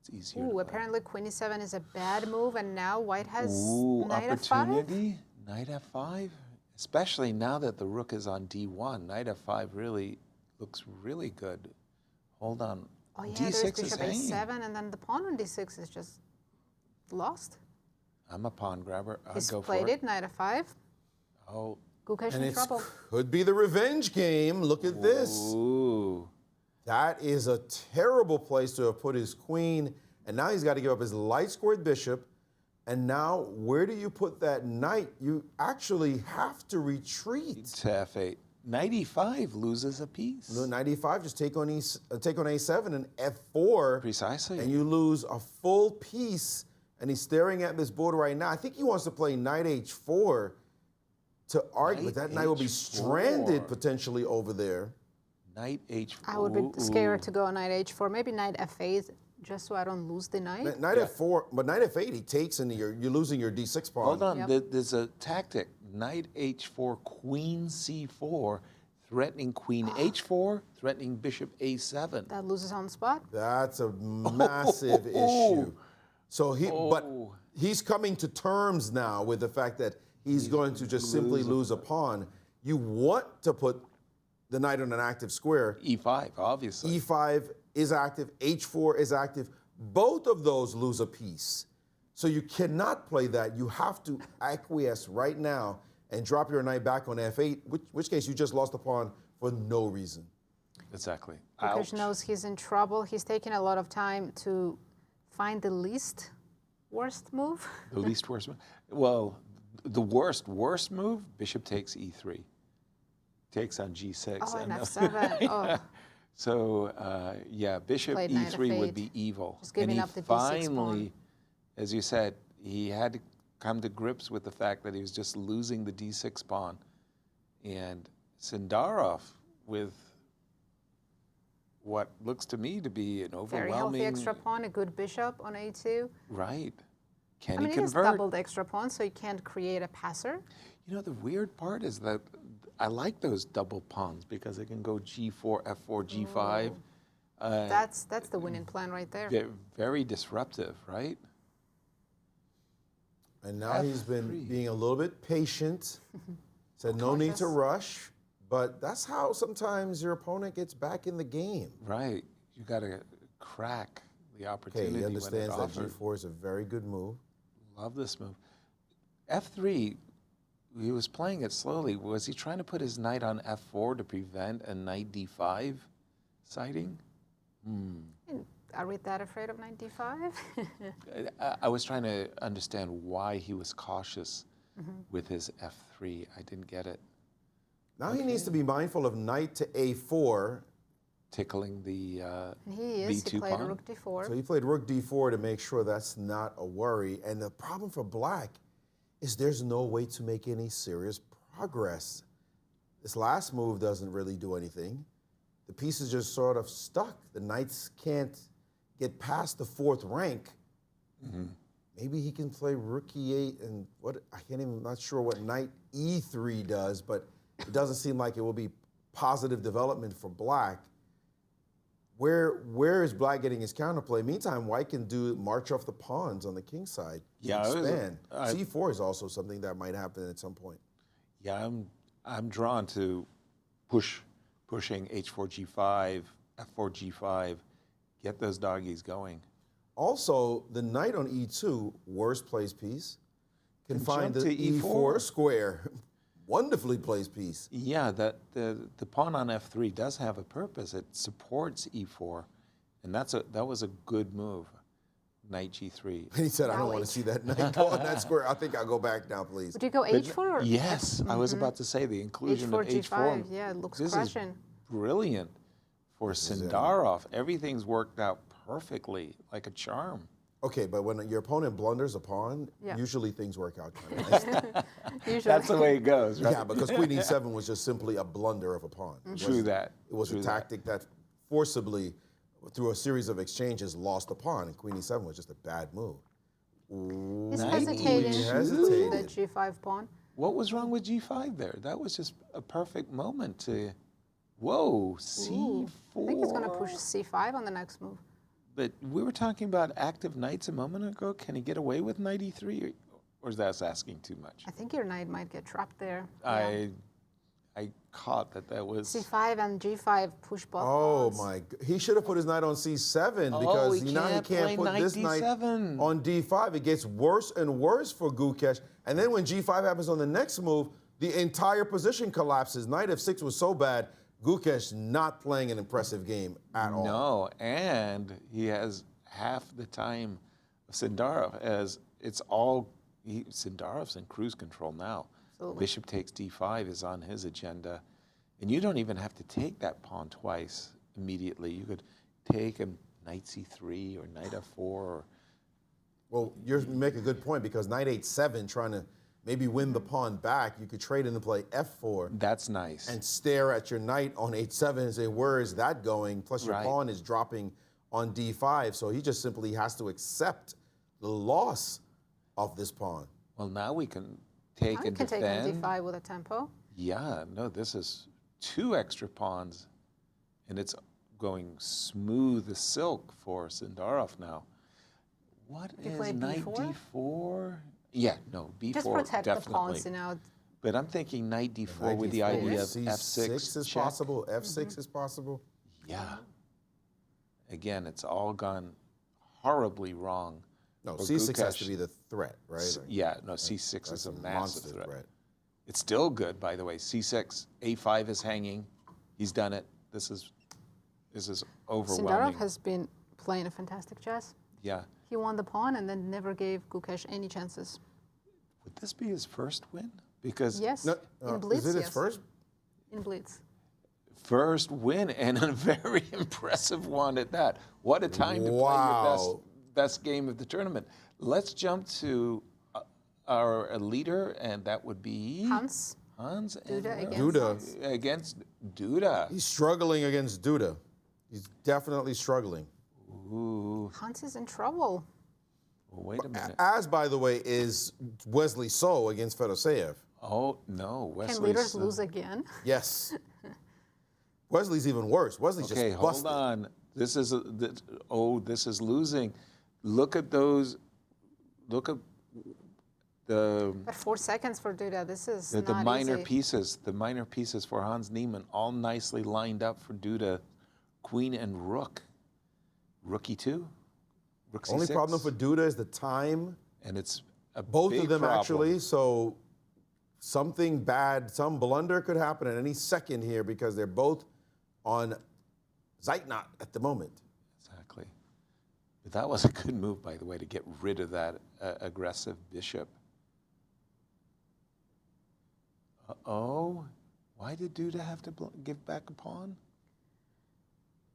It's easier. Ooh, apparently queen e7 is a bad move, and now White has knight opportunity. Knight f5, especially now that the rook is on d1. Knight f5 really looks really good. Hold on. Oh yeah, d6 there's bishop is hanging. a7, and then the pawn on d6 is just lost. I'm a pawn grabber. I'll He's go played for it. it, knight f5. Oh. Gukesh And in it trouble. could be the revenge game. Look at this. Ooh. That is a terrible place to have put his queen. And now he's got to give up his light-squared bishop. And now, where do you put that knight? You actually have to retreat. To f8. Knight e5 loses a piece. No, knight e5, just take on a7 and f4. Precisely. And you lose a full piece. And he's staring at this board right now. I think he wants to play knight h4 to argue, but that knight will be stranded potentially over there. Knight h4. I would be scared to go knight h4. Maybe knight f8, just so I don't lose the knight. Knight f4, but knight f8, he takes into you're losing your d6 pawn. Hold on, there's a tactic. Knight h4, queen c4, threatening queen h4, threatening bishop a7. That loses on the spot. That's a massive issue. So but he's coming to terms now with the fact that he's going to just simply lose a pawn. You want to put the knight on an active square. e5, obviously. e5 is active, h4 is active. Both of those lose a piece. So you cannot play that. You have to acquiesce right now and drop your knight back on f8, which case you just lost the pawn for no reason. Exactly. Gukesh knows he's in trouble. He's taking a lot of time to find the least worst move. The least worst move? Well, the worst move, bishop takes e3. Takes on g6. Oh, and f7. Oh. So, yeah, bishop Played knight e3 would f8. be evil. Just giving and up the d6 finally, pawn. as you said, he had to come to grips with the fact that he was just losing the d6 pawn. And Sindarov, with what looks to me to be an Very overwhelming... healthy extra pawn, a good bishop on a2. Right. Can I mean, he it is convert? doubled extra pawn, so you can't create a passer. You know, the weird part is that I like those double pawns because it can go g4, f4, g5. That's the winning plan right there. They're very disruptive, right? And now he's been being a little bit patient. Said no need to rush. But that's how sometimes your opponent gets back in the game. Right. You got to crack the opportunity. Okay, he when understands it that offered. g4 is a very good move. Love this move. f3, he was playing it slowly. Was he trying to put his knight on f4 to prevent a knight d5 sighting? Are we that afraid of knight d5? I was trying to understand why he was cautious with his f3. I didn't get it. Now he needs to be mindful of knight to a4. Tickling the He is. b2 He played pawn. rook d4. So he played rook d4 to make sure that's not a worry. And the problem for black is there's no way to make any serious progress. This last move doesn't really do anything. The piece is just sort of stuck. The knights can't get past the fourth rank. maybe he can play rook e8 and not sure what knight e3 does, but it doesn't seem like it will be positive development for black. Where is black getting his counterplay? Meantime, white can march off the pawns on the king side. Yeah, expand. C4 is also something that might happen at some point. Yeah, I'm drawn to pushing h4 g5, f4 g5, get those doggies going. Also, the knight on e2, worst placed piece, can find the to e4 square. Wonderfully placed piece. Yeah, the pawn on f3 does have a purpose. It supports e4, and that was a good move. Knight g3. And he said, I don't want to see that knight go on that square. I think I'll go back now, please. Would you go h4? Or yes, I was about to say the inclusion h4, of h4. G5. Yeah, it looks this crushing. Is brilliant for Sindarov. Everything's worked out perfectly, like a charm. Okay, but when your opponent blunders a pawn, usually things work out kind of nice. That's the way it goes, right? Yeah, because queen e7 was just simply a blunder of a pawn. True that. It was a tactic that forcibly, through a series of exchanges, lost a pawn, and queen e7 was just a bad move. He's hesitating the g5 pawn. What was wrong with g5 there? That was just a perfect moment to, whoa, c4. I think he's going to push c5 on the next move. But we were talking about active knights a moment ago. Can he get away with knight e3, or is that asking too much? I think your knight might get trapped there. I caught that was... c5 and g5 push both Oh pawns. my, he should have put his knight on c7 because now he can't put this knight on d5. It gets worse and worse for Gukesh. And then when g5 happens on the next move, the entire position collapses. Knight f6 was so bad, Gukesh not playing an impressive game at all. No, and he has half the time of Sindarov, as it's all, Sindarov's in cruise control now. Absolutely. Bishop takes d5 is on his agenda. And you don't even have to take that pawn twice immediately. You could take a knight c3 or knight f4. Well, you make a good point because knight h7 trying to maybe win the pawn back, you could trade in and play f4. That's nice. And stare at your knight on h7 and say, where is that going? Plus your pawn is dropping on d5, so he just simply has to accept the loss of this pawn. Well, now we can take and defend. Take on d5 with a tempo. Yeah, no, this is 2 extra pawns, and it's going smooth as silk for Sindarov now. What is knight d4? Yeah, no, b4 just protect definitely. The pawns, you know. But I'm thinking knight d4 with the idea of f6 is check. possible. F6 is possible. Yeah. Again, it's all gone horribly wrong. No, c6 has to be the threat, right? Yeah, no, c6 is a massive threat. It's still good, by the way. c6, a5 is hanging. He's done it. This is overwhelming. Sindarov has been playing a fantastic chess. Yeah. He won the pawn and then never gave Gukesh any chances. Would this be his first win? Because yes, in Blitz, is it his first? In Blitz. First win and a very impressive one at that. What a time to play your best game of the tournament. Let's jump to our leader, and that would be Hans. Duda against Duda. He's struggling against Duda. He's definitely struggling. Ooh. Hans is in trouble. Well, wait a minute. As, by the way, is Wesley So against Fedoseev. Oh, no. Wesley's... Can leaders lose again? Yes. Wesley's even worse. Wesley's just busted. Hold on. This is this is losing. Look at those. Look at the. But 4 seconds for Duda. This is the not minor easy. pieces. The minor pieces for Hans Niemann, all nicely lined up for Duda. Queen and rook. Rook e2. Rook c6. Only problem for Duda is the time. And it's both big of them problem. actually. So something bad, some blunder could happen at any second here because they're both on Zeitnot at the moment. Exactly. But that was a good move, by the way, to get rid of that aggressive bishop. Uh-oh. Why did Duda have to give back a pawn?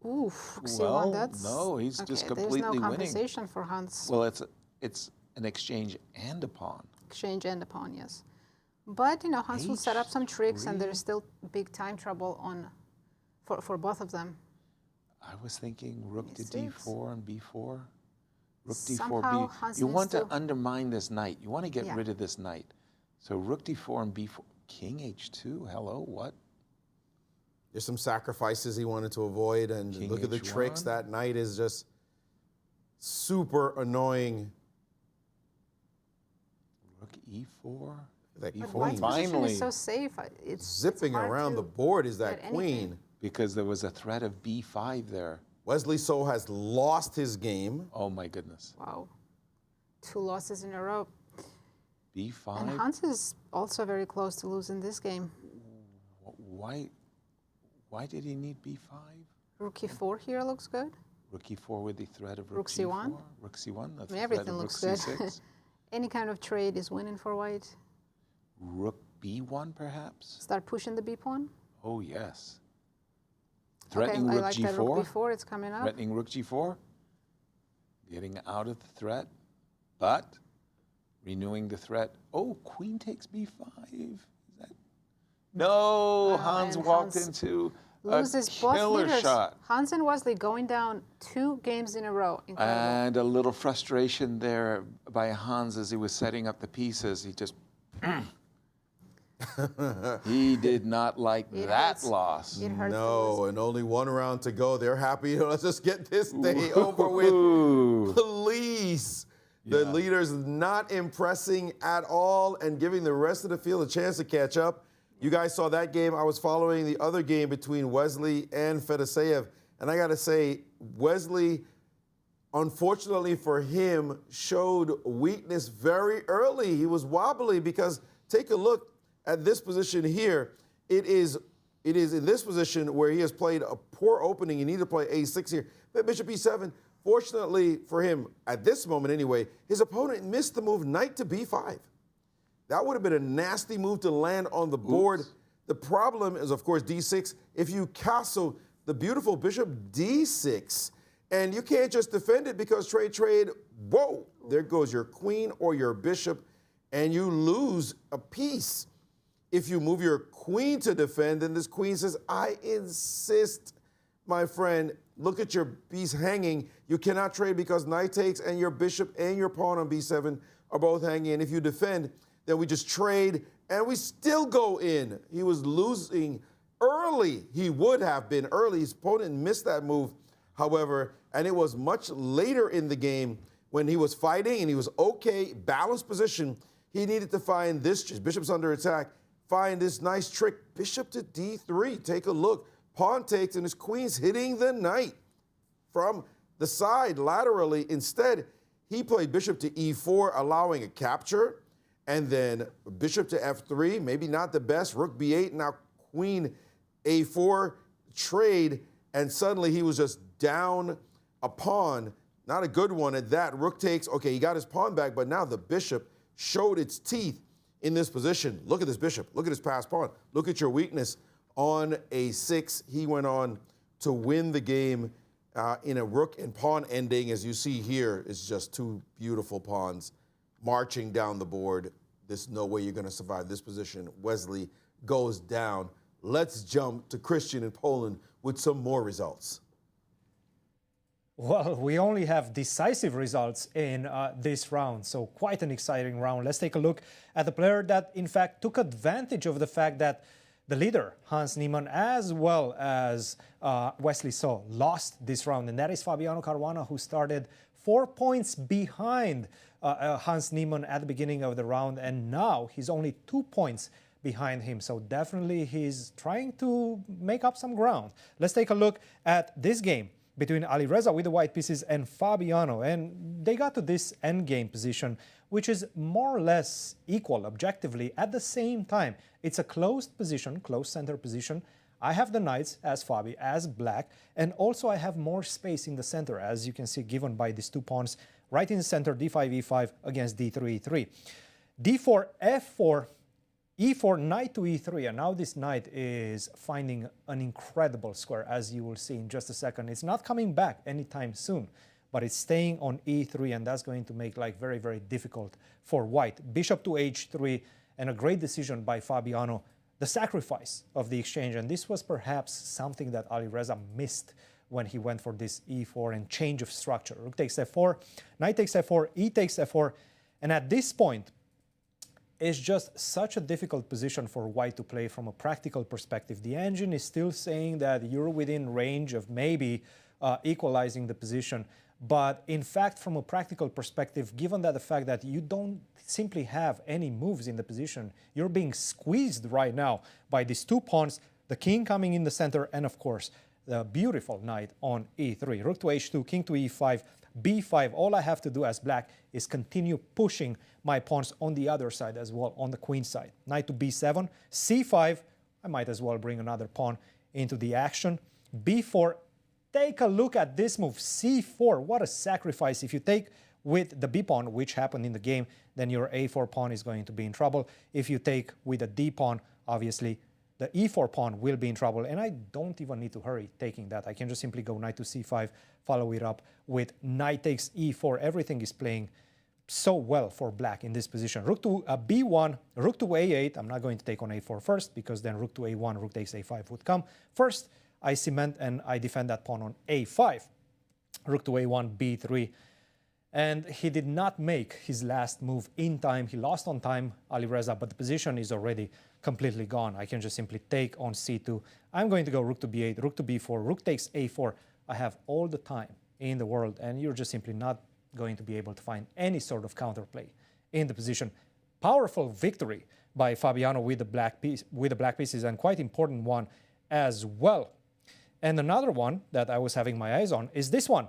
Oof, well, that's... no, he's just completely winning. There's no winning. compensation for Hans. Well, it's an exchange and a pawn. Exchange and a pawn, yes. But, you know, Hans will set up some tricks, and there's still big time trouble on for both of them. I was thinking rook to d4 and b4. Rook Somehow d4, Hans you needs want to to- undermine this knight. You want to get Yeah. rid of this knight. So rook d4 and b4. King h2, hello, what? There's some sacrifices he wanted to avoid, and King look at the H1. tricks. That knight is just super annoying. Rook e4. That But queen. White's position is so safe. It's Zipping hard around to the board is that get queen. anything. Because there was a threat of b5 there. Wesley So has lost his game. Oh my goodness. Wow. 2 losses in a row. b5. And Hans is also very close to losing this game. Why did he need b5? Rook e4 here looks good. Rook e4 with the threat of Rook rook c4. c1. Rook c1. I mean, everything looks good. Any kind of trade is winning for white. Rook b1 perhaps? Start pushing the b pawn. Oh yes. Okay, Threatening I rook like g4. that rook b4, it's coming up. Threatening rook g4. Getting out of the threat, but renewing the threat. Oh, queen takes b5. Is that? No, Hans and walked Hans into loses a both killer leaders. shot. Hans and Wesley going down 2 games in a row. Incredible. And a little frustration there by Hans as he was setting up the pieces. He just, he did not like that loss. No, and only 1 round to go. They're happy. Let's just get this day over with. Please. The leaders not impressing at all and giving the rest of the field a chance to catch up. You guys saw that game. I was following the other game between Wesley and Fedoseev. And I got to say, Wesley, unfortunately for him, showed weakness very early. He was wobbly because take a look at this position here. It is in this position where he has played a poor opening. You need to play a6 here. But Bishop e7, fortunately for him, at this moment anyway, his opponent missed the move knight to b5. That would have been a nasty move to land on the board. The problem is, of course, d6. If you castle the beautiful bishop d6, and you can't just defend it because trade, whoa, there goes your queen or your bishop, and you lose a piece. If you move your queen to defend, then this queen says, I insist, my friend, look at your piece hanging. You cannot trade because knight takes, and your bishop and your pawn on b7 are both hanging. And if you defend, then we just trade, and we still go in. He was losing early. He would have been early. His opponent missed that move, however, and it was much later in the game when he was fighting and he was okay, balanced position. He needed to find this, bishop's under attack, find this nice trick, bishop to d3. Take a look. Pawn takes, and his queen's hitting the knight from the side laterally. Instead, he played bishop to e4, allowing a capture. And then bishop to f3, maybe not the best. Rook b8, now queen a4 trade. And suddenly he was just down a pawn. Not a good one at that. Rook takes, okay, he got his pawn back, but now the bishop showed its teeth in this position. Look at this bishop. Look at his passed pawn. Look at your weakness on a6. He went on to win the game in a rook and pawn ending. As you see here, it's just 2 beautiful pawns marching down the board. There's no way you're going to survive this position. Wesley goes down. Let's jump to Cristian in Poland with some more results. Well, we only have decisive results in this round, so quite an exciting round. Let's take a look at the player that, in fact, took advantage of the fact that the leader, Hans Niemann, as well as Wesley So, lost this round, and that is Fabiano Caruana, who started 4 points behind Hans Niemann at the beginning of the round, and now he's only 2 points behind him. So definitely he's trying to make up some ground. Let's take a look at this game between Alireza with the white pieces and Fabiano, and they got to this endgame position, which is more or less equal objectively. At the same time, it's a closed position, closed center position. I have the knights as Fabi, as black, and also I have more space in the center, as you can see, given by these 2 pawns right in the center, d5, e5 against d3, e3. d4, f4, e4, knight to e3, and now this knight is finding an incredible square, as you will see in just a second. It's not coming back anytime soon, but it's staying on e3, and that's going to make life very, very difficult for white. Bishop to h3, and a great decision by Fabiano, the sacrifice of the exchange, and this was perhaps something that Alireza missed when he went for this e4 and change of structure. Rook takes f4, knight takes f4, e takes f4, and at this point, it's just such a difficult position for white to play from a practical perspective. The engine is still saying that you're within range of maybe equalizing the position. But in fact, from a practical perspective, given that the fact that you don't simply have any moves in the position, you're being squeezed right now by these two pawns, the king coming in the center, and of course, the beautiful knight on e3. Rook to h2, king to e5, b5. All I have to do as black is continue pushing my pawns on the other side as well, on the queen side. Knight to b7, c5. I might as well bring another pawn into the action. b4. Take a look at this move, c4. What a sacrifice. If you take with the b pawn, which happened in the game, then your a4 pawn is going to be in trouble. If you take with a d pawn, obviously, the e4 pawn will be in trouble. And I don't even need to hurry taking that. I can just simply go knight to c5, follow it up with knight takes e4. Everything is playing so well for black in this position. Rook to b1, rook to a8. I'm not going to take on a4 first, because then rook to a1, rook takes a5 would come. First, I cement and I defend that pawn on a5. Rook to a1, b3. And he did not make his last move in time. He lost on time, Alireza, but the position is already completely gone. I can just simply take on c2. I'm going to go rook to b8, rook to b4, rook takes a4. I have all the time in the world, and you're just simply not going to be able to find any sort of counterplay in the position. Powerful victory by Fabiano with the black pieces, and quite important one as well. And another one that I was having my eyes on is this one,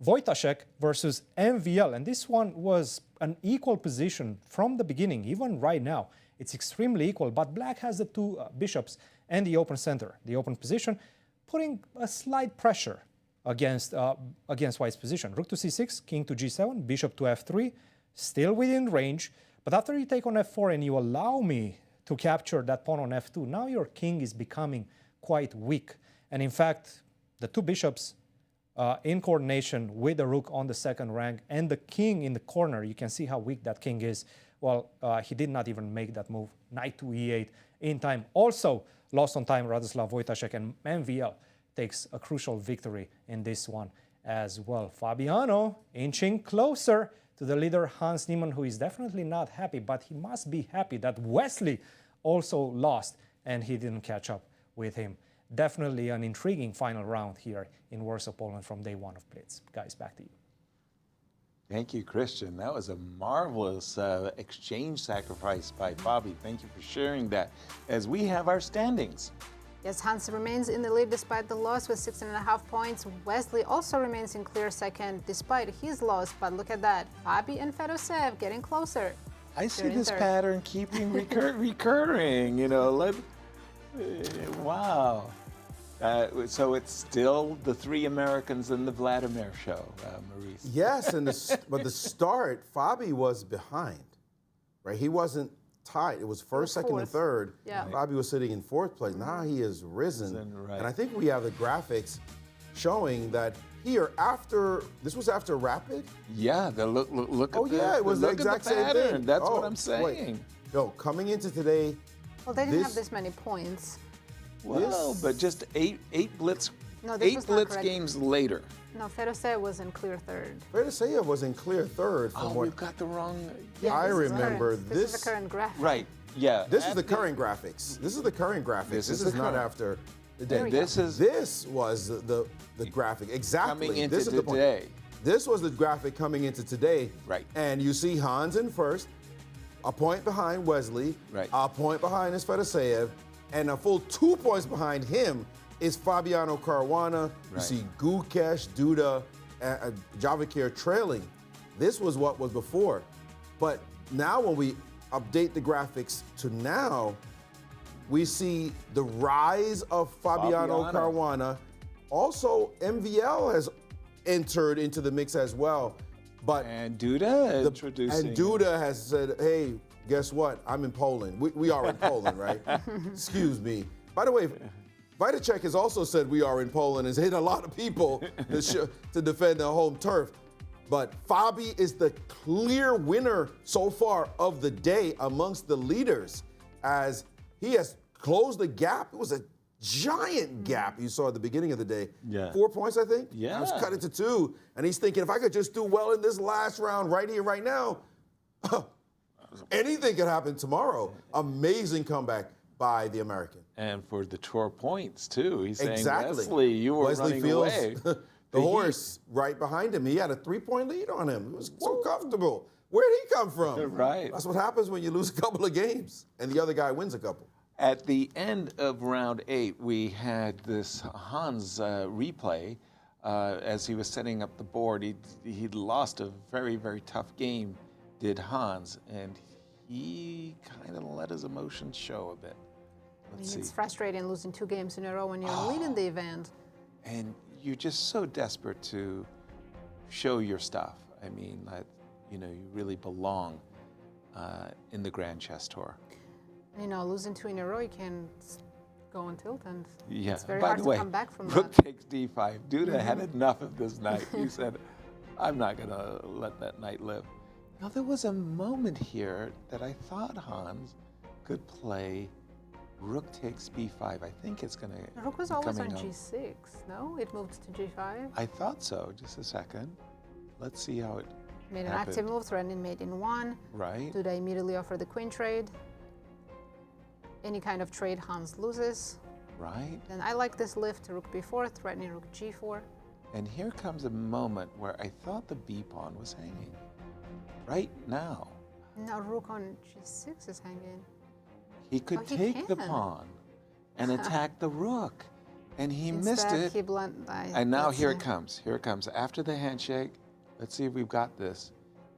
Wojtaszek versus MVL. And this one was an equal position from the beginning, even right now. It's extremely equal, but black has the two bishops and the open center, the open position, putting a slight pressure against white's position. Rook to c6, king to g7, bishop to f3, still within range. But after you take on f4 and you allow me to capture that pawn on f2, now your king is becoming quite weak. And in fact, the two bishops in coordination with the rook on the second rank and the king in the corner, you can see how weak that king is. Well, he did not even make that move. Knight to e8 in time. Also lost on time, Radoslaw, Wojtaszek, and MVL takes a crucial victory in this one as well. Fabiano inching closer to the leader, Hans Niemann, who is definitely not happy, but he must be happy that Wesley also lost and he didn't catch up with him. Definitely an intriguing final round here in Warsaw, Poland from day one of Blitz. Guys, back to you. Thank you, Cristian. That was a marvelous exchange sacrifice by Fabi. Thank you for sharing that. As we have our standings. Yes, Hans remains in the lead despite the loss with 16.5 points. Wesley also remains in clear second despite his loss. But look at that. Fabi and Fedoseev getting closer. I see this pattern keeping recurring, you know. Wow. So it's still the three Americans in the Vladimir show, Maurice. Yes, but the start, Fabi was behind, right? He wasn't tied. It was first, second, and third. Yeah. Fabi was sitting in fourth place. Now he has risen. Right. And I think we have the graphics showing that here, this was after Rapid? Yeah, look at the yeah, it was the exact same thing. That's what I'm saying. Wait. No, coming into today. Well, they didn't have this many points. Well, but just eight Blitz games later. No, Fedoseev was in clear third. Fedoseev was in clear third. From we've got the wrong. Yeah, I remember this is the current graphic. Right. Yeah. This is the current graphics. This is the current graphics. This is not after the day. This was the graphic exactly. Coming into this is today. This was the graphic coming into today. Right. And you see Hans in first, a point behind Wesley. Right. A point behind is Fedoseev, and a full 2 points behind him is Fabiano Caruana. Right. You see Gukesh, Duda, Javokhir trailing. This was what was before. But now when we update the graphics to now, we see the rise of Fabiano Caruana. Also, MVL has entered into the mix as well. And Duda introducing. And Duda has said, hey, guess what? I'm in Poland. We are in Poland, right? Excuse me. By the way, Wojtaszek has also said we are in Poland and has hit a lot of people to defend their home turf. But Fabi is the clear winner so far of the day amongst the leaders as he has closed the gap. It was giant gap you saw at the beginning of the day. Yeah. 4 points, I think? Yeah. I was cut into 2. And he's thinking, if I could just do well in this last round right here, right now, anything could happen tomorrow. Amazing comeback by the American. And for the tour points, too. He's saying, Exactly. Wesley, you were Wesley running feels away. the horse right behind him. He had a 3-point lead on him. He was so comfortable. Where'd he come from? Right. That's what happens when you lose a couple of games and the other guy wins a couple. At the end of round 8, we had this Hans replay. As he was setting up the board, he'd lost a very, very tough game, did Hans, and he kind of let his emotions show a bit. Let's see. It's frustrating losing 2 games in a row when you're leading the event. And you're just so desperate to show your stuff. I mean, that you really belong in the Grand Chess Tour. Losing 2 in a row, you can go on tilt, and it's very By hard the to way, come back from Rook that. takes d5. Duda had enough of this knight. He said, I'm not going to let that knight live. Now, there was a moment here that I thought Hans could play Rook takes b5. I think it's going to Rook was always on g6, no? It moved to g5. I thought so. Just a second. Let's see how it Made an happened. active move, threatening mate in 1. Right. Duda immediately offered the queen trade. Any kind of trade, Hans loses. Right. Then I like this lift, rook b4, threatening rook g4. And here comes a moment where I thought the b pawn was hanging. Right now. Now rook on g6 is hanging. He could Oh, he take the can. pawn and attack the rook. And he missed Instead, it. he And now let's here see. it comes. Here it comes. After the handshake, let's see if we've got this.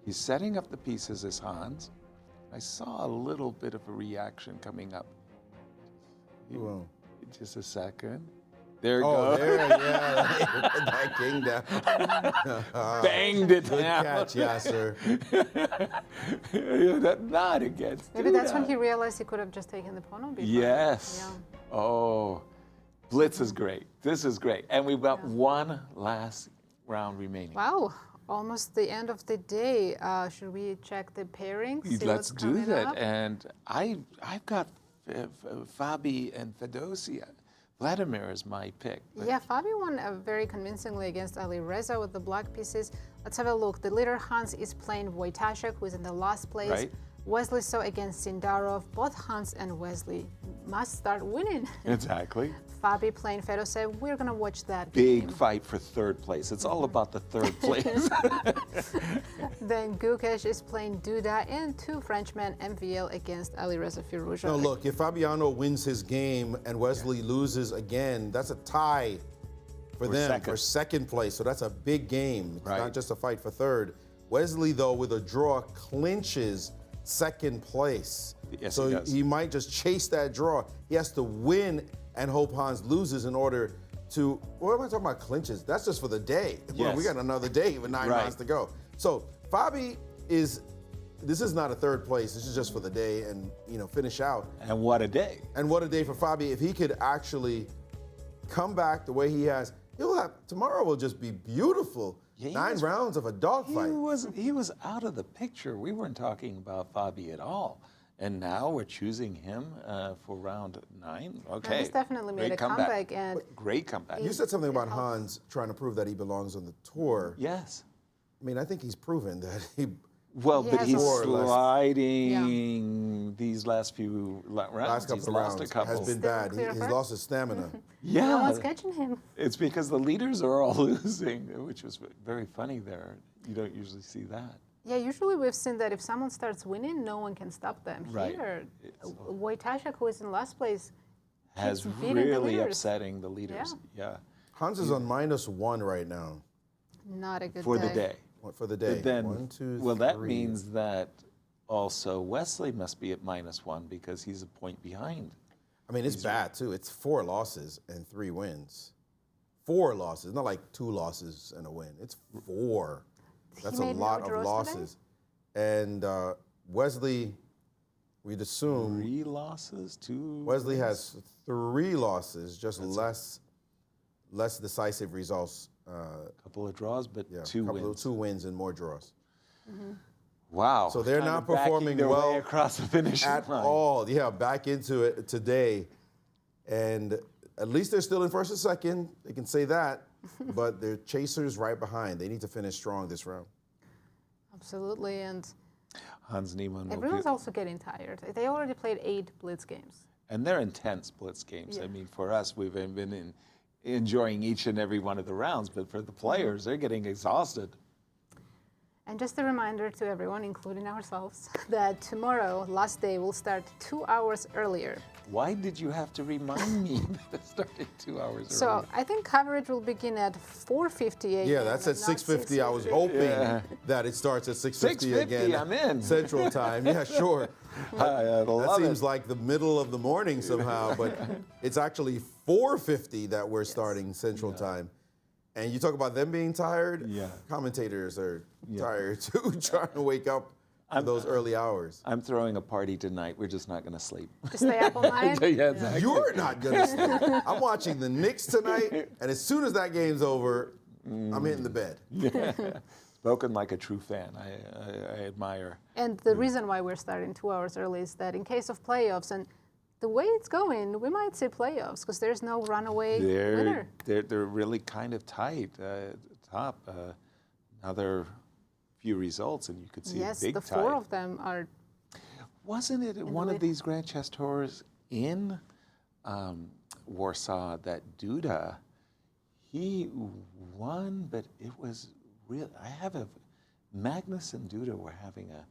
He's setting up the pieces as Hans. I saw a little bit of a reaction coming up. Whoa. Just a second. There it Oh, goes. there, yeah. That king down. Banged it Good down. catch, Yasser. That not against Maybe that's when Duda. he realized he could have just taken the pawn on b5. Yes. Yeah. Oh, Blitz is great. This is great. And we've got one last round remaining. Wow, almost the end of the day. Should we check the pairings? See Let's what's do coming that. up? And I've got Fabi and Fedoseev. Vladimir is my pick. Yeah, Fabi won very convincingly against Alireza with the black pieces. Let's have a look. The leader Hans is playing Wojtaszek, who is in the last place. Right. Wesley saw against Sindarov. Both Hans and Wesley must start winning. Exactly. Fabi playing Fedoseev. We're going to watch that Big game. fight for third place. It's all about the third place. Then Gukesh is playing Duda, and 2 Frenchmen MVL against Alireza Firouzja. No, look, if Fabiano wins his game and Wesley loses again, that's a tie for them for second place. So that's a big game. It's not just a fight for third. Wesley, though, with a draw, clinches second place. Yes, so he does. he might just chase that draw. He has to win and hope Hans loses in order to, what am I talking about clinches? That's just for the day. Well, Yes. we got another day with 9 Right. rounds to go. So Fabi this is not a third place. This is just for the day and, finish out. And what a day. And what a day for Fabi. If he could actually come back the way he has, tomorrow will just be beautiful. Yeah, 9 rounds of a dogfight. He was out of the picture. We weren't talking about Fabi at all. And now we're choosing him for round 9. Okay. He's definitely made Great a comeback. And Great comeback. You said something about Hans trying to prove that he belongs on the tour. Yes. I mean, I think he's proven that he. Well, He but has he's more or less- sliding these last few rounds. Last couple He's of lost rounds a couple. has been bad. He's lost his stamina. Yeah. no one's catching him. It's because the leaders are all losing, which was very funny there. You don't usually see that. Yeah, usually we've seen that if someone starts winning, no one can stop them. Right. Here, Wojtaszek, who is in last place, Has keeps beating the really leaders. upsetting the leaders. Yeah. Hans is on -1 right now. Not a good For day. the day. For the day. But then, 1, 2, well, that 3. means that also Wesley must be at -1 because he's a point behind. I mean, it's bad too. It's 4 losses and 3 wins. 4 losses, not like 2 losses and a win. It's 4. That's a made no lot of draws losses. And Wesley, we'd assume 3 losses, 2. Wesley has 3 losses, just less decisive results. Couple of draws, but 2 couple wins. of 2 wins and more draws. Wow. So they're Kind not of backing performing their way well across the finish at line. all. Yeah, back into it today. And at least they're still in first and second. They can say that. But they're chasers right behind. They need to finish strong this round. Absolutely. And Hans Niemann. everyone's also getting tired. They already played 8 Blitz games. And they're intense Blitz games. Yeah. I mean, for us, we've been enjoying each and every one of the rounds, but for the players, they're getting exhausted. And just a reminder to everyone, including ourselves, that tomorrow, last day, will start 2 hours earlier. Why did you have to remind me that it started 2 hours So earlier? I think coverage will begin at 4:50 a.m. Yeah, that's at 6:50. I was hoping that it starts at 6:50 again. 6:50, I'm in. Central Time. Yeah, sure. That seems like the middle of the morning somehow, but it's actually 4:50 that we're starting Central Time. And you talk about them being tired. Yeah. Commentators are tired too, trying to wake up for those early hours. I'm throwing a party tonight. We're just not going to sleep. To stay up all night? Yeah, exactly. You're not going to sleep. I'm watching the Knicks tonight, and as soon as that game's over, I'm hitting the bed. Yeah. Spoken like a true fan. I admire. And the reason why we're starting 2 hours early is that in case of playoffs, and the way it's going, we might see playoffs because there's no runaway winner. They're really kind of tight top. Another few results, and you could see a big tie. Yes, the 4 of them are. Wasn't it one of these Grand Chess tours in Warsaw that Duda, he won, but it was real. I have Magnus and Duda were having a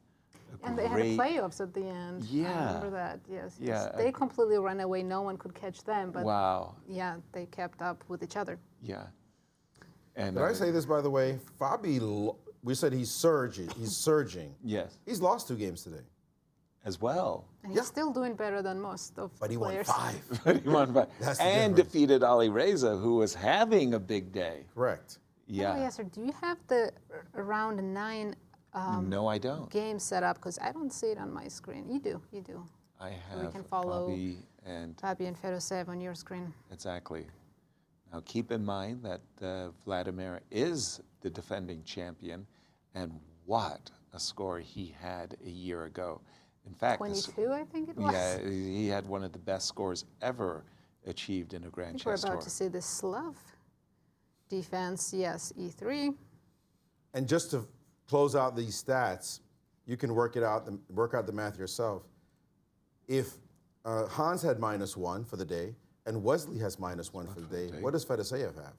and they had playoffs at the end. Yeah. I remember that, yes. Yeah. They completely ran away. No one could catch them. But wow. Yeah, they kept up with each other. Yeah. And Did I say this, by the way? Fabi, we said he's surging. He's surging. Yes. He's lost 2 games today. As well. And he's still doing better than most of the players. But he won 5. That's the and difference. defeated Alireza, who was having a big day. Correct. Yeah. Yes, sir. Do you have the round 9 no, I don't. game set up? Because I don't see it on my screen. You do. You do. I So we have can follow Fabi and Fedoseev on your screen. Exactly. Now keep in mind that Vladimir is the defending champion, and what a score he had a year ago. In fact, 22, I think it was. Yeah, he had one of the best scores ever achieved in a Grand Chess We're tour. about to see the Slav defense. Yes, E3. And just to close out these stats, you can work out the math yourself. If Hans had -1 for the day and Wesley has -1 for the day, what does Fedoseev have?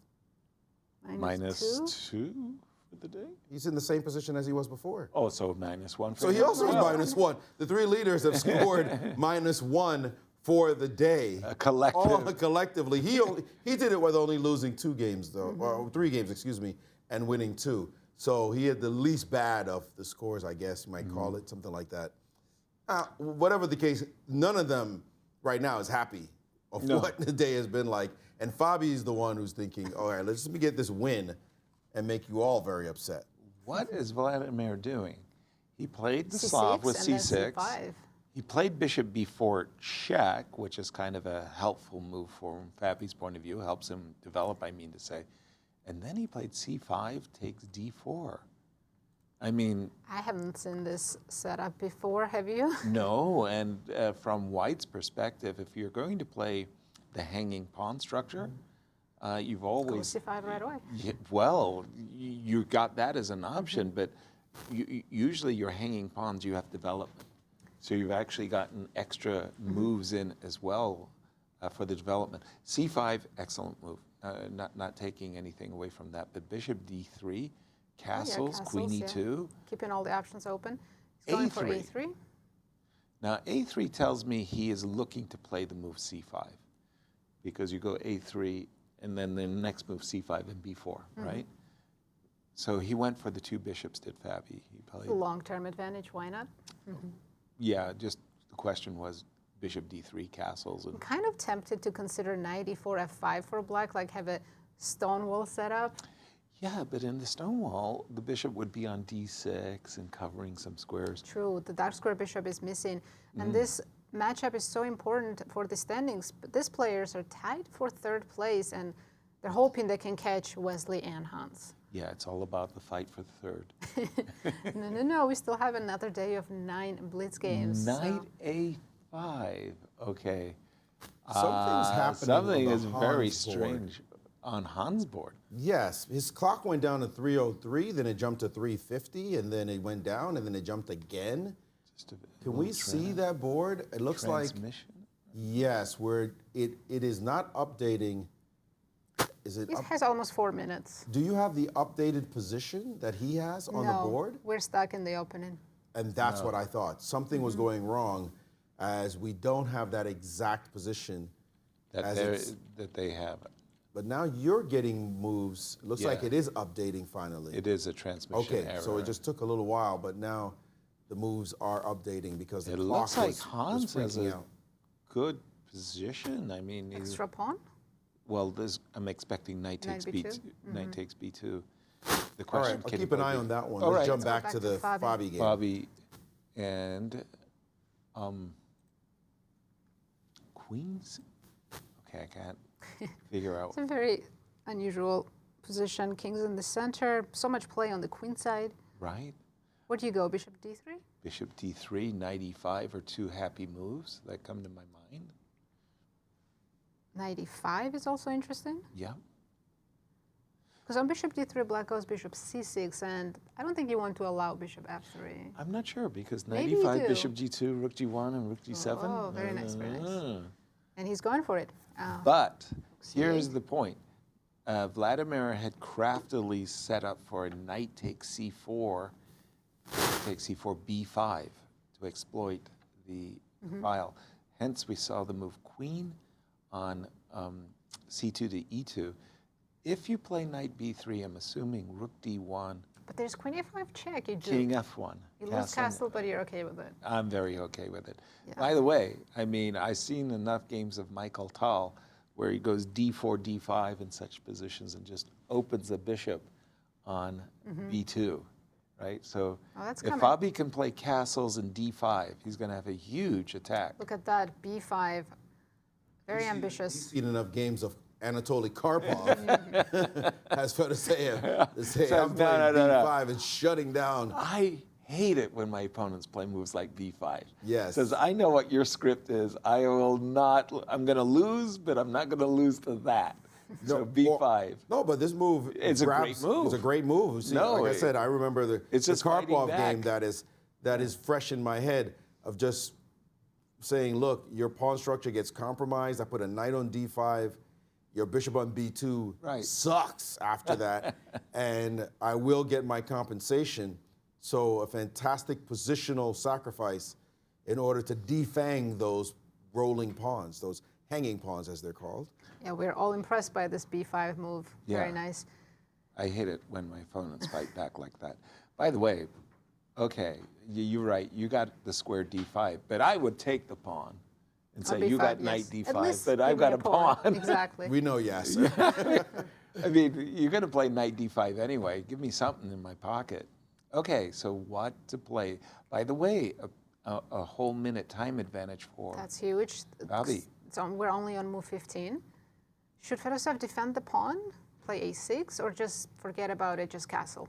-2 for the day? He's in the same position as he was before. Oh, so -1 for So him he also as has well. -1. The 3 leaders have scored -1 for the day. Collective. Collectively. He did it with only losing 2 games, though, or 3 games, excuse me, and winning 2. So he had the least bad of the scores, I guess you might call it, something like that. Whatever the case, none of them right now is happy of what the day has been like. And Fabi's the one who's thinking, all right, let me get this win and make you all very upset. What is Vladimir doing? He played the C6 Slav with and then C6. C5. He played bishop b4 check, which is kind of a helpful move from Fabi's point of view, helps him develop, I mean to say. And then he played c5, takes d4. I mean... I haven't seen this setup before, have you? No, and from White's perspective, if you're going to play the hanging pawn structure, you've always... Go c5 right away. Well, you got that as an option, but usually your hanging pawns, you have development. So you've actually gotten extra moves in as well for the development. c5, excellent move. Not taking anything away from that, but bishop d3, castles, queen e2. Keeping all the options open. He's going for a3. Now a3 tells me he is looking to play the move c5, because you go a3 and then the next move c5 and b4, right? So he went for the 2 bishops, did Fabi. He played long-term advantage, why not? Yeah, just the question was bishop d3 castles. And I'm kind of tempted to consider knight e4 f5 for black, like have a stone wall set up. Yeah, but in the stone wall, the bishop would be on d6 and covering some squares. True, the dark square bishop is missing. And this matchup is so important for the standings. But these players are tied for 3rd place, and they're hoping they can catch Wesley and Hans. Yeah, it's all about the fight for the 3rd. No, we still have another day of 9 blitz games. Knight a5, okay. Something's happening. Something on the is very Hans board. strange on Hans' board. Yes, his clock went down to 3:03, then it jumped to 3:50, and then it went down, and then it jumped again. Can we see that board? It looks like yes, where it is not updating. Is it? It has almost 4 minutes. Do you have the updated position that he has on the board? We're stuck in the opening. And that's what I thought. Something was going wrong, as we don't have that exact position that they have. But now you're getting moves. It looks like it is updating finally. It is a transmission error. So it just took a little while, but now the moves are updating because the clock looks like was Hans has freaking a out. good position. I mean, Extra pawn? Well, I'm expecting knight takes B2. Knight takes B2. The All right, I'll keep an eye on that one. Let's jump back to the Fabi game. Fabi and queens. Okay, I can't figure out. It's a very unusual position. King's in the center. So much play on the queen side. Right. Where do you go? Bishop D3? Bishop D3, knight E5 are two happy moves that come to my mind. Knight E5 is also interesting. Yeah. Because on bishop D3, black goes bishop C6, and I don't think you want to allow bishop F3. I'm not sure, because knight Maybe E5, bishop G2, rook G1, and rook G7. Oh, very nice, very nice. And he's going for it. But here's the point. Vladimir had craftily set up for a knight takes C4, takes C4, B5 to exploit the file. Hence, we saw the move queen on C2 to E2. If you play knight B3, I'm assuming rook D1. But there's queen A5 check. You do. King F1. You lose castle, but you're okay with it. I'm very okay with it. Yeah. By the way, I mean, I've seen enough games of Michael Tal where he goes D4, D5 in such positions and just opens the bishop on B2, right? So if Fabi can play castles in D5, he's going to have a huge attack. Look at that, B5. Very ambitious. He's seen enough games of Anatoly Karpov as Fedoseev to say, I'm playing B5 and shutting down. I hate it when my opponents play moves like B5. Yes. Says, I know what your script is. I will not, I'm going to lose, but I'm not going to lose to that. So B5. No, but this move it's a great move. It's a great move. See, like I said, I remember the Karpov game that is fresh in my head of just saying, look, your pawn structure gets compromised. I put a knight on D5. Your bishop on B2 sucks after that, and I will get my compensation. So a fantastic positional sacrifice in order to defang those rolling pawns, those hanging pawns as they're called. Yeah, we're all impressed by this B5 move. Yeah. Very nice. I hate it when my opponents fight back like that. By the way, okay, you're right, you got the square D5, but I would take the pawn and say, you got knight D5, but I've got a pawn. Exactly. We know Yasser. I mean, you're going to play knight D5 anyway. Give me something in my pocket. Okay, so what to play? By the way, a whole minute time advantage for That's huge. Fabi. So we're only on move 15. Should Fedoseev defend the pawn, play A6, or just forget about it, just castle?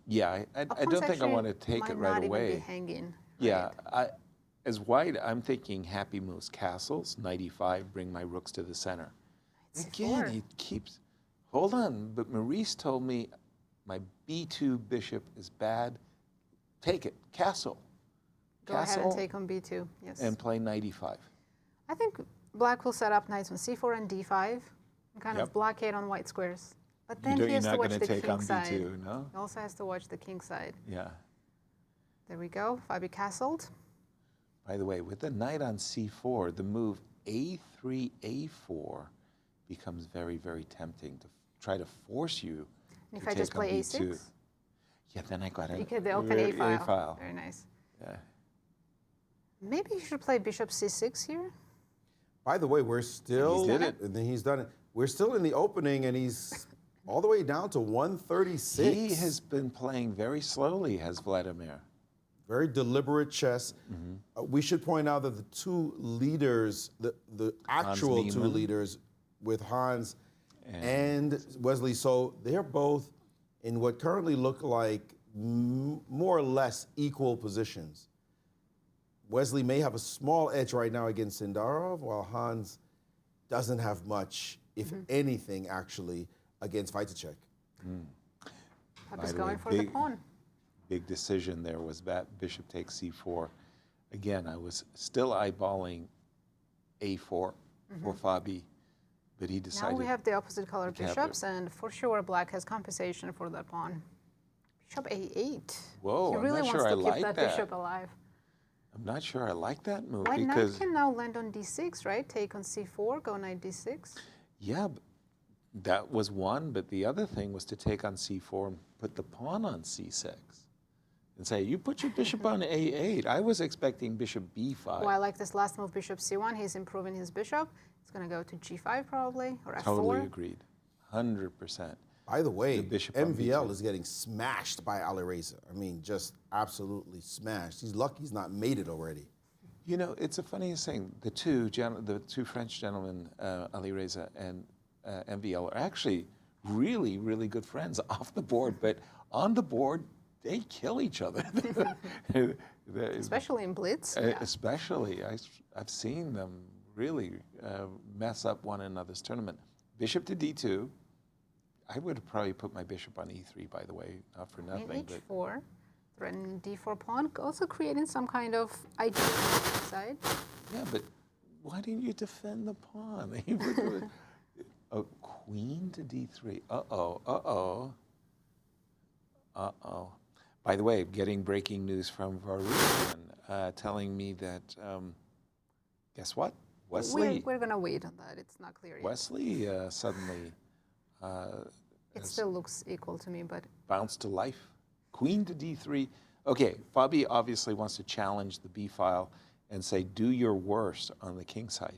Yeah, I don't think I want to take it right away. Might not even be hanging. Yeah, as white, I'm thinking happy moves, castles, knight E5, bring my rooks to the center. Again, he keeps, hold on, but Maurice told me my B2 bishop is bad. Take it, castle. Go ahead and take on B2, yes. And play knight E5. I think black will set up knights on C4 and D5 and kind of blockade on white squares. But then he has to watch the king side. B2, no? He also has to watch the king side. Yeah. There we go, Fabi castled. By the way, with the knight on C4, the move A3, A4 becomes very, very tempting to try to force you And if to I take just play on A6? B2. Yeah, then I got it. You get the open A file. Very nice. Yeah. Maybe you should play bishop C6 here. By the way, we're still, and then he's done it. We're still in the opening, and he's all the way down to 136. He has been playing very slowly, has Vladimir. Very deliberate chess. We should point out that the two leaders, the actual two leaders with Hans and Wesley, so they're both in what currently look like more or less equal positions. Wesley may have a small edge right now against Sindarov, while Hans doesn't have much, if anything, actually, against Wojtaszek. Papa's going for the pawn. Big decision there was that bishop takes c4. Again, I was still eyeballing a4 for Fabi, but he decided. Now we have the opposite color bishops, and for sure black has compensation for that pawn. Bishop a8. Whoa, he really I'm not wants sure to I keep like that that. bishop alive. I'm not sure I like that move White knight because can now land on d6, right? Take on c4, go knight d6. yeah, that was one, but the other thing was to take on c4 and put the pawn on c6 and say, you put your bishop on a8. I was expecting bishop b5. Oh, I like this last move, bishop c1. He's improving his bishop. It's going to go to g5 probably, or f4. Totally agreed, 100%. By the way, bishop on MVL b2. is getting smashed by Alireza. I mean, just absolutely smashed. He's lucky he's not made it already. You know, it's the funniest thing. The two French gentlemen, Alireza and MVL, are actually really, really good friends off the board, but on the board, they kill each other. Especially in blitz. Yeah. Especially, I've seen them really mess up one another's tournament. Bishop to d2. I would have probably put my bishop on e3, by the way, not for nothing. h4, threatening d4 pawn, also creating some kind of idea side. Yeah, but why didn't you defend the pawn? Oh, queen to d3. Uh-oh, uh-oh. Uh-oh. By the way, getting breaking news from Vachier, telling me that, guess what? Wesley. We're going to wait on that. It's not clear yet. Wesley suddenly it still looks equal to me, but bounced to life. Queen to d3. Okay, Fabi obviously wants to challenge the b file and say, do your worst on the king side.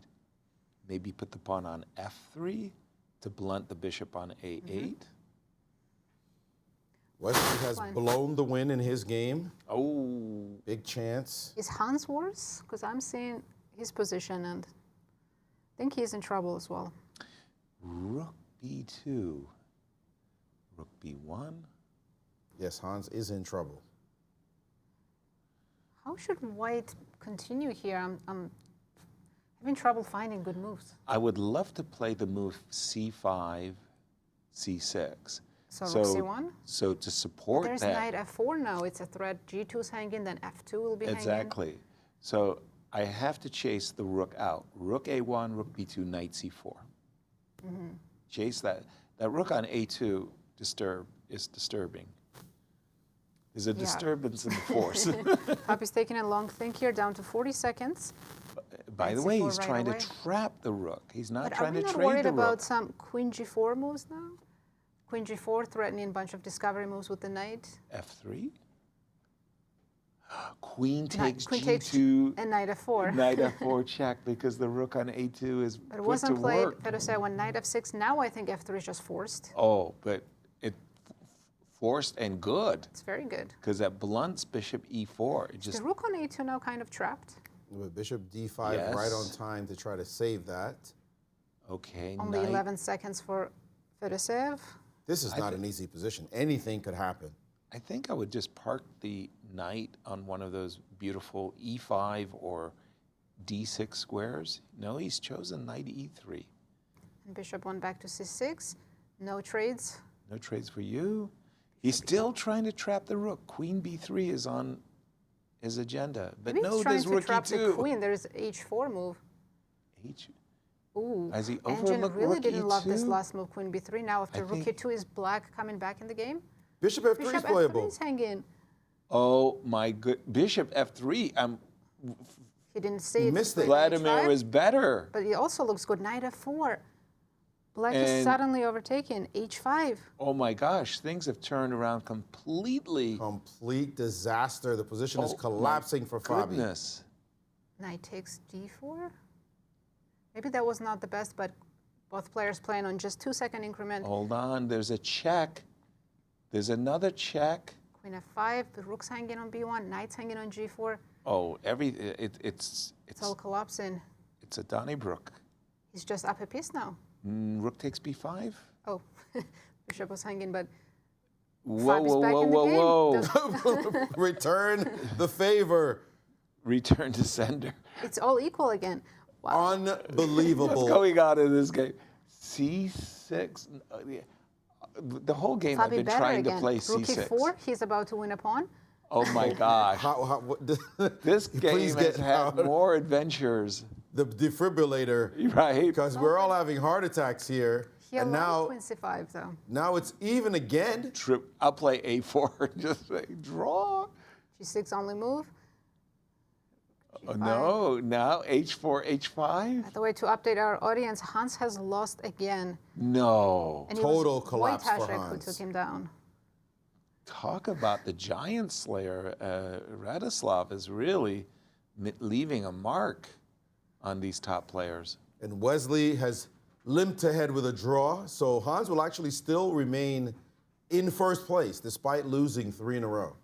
Maybe put the pawn on f3 to blunt the bishop on a8. Wesley has blown the win in his game. Oh. Big chance. Is Hans worse? Because I'm seeing his position and I think he's in trouble as well. Rook b2. Rook b1. Yes, Hans is in trouble. How should White continue here? I'm having trouble finding good moves. I would love to play the move c5, c6. So rook c1? So to support There's that. knight f4 now. It's a threat. G2's hanging, then f2 will be hanging. Exactly. So I have to chase the rook out. Rook a1, rook b2, knight c4. Chase that. That rook on a2 is disturbing. There's a disturbance in the force. Papi's taking a long think here, down to 40 seconds. By the way, he's trying to trap the rook. He's not trying to trade the rook. Are we not worried about some queen g4 moves now? Queen g4 threatening a bunch of discovery moves with the knight. f3. Queen takes queen g2. takes and knight f4. Knight f4 check because the rook on a2 is But it put wasn't to played. work. Fedoseev went knight f6. Now I think f3 is just forced. Oh, but it forced and good. It's very good. Because that blunts bishop e4. It just The rook on a2 now kind of trapped. With bishop d5 Yes. right on time to try to save that. Okay, Only 11 seconds for Fedoseev. This is not an easy position. Anything could happen. I think I would just park the knight on one of those beautiful e5 or d6 squares. No, he's chosen knight e3. And bishop went back to c6. No trades. No trades for you. He's still trying to trap the rook. Queen b3 is on his agenda. But Maybe no, he's trying there's to rook trap the e2. queen. There's h4 move. Ooh. Has he Engine overlooked really rook didn't love this e2? last move, queen b3. Now after rook e2, is black coming back in the game? Bishop f3 is Bishop playable. f3 is hanging. Oh my good. Bishop f3. He didn't see it. Missed it. Vladimir H5, was better. But it also looks good. Knight f4. Black is And- suddenly overtaken. h5. Oh my gosh, things have turned around completely. Complete disaster. The position is Oh, collapsing for Fabi. Goodness. Knight takes d4. Maybe that was not the best, but both players playing on just 2-second increment. Hold on, there's a check. There's another check. Queen f5, the rook's hanging on b1, knight's hanging on g4. Oh, it's It's all collapsing. a Donnybrook. He's just up a piece now. Rook takes b5. Oh, bishop was hanging, but Whoa, Fabi's whoa, back whoa, in the whoa, game. whoa. Return the favor. return to sender. It's all equal again. Wow. Unbelievable. What's going on in this game? C6. The whole game I've been trying to play Rook C6. E4, he's about to win a pawn. Oh my gosh. This game has had more adventures. The defibrillator. Right. Because we're all having heart attacks here. He and now, Queen C5 though. Now it's even again. I'll play A4. Just say draw. G6 only move. No, now H4, H5. By the way, to update our audience, Hans has lost again. No. And Total collapse for Wojtaszek who Hans. took him down. Talk about the giant slayer. Radoslaw is really leaving a mark on these top players. And Wesley has limped ahead with a draw, so Hans will actually still remain in first place despite losing 3 in a row.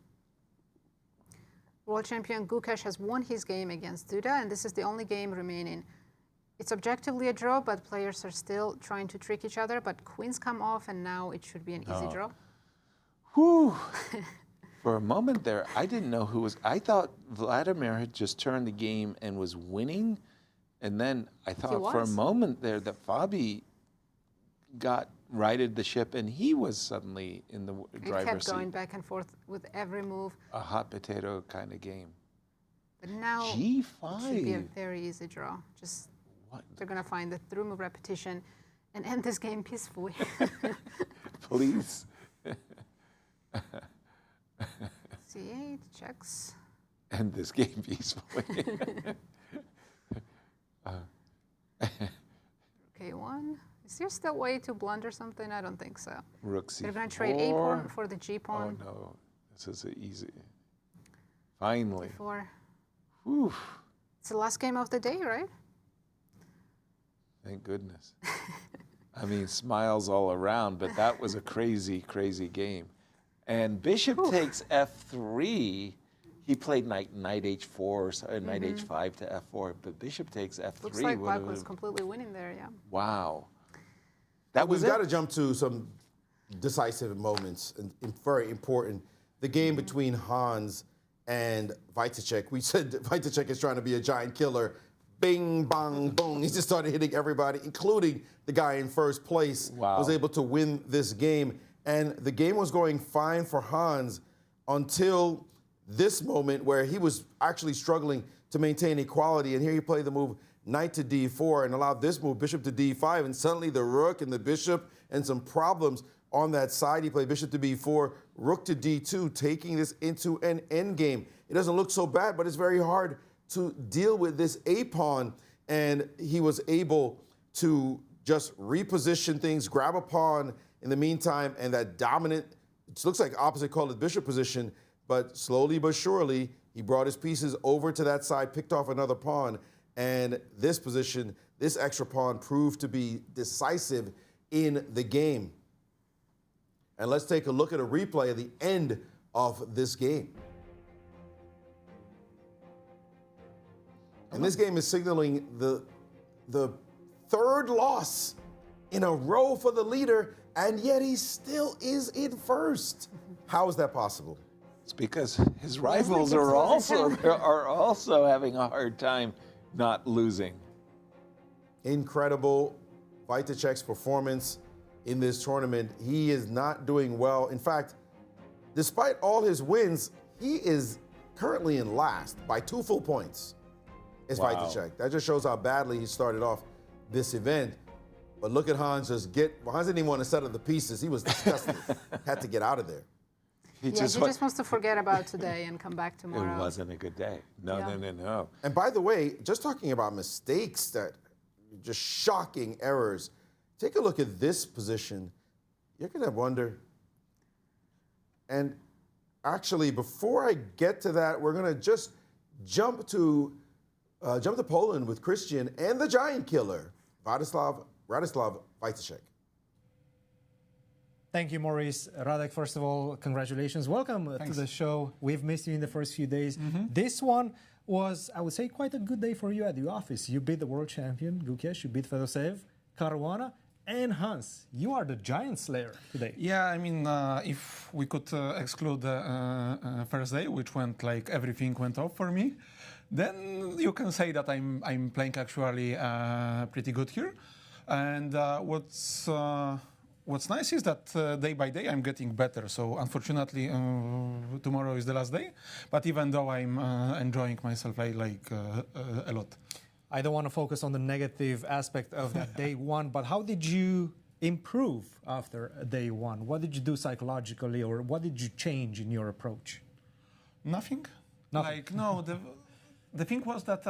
World champion Gukesh has won his game against Duda, and this is the only game remaining. It's objectively a draw, but players are still trying to trick each other, but queens come off, and now it should be an easy draw. Whew. For a moment there, I didn't know who was. I thought Vladimir had just turned the game and was winning. And then I thought for a moment there that Fabi righted the ship and he was suddenly in the driver's seat. It kept going back and forth with every move. A hot potato kind of game. But now G5. it should be a very easy draw. Just they're going to find the through move repetition and end this game peacefully. Please. C8 checks. End this game peacefully. K1. Is there still a way to blunder something? I don't think so. Rook C4. They're going to trade A pawn for the G pawn. Oh no, this is easy. Finally. D4. Whew. It's the last game of the day, right? Thank goodness. I mean, smiles all around, but that was a crazy, crazy game. And bishop takes F3. He played knight H4, knight H5 to F4, but bishop takes F3. Looks like Black was completely winning there, yeah. Wow. We've got to jump to some decisive moments and very important. The game between Hans and Wojtaszek. We said Wojtaszek is trying to be a giant killer. Bing, bang, boom. He just started hitting everybody, including the guy in first place. Wow. Was able to win this game. And the game was going fine for Hans until this moment where he was actually struggling to maintain equality. And here he played the move knight to d4 and allowed this move, bishop to d5. And suddenly the rook and the bishop and some problems on that side. He played bishop to b4, rook to d2, taking this into an endgame. It doesn't look so bad, but it's very hard to deal with this a-pawn. And he was able to just reposition things, grab a pawn in the meantime, and that dominant, it looks like opposite colored bishop position, but slowly but surely, he brought his pieces over to that side, picked off another pawn, and this position, this extra pawn proved to be decisive in the game. And let's take a look at a replay of the end of this game. And this game is signaling the third loss in a row for the leader, and yet he still is in first. How is that possible? It's because his rivals are also having a hard time not losing. Incredible Wojtaszek's performance in this tournament. He is not doing well. In fact, despite all his wins, he is currently in last by 2 full points. It's Wojtaszek. That just shows how badly he started off this event. But look at Hans Hans didn't even want to settle the pieces. He was disgusted. Had to get out of there. He just wants to forget about today and come back tomorrow. It wasn't a good day. No. And by the way, just talking about mistakes, that just shocking errors. Take a look at this position. You're going to wonder. And actually, before I get to that, we're going to just jump to Poland with Cristian and the giant killer, Radoslaw Wojtaszek. Thank you, Maurice. Radek, first of all, congratulations. Welcome to the show. We've missed you in the first few days. This one was, I would say, quite a good day for you at the office. You beat the world champion, Gukesh. You beat Fedoseev, Caruana, And Hans, you are the giant slayer today. Yeah, I mean, if we could exclude the first day, which went like everything went off for me, then you can say that I'm playing actually pretty good here. And what's nice is that day by day I'm getting better. So unfortunately, tomorrow is the last day. But even though I'm enjoying myself a lot. I don't want to focus on the negative aspect of that day one, but how did you improve after day one? What did you do psychologically, or what did you change in your approach? Nothing. Nothing. Like, no, the thing was that,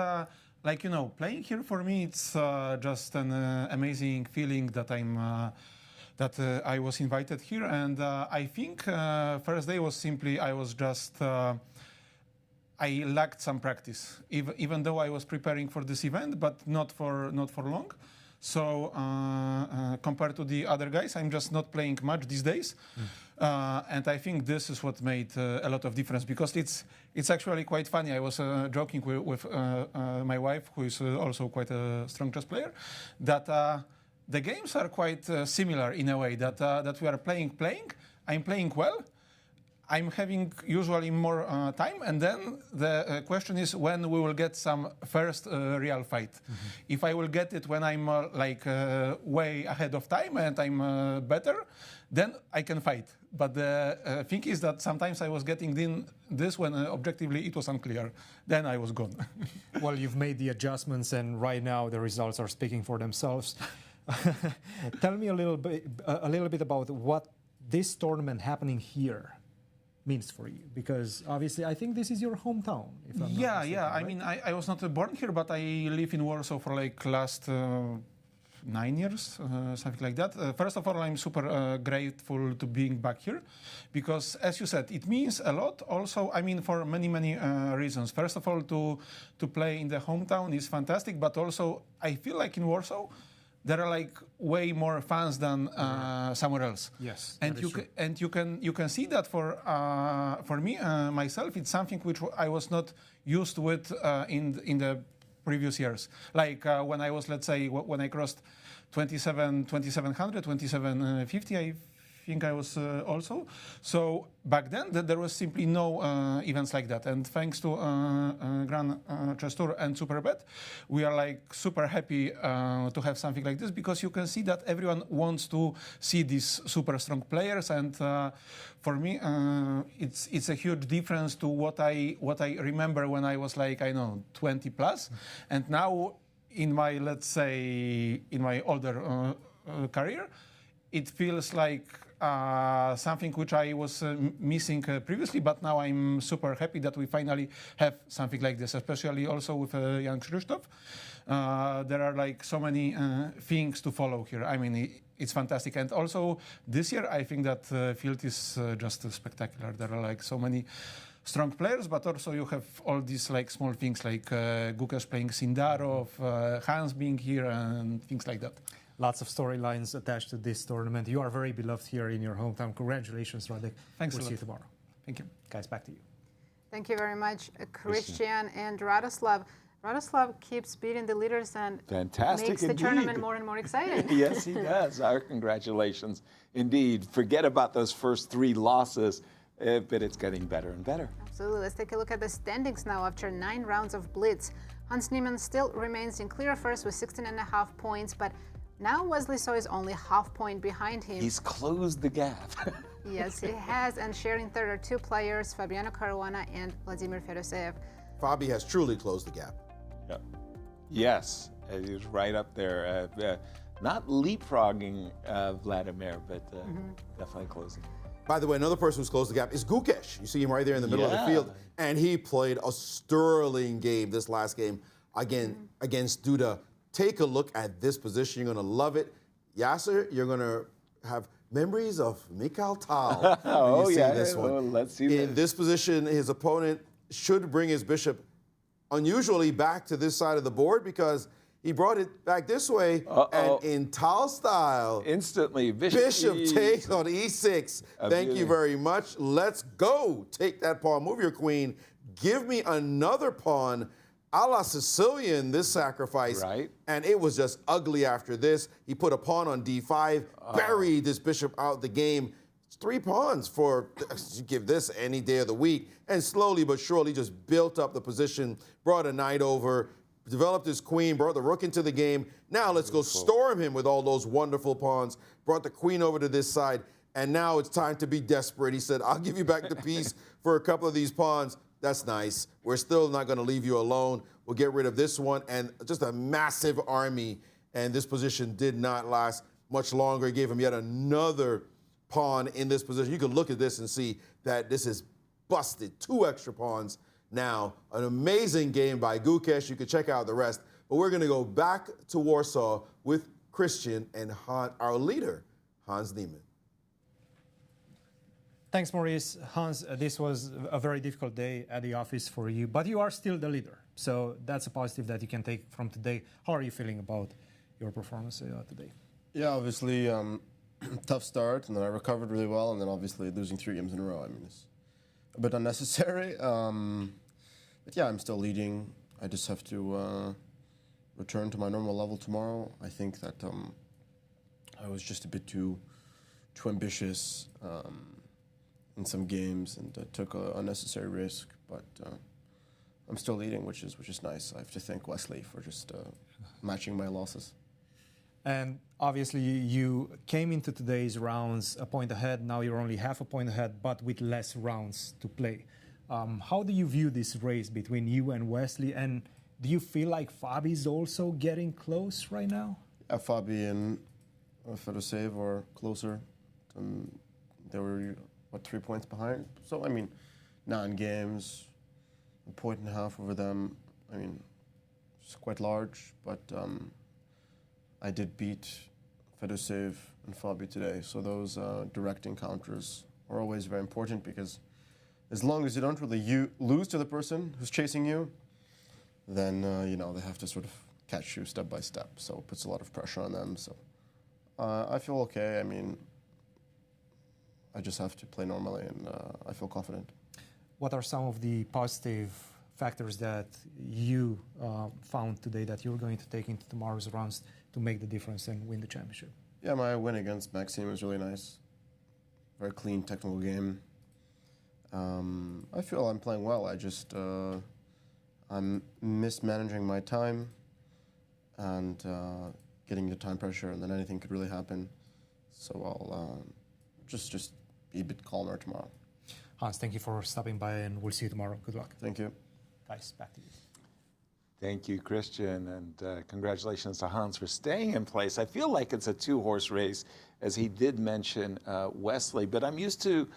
like, you know, playing here for me, it's just an amazing feeling that I was invited here. And I think first day was simply, I was just, I lacked some practice, even though I was preparing for this event, but not for long. So compared to the other guys, I'm just not playing much these days. And I think this is what made a lot of difference, because it's actually quite funny. I was joking with my wife, who is also quite a strong chess player, that the games are quite similar in a way, that we are playing. I'm playing well. I'm having usually more time, and then the question is when we will get some first real fight. If I will get it when I'm way ahead of time and I'm better, then I can fight. But the thing is that sometimes I was getting this when objectively it was unclear. Then I was gone. Well, you've made the adjustments, and right now the results are speaking for themselves. Tell me a little bit about what this tournament happening here means for you, because obviously I think this is your hometown. If I'm not mistaken, right? I mean, I was not born here, but I live in Warsaw for like last 9 years, something like that. First of all, I'm super grateful to being back here, because as you said, it means a lot. Also, I mean, for many reasons. First of all, to play in the hometown is fantastic, but also I feel like in Warsaw there are like way more fans than somewhere else. Yes, and you can see that for me myself, it's something which I was not used with in the previous years. Like when I was, let's say, when I crossed 2700, 2750, I think I was also. So back then there was simply no events like that. And thanks to Grand Chess Tour and Super Rapid, we are like super happy to have something like this, because you can see that everyone wants to see these super strong players. And for me, it's a huge difference to what I remember when I was like, I know, 20 plus. And now in my, let's say, in my older career, it feels like something which I was missing previously, but now I'm super happy that we finally have something like this, especially also with Jan-Krzysztof. There are like so many things to follow here. I mean, it's fantastic. And also this year, I think that field is just spectacular. There are like so many strong players, but also you have all these like small things like Gukesh playing Sindarov, Hans being here, and things like that. Lots of storylines attached to this tournament. You are very beloved here in your hometown. Congratulations, Radek. Thanks we'll a lot. see you tomorrow. Thank you. Guys, back to you. Thank you very much, Cristian and Radoslaw. Radoslaw keeps beating the leaders and makes the tournament more and more exciting. Yes, he does. Our congratulations. Indeed. Forget about those first 3 losses, but it's getting better and better. Absolutely. Let's take a look at the standings now after 9 rounds of Blitz. Hans Niemann still remains in clear first with 16.5 points, but now Wesley is only half point behind him. He's closed the gap. Yes, he has. And sharing third are 2 players, Fabiano Caruana and Vladimir Fedoseev. Fabi has truly closed the gap. Yep. Yes, he's right up there. Not leapfrogging Vladimir, but definitely closing. By the way, another person who's closed the gap is Gukesh. You see him right there in the middle of the field. And he played a sterling game this last game against Duda. Take a look at this position. You're going to love it. Yasser, you're going to have memories of Mikhail Tal. Oh, yeah. This one. Well, let's see In this position, his opponent should bring his bishop unusually back to this side of the board, because he brought it back this way. And in Tal style, instantly, bishop takes on e6. Thank you very much. Let's go. Take that pawn. Move your queen. Give me another pawn. a la Sicilian, this sacrifice. Right. And it was just ugly after this. He put a pawn on d5, buried this bishop out the game. It's 3 pawns for, you give this any day of the week. And slowly but surely just built up the position, brought a knight over, developed his queen, brought the rook into the game. Now let's go storm him with all those wonderful pawns, brought the queen over to this side. And now it's time to be desperate. He said, I'll give you back the piece for a couple of these pawns. That's nice. We're still not going to leave you alone. We'll get rid of this one. And just a massive army. And this position did not last much longer. He gave him yet another pawn in this position. You can look at this and see that this is busted. 2 extra pawns now. An amazing game by Gukesh. You can check out the rest. But we're going to go back to Warsaw with Cristian and our leader, Hans Niemann. Thanks, Maurice. Hans, this was a very difficult day at the office for you, but you are still the leader. So that's a positive that you can take from today. How are you feeling about your performance today? Yeah, obviously, tough start, and then I recovered really well, and then obviously losing 3 games in a row. I mean, it's a bit unnecessary. But yeah, I'm still leading. I just have to return to my normal level tomorrow. I think that I was just a bit too ambitious in some games and took an unnecessary risk, but I'm still leading, which is nice. I have to thank Wesley for just matching my losses. And obviously you came into today's rounds a point ahead. Now you're only half a point ahead, but with less rounds to play. How do you view this race between you and Wesley? And do you feel like Fabi is also getting close right now? Yeah, Fabi and Fedoseev are closer. They were, 3 points behind? So, I mean, 9 games, 1.5 points over them. I mean, it's quite large, but I did beat Fedoseev and Fabi today. So those direct encounters are always very important because as long as you don't really lose to the person who's chasing you, then, they have to sort of catch you step by step. So it puts a lot of pressure on them. So I feel okay. I mean, I just have to play normally, and I feel confident. What are some of the positive factors that you found today that you're going to take into tomorrow's rounds to make the difference and win the championship? Yeah, my win against Maxime was really nice. Very clean technical game. I feel I'm playing well. I just I'm mismanaging my time and getting the time pressure, and then anything could really happen. So I'll just be a bit calmer tomorrow. Hans, thank you for stopping by, and we'll see you tomorrow. Good luck. Thank you. Guys, back to you. Thank you, Cristian, and congratulations to Hans for staying in place. I feel like it's a 2-horse race, as he did mention Wesley, but I'm used to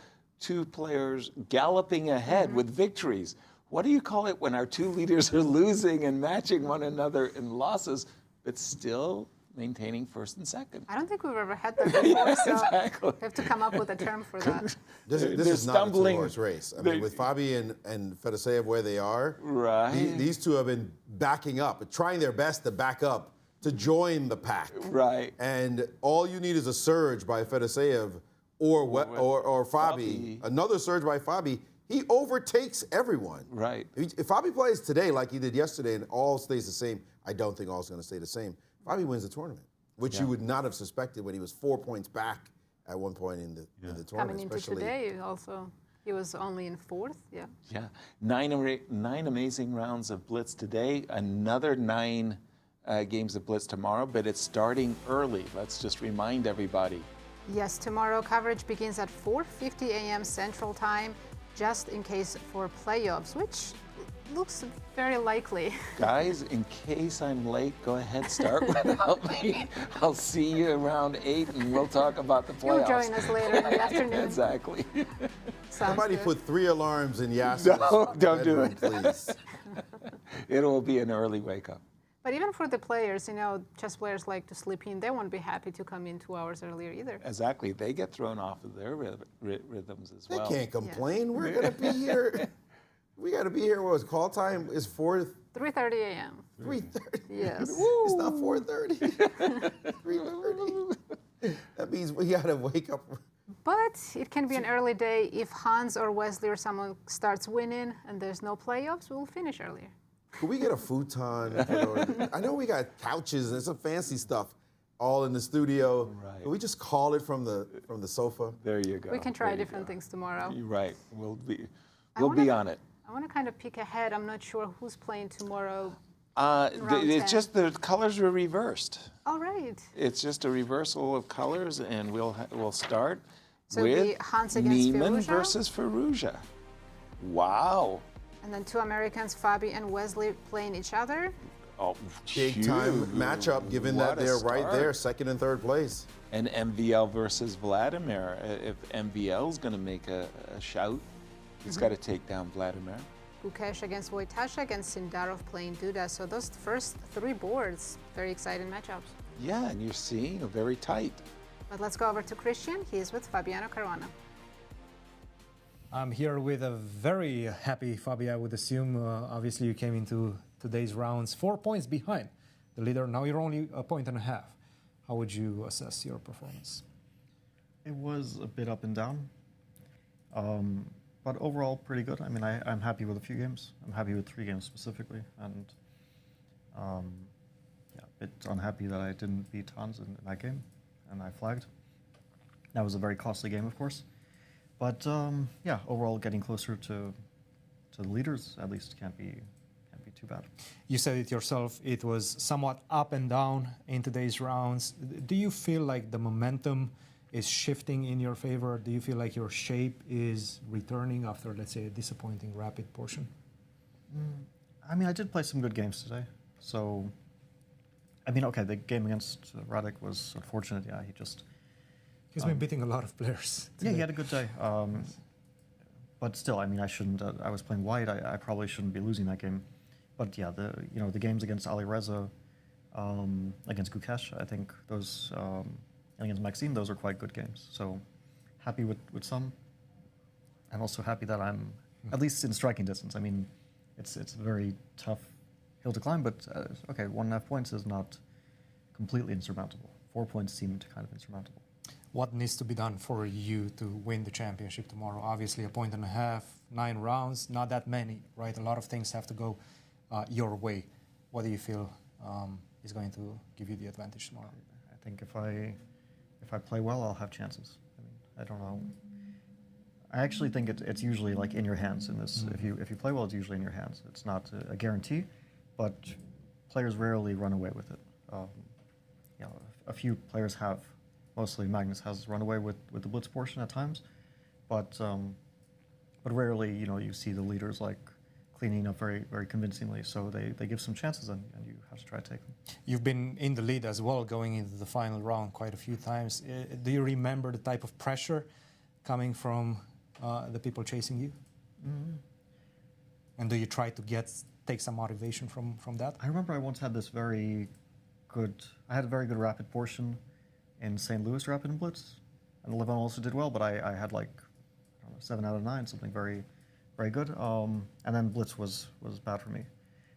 2 players galloping ahead with victories. What do you call it when our 2 leaders are losing and matching one another in losses, but still maintaining first and second? I don't think we've ever had that before, so exactly. we have to come up with a term for that. This is not a 2-horse race. I mean, with Fabi and Fedoseev where they are, these 2 have been backing up, trying their best to back up, to join the pack. Right. And all you need is a surge by Fedoseev or Fabi. Another surge by Fabi. He overtakes everyone. Right. If Fabi plays today like he did yesterday and all stays the same, I don't think all's going to stay the same. Fabi wins the tournament, which you would not have suspected when he was 4 points back at one point in the tournament. Coming into today, also, he was only in 4th. Yeah. Yeah. 9 amazing rounds of Blitz today. Another 9 games of Blitz tomorrow, but it's starting early. Let's just remind everybody. Yes, tomorrow coverage begins at 4:50 a.m. Central Time, just in case for playoffs, which looks very likely. Guys, in case I'm late, go ahead, start without me. I'll see you around 8 and we'll talk about the playoffs. You'll join us later in the afternoon. Exactly. Somebody put 3 alarms in Yasser's don't do bedroom, it. please. It will be an early wake up. But even for the players, chess players like to sleep in. They won't be happy to come in 2 hours earlier either. Exactly. They get thrown off of their rhythms as well. They can't complain. We're going to be here. We got to be here. What was call time? Is 3:30 a.m. 3:30. Yes. It's not 4:30. 3:30. That means we got to wake up. But it can be an early day if Hans or Wesley or someone starts winning and there's no playoffs. We'll finish earlier. Could we get a futon? I know we got couches and some fancy stuff all in the studio. Right. Can we just call it from the sofa? There you go. We can try different things tomorrow. You're right. We'll be on it. I want to kind of peek ahead. I'm not sure who's playing tomorrow. It's just the colors are reversed. All right. It's just a reversal of colors, and we'll start So with Hans against Niemann Firouzja? versus Firouzja. Wow. And then two Americans, Fabi and Wesley, playing each other. Oh, Big time matchup, given that they're right there, second and third place. And MVL versus Vladimir. If MVL's going to make a shout, he's got to take down Vladimir. Gukesh against Wojtaszek and Sindarov playing Duda. So those first three boards, very exciting matchups. Yeah, and you're seeing a very tight. But let's go over to Cristian. He is with Fabiano Caruana. I'm here with a very happy Fabi, I would assume. Obviously, you came into today's rounds 4 points behind the leader. Now you're only 1.5 points. How would you assess your performance? It was a bit up and down, but overall pretty good. I mean, I'm happy with a few games. I'm happy with 3 games specifically, and yeah, a bit unhappy that I didn't beat Hans in that game, and I flagged. That was a very costly game, of course. But yeah, overall getting closer to the leaders at least can't be too bad. You said it yourself, it was somewhat up and down in today's rounds. Do you feel like the momentum is shifting in your favor? Do you feel like your shape is returning after, let's say, a disappointing rapid portion? I mean, I did play some good games today. So, I mean, okay, the game against Radek was unfortunate. Yeah, He's been beating a lot of players today. Yeah, he had a good day. But still, I mean, I shouldn't. I was playing white. I probably shouldn't be losing that game. But yeah, the games against Alireza, against Gukesh, I think those, and against Maxime, those are quite good games. So happy with some, and also happy that I'm at least in striking distance. I mean, it's a very tough hill to climb, but okay, 1.5 points is not completely insurmountable. 4 points seemed kind of insurmountable. What needs to be done for you to win the championship tomorrow? Obviously, 1.5 points, 9 rounds, not that many, right? A lot of things have to go your way. What do you feel is going to give you the advantage tomorrow? I think if I play well, I'll have chances. I mean, I don't know. I actually think it's usually like in your hands in this. If you play well, it's usually in your hands. It's not a guarantee, but players rarely run away with it. A few players have. Mostly Magnus has run away with the blitz portion at times, but rarely, you see the leaders like cleaning up very, very convincingly. So they give some chances, and you have to try to take them. You've been in the lead as well, going into the final round quite a few times. Do you remember the type of pressure coming from the people chasing you? And do you try to take some motivation from that? I remember I once had this very good. I had a very good rapid portion in St. Louis Rapid and Blitz, and Levon also did well, but I had like 7 out of 9, something very, very good. And then Blitz was bad for me.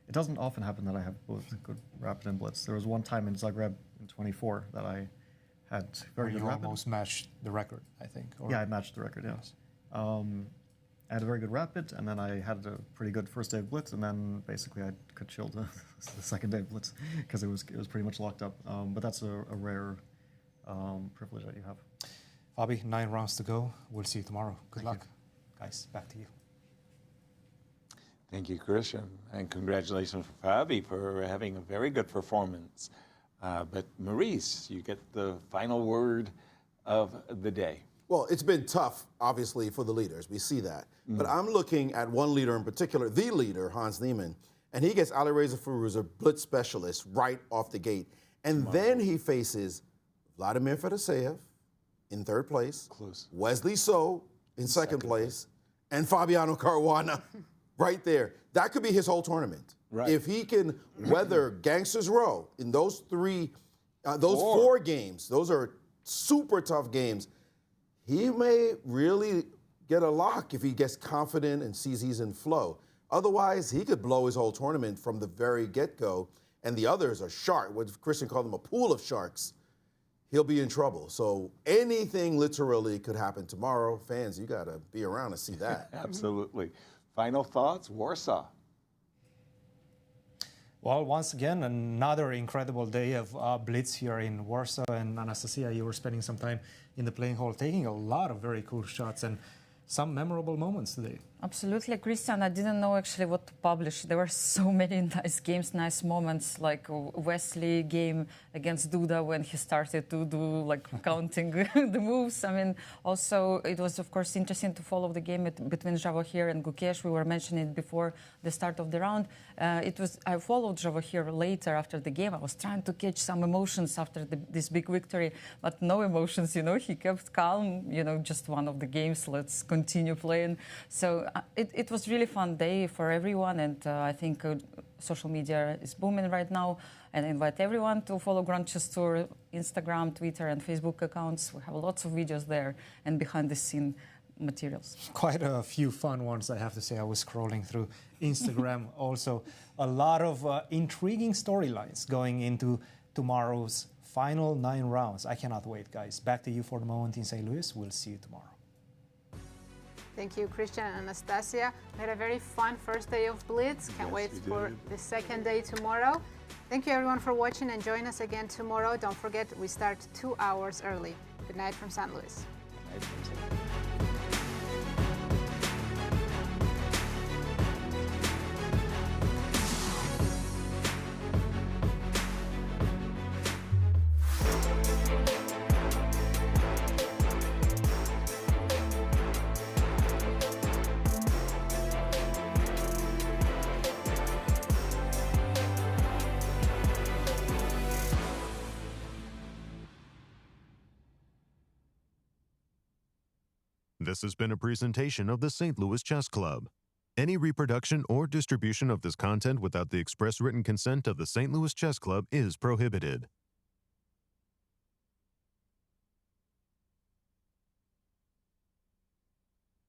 It doesn't often happen that I have both good Rapid and Blitz. There was one time in Zagreb in 24 that I had very good Rapid. You almost matched the record, I think. Or? Yeah, I matched the record. Yes. I had a very good Rapid, and then I had a pretty good first day of Blitz, and then basically I could chill the second day of Blitz because it was pretty much locked up. But that's a rare privilege that you have. Fabi, 9 rounds to go. We'll see you tomorrow. Good luck. Guys, back to you. Thank you, Cristian. And congratulations for Fabi for having a very good performance. But Maurice, you get the final word of the day. Well, it's been tough, obviously, for the leaders. We see that. But I'm looking at one leader in particular, the leader, Hans Niemann, and he gets Alireza Firouzja, blitz specialist, right off the gate. And then he faces Vladimir Fedoseev in third place, Wesley So in second place, and Fabiano Caruana right there. That could be his whole tournament. Right. If he can weather Gangsters Row in those 4 games, those are super tough games, he may really get a lock if he gets confident and sees he's in flow. Otherwise, he could blow his whole tournament from the very get-go, and the others are shark. What Cristian called them, a pool of sharks. He'll be in trouble. So anything literally could happen tomorrow. Fans, you got to be around to see that. Absolutely. Final thoughts, Warsaw. Well, once again, another incredible day of Blitz here in Warsaw. And Anastasiya, you were spending some time in the playing hall, taking a lot of very cool shots and some memorable moments today. Absolutely, Cristian. I didn't know actually what to publish. There were so many nice games, nice moments, like Wesley game against Duda when he started to do like counting the moves. I mean, also it was of course interesting to follow the game between Javokhir and Gukesh. We were mentioning it before the start of the round. I followed Javokhir later after the game. I was trying to catch some emotions after this big victory, but no emotions. You know, he kept calm. You know, just one of the games. Let's continue playing. So. It was really fun day for everyone, and I think social media is booming right now. And I invite everyone to follow Grand Chess Tour Instagram, Twitter, and Facebook accounts. We have lots of videos there and behind-the-scene materials. Quite a few fun ones, I have to say. I was scrolling through Instagram. Also, a lot of intriguing storylines going into tomorrow's final 9 rounds. I cannot wait, guys. Back to you for the moment in St. Louis. We'll see you tomorrow. Thank you, Cristian and Anastasiya. We had a very fun first day of Blitz. Can't wait for the second day tomorrow. Thank you, everyone, for watching, and join us again tomorrow. Don't forget, we start 2 hours early. Good night from St. Louis. This has been a presentation of the St. Louis Chess Club. Any reproduction or distribution of this content without the express written consent of the St. Louis Chess Club is prohibited.